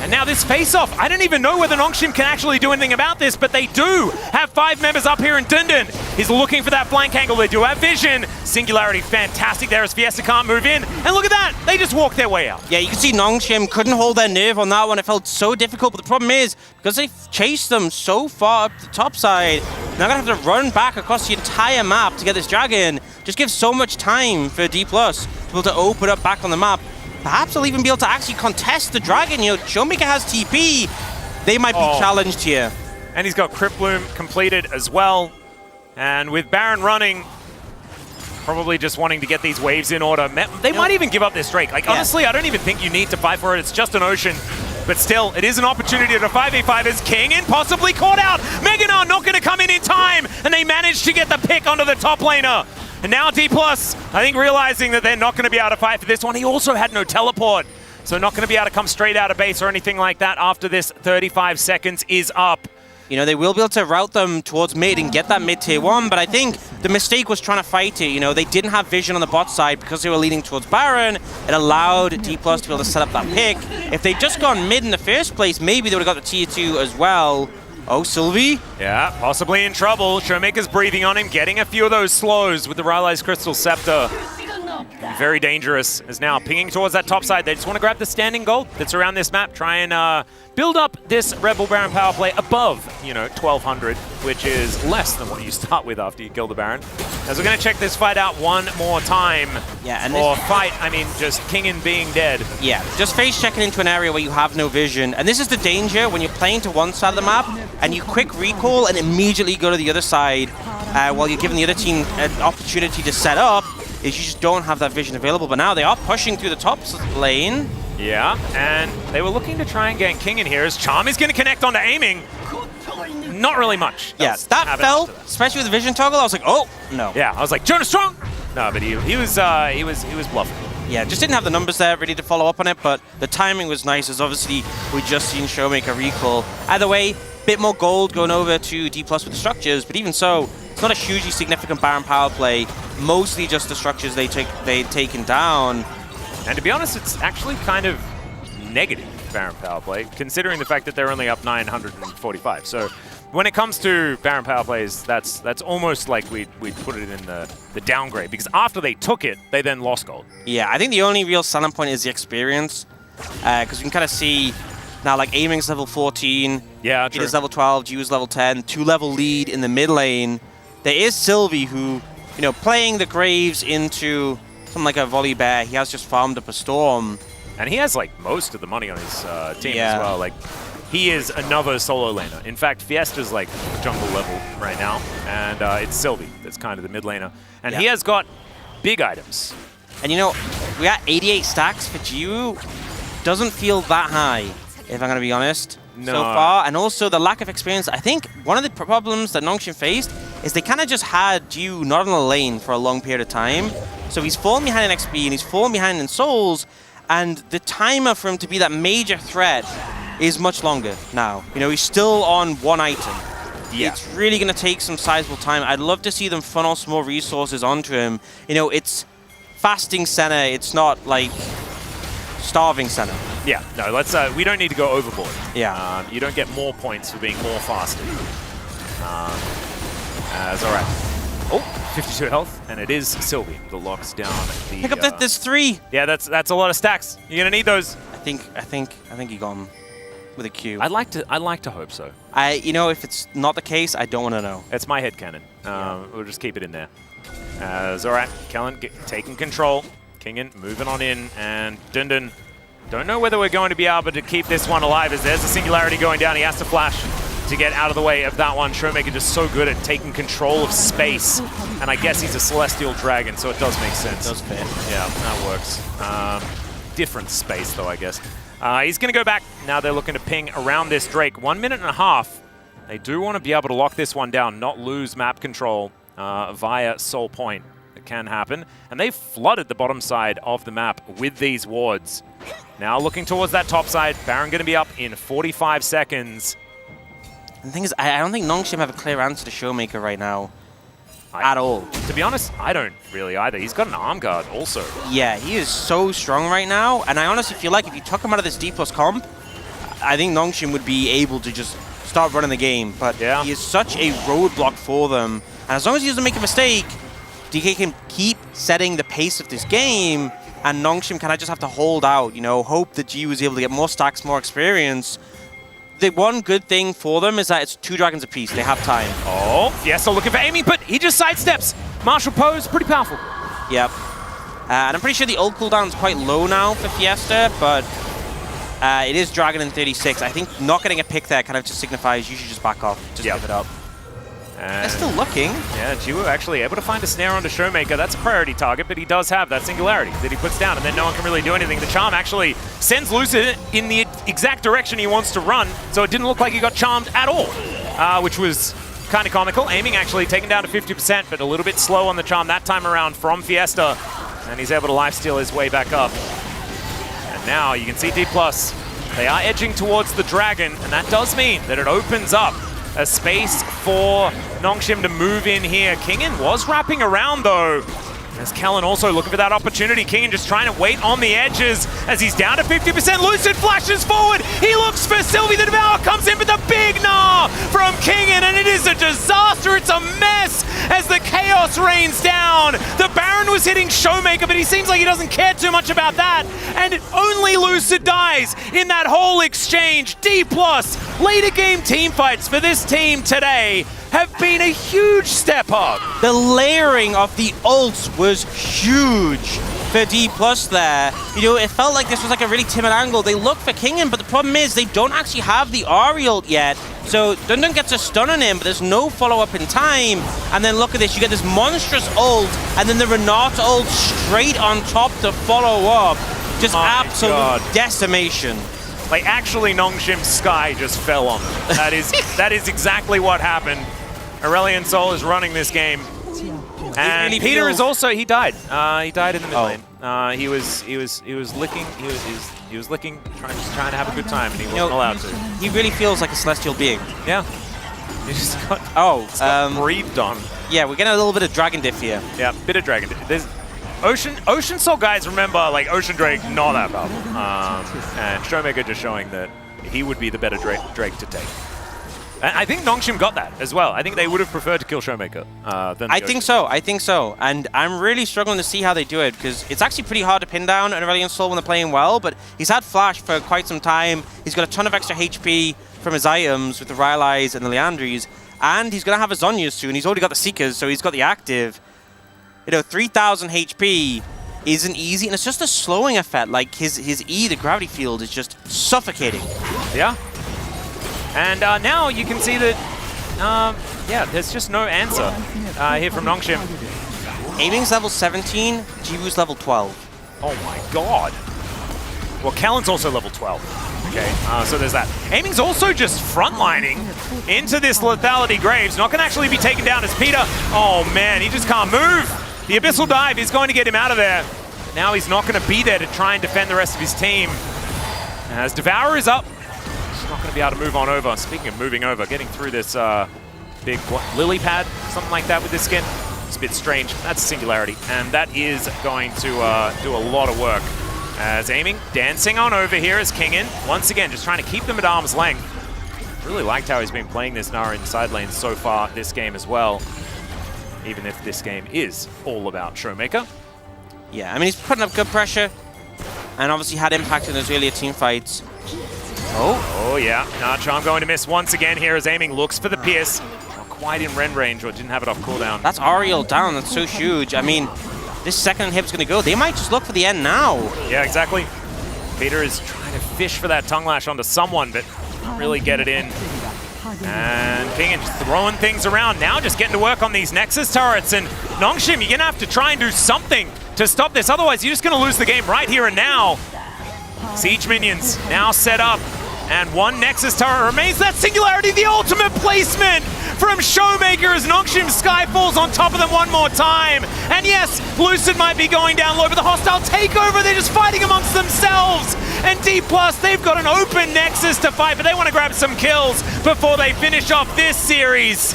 And now this face-off, I don't even know whether Nongshim can actually do anything about this, but they do have 5 members up here, and Dundun is looking for that flank angle. They do have vision. Singularity, fantastic there as Fiesta can't move in. And look at that, they just walk their way out. Yeah, you can see Nongshim couldn't hold their nerve on that one. It felt so difficult, but the problem is, because they chased them so far up the top side, they're gonna have to run back across the entire map to get this dragon. Just gives so much time for D+ to be able to open up back on the map. Perhaps they'll even be able to actually contest the dragon. You know, Showmaker has TP. They might be challenged here. And he's got Crypt Bloom completed as well. And with Baron running, probably just wanting to get these waves in order. They might even give up this Drake. Like, honestly, I don't even think you need to fight for it. It's just an ocean. But still, it is an opportunity to 5v5 as Kingin possibly caught out. Meganar not going to come in time. And they managed to get the pick onto the top laner. And now D+, I think realizing that they're not going to be able to fight for this one. He also had no teleport, so not going to be able to come straight out of base or anything like that after this 35 seconds is up. You know, they will be able to route them towards mid and get that mid tier 1, but I think the mistake was trying to fight it. You know, they didn't have vision on the bot side because they were leaning towards Baron. It allowed D+ to be able to set up that pick. If they'd just gone mid in the first place, maybe they would have got the tier 2 as well. Oh, Sylvie? Yeah, possibly in trouble. Showmaker's breathing on him, getting a few of those slows with the Rylai's Crystal Scepter. Very dangerous, is now pinging towards that top side. They just want to grab the standing gold that's around this map, try and build up this Rebel Baron power play above, you know, 1200, which is less than what you start with after you kill the Baron. As we're going to check this fight out one more time. Yeah, and I mean, just Kingin being dead. Yeah, just face checking into an area where you have no vision. And this is the danger when you're playing to one side of the map and you quick recall and immediately go to the other side while you're giving the other team an opportunity to set up, is you just don't have that vision available. But now they are pushing through the top lane. Yeah, and they were looking to try and get King in here as Charm is going to connect onto aiming. Not really much. Yeah, that felt, especially with the vision toggle, I was like, oh, no. Yeah, I was like, Jonah Strong! No, but he was bluffing. Yeah, just didn't have the numbers there ready to follow up on it, but the timing was nice, as obviously we just seen Showmaker recall. Either way, bit more gold going over to D+ with the structures, but even so, it's not a hugely significant Baron power play. Mostly just the structures they'd taken down. And to be honest, it's actually kind of negative Baron power play, considering the fact that they're only up 945. So when it comes to Baron power plays, that's almost like we'd put it in the downgrade, because after they took it, they then lost gold. Yeah, I think the only real selling point is the experience, because we can kind of see now, like, aiming's level 14, yeah, it is level 12, Jiwoo's level 10, 2-level lead in the mid lane. There is Sylvie who, you know, playing the Graves into something like a Volibear, he has just farmed up a Storm. And he has, like, most of the money on his team as well. Like, he is another solo laner. In fact, Fiesta's, like, jungle level right now, and it's Sylvie that's kind of the mid laner. And he has got big items. And, you know, we got 88 stacks for Jiwoo. Doesn't feel that high, if I'm going to be honest. So far, and also the lack of experience. I think one of the problems that Nongshim faced is they kind of just had Jiwoo not on the lane for a long period of time. So he's fallen behind in XP and he's fallen behind in Souls, and the timer for him to be that major threat is much longer now. You know, he's still on one item. Yeah. It's really going to take some sizable time. I'd love to see them funnel some more resources onto him. You know, it's fasting Senna, it's not like starving Senna. Yeah, no, let's. We don't need to go overboard. Yeah. You don't get more points for being more fasted. That's all right. Oh, 52 health, and it is Sylvie that locks down the. Pick up that. There's 3. Yeah, that's a lot of stacks. You're gonna need those. I think he got him with a Q. I'd like to hope so. You know, if it's not the case, I don't want to know. It's my headcanon. We'll just keep it in there. It's all right. Kellen taking control. Kingin moving on in, and Dundun. Don't know whether we're going to be able to keep this one alive, as there's a Singularity going down. He has to flash. to get out of the way of that one. Showmaker just so good at taking control of space. And I guess he's a Celestial Dragon, so it does make sense. Does fit. Yeah, that works. Different space, though, I guess. He's going to go back. Now they're looking to ping around this Drake. 1 minute and a half. They do want to be able to lock this one down, not lose map control via Soul Point. It can happen. And they've flooded the bottom side of the map with these wards. Now looking towards that top side. Baron going to be up in 45 seconds. And the thing is, I don't think Nongshim have a clear answer to Showmaker right now. At all. To be honest, I don't really either. He's got an arm guard also. Yeah, he is so strong right now. And I honestly feel like if you took him out of this D+ comp, I think Nongshim would be able to just start running the game. But yeah, he is such a roadblock for them. And as long as he doesn't make a mistake, DK can keep setting the pace of this game. And Nongshim kind of just have to hold out, you know, hope that G was able to get more stacks, more experience. The one good thing for them is that it's 2 dragons apiece. They have time. Oh, Fiesta looking for aiming, but he just sidesteps. Martial pose, pretty powerful. Yep. And I'm pretty sure the ult cooldown is quite low now for Fiesta, but it is Dragon in 36. I think not getting a pick there kind of just signifies you should just back off. Just give it up. They're still looking. Yeah, Jiwoo actually able to find a snare onto Showmaker. That's a priority target, but he does have that singularity that he puts down, and then no one can really do anything. The charm actually sends Lucid in the exact direction he wants to run, so it didn't look like he got charmed at all, which was kind of comical. Aiming actually taken down to 50%, but a little bit slow on the charm that time around from Fiesta, and he's able to lifesteal his way back up. And now you can see D+. They are edging towards the Dragon, and that does mean that it opens up a space for Nongshim to move in here. Kingen was wrapping around though. As Kellen also looking for that opportunity. Kingen just trying to wait on the edges as he's down to 50%. Lucid flashes forward. He looks for Sylvie. The Devourer comes in with a big gnaw from Kingen, and it is a disaster. It's a mess as the chaos rains down. The Baron was hitting Showmaker, but he seems like he doesn't care too much about that. And only Lucid dies in that whole exchange. D+, later game team fights for this team today have been a huge step up. The layering of the ults was huge for D+ there. You know, it felt like this was like a really timid angle. They look for Kingen, but the problem is they don't actually have the Ahri ult yet. So Dundun gets a stun on him, but there's no follow-up in time. And then look at this, you get this monstrous ult, and then the Renata ult straight on top to follow up. Just absolute decimation. Like, actually, Nongshim's sky just fell on them. That is exactly what happened. Aurelion Sol is running this game. And really Peter feels... is also, he died. He died in the mid lane. He was licking, he was licking, trying to have a good time, and he wasn't allowed to. He really feels like a celestial being. Yeah. He just got, breathed on. Yeah, we're getting a little bit of Dragon Diff here. Yeah, bit of Dragon Diff. There's Ocean Soul guys, remember, like, Ocean Drake, not that powerful. And Showmaker just showing that he would be the better Drake to take. And I think Nongshim got that as well. I think they would have preferred to kill Showmaker than I think so. And I'm really struggling to see how they do it, because it's actually pretty hard to pin down an Aurelion Sol when they're playing well, but he's had Flash for quite some time. He's got a ton of extra HP from his items with the Rylai's and the Leandries, and he's going to have a Zhonya's soon. He's already got the Seekers, so he's got the active. You know, 3,000 HP isn't easy, and it's just a slowing effect. Like, his E, the gravity field, is just suffocating. Yeah. And now you can see that, yeah, there's just no answer here from Nongshim. Aiming's level 17, Jiwoo's level 12. Oh my god. Well, Kellen's also level 12. Okay, so there's that. Aiming's also just frontlining into this Lethality Graves. Not going to actually be taken down as Peter. Oh man, he just can't move. The Abyssal Dive is going to get him out of there. But now he's not going to be there to try and defend the rest of his team. As Devourer is up, he's not going to be able to move on over. Speaking of moving over, getting through this big lily pad, something like that with this skin. It's a bit strange. That's a singularity. And that is going to do a lot of work. As Aiming, dancing on over here as Kingen. Once again, just trying to keep them at arm's length. Really liked how he's been playing this Nara in side lanes so far this game as well. Even if this game is all about Showmaker. Yeah, I mean, he's putting up good pressure, and obviously had impact in those earlier team fights. Oh yeah. Charm going to miss once again here as Aiming looks for the pierce. Not quite in Ren range, or didn't have it off cooldown. That's Ariel down, that's so huge. I mean, this second inhibit's going to go. They might just look for the end now. Yeah, exactly. Peter is trying to fish for that tongue lash onto someone, but can't really get it in. And Pingin just throwing things around now, just getting to work on these Nexus turrets. And Nongshim, you're going to have to try and do something to stop this. Otherwise, you're just going to lose the game right here and now. Siege minions now set up. And one Nexus turret remains. That Singularity, the ultimate placement from Showmaker as Nongshim Sky falls on top of them one more time. And yes, Lucid might be going down low, but the hostile takeover, they're just fighting amongst themselves. And D+, they've got an open Nexus to fight, but they want to grab some kills before they finish off this series.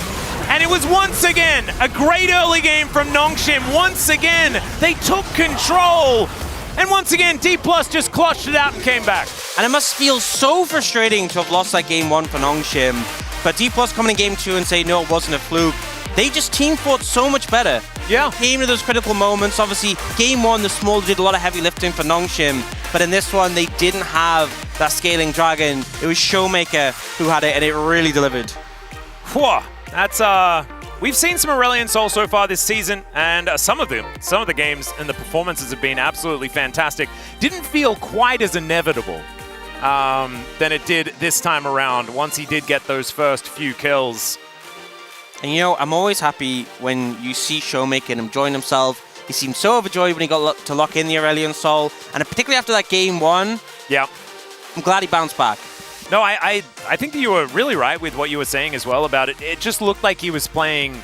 And it was once again a great early game from Nongshim. Once again, they took control. And once again, D+ just clutched it out and came back. And it must feel so frustrating to have lost that game 1 for Nongshim. But D+ coming in game 2 and say, no, it wasn't a fluke. They just team fought so much better. Yeah. They came to those critical moments. Obviously, game 1, the small did a lot of heavy lifting for Nongshim. But in this one, they didn't have that scaling dragon. It was Showmaker who had it, and it really delivered. Whew. That's, we've seen some Aurelion Sol so far this season, and some of the games and the performances have been absolutely fantastic. Didn't feel quite as inevitable than it did this time around once he did get those first few kills. And you know, I'm always happy when you see Showmaker enjoying himself. He seemed so overjoyed when he got to lock in the Aurelion Sol, and particularly after that game 1, yeah, I'm glad he bounced back. No, I think that you were really right with what you were saying as well about it. It just looked like he was playing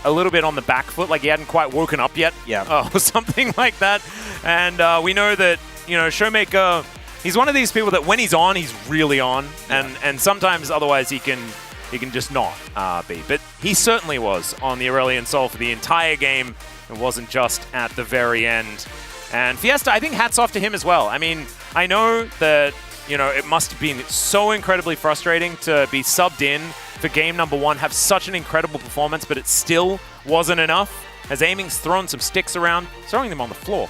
a little bit on the back foot, like he hadn't quite woken up yet. Yeah. Or something like that. And we know that, you know, Showmaker, he's one of these people that when he's on, he's really on. Yeah. And sometimes otherwise he can just not be. But he certainly was on the Aurelion Sol for the entire game. It wasn't just at the very end. And Fiesta, I think hats off to him as well. I mean, I know that, you know, it must have been so incredibly frustrating to be subbed in for game number 1, have such an incredible performance, but it still wasn't enough. As Aiming's thrown some sticks around, throwing them on the floor.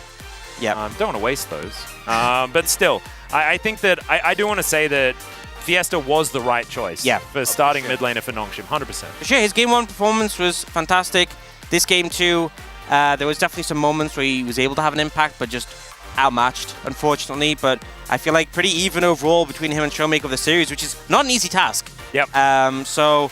Yeah. Don't want to waste those. But still, I think that I do want to say that Fiesta was the right choice for starting mid laner for Nongshim, 100%. For sure, his game 1 performance was fantastic. This game 2, there was definitely some moments where he was able to have an impact, but just outmatched, unfortunately. But I feel like pretty even overall between him and Showmaker of the series, which is not an easy task. Yep. So,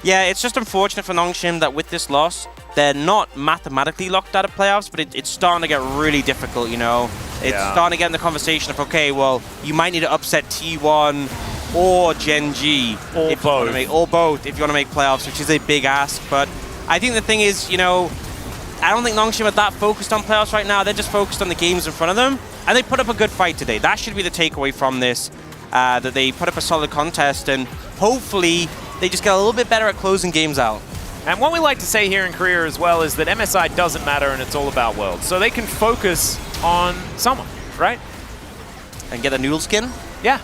yeah, it's just unfortunate for Nongshim that with this loss, they're not mathematically locked out of playoffs, but it's starting to get really difficult, you know? It's starting to get in the conversation of, okay, well, you might need to upset T1 or Gen G. Or both. Or both if you want to make playoffs, which is a big ask. But I think the thing is, you know, I don't think Nongshim are that focused on playoffs right now. They're just focused on the games in front of them. And they put up a good fight today. That should be the takeaway from this, that they put up a solid contest. And hopefully, they just get a little bit better at closing games out. And what we like to say here in Korea as well is that MSI doesn't matter and it's all about Worlds. So they can focus on someone, right? And get the noodle skin? Yeah.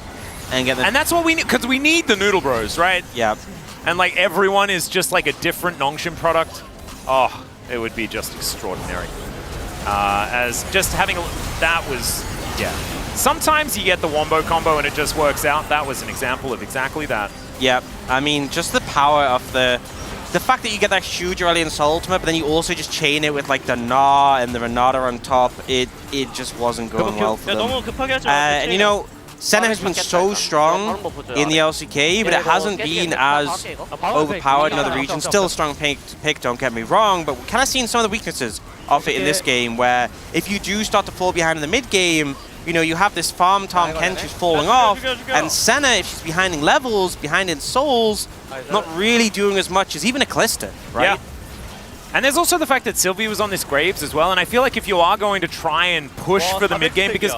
And that's what we need, because we need the Noodle Bros, right? Yeah. And like everyone is just like a different Nongshim product. Oh, it would be just extraordinary. As just having that was, yeah. Sometimes you get the Wombo combo and it just works out. That was an example of exactly that. Yeah, I mean, just the power of the fact that you get that huge Aurelion Sol ultimate, but then you also just chain it with like the Na and the Renata on top, it just wasn't going well for them. And you know, Senna has been so strong in the LCK, but it hasn't been as overpowered in other regions. Still a strong pick, don't get me wrong, but we've kind of seen some of the weaknesses of it in this game, where if you do start to fall behind in the mid game, you know, you have this farm Tom Kent who's falling off, and Senna, if she's behind in levels, behind in souls, not really doing as much as even a Callista, right? Yeah. And there's also the fact that Sylvie was on this Graves as well, and I feel like if you are going to try and push for the mid game, because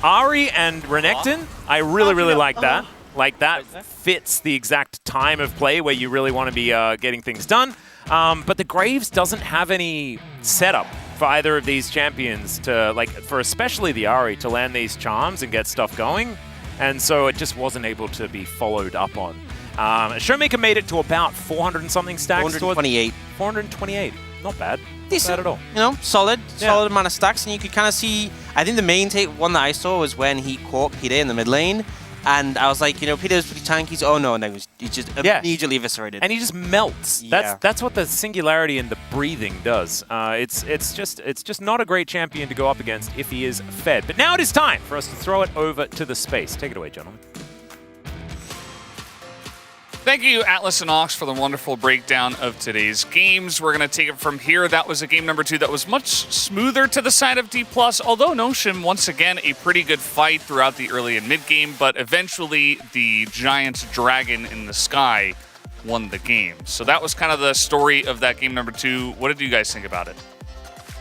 Ari and Renekton, I really, really like that. Like, that fits the exact time of play where you really want to be getting things done. But the Graves doesn't have any setup for either of these champions to, like, for especially the Ari, to land these charms and get stuff going. And so it just wasn't able to be followed up on. Showmaker made it to about 400 and something stacks. 428. 428. Not bad. Decent. Not bad at all. You know, solid amount of stacks, and you could kind of see, I think the main one that I saw was when he caught Peter in the mid lane, and I was like, you know, Peter's pretty tanky, so no, he just immediately eviscerated. And he just melts. Yeah. That's what the Singularity and the breathing does. It's just not a great champion to go up against if he is fed. But now it is time for us to throw it over to the space. Take it away, gentlemen. Thank you, Atlas and Ox, for the wonderful breakdown of today's games. We're going to take it from here. That was a game number 2 that was much smoother to the side of D+, although Noshim, once again, a pretty good fight throughout the early and mid-game, but eventually the giant dragon in the sky won the game. So that was kind of the story of that game number 2. What did you guys think about it?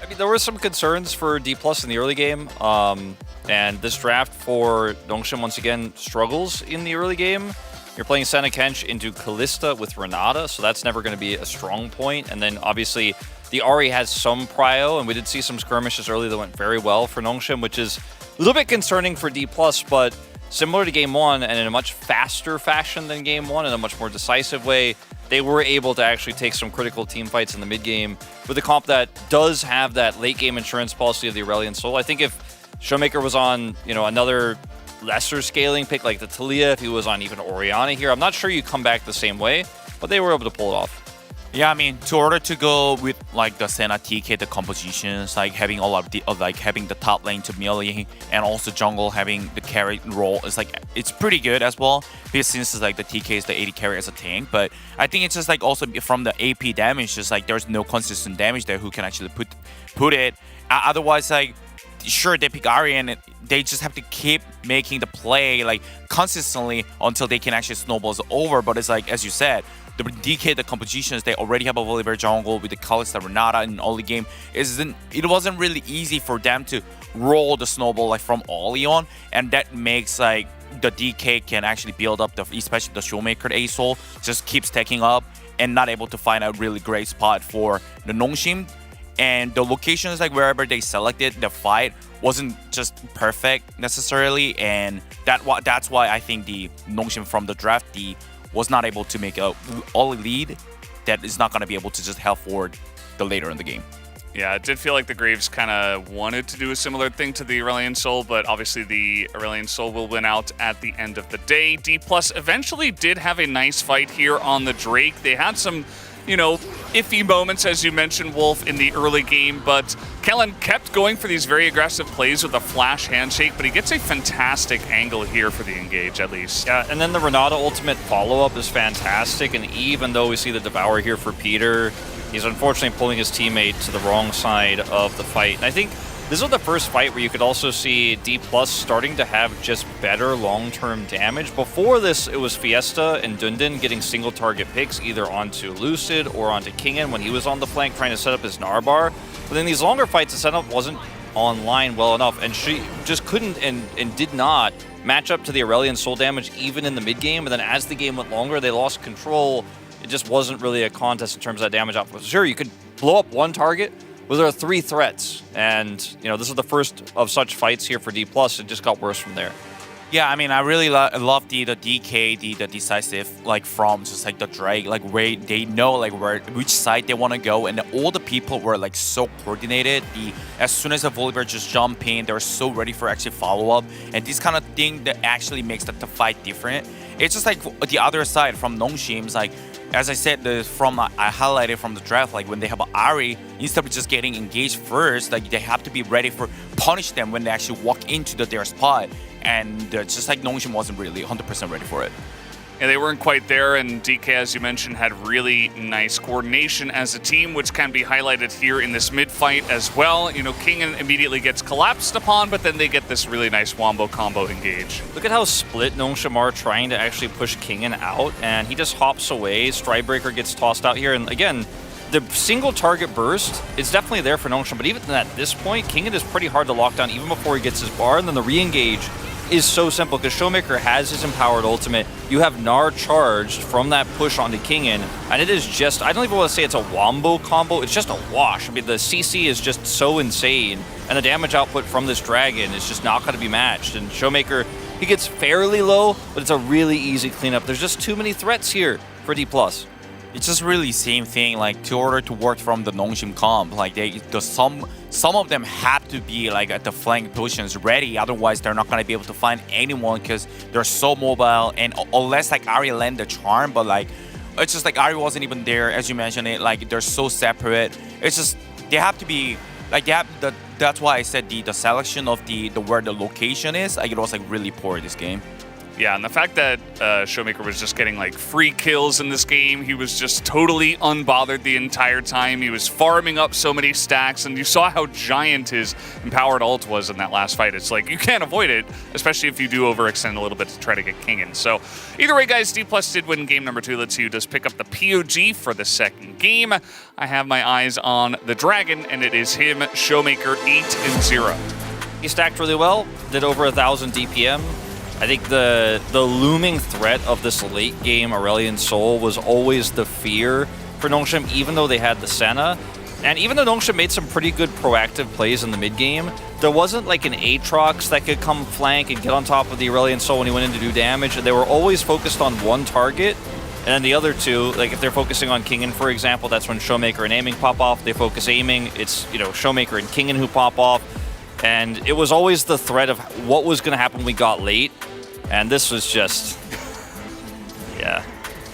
I mean, there were some concerns for D+ in the early game, and this draft for Noshim, once again, struggles in the early game. You're playing Senna Kench into Kalista with Renata, so that's never going to be a strong point. And then, obviously, the Ahri has some prio, and we did see some skirmishes early that went very well for Noshim, which is a little bit concerning for D+, but similar to Game 1, and in a much faster fashion than Game 1, in a much more decisive way, they were able to actually take some critical team fights in the mid-game with a comp that does have that late-game insurance policy of the Aurelion Sol. I think if Showmaker was on, another lesser scaling pick like the Talia, if he was on even Orianna here, I'm not sure you come back the same way, but they were able to pull it off. Yeah, I mean, to order to go with like the Senna TK, the compositions, like having all of the having the top lane to melee and also jungle having the carry role, it's pretty good as well. Because since it's like the TK is the 80 carry as a tank, but I think it's just like also from the AP damage, just like there's no consistent damage there who can actually put it. Otherwise, like, sure, they pick Ahri and they just have to keep making the play like consistently until they can actually snowballs over. But it's like, as you said, the DK, the compositions, they already have a Volibear jungle with the Kalista Renata in early game. It wasn't really easy for them to roll the snowball like from Aurelion, and that makes like the DK can actually build up especially the Showmaker A-Soul, just keep stacking up and not able to find a really great spot for the Noshim. And the locations, like wherever they selected, the fight wasn't just perfect necessarily, and that's why I think the Noshim from the draft was not able to make a early lead that is not going to be able to just help forward the later in the game. Yeah, it did feel like the Graves kind of wanted to do a similar thing to the Aurelion Sol, but obviously the Aurelion Sol will win out at the end of the day. D+ eventually did have a nice fight here on the Drake. They had some, iffy moments, as you mentioned, Wolf, in the early game, but Kellen kept going for these very aggressive plays with a flash handshake, but he gets a fantastic angle here for the engage, at least. Yeah, and then the Renata ultimate follow-up is fantastic, and even though we see the Devour here for Peter, he's unfortunately pulling his teammate to the wrong side of the fight. And I think this was the first fight where you could also see D+ starting to have just better long-term damage. Before this, it was Fiesta and Dundun getting single target picks either onto Lucid or onto Kingen when he was on the flank trying to set up his Narbar. But in these longer fights, the setup wasn't online well enough, and she just couldn't and did not match up to the Aurelion Sol damage even in the mid-game. And then as the game went longer, they lost control. It just wasn't really a contest in terms of that damage output. Sure, you could blow up one target, but there are 3 threats, and this was the first of such fights here for D+. It just got worse from there. Yeah, I mean, I really love the DK, the decisive, like from just like the Drake, like where they know like which side they want to go, and all the people were like so coordinated. As soon as the Volibear just jump in, they were so ready for actually follow up, and this kind of thing that actually makes the fight different. It's just like the other side from Noshim's, like, as I said, I highlighted from the draft, like when they have an Ahri, instead of just getting engaged first, like they have to be ready for punish them when they actually walk into their spot. And just like Noshim wasn't really 100% ready for it. Yeah, they weren't quite there, and DK, as you mentioned, had really nice coordination as a team, which can be highlighted here in this mid-fight as well. Kingen immediately gets collapsed upon, but then they get this really nice wombo combo engage. Look at how split Noshim are trying to actually push Kingen out, and he just hops away. Strikebreaker gets tossed out here, and again, the single target burst is definitely there for Noshim, but even at this point, Kingen is pretty hard to lock down even before he gets his bar, and then the re-engage is so simple because Showmaker has his empowered ultimate. You have Gnar charged from that push onto Kingen, and it is just, I don't even want to say it's a wombo combo, it's just a wash. I mean, the CC is just so insane, and the damage output from this dragon is just not going to be matched. And Showmaker, he gets fairly low, but it's a really easy cleanup. There's just too many threats here for D+. It's just really same thing, like to order to work from the Noshim comp, like some of them have to be like at the flank positions ready, otherwise they're not going to be able to find anyone because they're so mobile, and unless like Ahri land the charm, but like it's just like Ahri wasn't even there, as you mentioned it, like they're so separate. It's just they have to be like that's why I said the selection of the where the location is, like it was like really poor this game. Yeah, and the fact that Showmaker was just getting like free kills in this game, he was just totally unbothered the entire time. He was farming up so many stacks, and you saw how giant his empowered ult was in that last fight. It's like, you can't avoid it, especially if you do overextend a little bit to try to get King in. So either way, guys, D+ did win game number 2. Let's see who does pick up the POG for the second game. I have my eyes on the Dragon, and it is him, Showmaker, 8-0. He stacked really well, did over 1,000 DPM. I think the looming threat of this late game Aurelion Sol was always the fear for Nongshim, even though they had the Senna. And even though Nongshim made some pretty good proactive plays in the mid game, there wasn't like an Aatrox that could come flank and get on top of the Aurelion Sol when he went in to do damage. They were always focused on one target, and then the other two, like if they're focusing on Kingen, for example, that's when Showmaker and aiming pop off. They focus aiming, it's, you know, Showmaker and Kingen who pop off. And it was always the threat of what was going to happen when we got late. And this was just, yeah.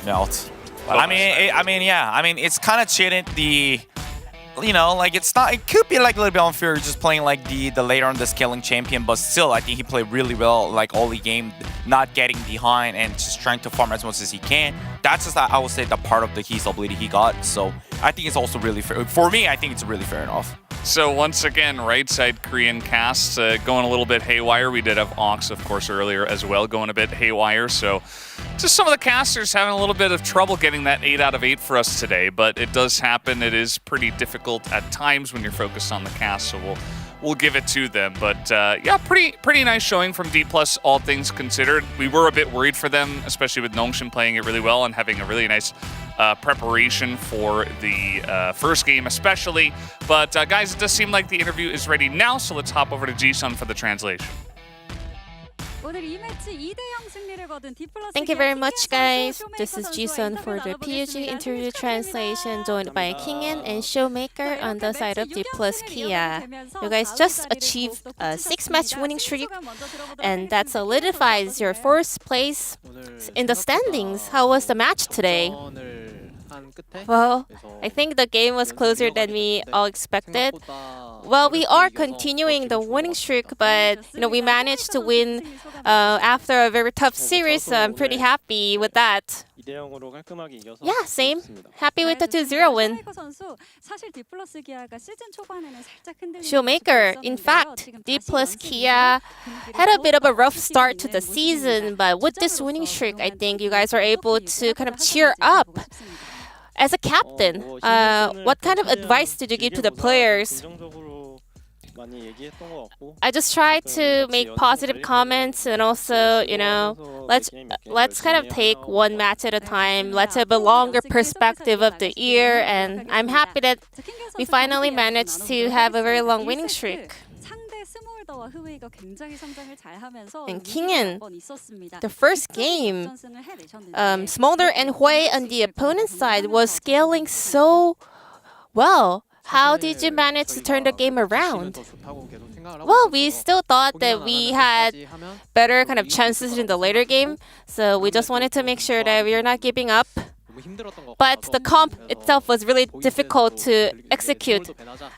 Melt. I mean, yeah. I mean, it's kind of cheated. You know, like it's not. It could be like a little bit unfair just playing like the later on the scaling champion, but still, I think he played really well. Like all the game, not getting behind and just trying to farm as much as he can. That's just, I would say, the part of the keys ability he got. So I think it's also really fair. For me, I think it's really fair enough. So once again, right side Korean cast going a little bit haywire. We did have Ox, of course, earlier as well, going a bit haywire. So just some of the casters having a little bit of trouble getting that 8 out of 8 for us today. But it does happen. It is pretty difficult at times when you're focused on the cast. So we'll give it to them. But yeah, pretty nice showing from D+, all things considered. We were a bit worried for them, especially with Nongshim playing it really well and having a really nice preparation for the first game especially. But guys, it does seem like the interview is ready now, so let's hop over to Jisun for the translation. Thank you very much, guys. This is Jisun for the PUG interview translation, joined by Kingen and Showmaker on the side of D+ Kia. You guys just achieved a 6-match winning streak, and that solidifies your 4th place in the standings. How was the match today? Well, I think the game was closer than we all expected. Well, we are continuing the winning streak, but we managed to win after a very tough series, so I'm pretty happy with that. Yeah, same. Happy with the 2-0 win. Showmaker, in fact, D+ Kia had a bit of a rough start to the season, but with this winning streak, I think you guys are able to kind of cheer up. As a captain, what kind of advice did you give to the players? I just try to make positive comments, and also, let's kind of take one match at a time. Let's have a longer perspective of the year, and I'm happy that we finally managed to have a very long winning streak. And Kingen, the first game, Smolder and Hui on the opponent's side was scaling so well. How did you manage to turn the game around? Well, we still thought that we had better kind of chances in the later game, so we just wanted to make sure that we are not giving up. But the comp itself was really difficult to execute.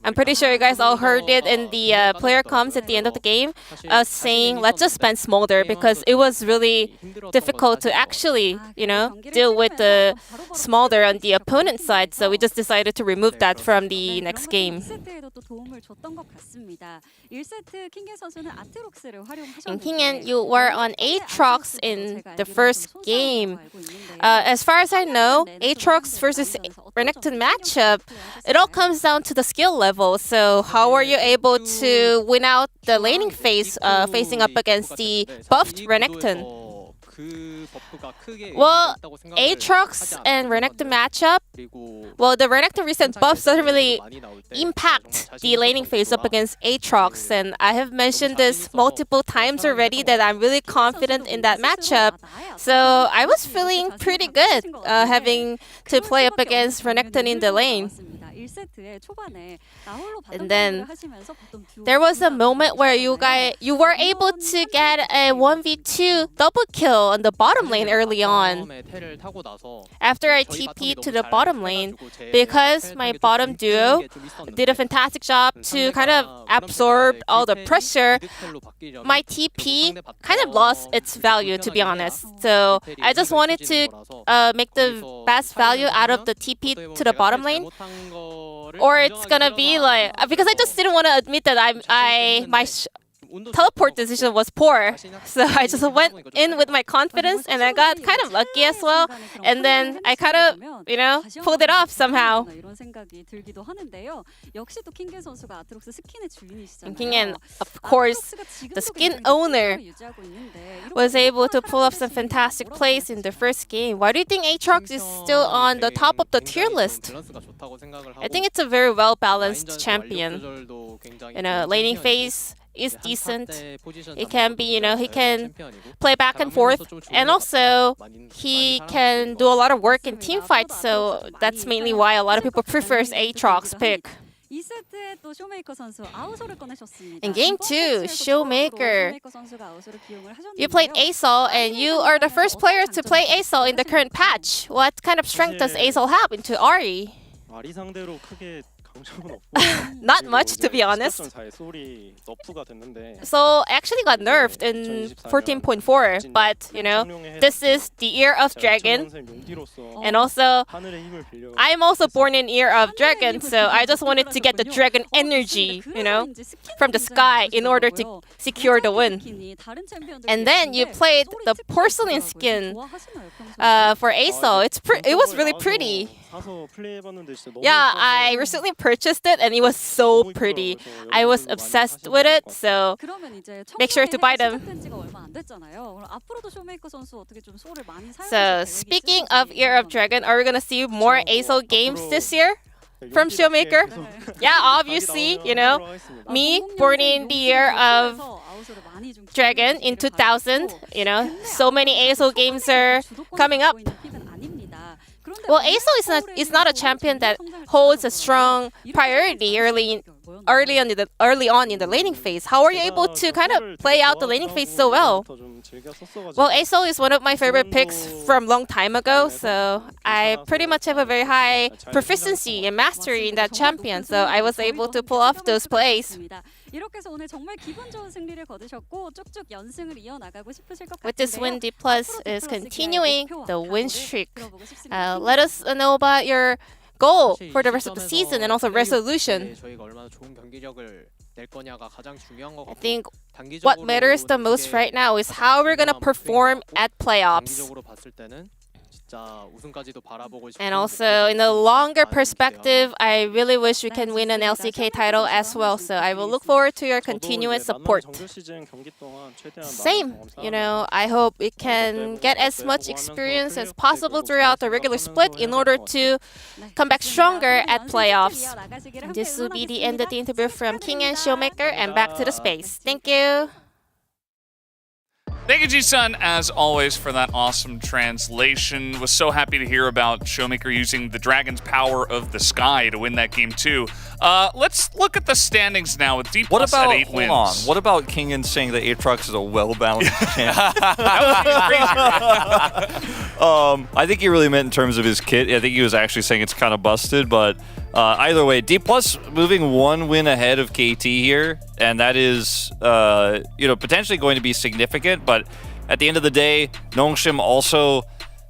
I'm pretty sure you guys all heard it in the player comms at the end of the game, us saying, let's just ban Smolder, because it was really difficult to actually, deal with the Smolder on the opponent's side. So we just decided to remove that from the next game. And Kingen, you were on Aatrox in the first game. As far as I know, Aatrox versus Renekton matchup, it all comes down to the skill level. So how are you able to win out the laning phase facing up against the buffed Renekton? Well, Aatrox and Renekton matchup, well, the Renekton recent buffs doesn't really impact the laning phase up against Aatrox, and I have mentioned this multiple times already that I'm really confident in that matchup. So I was feeling pretty good having to play up against Renekton in the lane. And then there was a moment where you were able to get a 1v2 double kill on the bottom lane early on. After I TP'd to the bottom lane, because my bottom duo did a fantastic job to kind of absorb all the pressure, my TP kind of lost its value, to be honest. So I just wanted to make the best value out of the TP to the bottom lane, or it's gonna be like, because I just didn't want to admit that my teleport decision was poor. So I just went in with my confidence and I got kind of lucky as well. And then I kind of, pulled it off somehow. And Kingen, of course, the skin owner, was able to pull off some fantastic plays in the first game. Why do you think Aatrox is still on the top of the tier list? I think it's a very well-balanced champion. Laning phase is decent. It can be, he can play back and forth, and also he can do a lot of work in team fights, so that's mainly why a lot of people prefers Aatrox pick. In game 2, Showmaker, you played Asol, and you are the first player to play Asol in the current patch. What kind of strength does Asol have into Ahri? Not much, to be honest. So actually got nerfed in 14.4, but this is the Ear of Dragon, and also I'm also born in Ear of Dragon, so I just wanted to get the dragon energy, from the sky in order to secure the win. And then you played the porcelain skin for Asol. It was really pretty. Yeah, I recently purchased it and it was so pretty. I was obsessed with it, so make sure to buy them. So speaking of Ear of Dragon, are we gonna see more Asol games this year from Showmaker? Yeah, obviously, me, born in the year of Dragon in 2000, so many Asol games are coming up. Well, Asol is not a champion that holds a strong priority early on in the laning phase. How are you able to kind of play out the laning phase so well? Well, Asol is one of my favorite picks from long time ago, so I pretty much have a very high proficiency and mastery in that champion, so I was able to pull off those plays. With this win, D+ is continuing the win streak. Let us know about your goal for the rest of the season and also resolution. I think what matters the most right now is how we're going to perform at playoffs. And also, in the longer perspective, I really wish we can win an LCK title as well. So I will look forward to your continuous support. Same, I hope we can get as much experience as possible throughout the regular split in order to come back stronger at playoffs. And this will be the end of the interview from King and Showmaker, and back to the space. Thank you. Thank you, Ji-sun, as always, for that awesome translation. Was so happy to hear about Showmaker using the Dragon's power of the sky to win that game, too. Let's look at the standings now with D+ at 8 wins. Hold on. What about Kingen saying that Aatrox is a well-balanced champ? I think he really meant in terms of his kit. I think he was actually saying it's kind of busted, but either way, D+ moving 1 win ahead of KT here, and that is potentially going to be significant, but at the end of the day, Nongshim also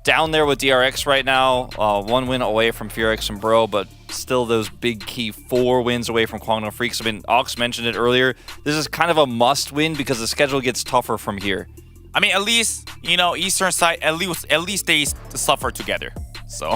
down there with DRX right now, 1 win away from Furix and Bro, but still those big key 4 wins away from Kwangdong Freaks. I mean, Ox mentioned it earlier, this is kind of a must win because the schedule gets tougher from here. I mean, at least, Eastern side, at least they suffer together. So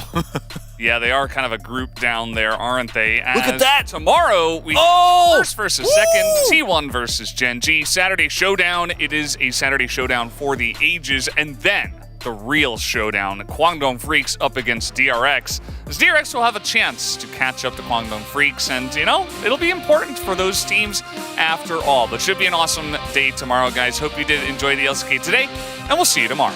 yeah, they are kind of a group down there, aren't they? Look at that! Tomorrow, we first versus second, T1 versus Gen G. Saturday Showdown. It is a Saturday Showdown for the ages. And then the real showdown, Kwangdong Freaks up against DRX. As DRX will have a chance to catch up to Kwangdong Freaks, and, it'll be important for those teams after all. But should be an awesome day tomorrow, guys. Hope you did enjoy the LCK today, and we'll see you tomorrow.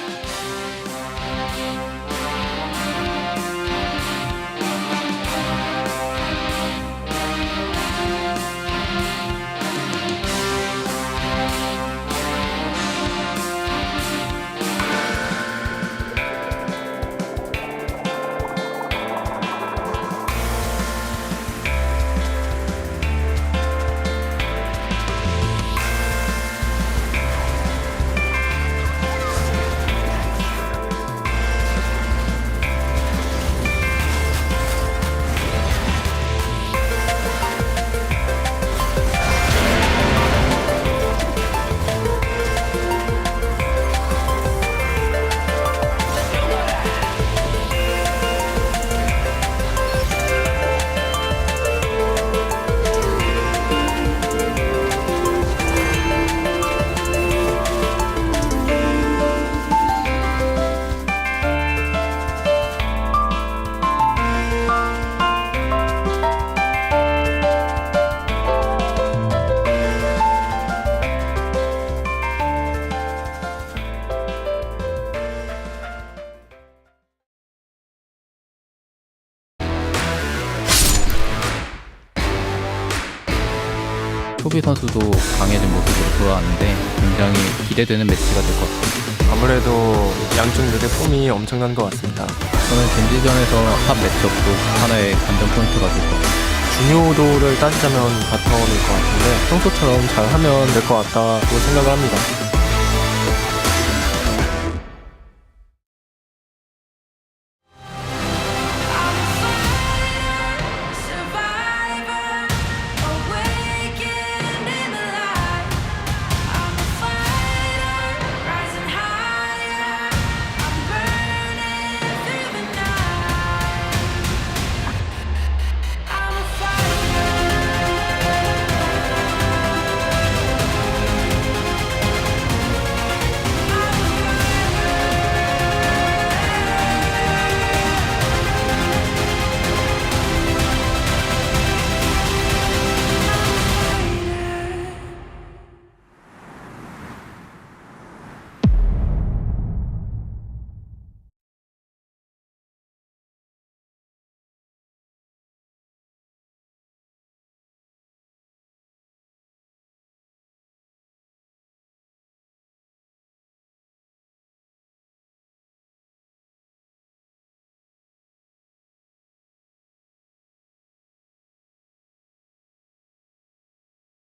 토비 선수도 강해진 모습으로 돌아왔는데 굉장히 기대되는 매치가 될 것 같습니다. 아무래도 양쪽 뮤의 폼이 엄청난 것 같습니다. 저는 젠지전에서 탑 매치업도 하나의 관전 포인트가 될 것 같습니다. 중요도를 따지자면 바텀일 것 같은데 평소처럼 잘하면 될 것 같다고 생각을 합니다.